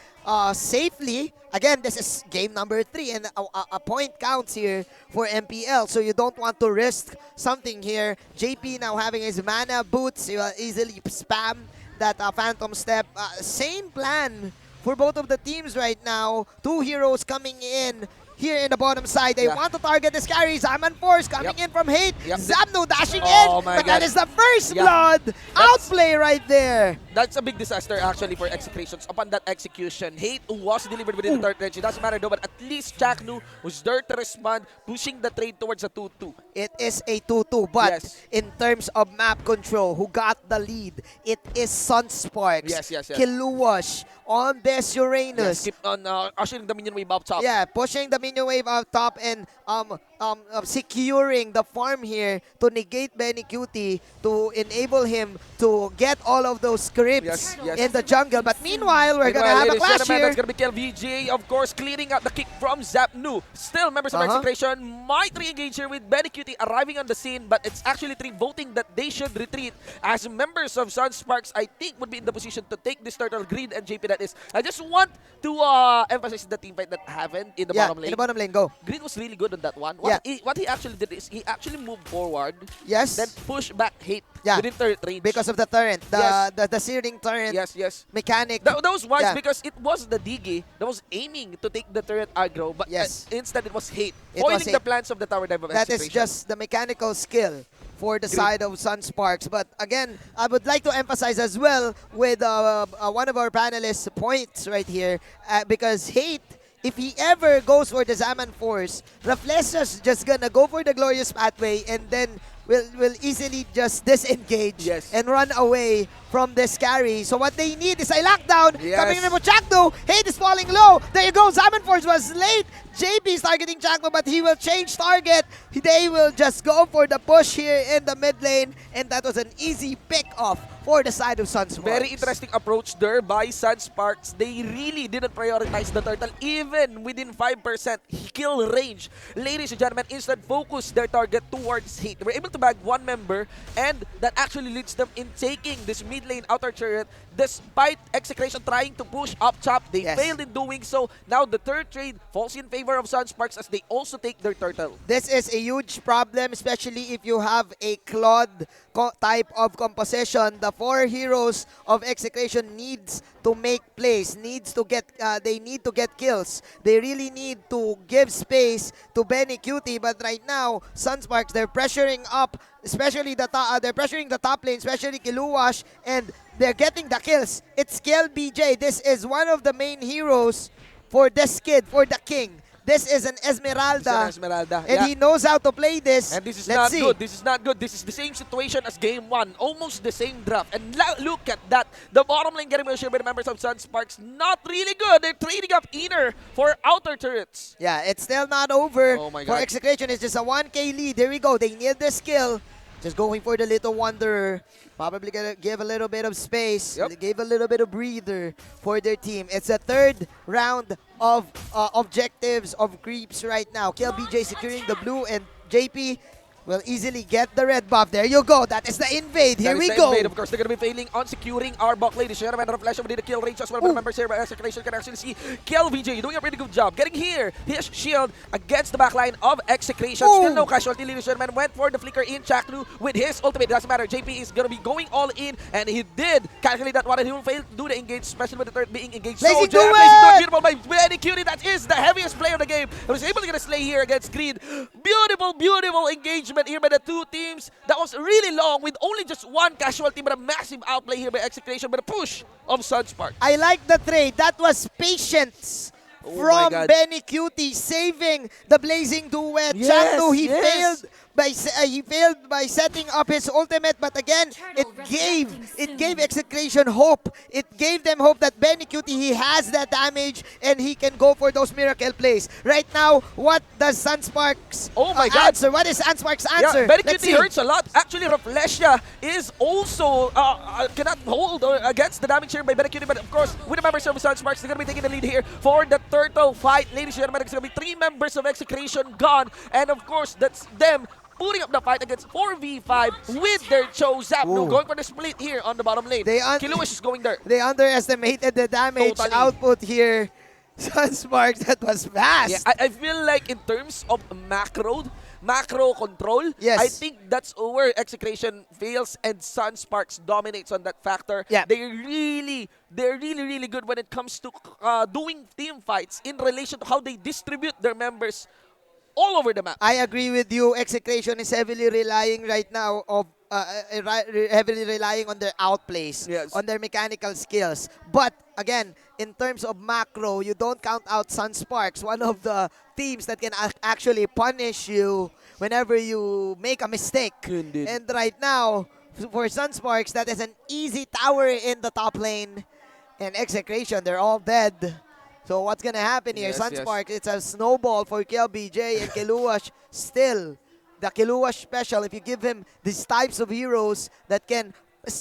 safely. Again, this is game number 3, and a point counts here for MPL. So you don't want to risk something here. JP now having his mana boots. He will easily spam that Phantom Step. Same plan for both of the teams right now. 2 heroes coming in. Here in the bottom side, they want to target this carry. Zaman Force coming in from Hate. Zapnu dashing in, but that is the first blood. Outplay right there. That's a big disaster actually for Execrations. Upon that execution, Hate was delivered within the third range. It doesn't matter though, but at least Chaknu was there to respond, pushing the trade towards a 2-2. It is a 2-2, but in terms of map control, who got the lead? It is Sunsparks. Yes. Kiluash on this Uranus. Keep on ushering the minion wave up top. Yeah, pushing the minion wave up top and securing the farm here to negate Benny Cutie, to enable him to get all of those scripts in the jungle. But meanwhile, we're going to have a clash here. That's going to be KLVJ, of course, clearing out the kick from Zapnu. Still, members of Execration might re-engage here with Benny Cutie arriving on the scene, but it's actually 3 voting that they should retreat. As members of Sunsparks, I think would be in the position to take this turtle. Greed and JP, that is. I just want to emphasize the team fight that happened in the bottom lane. lane. bottom lane, go. Grid was really good on that one. Yeah. What he actually did is he actually moved forward. Yes. Then push back hate Yeah. within turret range. Because of the turret, the searing turret Yes. mechanic. That was wise Yeah. because it was the Digi that was aiming to take the turret aggro, but instead it was hate. It was Foiling the hate. plans of the tower dive of That is Execration. just the mechanical skill for the side of Sunsparks. But again, I would like to emphasize as well with one of our panelists' points right here, because Hate, if he ever goes for the Zaman Force, Raflesia's just gonna go for the Glorious Pathway and then will easily just disengage and run away from this carry. So what they need is a lockdown. Coming in from Chakno. Hate is falling low. There you go. Zaman Force was late. JP is targeting Chakno, but he will change target. They will just go for the push here in the mid lane. And that was an easy pick off for the side of Sunsparks. Very interesting approach there by Sunsparks. They really didn't prioritize the turtle even within 5% kill range. Ladies and gentlemen, instead focus their target towards Hate. They were able to bag one member, and that actually leads them in taking this mid lane outer turret. Despite Execration trying to push up top, they failed in doing so. Now the third trade falls in favor of Sunsparks as they also take their turtle. This is a huge problem, especially if you have a Claude type of composition. The 4 heroes of Execration needs to make plays, they need to get kills. They really need to give space to Benny Cutie, but right now, Sunsparks, they're pressuring up, especially they're pressuring the top lane, especially Kiluwash, and they're getting the kills. It's KLBJ. This is one of the main heroes for this kid, for the king. This is an Esmeralda. And he knows how to play this. And this is Let's not see. good. This is not good. This is the same situation as game 1. Almost the same draft. And look at that. The bottom lane getting shared by the members of Sunsparks. Not really good. They're trading up inner for outer turrets. Yeah, it's still not over. Oh my For God. Execration, it's just a 1K lead. There we go. They need this skill. Just going for the Little Wanderer. Probably gonna give a little bit of space. Give a little bit of breather for their team. It's a third round of objectives of creeps right now. KLBJ securing the blue, and JP will easily get the red buff. There you go. That is the invade. Here we go. Of course, they're going to be failing on securing our bot lane. Sherman and Flash within the kill range as well. But remember, Sherman Execration can actually see KLVJ doing a pretty good job. Getting here, his shield against the backline of Execration. Still no casualty. Lily Sherman went for the flicker in Chaknu with his ultimate. Doesn't matter. JP is going to be going all in, and he did calculate that one, and he will fail to do the engage, especially with the third being engaged. Blazing So Duet! beautiful by Benny Cutie. That is the heaviest player of the game. He was able to get a slay here against Creed. Beautiful engagement here by the two teams. That was really long with only just one casualty, but a massive outplay here by Execration, by the push of Sunspark. I like the trade. That was patience from Benny Cutie, saving the Blazing Duet. Chakno, he failed by setting up his ultimate, but again, it gave Execration hope. It gave them hope that Benny Cutie, he has that damage and he can go for those miracle plays. Right now, what does Sunsparks answer? What is Sunsparks' answer? Yeah, Benny Let's Cutie see. hurts a lot. Actually, Raflesia is also cannot hold against the damage here by Benny Cutie, but of course, with the members of Sunsparks, they're going to be taking the lead here for the turtle fight. Ladies and gentlemen, it's going to be 3 members of Execration gone, and of course, that's them putting up the fight against 4v5 with their Zapno going for the split here on the bottom lane. Kiluish is going there. They underestimated the damage output here. Sunsparks, that was fast. Yeah, I feel like in terms of macro control, I think that's where Execration fails and Sunsparks dominates on that factor. Yeah. They're really good when it comes to doing team fights in relation to how they distribute their members all over the map. I agree with you. Execration is heavily relying right now on their outplays, on their mechanical skills. But again, in terms of macro, you don't count out Sunsparks, one of the teams that can actually punish you whenever you make a mistake. Indeed. And right now, for Sunsparks, that is an easy tower in the top lane. And Execration, they're all dead. So what's going to happen here? Sunsparks, it's a snowball for KLBJ and Kiluwash. Still, the Kiluwash special, if you give him these types of heroes that can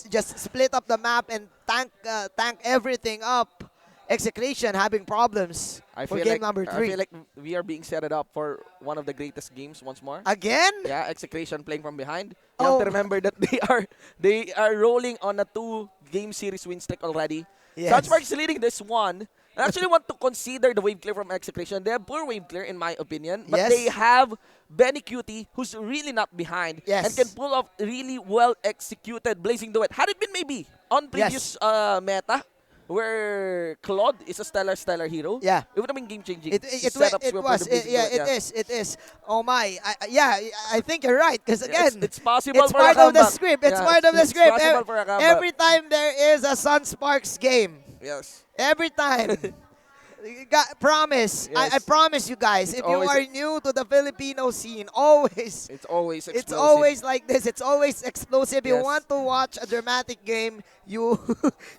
just split up the map and tank everything up, Execration having problems for game number 3. I feel like we are being set up for one of the greatest games once more. Again? Yeah, Execration playing from behind. You have to remember that they are rolling on a 2-game series win streak already. Yes. Sunsparks is leading this one. I actually want to consider the wave clear from Execration. They have poor wave clear, in my opinion, but Yes. they have Benny Cutie, who's really not behind Yes. and can pull off really well executed Blazing Duet. Had it been maybe on previous meta, where Claude is a stellar hero, Yeah. it would have been game-changing. It was. It is. Oh my. I think you're right. Because again, it's possible it's for a part of the comeback. script. It's Yeah, part of the it's script. possible for a comeback. Every time there is a Sunsparks game. Yes. Every time. Promise. I Yes. promise you guys, It's if you always are new to the Filipino scene, always It's always explosive. it's always like this. It's always explosive. You Yes. want to watch a dramatic game, you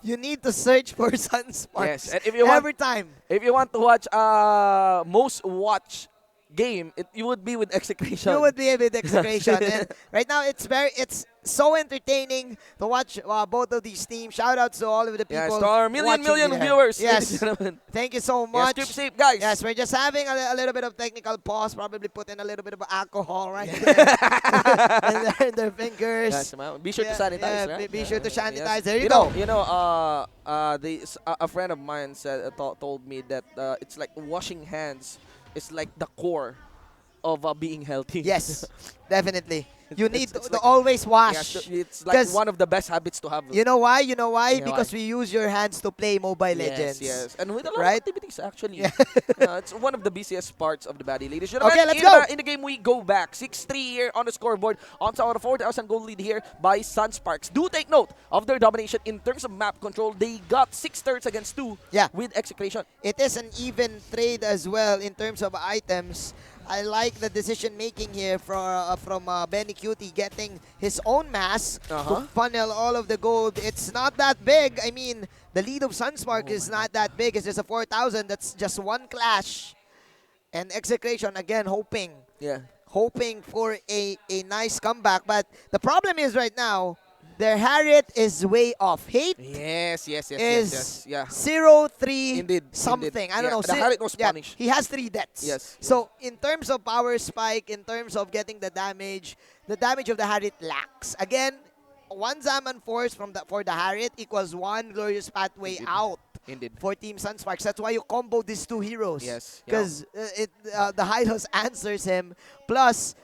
you need to search for Sunsparks. Yes, and if you want, every time. If you want to watch most watch game, you would be with Execration. You would be with Execration. And right now, it's so entertaining to watch both of these teams. Shout out to all of the people. Yes, to our million watching here. viewers. Yes. Ladies and gentlemen. Thank you so Yes, much. keep safe, guys. Yes, we're just having a little bit of technical pause. Probably put in a little bit of alcohol right there in their fingers. Yes, be sure to sanitize, right? Be sure to sanitize. Yes. There you go. A friend of mine said told me that it's like washing hands is like the core of being healthy. Yes, definitely. You need It's to like- always wash. Yeah, it's like 'Cause one of the best habits to have. You know why? You know why? You know Because why? we use your hands to play Mobile Legends. Yes, and with a lot right? of activities actually. Yeah. It's one of the busiest parts of the body, ladies and gentlemen. Okay, let's go. In the game, we go back 6-3 here on the scoreboard on top of the 4,000 goal lead here by Sunsparks. Do take note of their domination in terms of map control. They got 6 turrets against 2 with Execration. It is an even trade as well in terms of items. I like the decision making here from Benny Cutie getting his own mass to funnel all of the gold. It's not that big. I mean, the lead of Sunspark is not that big. It's just a 4,000. That's just one clash. And Execration again hoping for a nice comeback. But the problem is right now, their Harriet is way off. Hate Yes. Yeah. 0-3 Indeed. something. I don't know. The Harriet was punished. He has 3 deaths. Yes. So in terms of power spike, in terms of getting the damage of the Harriet lacks. Again, 1 Zaman Force for the Harriet equals 1 Glorious Pathway out. Indeed. For Team Sunsparks. That's why you combo these 2 heroes. Yes. Because the Hylos answers him. Plus,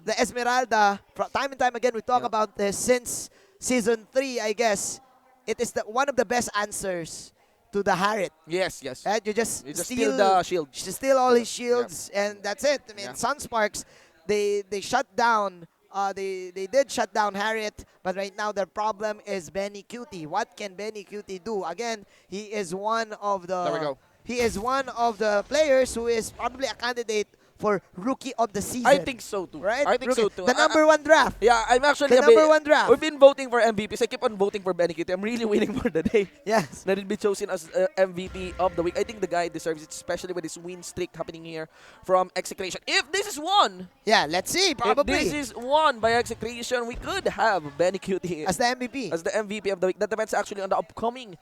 the Esmeralda, time and time again, we talk about this since Season 3, I guess. It is one of the best answers to the Harriet. Yes. Right? You just steal the shield. Steal all his shields, and that's it. I mean, Sunsparks, they shut down. They did shut down Harriet, but right now their problem is Benny Cutie. What can Benny Cutie do? Again, he is one of the. There we go. He is one of the players who is probably a candidate for Rookie of the Season. I think so too. Right? I think so too. The number 1 draft. Yeah, I'm actually The number 1 draft. We've been voting for MVPs. I keep on voting for Benny Cutie. I'm really waiting for the day. Yes. That he'll be chosen as MVP of the week. I think the guy deserves it, especially with his win streak happening here from Execration. If this is won, yeah, let's see. Probably. If this is won by Execration, we could have Benny Cutie as the MVP. As the MVP of the week. That depends actually on the upcoming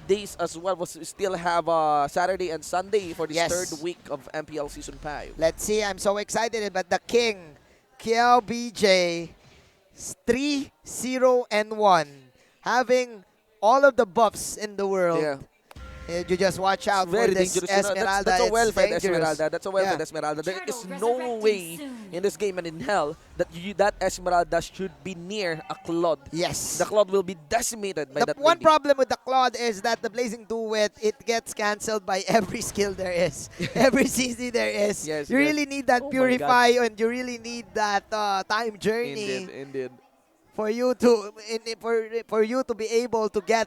days as well. We still have Saturday and Sunday for this 3rd week of MPL Season 5. Let's see. I'm so excited. But the King, KLBJ, 3-0-1, having all of the buffs in the world. Yeah. You just watch out for Very this dangerous. Esmeralda. That's a It's well-fed dangerous. Esmeralda. That's a well-fed Esmeralda. There is no way in this game and in hell that that Esmeralda should be near a Claude. Yes. The Claude will be decimated by that One lady. problem with the Claude is that the Blazing Duet, it gets cancelled by every skill there is. Every CC there is. Yes, you yes. really need that Oh my Purify and you really need that time journey. Indeed. For you to for you to be able to get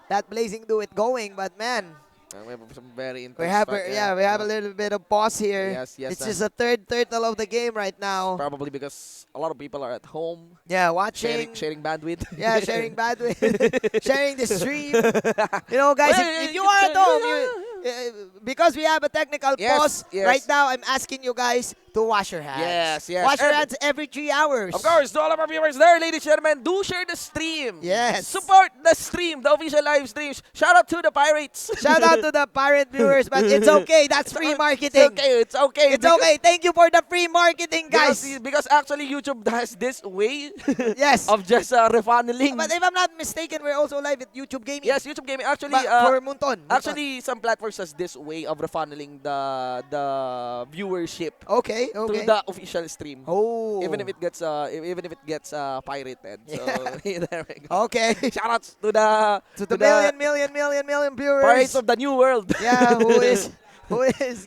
that Blazing Duet going, but man, we have some very intense we have fight, we have a little bit of pause here. Yes, It's just a 3rd turtle of the game right now. Probably because a lot of people are at home. Yeah, watching. Sharing bandwidth. Yeah, sharing bandwidth. Sharing the stream. You know, guys, if you are at home, because we have a technical pause, right now I'm asking you guys to wash your hands. Yes, yes. Wash your And hands every 3 hours. of course, to all of our viewers there, ladies and gentlemen, do share the stream. Yes. Support the stream, the official live streams. Shout out to the Pirates. Shout out to the pirate viewers, but it's okay. That's free marketing. It's okay. It's okay. Thank you for the free marketing, guys. Because actually YouTube has this way Yes. of just refunneling. But if I'm not mistaken, we're also live at YouTube Gaming. Yes, YouTube Gaming. Actually, But for Munton. actually, some platforms has this way of refunneling the viewership Okay. to the official stream. Oh. Even if it gets pirated. So there we go. Okay. Shoutouts to the million viewers. Pirates of the New World. Yeah, who is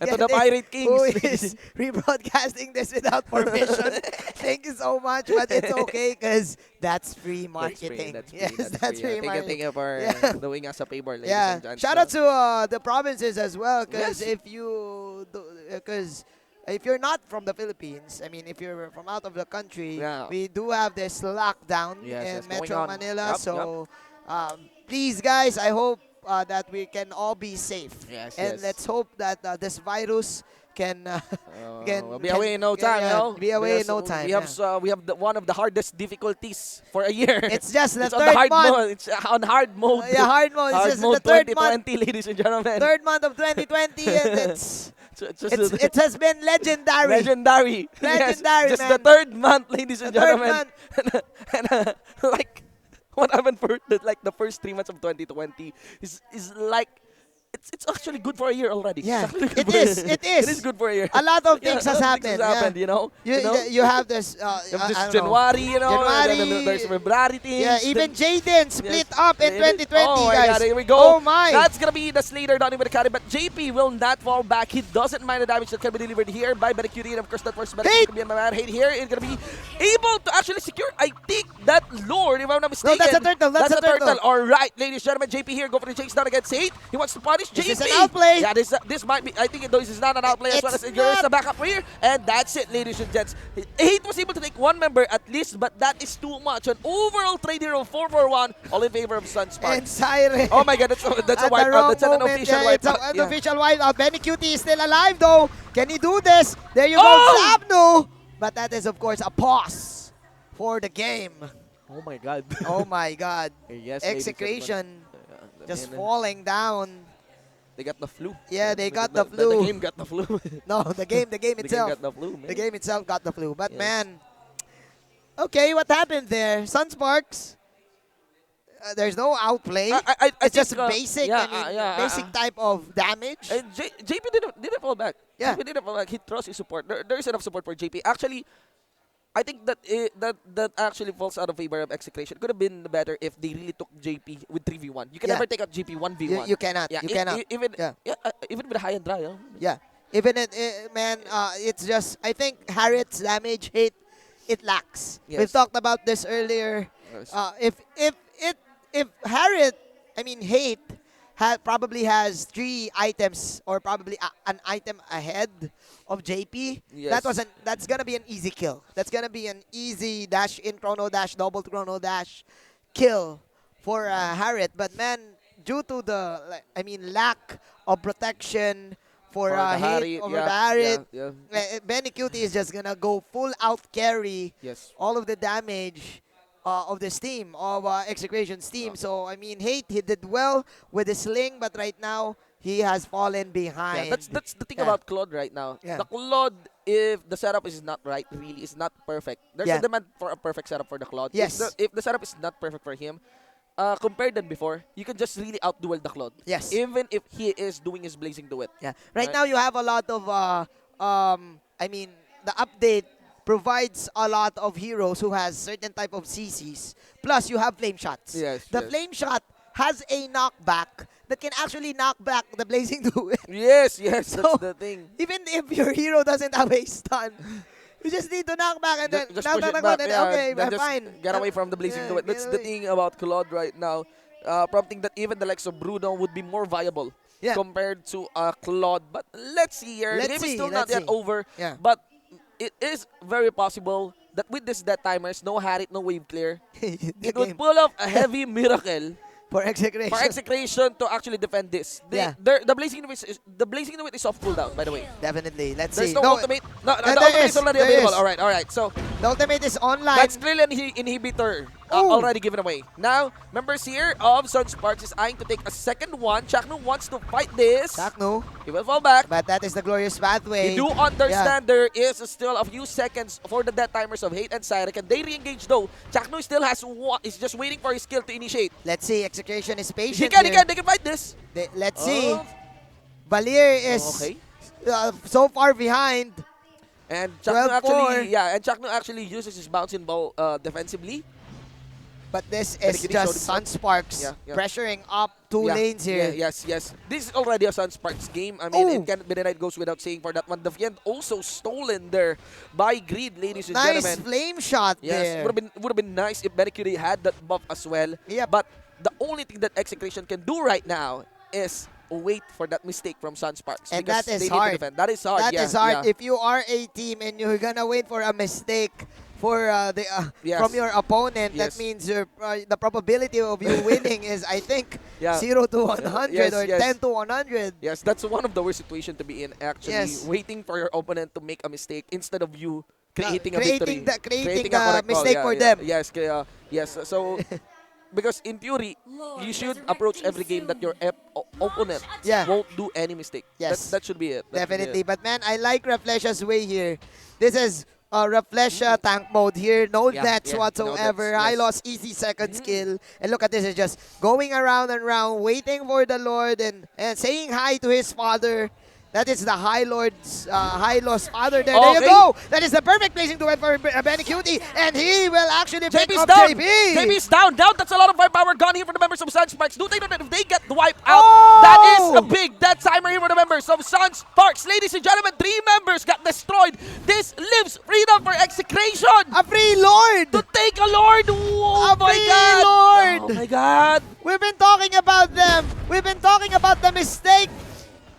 And to the Pirate Kings. who is rebroadcasting this without permission. Thank you so much, but it's okay because that's free marketing. That's free. Yes, that's free Thank marketing. you for Yeah. doing us a favor, ladies Yeah. and gents. Shout out to the provinces as well, because Yes. if you're not from the Philippines, I mean, if you're from out of the country, Yeah. we do have this lockdown Yes, in yes, going Metro on. Manila. Yup, So, please, guys, I hope that we can all be safe. Yes, And yes. let's hope that this virus can We'll be away in no time, you know. Be away in Because no time. We have yeah. we have one of the hardest difficulties for a year. It's just the It's on the third hard month. mode. It's on hard mode. Yeah, hard mode. It's Hard just mode the third 2020, ladies and gentlemen. Third month of 2020, and it has been legendary. Legendary. Legendary, Yes, just man. the third month, ladies and The third gentlemen. and like what happened for the first 3 months of 2020 is like it's actually good for a year already. Yeah, It's actually good it for a is. year. It is. It is good for a year. A lot of Yeah, things a has lot of things happened. has happened, you know. You have this. You have this I don't know. January, you know. And then January. there's February things. Yeah, even Jaden split Yes. up in 2020, Oh my guys. God, here we go. Oh my. That's gonna be the Slater Donnie with the carry, but JP will not fall back. He doesn't mind the damage that can be delivered here by Benacurie, and of course that first Benacurie to be a man hate here. It's gonna be able to actually secure, I think, that Lord, if I'm not mistaken. No, that's a turtle. That's a turtle. All right, ladies and gentlemen, JP here go for the chase down against 8. He wants to punish JP. This is an outplay. Yeah, this might be. I think this is not an outplay as well as there is a backup here, and that's it, ladies and gents. 8 was able to take one member at least, but that is too much. An overall trade here of 4-4-1, all in favor of Sunsparks. And Siren. Oh my God, that's a At the wipeout. wrong That's an moment. official Yeah, it's wipeout. an official wipeout. Benacutie is still alive though. Can he do this? There you go, Oh! Zabnu. But that is of course a pause for the game. Oh my God. Oh my God. Yes, ladies and Execration gentlemen. just falling down. They got the flu. Yeah, they got the The flu. game got the flu. No, the game itself. got the flu, man. The game itself got the flu. But Yes. man, okay, what happened there? Sunsparks. There's no outplay. I It's just think, basic. yeah, I mean, yeah, basic type of damage. And JP didn't fall back. Yeah. JP didn't fall back. He trusts his support. There is enough support for JP. Actually, I think that that actually falls out of favor of Execration. Could have been better if they really took JP with 3v1. You can Yeah. never take out JP 1v1. You cannot. Yeah, You cannot. Even Yeah. even with high and dry. Yeah. Even man, it's just, I think Harriet's damage hit, it lacks. Yes. We've talked about this earlier. Yes. If Harriet, I mean Hate, probably has 3 items or probably an item ahead of JP, Yes. that's gonna be an easy kill. That's gonna be an easy dash in chrono dash, double chrono dash kill for Harriet. But man, due to the lack of protection for For the Hate Harriet, over yeah, the Harriet, yeah. Benacutie is just gonna go full out carry Yes. all of the damage of this team, of Execration's team. So, I mean, Hate, he did well with his sling, but right now, he has fallen behind. Yeah, that's the thing Yeah. about Claude right now. Yeah. The Claude, if the setup is not right, really is not perfect. There's Yeah. a demand for a perfect setup for the Claude. Yes. If the setup is not perfect for him, compared than before, you can just really outduel the Claude. Yes. Even if he is doing his blazing duet. Yeah. Right now, you have a lot of, the update provides a lot of heroes who has certain type of CCs. Plus, you have flame shots. Yes, The yes. flame shot has a knockback that can actually knock back the blazing duet. Yes, So, that's the thing. Even if your hero doesn't have a stun, you just need to knock back and then Just knock, push it knock, back. knock, and Yeah, okay, then just fine. get away from the blazing Yeah, duet. get That's the away. thing about Claude right now. Prompting that even the likes of Bruno would be more viable Yeah. compared to Claude. But let's see here. Let's the game see, is still let's not yet see. over. Yeah. But it is very possible that with this death timers, no Harit, no wave clear, it would pull off a heavy miracle For Execration. For Execration to actually defend this. The Blazing Wit is off cooldown, by the way. Definitely. Let's There's see. no ultimate. No, the ultimate is already available. Alright. So the ultimate is online. that's clearly an inhibitor already given away. Now, members here of Sunsparks is eyeing to take a second one. Chaknu wants to fight this. Chaknu. He will fall back. But that is the glorious pathway. You do understand there is still a few seconds for the death timers of Hate and Cyric. Can they re-engage though? Chaknu still has one. He's just waiting for his skill to initiate. Let's see. Execration is patient. He can. They can fight this. Let's see. Valier is so far behind. And Chaknu actually uses his bouncing ball defensively. But this is just Sunsparks pressuring up two lanes here. Yes. This is already a Sunsparks game. I mean, it cannot be denied, goes without saying for that one. The Fiend also stolen there by Greed, ladies and gentlemen. Nice flame shot there. Would have been nice if Mercury had that buff as well. But the only thing that Execration can do right now is wait for that mistake from Sunsparks. And because that is they hard. Need to defend. That is hard. That is hard. If you are a team and you're gonna wait for a mistake for from your opponent, that means the probability of you winning is, I think, 0 to 100 or 10 to 100. Yes, that's one of the worst situations to be in, actually. Waiting for your opponent to make a mistake instead of you creating a victory. Creating a mistake for them. Yes. So, because in theory, you should approach every game that your opponent won't do any mistake. Yes. That should be it. Definitely. But man, I like Reflesha's way here. This is Reflesha tank mode here. No deaths whatsoever. High loss, easy second skill. And look at this. It's just going around and around, waiting for the Lord and saying hi to his father. That is the High Lord's High Lost father there. There you go. That is the perfect placing to win for Benny Cutie. And he will actually pick up down. JP. JP's down. That's a lot of firepower gone here for the members of Sunsparks. Do they know that if they get wiped out, that is a big death timer here for the members of Sunsparks. Ladies and gentlemen, 3 members got destroyed. This leaves freedom for Execration. A free Lord. To take a Lord. Oh my God. Lord. Oh my God. We've been talking about them. We've been talking about the mistake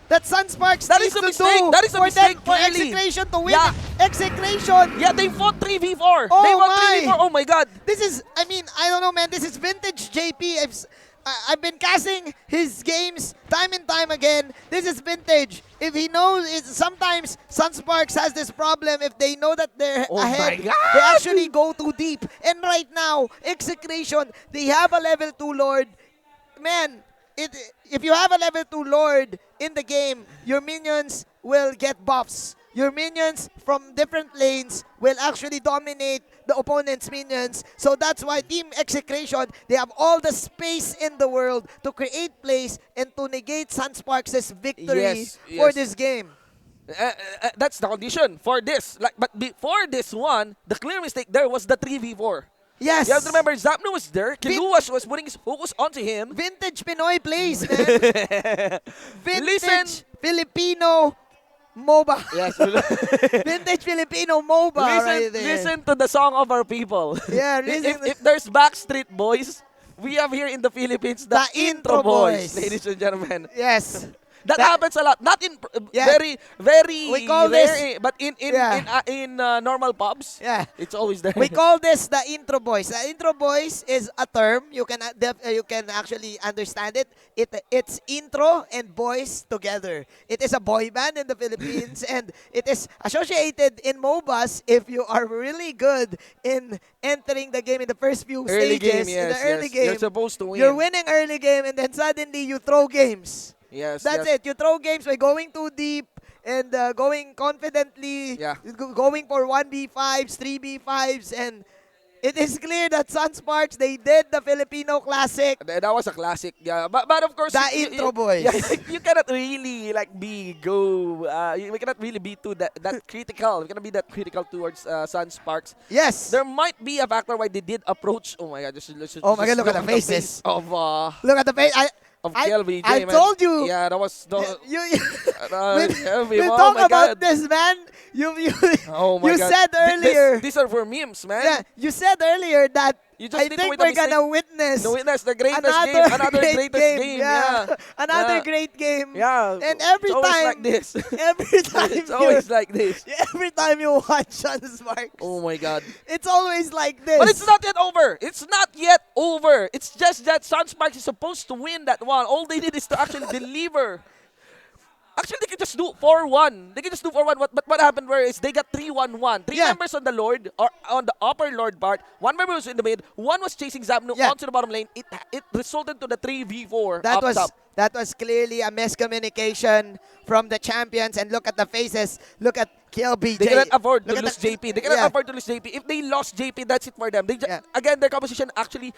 that Sunsparks needs to do. That is a mistake, for Execration to win. Execration. Yeah, they fought 3v4. Oh they won my. 3v4. Oh my God. This is, I mean, I don't know, man. This is vintage JP. I've been casting his games time and time again. This is vintage. If he knows, sometimes Sunsparks has this problem. If they know that they're ahead, they actually go too deep. And right now, Execration, they have a level 2 Lord. Man, if you have a level 2 Lord in the game, your minions will get buffs. Your minions from different lanes will actually dominate the opponent's minions. So that's why Team Execration, they have all the space in the world to create plays and to negate Sunsparks' victory for this game. That's the condition for this. But before this one, the clear mistake there was the 3v4. Yes. You have to remember, Zapnu was there. Kiluwas was putting his focus onto him. Vintage Pinoy plays, man. Vintage Filipino MOBA. Yes. Vintage Filipino MOBA right there. Listen to the song of our people. Yeah, if there's Backstreet Boys, we have here in the Philippines the Intro Boys, ladies and gentlemen. Yes. That happens a lot. Not in very we call this, but in normal pubs. Yeah, it's always there. We call this the Intro Boys. The Intro Boys is a term you can actually understand it. It's intro and boys together. It is a boy band in the Philippines, and it is associated in MOBAs if you are really good in entering the game in the first few stages. In the early game, you're supposed to win. You're winning early game, and then suddenly you throw games. Yes, that's it. You throw games by going too deep and going confidently, going for 1v5s, 3v5s, and it is clear that Sunsparks, they did the Filipino classic. That was a classic, yeah. But of course, the Intro Boys. You cannot really we cannot really be too that critical. We cannot be that critical towards Sunsparks. Yes. There might be a factor why they did approach. Oh my God! Look at the faces of. Look at the face. Of KLBJ, I told you. Yeah, that was we'll talk about this, man. You oh my God. said earlier. These are for memes, man. Yeah, you said earlier that You just I need to think win the we're gonna mistake. witness No, witness the greatest game. Another greatest game. Yeah. Another Yeah. great game. Yeah. And every It's always time, like this. every time It's always like this. every time you watch Sunsparks, Oh my God. it's always like this. But it's not yet over. It's not yet over. It's just that Sunsparks is supposed to win that one. All they need is to actually deliver. Actually, they can just do 4-1. They can just do 4-1. But what happened where is they got 3-1-1. Three members on the Lord, or on the upper Lord part. One member was in the mid. One was chasing Zapnu onto the bottom lane. It resulted to the 3v4 That up was top. that was clearly a miscommunication from the champions. And look at the faces. Look at KLBJ. They cannot afford to Look at lose the- JP. They cannot yeah. afford to lose JP. If they lost JP, that's it for them. Again, their composition actually...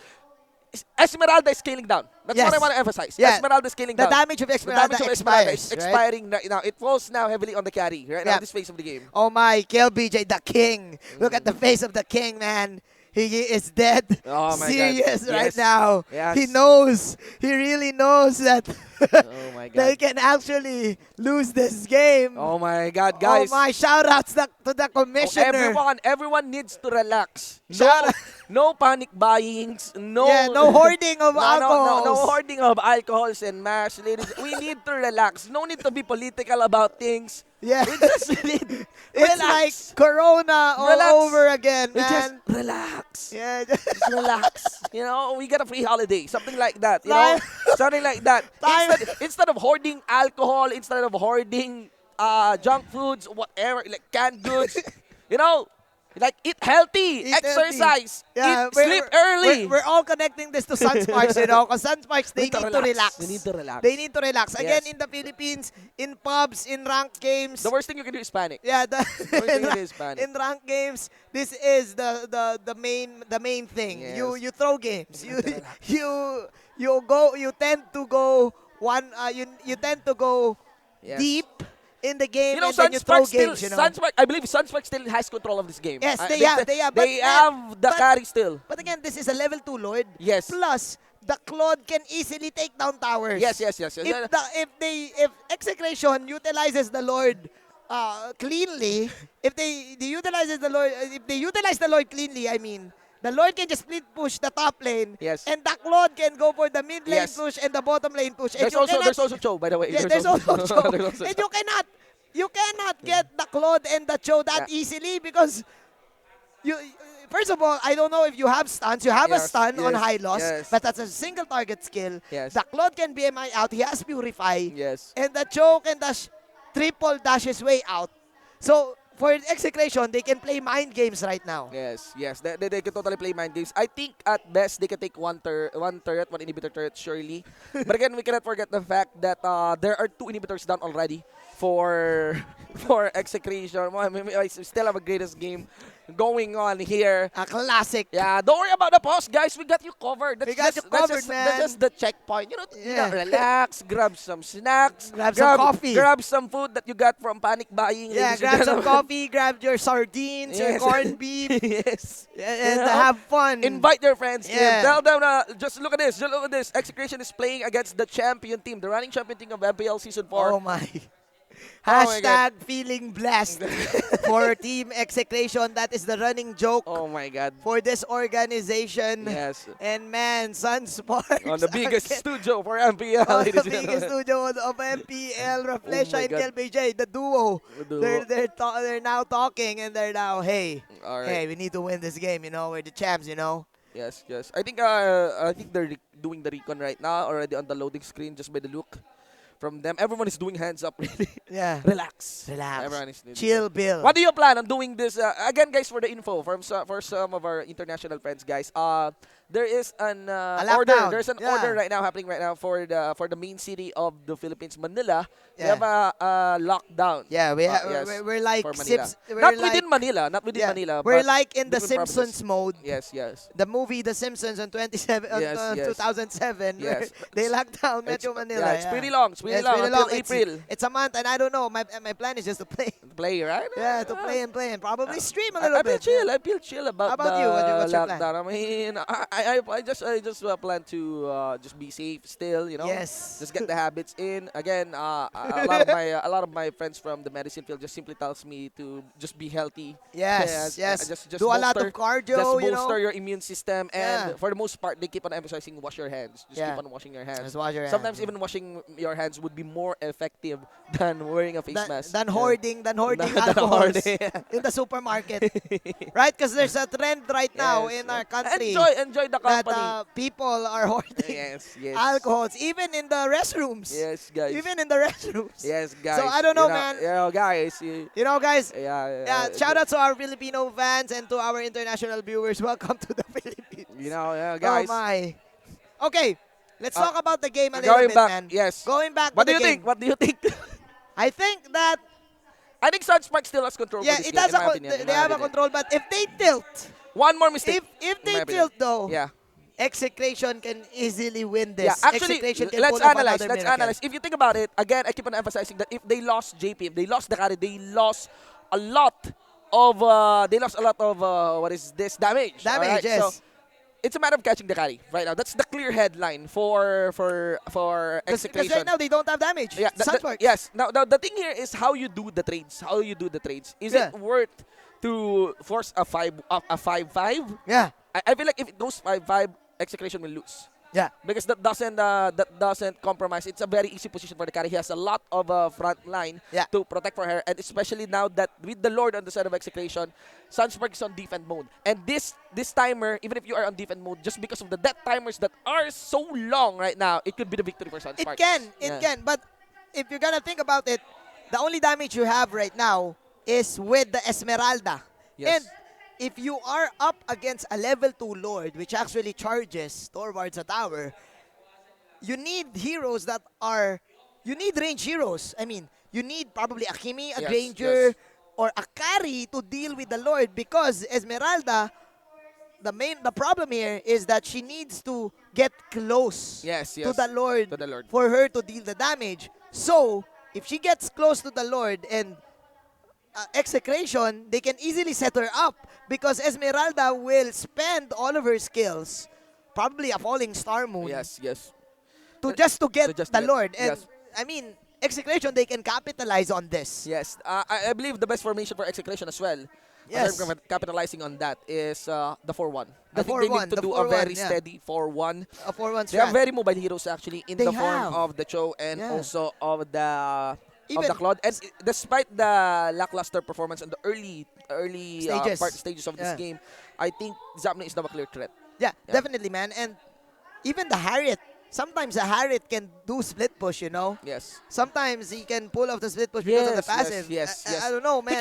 Esmeralda is scaling down. That's what I want to emphasize. Yeah. Esmeralda is scaling The down. damage of Esmeralda expires, is right? expiring right now. It falls now heavily on the carry right now, this phase of the game. Oh my, KLBJ, the king. Look at the face of the king, man. He is dead. Oh my God. Serious right Yes. now. Yes. He knows. He really knows that Oh my God. they can actually lose this game. Oh my God, guys. Oh my, shout-outs to the commissioner. Everyone needs to relax. No panic buyings. No hoarding of alcohols. No hoarding of alcohols and mash. Ladies, we need to relax. No need to be political about things. Yeah. We just need It's like Corona all over again, We man. just relax. Yeah. Just relax. You know, we get a free holiday. Something like that. You know, something like that. Instead of hoarding alcohol, instead of hoarding junk foods, whatever, like canned goods, you know, like eat healthy, exercise, sleep early. We're all connecting this to Sunsparks, you know, because Sunsparks, they need to relax. They need to relax. They need to relax. Again, Yes. in the Philippines, in pubs, in ranked games. The worst thing you can do is panic. Yeah, The worst thing you can do is panic. in ranked games, this is the main thing. Yes. You throw games. You tend to go you tend to go Yes. deep in the game, You know, and then you throw Sunsparks still, games, you know. I believe Sunsparks still has control of this game. Yes, they have. They have the carry still. But again, this is a level 2 Lord. Yes. Plus, the Claude can easily take down towers. Yes. If Execration utilizes the Lord cleanly, if they utilize the Lord cleanly, I mean, the Lord can just split push the top lane. Yes. And the Claude can go for the mid lane Yes. push and the bottom lane push. And There's you also cannot- Cho, by the way. Yeah, there's also Cho. There's also And Cho. you cannot get the Claude and the Cho that easily because first of all, I don't know if you have stuns. You have a stun on high loss, but that's a single target skill. Yes. The Claude can BMI out. He has Purify. Yes. And the Cho can triple dash his way out. So for Execration, they can play mind games right now. Yes. They can totally play mind games. I think at best they can take one turret, one inhibitor turret, surely. But again, we cannot forget the fact that there are 2 inhibitors down already for Execration. Well, I mean, I still have a greatest game going on here. A classic. Yeah, don't worry about the pause, guys. We got you covered. We got you covered, man. That's just the checkpoint. You know, relax, grab some snacks, Grab some coffee. grab some food that you got from panic buying. Yeah, ladies and grab some gentlemen. coffee, grab your sardines, your Yes. corned beef, Yes. and have fun. Invite your friends. Yeah. Tell them, just look at this. Just look at this. Execration is playing against the champion team, the running champion team of MPL Season 4. Oh my. Oh my God. Hashtag feeling blessed for Team Execration. That is the running joke Oh my God. for this organization. Yes. And man, Sunsparks. On the biggest studio for MPL. On the ladies and biggest gentlemen. studio of MPL, Raflesha my and God. KLBJ, the duo. The duo. They're now talking and they're now, hey, All right. hey, we need to win this game, you know, we're the champs, you know. Yes. I think they're doing the recon right now, already on the loading screen, just by the look from them. Everyone is doing hands up, really. Yeah. Relax. Relax. Everyone is Chill, Bill. What do you plan on doing this? Again, guys, for the info, for some of our international friends, guys, there is an order. lockdown. There's an Yeah. order happening right now for the main city of the Philippines, Manila. We Yeah. have a lockdown. Yeah, Yes, we're like for Manila. we're Not like- within Manila. Not within Yeah, Manila. we're but like in the different Simpsons provinces. mode. Yes. The movie The Simpsons on 2007. 2007. Yes. They locked down Metro Manila. It's pretty long. It's really It's long, really until long. April. It's a month, and I don't know. My plan is just to play. Play, right? Yeah, to play and probably stream a little I feel bit. chill. I feel chill about How about the you? What's your plan? lockdown. I mean, I just plan to just be safe still. You know. Yes. Just get the habits in. Again, a lot of my friends from the medicine field just simply tells me to just be healthy. Yes, yes. Just Do a lot of cardio, Just you bolster know? your immune system, and Yeah. for the most part, they keep on emphasizing wash your hands. Just Yeah. keep on washing your hands. Just wash your Sometimes hands, even washing your hands would be more effective than wearing a face mask. Than Yeah. hoarding Than alcohols hoarding. in the supermarket. Right? Because there's a trend right now Yes, in our yes. country. Enjoy the that company. people are hoarding Yes, yes. alcohols, even in the restrooms. Yes, guys. Even in the restrooms. Yes, guys. So I don't know, You man. You know, guys. You know, guys. Yeah. Shout out to our Filipino fans and to our international viewers. Welcome to the Philippines. You know, guys. Oh my. Okay, let's talk about the game a little Going bit, back, man. yes. Going back What to do the you game. think? What do you think? I think that I think Sunsparks still has control. yeah, for this it game, has in my opinion, in they my have a opinion. control, but if they tilt, One more mistake. if in they my opinion. tilt though, Yeah. Execration can easily win this. Yeah, actually, Execration can let's pull off analyze. another Let's miracle. analyze. If you think about it, again, I keep on emphasizing that if they lost JP, if they lost the carry, they lost a lot of what is this damage? Damage, alright? yes. So it's a matter of catching the carry right now. That's the clear headline for Because Execration. right now they don't have damage. Yeah, Sunsparks. yes. Now, the thing here is how you do the trades. How you do the trades. Is it worth to force a 5-5? Yeah. I feel like if it goes 5-5, Execration will lose. Yeah. Because that doesn't compromise. It's a very easy position for the carry. He has a lot of front line to protect for her, and especially now that with the Lord on the side of Execration, Sunspark is on defend mode. And this timer, even if you are on defend mode, just because of the death timers that are so long right now, it could be the victory for Sunspark. It can. But if you're gonna think about it, the only damage you have right now is with the Esmeralda. Yes. And if you are up against a level 2 Lord, which actually charges towards a tower, you need heroes that are... You need range heroes. I mean, you need probably a Kimi, a Granger, or a carry to deal with the Lord, because Esmeralda, the problem here is that she needs to get close to the Lord for her to deal the damage. So, if she gets close to the Lord and Execration, they can easily set her up because Esmeralda will spend all of her skills, probably a falling star moon. Yes. To get the Lord. And yes. I mean, Execration, they can capitalize on this. Yes, I believe the best formation for Execration as well. Yes. Capitalizing on that is the 4-1. The I think they 4-1, need to the do a 4-1, very yeah. steady 4-1. A 4-1 They have strat. very mobile heroes actually in They the form have. of the Cho and Yeah. also of the Even- Claude. And despite the lackluster performance in the early stages of this Yeah. game, I think Zapna is now a clear threat. Yeah, definitely, man. And even the Harriet, sometimes the Harriet can do split push, you know? Yes. Sometimes he can pull off the split push because of the passive. Yes. I don't know, man.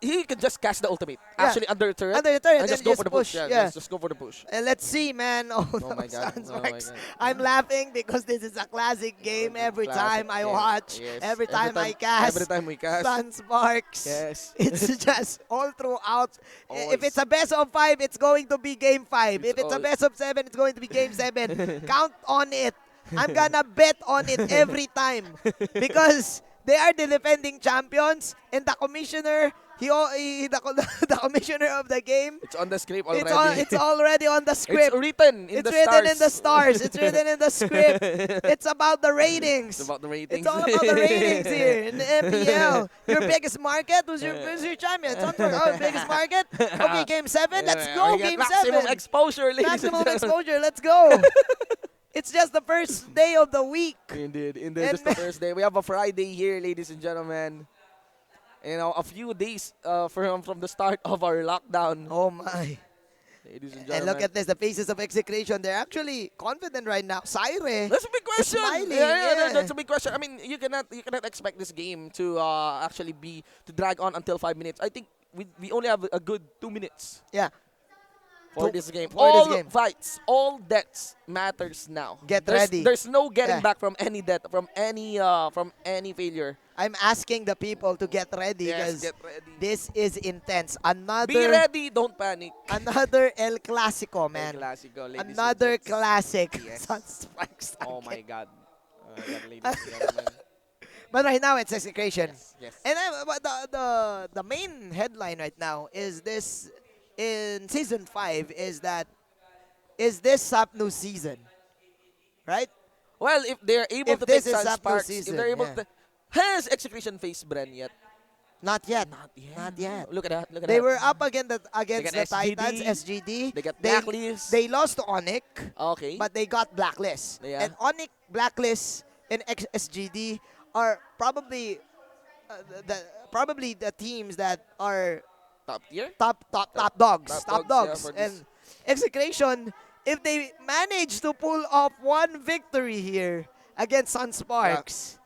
He can just cast the ultimate. Yeah. Actually, under the turret. Under the turret, and just then go for the push. Yeah. Just go for the push. Let's see, man. Oh, Oh my God. Sunsparks. I'm laughing because this is a classic game every time I watch. Yes. Every time I cast. Every time we cast. Sunsparks. Yes. It's just all throughout. Always. If it's a best of 5, it's going to be game 5. If it's a all- best of 7, it's going to be game 7. Count on it. I'm gonna bet on it every time because they are the defending champions, and the commissioner, the commissioner of the game. It's on the script already. It's already on the script. It's written in It's the written stars. in the stars. It's written in the script. It's about the ratings. It's about the ratings. It's all about the ratings here in the MPL. Your biggest market? Who's your champion? Sunspars. Biggest market? Okay, game 7. Let's go, We got game maximum 7. exposure, ladies and Maximum gentlemen. exposure. Let's go. It's just the first day of the week. Indeed. Just the first day. We have a Friday here, ladies and gentlemen. You know, a few days from the start of our lockdown. Oh my. Ladies and gentlemen. And look at this, the faces of Execration. They're actually confident right now. Syre. That's a big question. Smiling, That's a big question. I mean, you cannot expect this game to actually to drag on until 5 minutes. I think we only have a good 2 minutes. Yeah. For this game. For All this game. fights, all deaths matters now. Get ready. There's no getting Yeah. back from any death, from any failure. I'm asking the people to get ready Yes, because get ready. this is intense. Another Be ready, don't panic. Another El Clasico, man. El Clasico, ladies and Another gents. classic. Yes. Sunsparks Oh my again. God. Ladies and gentlemen. But right now it's Execration. Yes. And but the main headline right now is this in season 5 is this Sapnu season, right? Well, if they're able If to this take is Sapnu Sunsparks, if season, they're able yeah. to... Has Execration faced Bren yet? Not yet. Not yet. Look at that. Look at They that. were up against got the Titans, SGD. They got Blacklist. They lost to Onic, Okay. but they got Blacklist. Yeah. And Onic, Blacklist, and SGD are probably the teams that are top tier? Top dogs. Top dogs, yeah, for And this. Execration, if they manage to pull off one victory here against Sunsparks,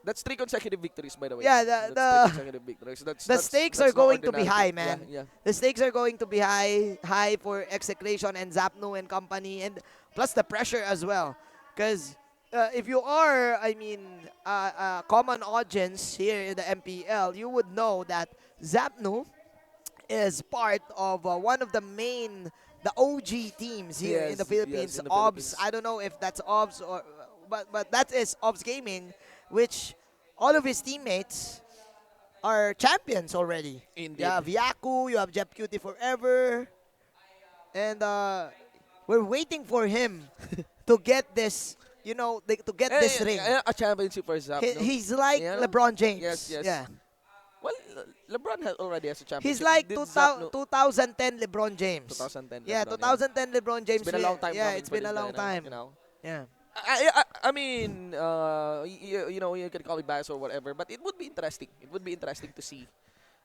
That's 3 consecutive victories, by the way. Yeah, That's the 3 consecutive victories. the stakes that's are going to be not high, ordinary. man. Yeah. The stakes are going to be high for Execration and Zapnu and company, and plus the pressure as well. Because if you are, a common audience here in the MPL, you would know that Zapnu is part of one of the OG teams here in the Yes, Philippines. yes, in the OBS. Philippines. I don't know if that's OBS or, but that is OBS Gaming, which all of his teammates are champions already. Indeed. You have Yaku, you have Jep Cutie Forever, and we're waiting for him to get this, to get this ring. A championship for Zap. no? He's like Yeah. LeBron James. Yes, yes. Yeah. Well, LeBron already has a championship. He's like Did Zap no- 2010 LeBron James. 2010 Yeah, LeBron, 2010 LeBron James. It's been a long time Yeah, coming it's for been a this long guy, time. you know. Yeah. I mean, you can call me biased or whatever, but it would be interesting. It would be interesting to see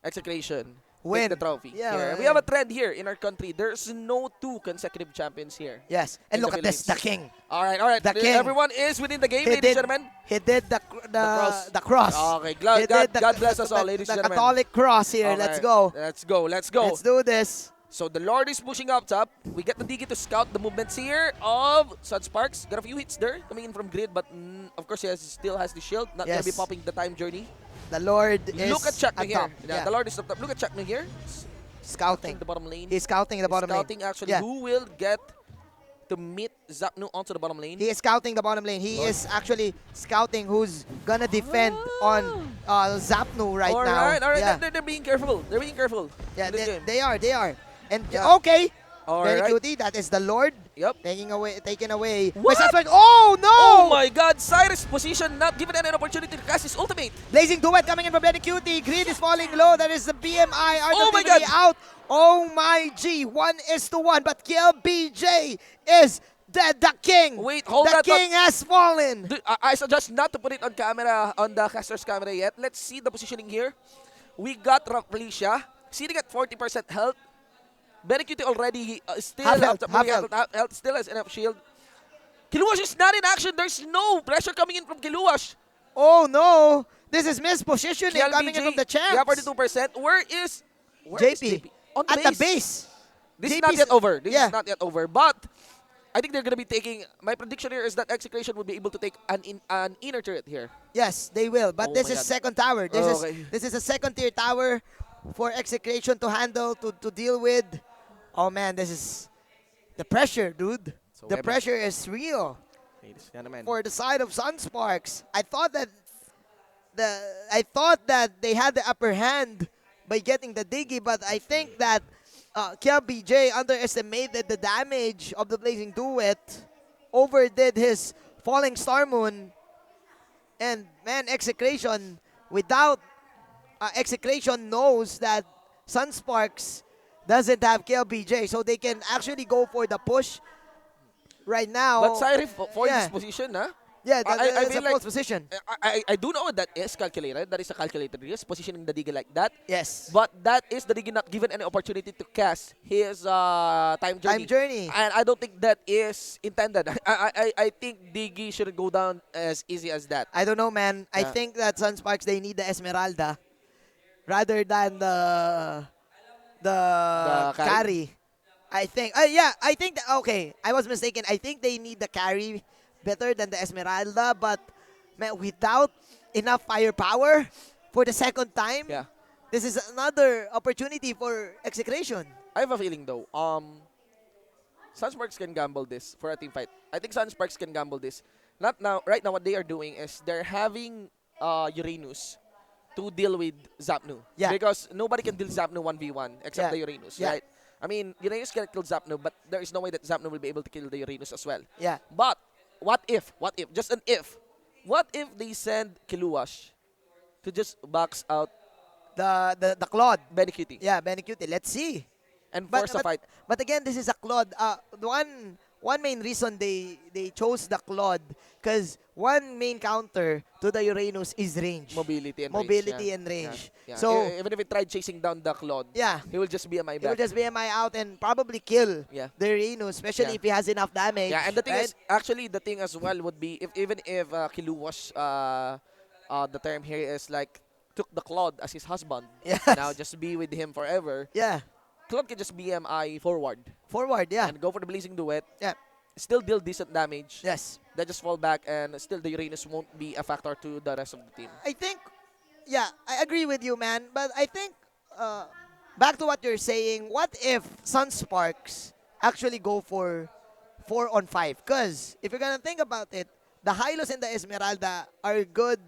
Execration win the trophy. Yeah, here. We have a trend here in our country. There's no 2 consecutive champions here. Yes, and in look the at this, the Philippines. king. All right. The king. Everyone is within the game, He ladies did- and gentlemen. He did the cross. Okay, He did God bless us all, ladies and The gentlemen. Catholic cross here. Okay, Let's go. Let's go. Let's go. Let's do this. So the Lord is pushing up top. We get the Digi to scout the movements here of Sunsparks. Got a few hits there coming in from Grid, but of course he still has the shield. Not gonna be Yes. popping the time journey. The Lord is Look at Chakma at here. top. Yeah, the Lord is up top. Look at Chakma here. Scouting. The bottom lane. He's scouting the bottom lane. Scouting actually Yeah. who will get to meet Zapnu onto the bottom lane. He is scouting the bottom lane. He Lord. is actually scouting who's gonna defend on Zapnu right now. All right. Yeah, They're being careful. They're being careful. yeah in this game. they are. And Yeah. okay. All Very right. cutie. That is the Lord. Yep. Taken away. What? by Sunsparks. Oh no! Oh my God! Cyrus position not given any opportunity to cast his ultimate. Blazing Duet coming in from Benny Cutie. Grid is falling low. That is the BMI. Oh my RWD God. out. Oh my G. 1-1. But KLBJ is dead. The king. Wait, hold the that thought. king has fallen. I suggest not to put it on camera, on the caster's camera yet. Let's see the positioning here. We got Felicia sitting at 40% health. Very cute already. Still Half have health. health. Still has enough shield. Kiluash is not in action. There's no pressure coming in from Kiluash. Oh no. This is mispositioning KLBJ, coming in from the champs. Yeah, 42%. Where is JP. On At the base. This is JP's not yet over. This yeah. is not yet over. But I think they're going to be taking... My prediction here is that Execration will be able to take an inner turret here. Yes, they will. But Oh this my is God. second tower. Okay. This is a second tier tower for Execration to handle, to deal with. Oh man, this is the pressure, dude. So The heavy. pressure is real Ladies and gentlemen. for the side of Sunsparks. I thought that they had the upper hand by getting the Diggy, but I think that KLBJ underestimated the damage of the Blazing Duet, overdid his Falling Star Moon, and man, Execration, without Execration knows that Sunsparks doesn't have KLBJ, so they can actually go for the push right now. But Cyrus, for Yeah. this position, huh? Yeah, I that's feel a like- false position. I do know that is calculated. That is a calculated risk, positioning the Digi like that. Yes. But that is the Digi not given any opportunity to cast his time journey. Time journey. And I don't think that is intended. I think Digi shouldn't go down as easy as that. I don't know, man. I Yeah. think that Sunsparks, they need the Esmeralda rather than the carry. I think, I think, okay, I was mistaken. I think they need the carry better than the Esmeralda, but man, without enough firepower for the second time, Yeah. this is another opportunity for Execration. I have a feeling though. Sunsparks can gamble this for a team fight. I think Sunsparks can gamble this. Not now. Right now, what they are doing is they're having Uranus to deal with Zapnu. Yeah. Because nobody can deal Zapnu 1v1 except Yeah. the Uranus, Yeah. right? I mean, Uranus can kill Zapnu, but there is no way that Zapnu will be able to kill the Uranus as well. Yeah. But what if? Just an if. What if they send Kiluash to just box out the Claude? Benny Cutie. Yeah, Benny Cutie. Let's see. And force a fight. But again, this is a Claude. One main reason they chose the Claude, because one main counter to the Uranus is range. Mobility and Mobility range. and range. Yeah. So even if he tried chasing down the Claude, he will just BMI he will back. just BMI out and probably kill the Uranus, especially if he has enough damage. Yeah, and the thing right? is, actually, the thing as well would be, even if Kiluash, the term here is like, took the Claude as his husband, now just be with him forever. Yeah. Claude can just BMI forward. Forward, yeah. And go for the Blazing Duet. Yeah. Still deal decent damage. Yes. Then just fall back, and still the Uranus won't be a factor to the rest of the team. I think, yeah, I agree with you, man. But I think, back to what you're saying, what if Sunsparks actually go for 4-on-5? Because if you're going to think about it, the Hylos and the Esmeralda are good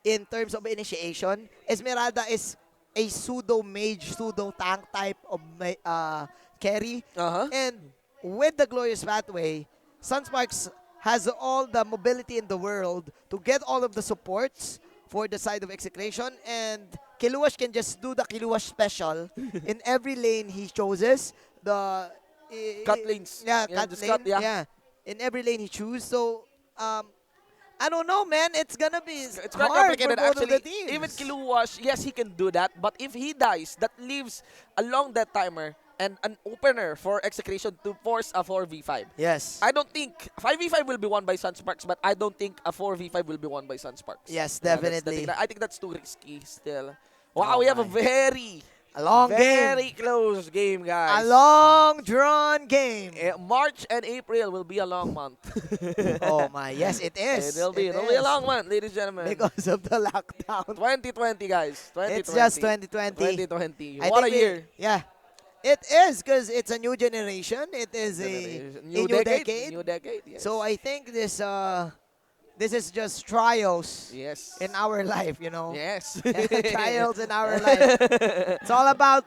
in terms of initiation. Esmeralda is a pseudo-mage, pseudo-tank type of carry. And with the Glorious Pathway, Sunsparks has all the mobility in the world to get all of the supports for the side of Execration, and Kiluash can just do the Kiluash special in every lane he chooses. The Cut lanes. Yeah, Yeah, cut just lane. cut, yeah. In every lane he chooses. So, I don't know, man. It's gonna be It's quite hard for complicated, both of actually. the teams. Even Kiluash, yes, he can do that. But if he dies, that leaves a long death timer and an opener for Execration to force a 4v5. Yes. I don't think 5v5 will be won by Sunsparks, but I don't think a 4v5 will be won by Sunsparks. Yes, Yeah, that's the definitely. thing. I think that's too risky still. Wow, we have a long very game. close game, guys. A long drawn game. March and April will be a long month. Oh my, yes, it is. It'll be a long month, ladies and gentlemen. Because of the lockdown. 2020, guys. 2020. It's just 2020. 2020. I What a think year. Yeah. It is, because it's a new generation. It is a new decade. New decade, yes. So I think this is just trials in our life, you know. Yes. Trials in our life. It's all about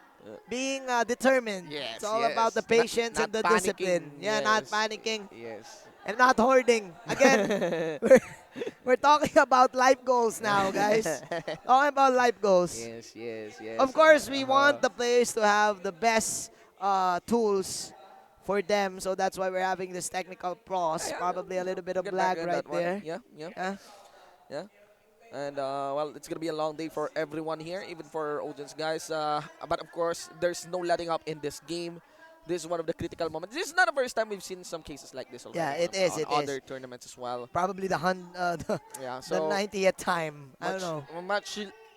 being determined. Yes, It's all yes. about the patience Not and the panicking. discipline. Yeah, not Yes. panicking. Yes. And not hoarding. Again, we're talking about life goals now, guys. Talking about life goals. Yes, yes, yes. Of course, we want the players to have the best tools for them, so that's why we're having this technical pause. Probably a little bit of Get lag back on right that one. there. Yeah. And, well, it's going to be a long day for everyone here, even for audience, guys. But, of course, there's no letting up in this game. This is one of the critical moments. This is not the first time we've seen some cases like this already. Yeah, it is. On It other is. tournaments as well. Probably the Yeah, the so 90th time. I don't know.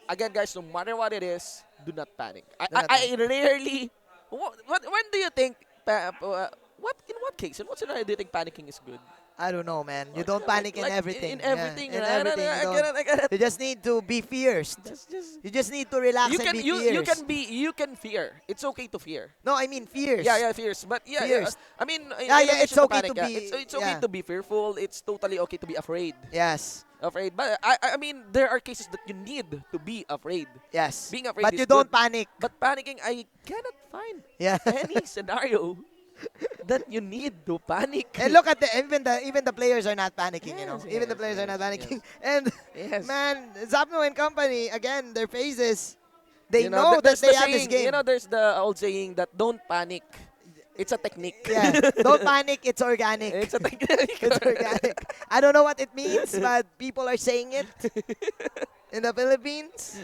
Again, guys, no matter what it is, do not panic. Do not I rarely. When do you think? In what case? In what scenario do you think panicking is good? I don't know, man. You don't panic in like, everything. in everything, Yeah, in right? everything. I You get don't- it, I get it. You just need to be fierce. You just need to relax You and can be fierce. you can fear. It's okay to fear. No, I mean fierce. Yeah, fierce. But yeah, Fierce. I mean, in Yeah, relation it's okay panic, to yeah, be- It's okay yeah. to be fearful. It's totally okay to be afraid. Yes. Afraid, but I mean, there are cases that you need to be afraid. Yes. Being afraid, But is you don't good. panic. But panicking, I cannot find Yeah. any scenario that you need to panic. And look at even the players are not panicking, you know. Yes, Even the yes, players are yes, not panicking. yes. And Yes. man, Zapno and company, again, their faces, they You know that there's they the have this saying, game. You know, there's the old saying that don't panic. It's a technique. Yeah. Don't panic, it's organic. It's a technique. It's organic. I don't know what it means, but people are saying it in the Philippines.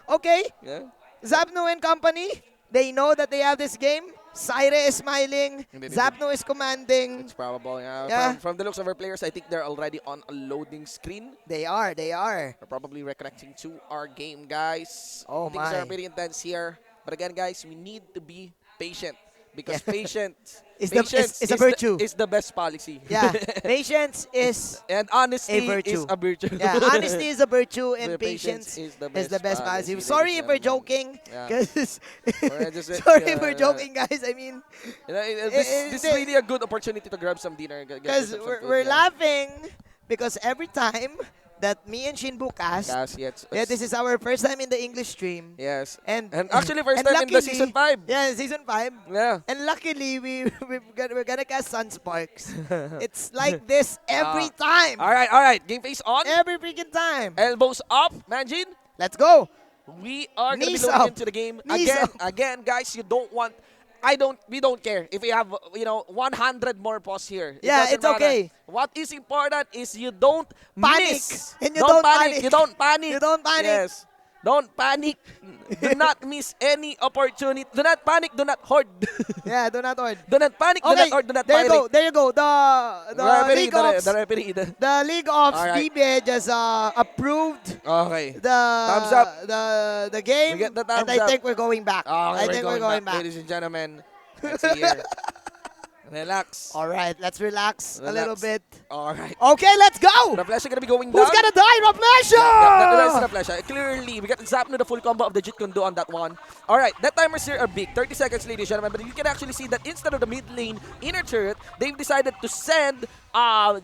Okay. Yeah. Zapno and company, they know that they have this game. Syre is smiling. Indeed, Zapno is commanding. It's probable, yeah. Yeah. From the looks of our players, I think they're already on a loading screen. They are. They're probably reconnecting to our game, guys. Oh, Things my. are pretty intense here. But again, guys, we need to be patient. Because patience Is a virtue. Is the best policy. Yeah, patience is and honesty a virtue. is a virtue. Yeah, honesty is a virtue and The patience is the is the best policy. ladies Sorry and if we're gentlemen. joking. Yeah. 'Cause Sorry if we're joking, guys. I mean, this is really a good opportunity to grab some dinner. because we're laughing because every time that me and Shinbu cast, yes. yeah, this is our first time in the English stream. Yes. And actually, first and time in the luckily- season 5. Yeah, season 5. Yeah. And luckily, we're gonna cast Sunsparks. It's like this every time. All right. Game face on. Every freaking time. Elbows up, Manjin. Let's go. We are gonna be Knees looking up. into the game Knees again. up. Again, guys, we don't care if we have 100 more pause here. It Yeah, doesn't it's matter. okay. What is important is you don't Panic. miss. And you don't panic. You don't panic. You don't panic. Yes. Don't panic. Do not miss any opportunity. Do not panic. Do not hoard. Yeah, do not hoard. Do not panic. Do Okay, not hoard. Do not there you go. panic. There you go. The referee, League of the referee. the League of Alright. DB just approved Okay. the Thumbs up. the game, We get the and thumbs I up. think we're going back. Okay, I think we're going back. ladies and gentlemen. Let's see here. Relax. All right, let's relax a little bit. All right. Okay, let's go. Raflesha gonna be going down. Who's gonna die, Raflesha? That's Raflesha. Clearly, we got Zapno, the full combo of the Jit Kundo on that one. All right, that timers here are big. 30 seconds, ladies and gentlemen. But you can actually see that instead of the mid lane inner turret, they've decided to send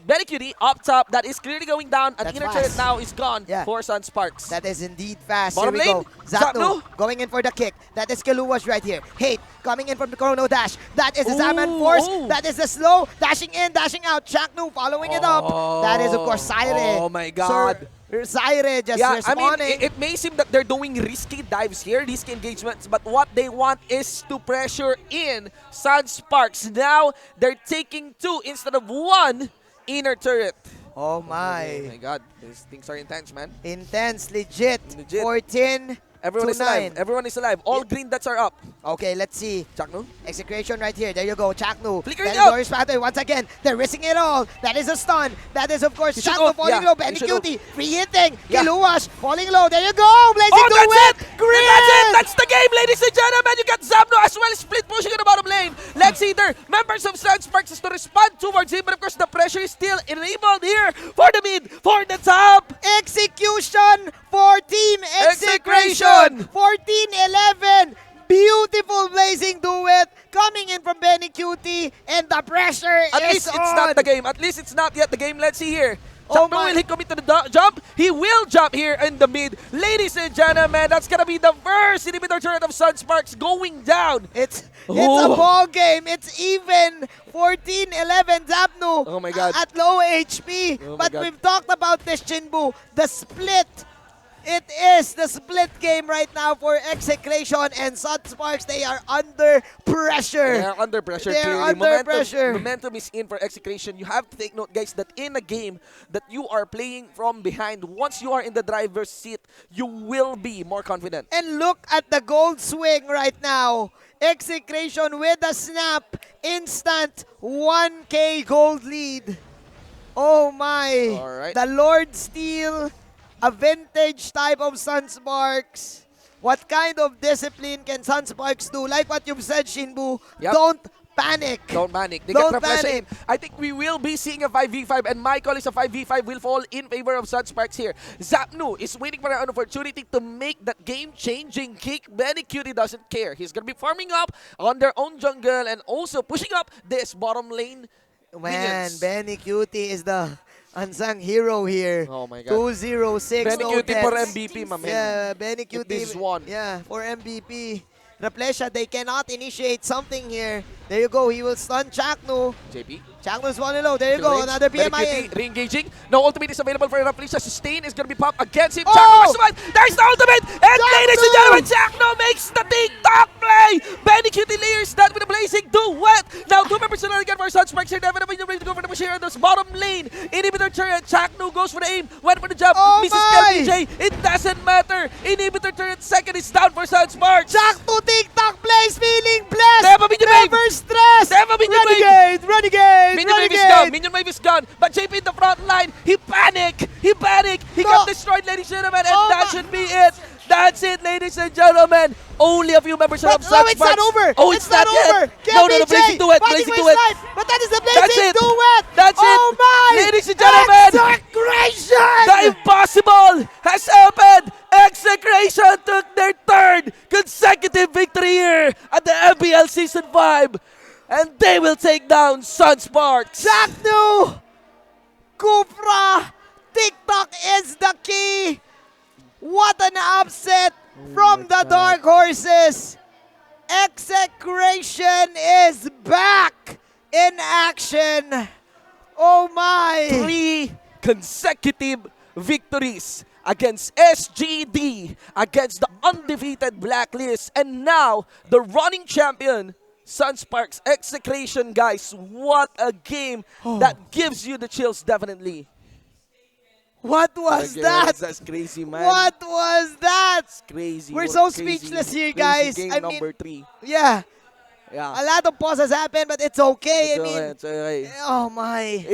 Benny Cutie up top. That is clearly going down. And That's inner fast. turret now is gone Yeah. for Sunsparks. That is indeed fast. Bottom Here we lane, go. Zapno Zapno. going in for the kick. That is Kaluwash right here. Hate coming in from the Chrono Dash. That is the Zaman Force. That is the slow. Dashing in, dashing out. Chaknu following it up. That is, of course, Syre. Oh my God. Syre just Yeah, I responding. mean, it may seem that they're doing risky dives here, risky engagements, but what they want is to pressure in Sunsparks. Now, they're taking 2 instead of 1 inner turret. Oh my. Oh my God, these things are intense, man. Intense, legit. Legit. 14 Everyone to is alive. 9. Everyone is alive. All green dots are up. Okay, let's see. Chaknu. Execration right here. There you go. Chaknu. Flickering That is out. Doris Pattern once again. They're risking it all. That is a stun. That is, of course, He should Chaknu ult, falling yeah. low. He Benny should ult. Cutie. Free hitting. Yeah. Kiluwash falling low. There you go. Blazing Oh, to that's it. it! That's it! That's the game, ladies and gentlemen! You got Zapno as well, split pushing in the bottom lane. Let's see there. Members of Sunsparks is to respond towards him, but of course the pressure is still enabled here for the mid, for the top. Execution for Team Execration. 14-11. Beautiful blazing duet coming in from Benny Cutie, and the pressure At is least on. it's not the game. At least it's not yet the game. Let's see here. Oh Chakno, my. will he commit to the jump? He will jump here in the mid. Ladies and gentlemen, that's gonna be the first inhibitor turret of Sunsparks going down. It's a ball game. It's even 14-11 Zapnu Oh my God. at low HP. Oh my But God. we've talked about this, Chinbu. The split. It is the split game right now for Execration and Sunsparks. They are under pressure. They are under pressure. They are Clearly. under pressure. Momentum is in for Execration. You have to take note, guys, that in a game that you are playing from behind, once you are in the driver's seat, you will be more confident. And look at the gold swing right now. Execration with a snap. Instant 1K gold lead. Oh my. All right. The Lord Steel. A vintage type of Sunsparks. What kind of discipline can Sunsparks do? Like what you've said, Shinbu. Yep. Don't panic. Don't panic. They Don't get Raflesha in. panic. I think we will be seeing a 5v5, and my call is a 5v5 will fall in favor of Sunsparks here. Zapnu is waiting for an opportunity to make that game-changing kick. Benny Cutie doesn't care. He's going to be farming up on their own jungle and also pushing up this bottom lane. Man, minions. Benny Cutie is the unsung hero here. Oh my God. 206 Benny no Cutie for deaths. MVP, my man. Yeah, Benny If Cutie. this is one. Yeah, for MVP. Raflesha, they cannot initiate something here. There you go. He will stun Chaknu. JP. Chaknu's one low. There you go. Another PMI in. Re-engaging. No ultimate is available for Raflesha. Sustain is going to be popped against him. Oh! Chakno must survive. There's the ultimate. And ladies and gentlemen, Chakno makes the TikTok play. Benny Cutie layers that with a blazing duet. Now 2 members are again for Sunsparks here. Definitely ready to go for the push here on this bottom lane. Inhibitor turret. Chakno goes for the aim. Went for the jump. Oh Mrs. my! KLBJ. It doesn't matter. Inhibitor turret second is down for Sunsparks. Chaknu TikTok plays, feeling blessed. Never been Never stressed. Never been Renegade, renegade, Minion wave is renegade. gone. Minion wave is gone. But JP in the front line, he panicked. He panicked. He got destroyed, ladies and gentlemen. And Oh that my- should be it. That's it, ladies and gentlemen. Only a few members of But no, it's not Sunsparks. over. Oh, it's not over. yet. No, KBJ blazing duet. fighting Blazing for his duet. life. But that is the That's blazing it. duet. That's Oh it. my. Ladies and gentlemen. Execration. The impossible has happened. Execration took their third consecutive victory here at the MPL Season 5. And they will take down Sunsparks. Chaknu. Kufra! TikTok is the key! What an upset from the Dark Horses! Execration is back in action! Oh my! 3 consecutive victories against SGD, against the undefeated Blacklist, and now the running champion, Sunsparks. Execration, guys. What a game that gives you the chills, definitely. What was that? That's crazy, man. What was that? It's crazy. We're What so crazy, speechless here, crazy guys. Game I number mean, 3. yeah. Yeah. A lot of pauses happened, but it's okay. It's I mean, okay, it's okay. oh my.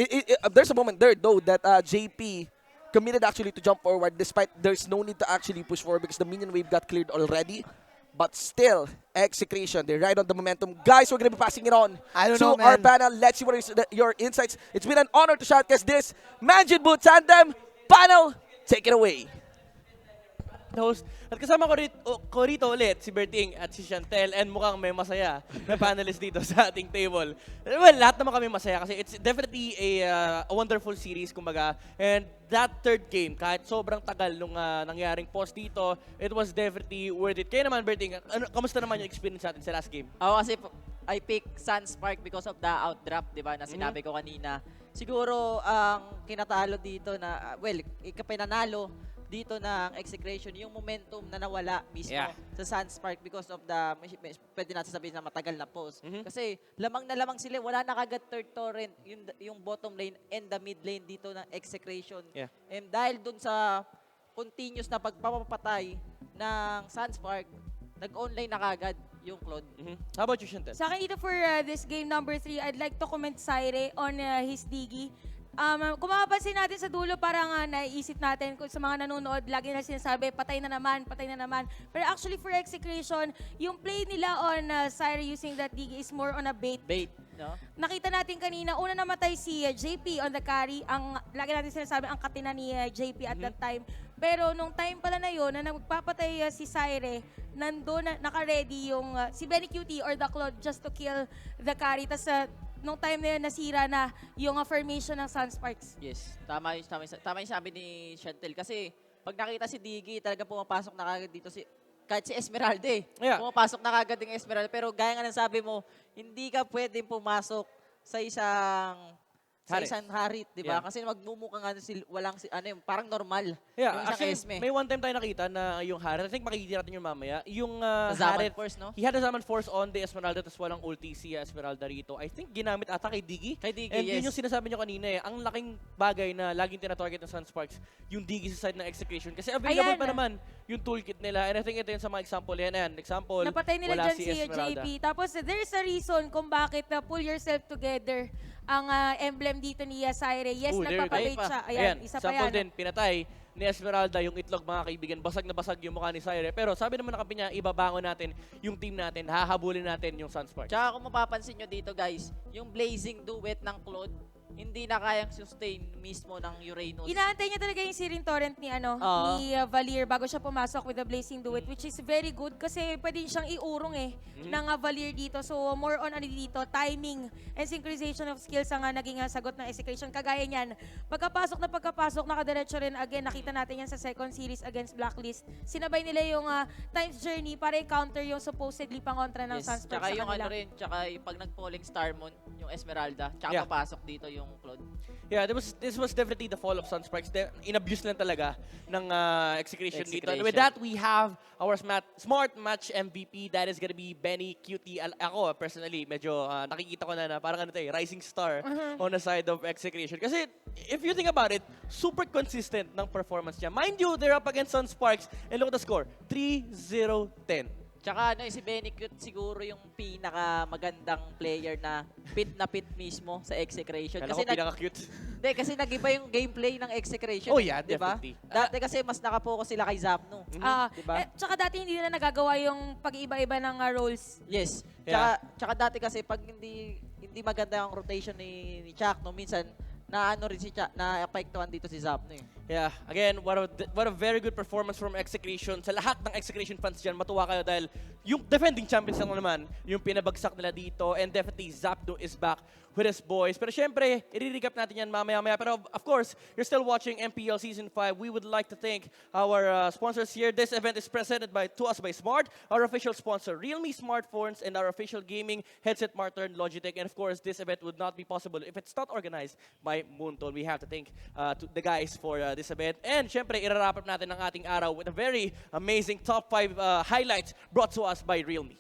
There's a moment there, though, that JP committed actually to jump forward despite there's no need to actually push forward because the minion wave got cleared already. But still, Execration, they ride on the momentum. Guys, we're going to be passing it on to our panel. Let's see what is your insights. It's been an honor to shoutcast this Manjin Boot Tandem panel. Take it away. Host. At kasama ko rito ulit si Berting at si Chantel, and mukhang may masaya na panelists dito sa ating table. Well, lahat naman kami masaya kasi it's definitely a wonderful series, kumbaga. And that third game, kahit sobrang tagal nung nangyaring pause dito, it was definitely worth it. Kaya naman, Berting, kamusta naman yung experience natin sa last game? Ako kasi I pick Sunspark because of the outdraft, di ba, na sinabi ko kanina. Siguro ang kinatalo dito na, well, ikapinanalo dito ng Execration, yung momentum na nawala mismo sa Sunspark because of the, pwede natin sabihin na matagal na pause. Kasi lamang na lamang sila, wala na kagad third torrent, yung bottom lane and the mid lane dito ng Execration. And dahil dun sa continuous na pagpapatay ng Sunspark, nag-online na kagad yung Claude. How about you, Chantel? Sa akin dito for this game number 3, I'd like to comment Saire on his Digi. Kung mapapansin natin sa dulo, parang naiisip natin kung sa mga nanonood, lagi na sinasabi, patay na naman, patay na naman. Pero actually for Execration, yung play nila on Saire using that Digi is more on a bait. Bait, no? Nakita natin kanina, una namatay si JP on the carry. Lagi natin sinasabi, ang katina ni JP at that time. Pero nung time pala na yun, na nagpapatay si Saire, nandun, naka-ready yung si Benny QT or the Claude just to kill the carry. Tapos nung time na yun, nasira na yung formation ng Sunsparks. Yes, tama yung sabi ni Chantel. Kasi pag nakita si Diggy, talaga pumapasok na kagad dito kahit si Esmeralda pumapasok na kagad yung Esmeralda. Pero gaya nga ng sabi mo, hindi ka pwedeng pumasok sa isang harit, di ba? Kasi magmumukha nga walang parang normal. Yeah, yung actually, Esme. may one time tayo nakita na yung Harit, I think makikita natin yung mamaya, yung Zaman Harit, Force, no? he had a Zaman Force on the Esmeralda, tapos walang ulti si Esmeralda rito. I think ginamit ata kay Diggy. And yun yung sinasabi nyo kanina ang laking bagay na laging tinatarget ng Sunsparks, yung Diggy sa side ng Execution. Kasi available pa naman yung toolkit nila. And I think ito yun sa mga example. Example, napatay nila wala dyan si Esmeralda. JP. Tapos there's a reason kung bakit pull yourself together ang emblem dito ni Saire. Yes, nagpapabait siya. Ayan, isa pa yan. Example din, pinatay ni Esmeralda yung itlog, mga kaibigan. Basag na basag yung mukha ni Saire. Pero sabi naman ng kampi niya, ibabangon natin yung team natin, hahabulin natin yung Sunsparks. Tsaka kung mapapansin nyo dito, guys, yung blazing duet ng Claude, hindi na kayang sustain mismo ng Uranus. Inaantay niya talaga yung Sirin Torrent ni Valier bago siya pumasok with the Blazing Duet, which is very good kasi pwede siyang iurong ng Valier dito. So more on dito, timing and synchronization of skills ang naging sagot ng Execration. Kagaya niyan, pagkapasok, nakadiretso rin again, nakita natin yan sa second series against Blacklist. Sinabay nila yung Time's Journey para i-counter yung supposedly pangontra ng Sunsparks Tsaka sa yung kanila. tsaka pag nag-falling Starmon, yung Esmeralda, tsaka papasok dito yung Claude. Yeah, this was definitely the fall of Sunsparks. In-abuse lang talaga ng Execration dito. And with that, we have our smart match MVP. That is gonna be Benny QT. Ako, personally, medyo nakikita ko na parang rising star on the side of Execration. Kasi if you think about it, super consistent ng performance niya. Mind you, they're up against Sunsparks. And look at the score, 3-0-10. Tsaka si Benny Cute siguro yung pinakamagandang player na pit mismo sa Execration. Kala ko pinaka-cute. Hindi, kasi nag-iba yung gameplay ng Execration. Oh yeah, diba? definitely. Dati kasi mas nakapokus sila kay Zapno. Diba? Tsaka dati hindi na nagagawa yung pag-iba-iba ng roles. Yes. Tsaka dati kasi pag hindi maganda ang rotation ni Chuck, no, minsan rin si Chuck, na-apektuhan dito si Zapno. Yeah, again, what a very good performance from Execration. Sa lahat ng Execration fans dyan, matuwa kayo dahil yung defending champions lang naman, yung pinabagsak nila dito. And definitely, Zapdo is back with his boys. Pero syempre, i-recap natin yan mamaya-maya. Pero of course, you're still watching MPL Season 5. We would like to thank our sponsors here. This event is presented to us by Smart, our official sponsor, Realme smartphones, and our official gaming headset partner, Logitech. And of course, this event would not be possible if it's not organized by Moonton. We have to thank the guys for this event. And syempre, i-wrap up natin ang ating araw with a very amazing top 5 highlights brought to us by Realme.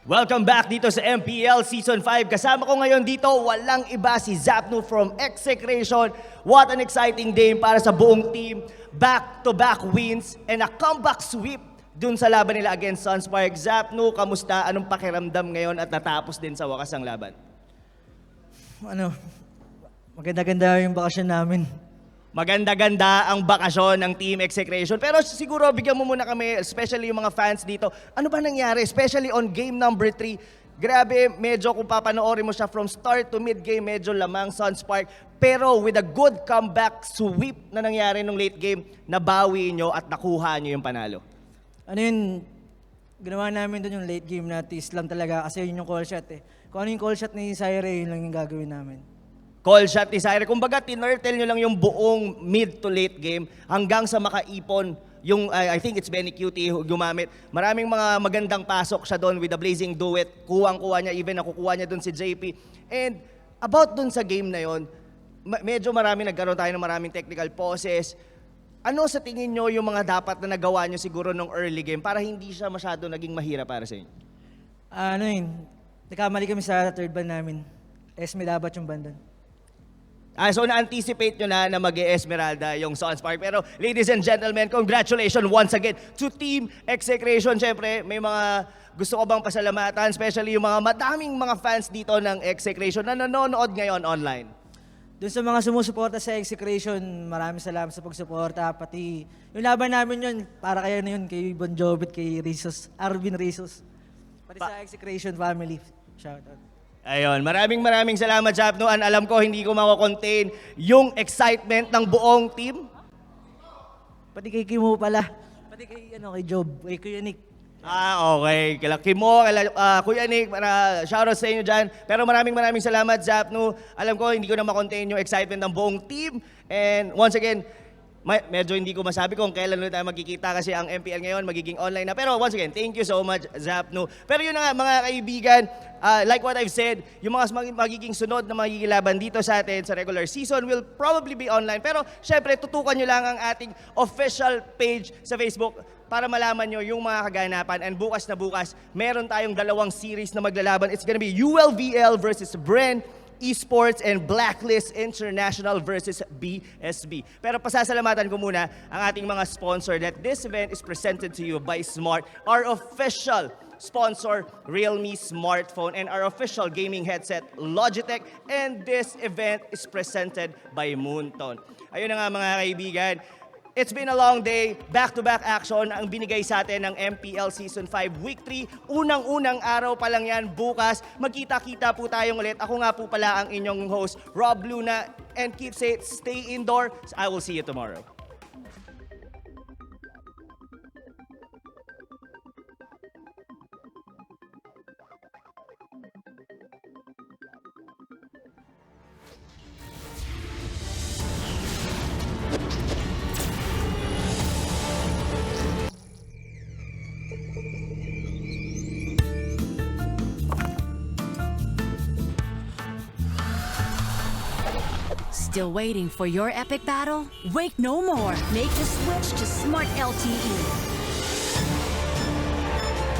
Welcome back dito sa MPL Season 5. Kasama ko ngayon dito, walang iba si Zapnu from Execration. What an exciting day para sa buong team. Back-to-back wins and a comeback sweep dun sa laban nila against Sunsparks. Zapnu, kamusta? Anong pakiramdam ngayon at natapos din sa wakas ang laban? Maganda-ganda yung bakasyon namin. Maganda-ganda ang bakasyon ng Team Execration. Pero siguro bigyan mo muna kami, especially yung mga fans dito. Ano ba nangyari? Especially on game number 3. Grabe, medyo kung papanoorin mo siya from start to mid-game, medyo lamang Sunspark. Pero with a good comeback sweep na nangyari nung late game, nabawi nyo at nakuha nyo yung panalo. Ano yun, ginawa namin doon yung late game na tease lang talaga kasi yun yung call shot eh. Kung ano yung call shot ni Syre, yun lang yung gagawin namin. Call shot ni Syre. Kumbaga, tinurtle nyo lang yung buong mid to late game hanggang sa makaipon yung, I think it's Benny Cutie who gumamit. Maraming mga magandang pasok siya doon with the Blazing Duet. Kuwang-kuha niya, even nakukuha niya doon si JP. And about doon sa game na yon, medyo nagkaroon tayo ng maraming technical pauses. Ano sa tingin nyo yung mga dapat na nagawa nyo siguro nung early game para hindi siya masyado naging mahirap para sa inyo? Nagkamali kami sa third ban namin. Esme dapat yung ban doon. So na-anticipate nyo na mag-e-Esmeralda yung Sunspark. Pero ladies and gentlemen, congratulations once again to Team Execration. Siyempre, may mga gusto ko bang pasalamatan, especially yung mga madaming mga fans dito ng Execration na nanonood ngayon online. Doon sa mga sumusuporta sa Execration, maraming salamat sa pagsuporta. Pati yung laban namin yun, para kayo na yun, kay Bon Jovit, kay Rizos, Arvin Rizos. Pati sa Execration family. Shoutout. Ayun, maraming salamat, Japno. Alam ko, hindi ko mako-contain yung excitement ng buong team. Pati kay Kimo pala. Pati kay Job, kay Kuya Nick. Okay. Kila Kimo, Kuya Nick, shoutout sa inyo dyan. Pero maraming salamat, Zapnu. Alam ko, hindi ko na makontain yung excitement ng buong team. And once again, medyo hindi ko masabi kung kailan ulit tayo magkikita kasi ang MPL ngayon magiging online na. Pero once again, thank you so much, Zapnu. Pero yun na nga, mga kaibigan, like what I've said, yung mga magiging sunod na magiging laban dito sa atin sa regular season will probably be online. Pero syempre, tutukan nyo lang ang ating official page sa Facebook para malaman nyo yung mga kaganapan. And bukas na bukas, meron tayong 2 series na maglalaban. It's gonna be ULVL versus Bren, eSports, and Blacklist International versus BSB. Pero pasasalamatan ko muna ang ating mga sponsor that this event is presented to you by Smart, our official sponsor, Realme smartphone, and our official gaming headset, Logitech. And this event is presented by Moonton. Ayun na nga mga kaibigan. It's been a long day, back-to-back action ang binigay sa atin ng MPL Season 5 Week 3. Unang-unang araw pa lang yan, bukas. Magkita-kita po tayong ulit. Ako nga po pala ang inyong host, Rob Luna. And keep safe, stay indoor. I will see you tomorrow. Still waiting for your epic battle? Wait no more. Make the switch to Smart LTE.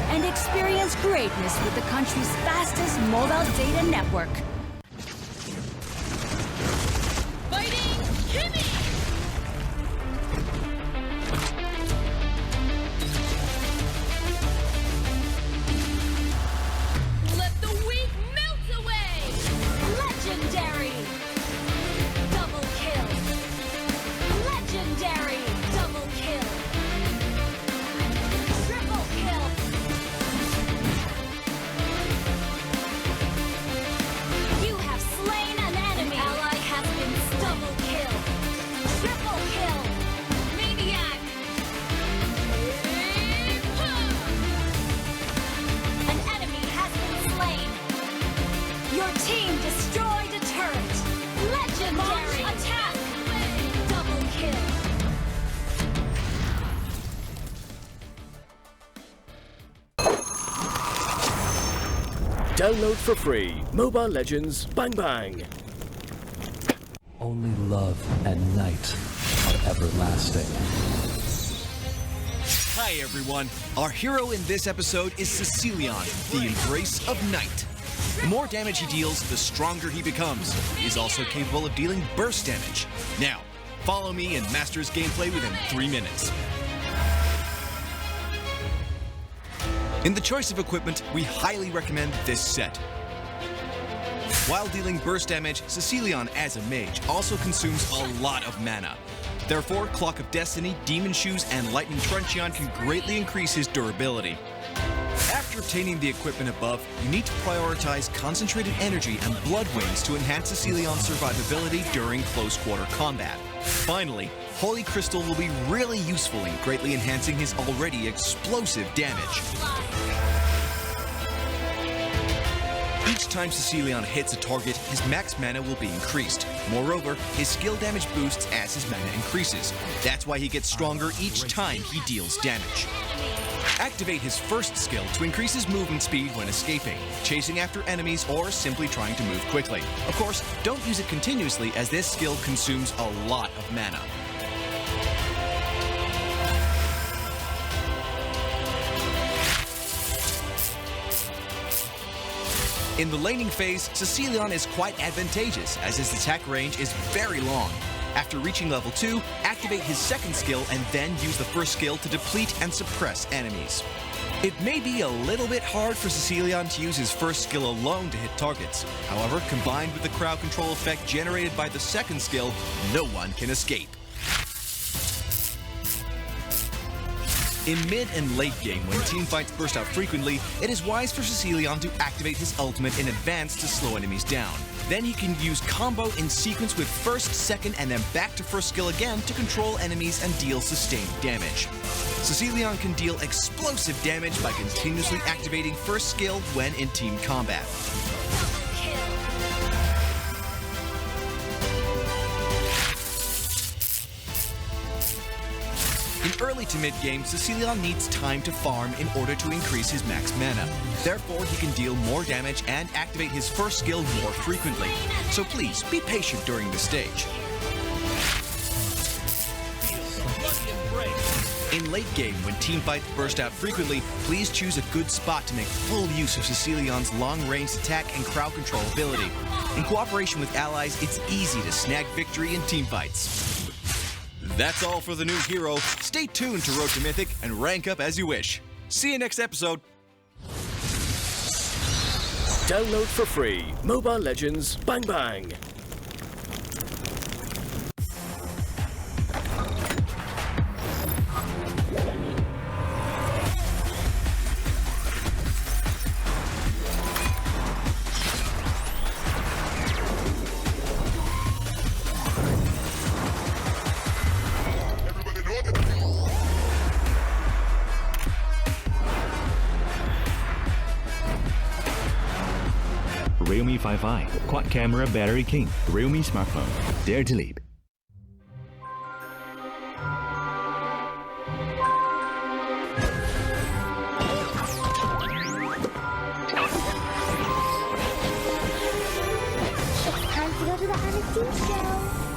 And experience greatness with the country's fastest mobile data network. Fighting Kimmy! Let the weak melt away! Legendary! Double kill! Legendary! Double kill! Triple kill! You have slain an enemy! Ally has been double kill! Triple kill! Maniac! An enemy has been slain! Your team destroyed a turret! Legendary! Attack! Double kill! Download for free Mobile Legends Bang Bang. Only love and night are everlasting. Hi everyone, our hero in this episode is Cecilion, the Embrace of Night. The more damage he deals, the stronger he becomes. He's also capable of dealing burst damage. Now, follow me and master his gameplay within 3 minutes. In the choice of equipment, we highly recommend this set. While dealing burst damage, Cecilion as a mage also consumes a lot of mana. Therefore, Clock of Destiny, Demon Shoes, and Lightning Truncheon can greatly increase his durability. After obtaining the equipment above, you need to prioritize Concentrated Energy and Blood Wings to enhance Cecilion's survivability during close quarter combat. Finally, Holy Crystal will be really useful in greatly enhancing his already explosive damage. Each time Cecilion hits a target, his max mana will be increased. Moreover, his skill damage boosts as his mana increases. That's why he gets stronger each time he deals damage. Activate his first skill to increase his movement speed when escaping, chasing after enemies, or simply trying to move quickly. Of course, don't use it continuously as this skill consumes a lot of mana. In the laning phase, Cecilion is quite advantageous as his attack range is very long. After reaching level 2, activate his second skill and then use the first skill to deplete and suppress enemies. It may be a little bit hard for Cecilion to use his first skill alone to hit targets. However, combined with the crowd control effect generated by the second skill, no one can escape. In mid and late game, when teamfights burst out frequently, it is wise for Cecilion to activate his ultimate in advance to slow enemies down. Then he can use combo in sequence with first, second, and then back to first skill again to control enemies and deal sustained damage. Cecilion can deal explosive damage by continuously activating first skill when in team combat. In early to mid-game, Cecilion needs time to farm in order to increase his max mana. Therefore, he can deal more damage and activate his first skill more frequently. So please, be patient during this stage. In late game, when teamfights burst out frequently, please choose a good spot to make full use of Cecilion's long-range attack and crowd control ability. In cooperation with allies, it's easy to snag victory in teamfights. That's all for the new hero. Stay tuned to Road to Mythic and rank up as you wish. See you next episode. Download for free Mobile Legends Bang Bang. Realme 5i, quad camera battery king, Realme smartphone. Dare to leap. It's time to go to the Anakin show.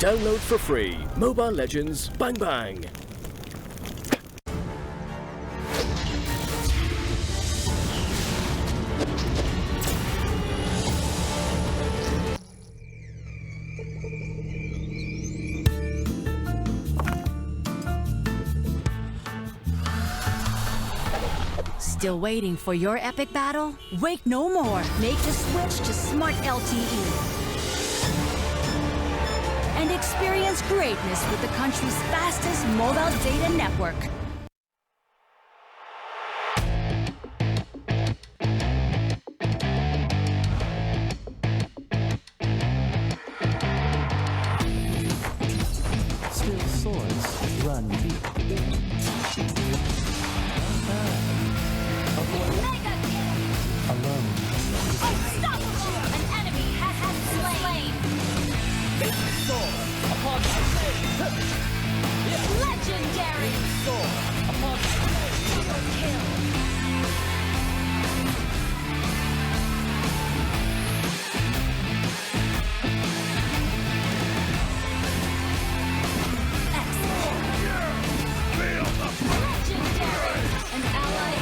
Download for free Mobile Legends Bang Bang. Still waiting for your epic battle? Wait no more. Make the switch to Smart LTE. And experience greatness with the country's fastest mobile data network. Still swords run deep. Alone. Unstoppable! An enemy has been slain. Legendary! Double kill! Legendary! An ally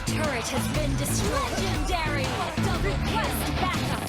turret has been destroyed. Legendary! Request backup!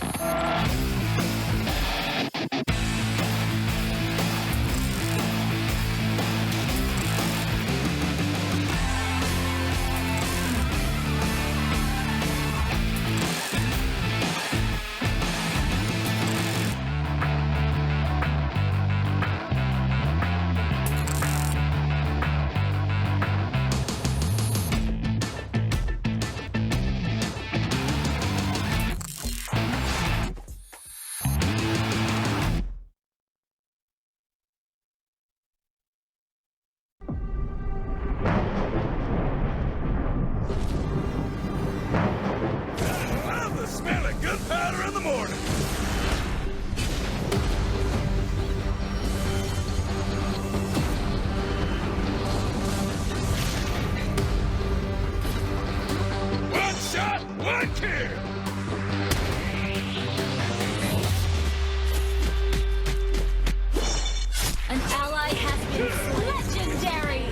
An ally has been slain. Legendary!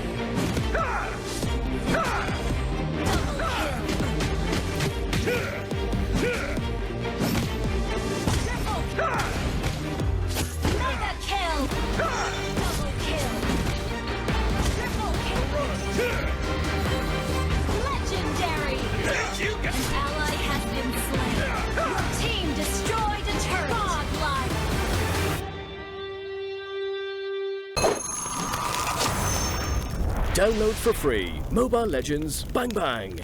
Mega kill! Double kill! Triple kill! Legendary! An ally has been slain. Your team destroyed a turret. Godlike! Download for free Mobile Legends Bang Bang.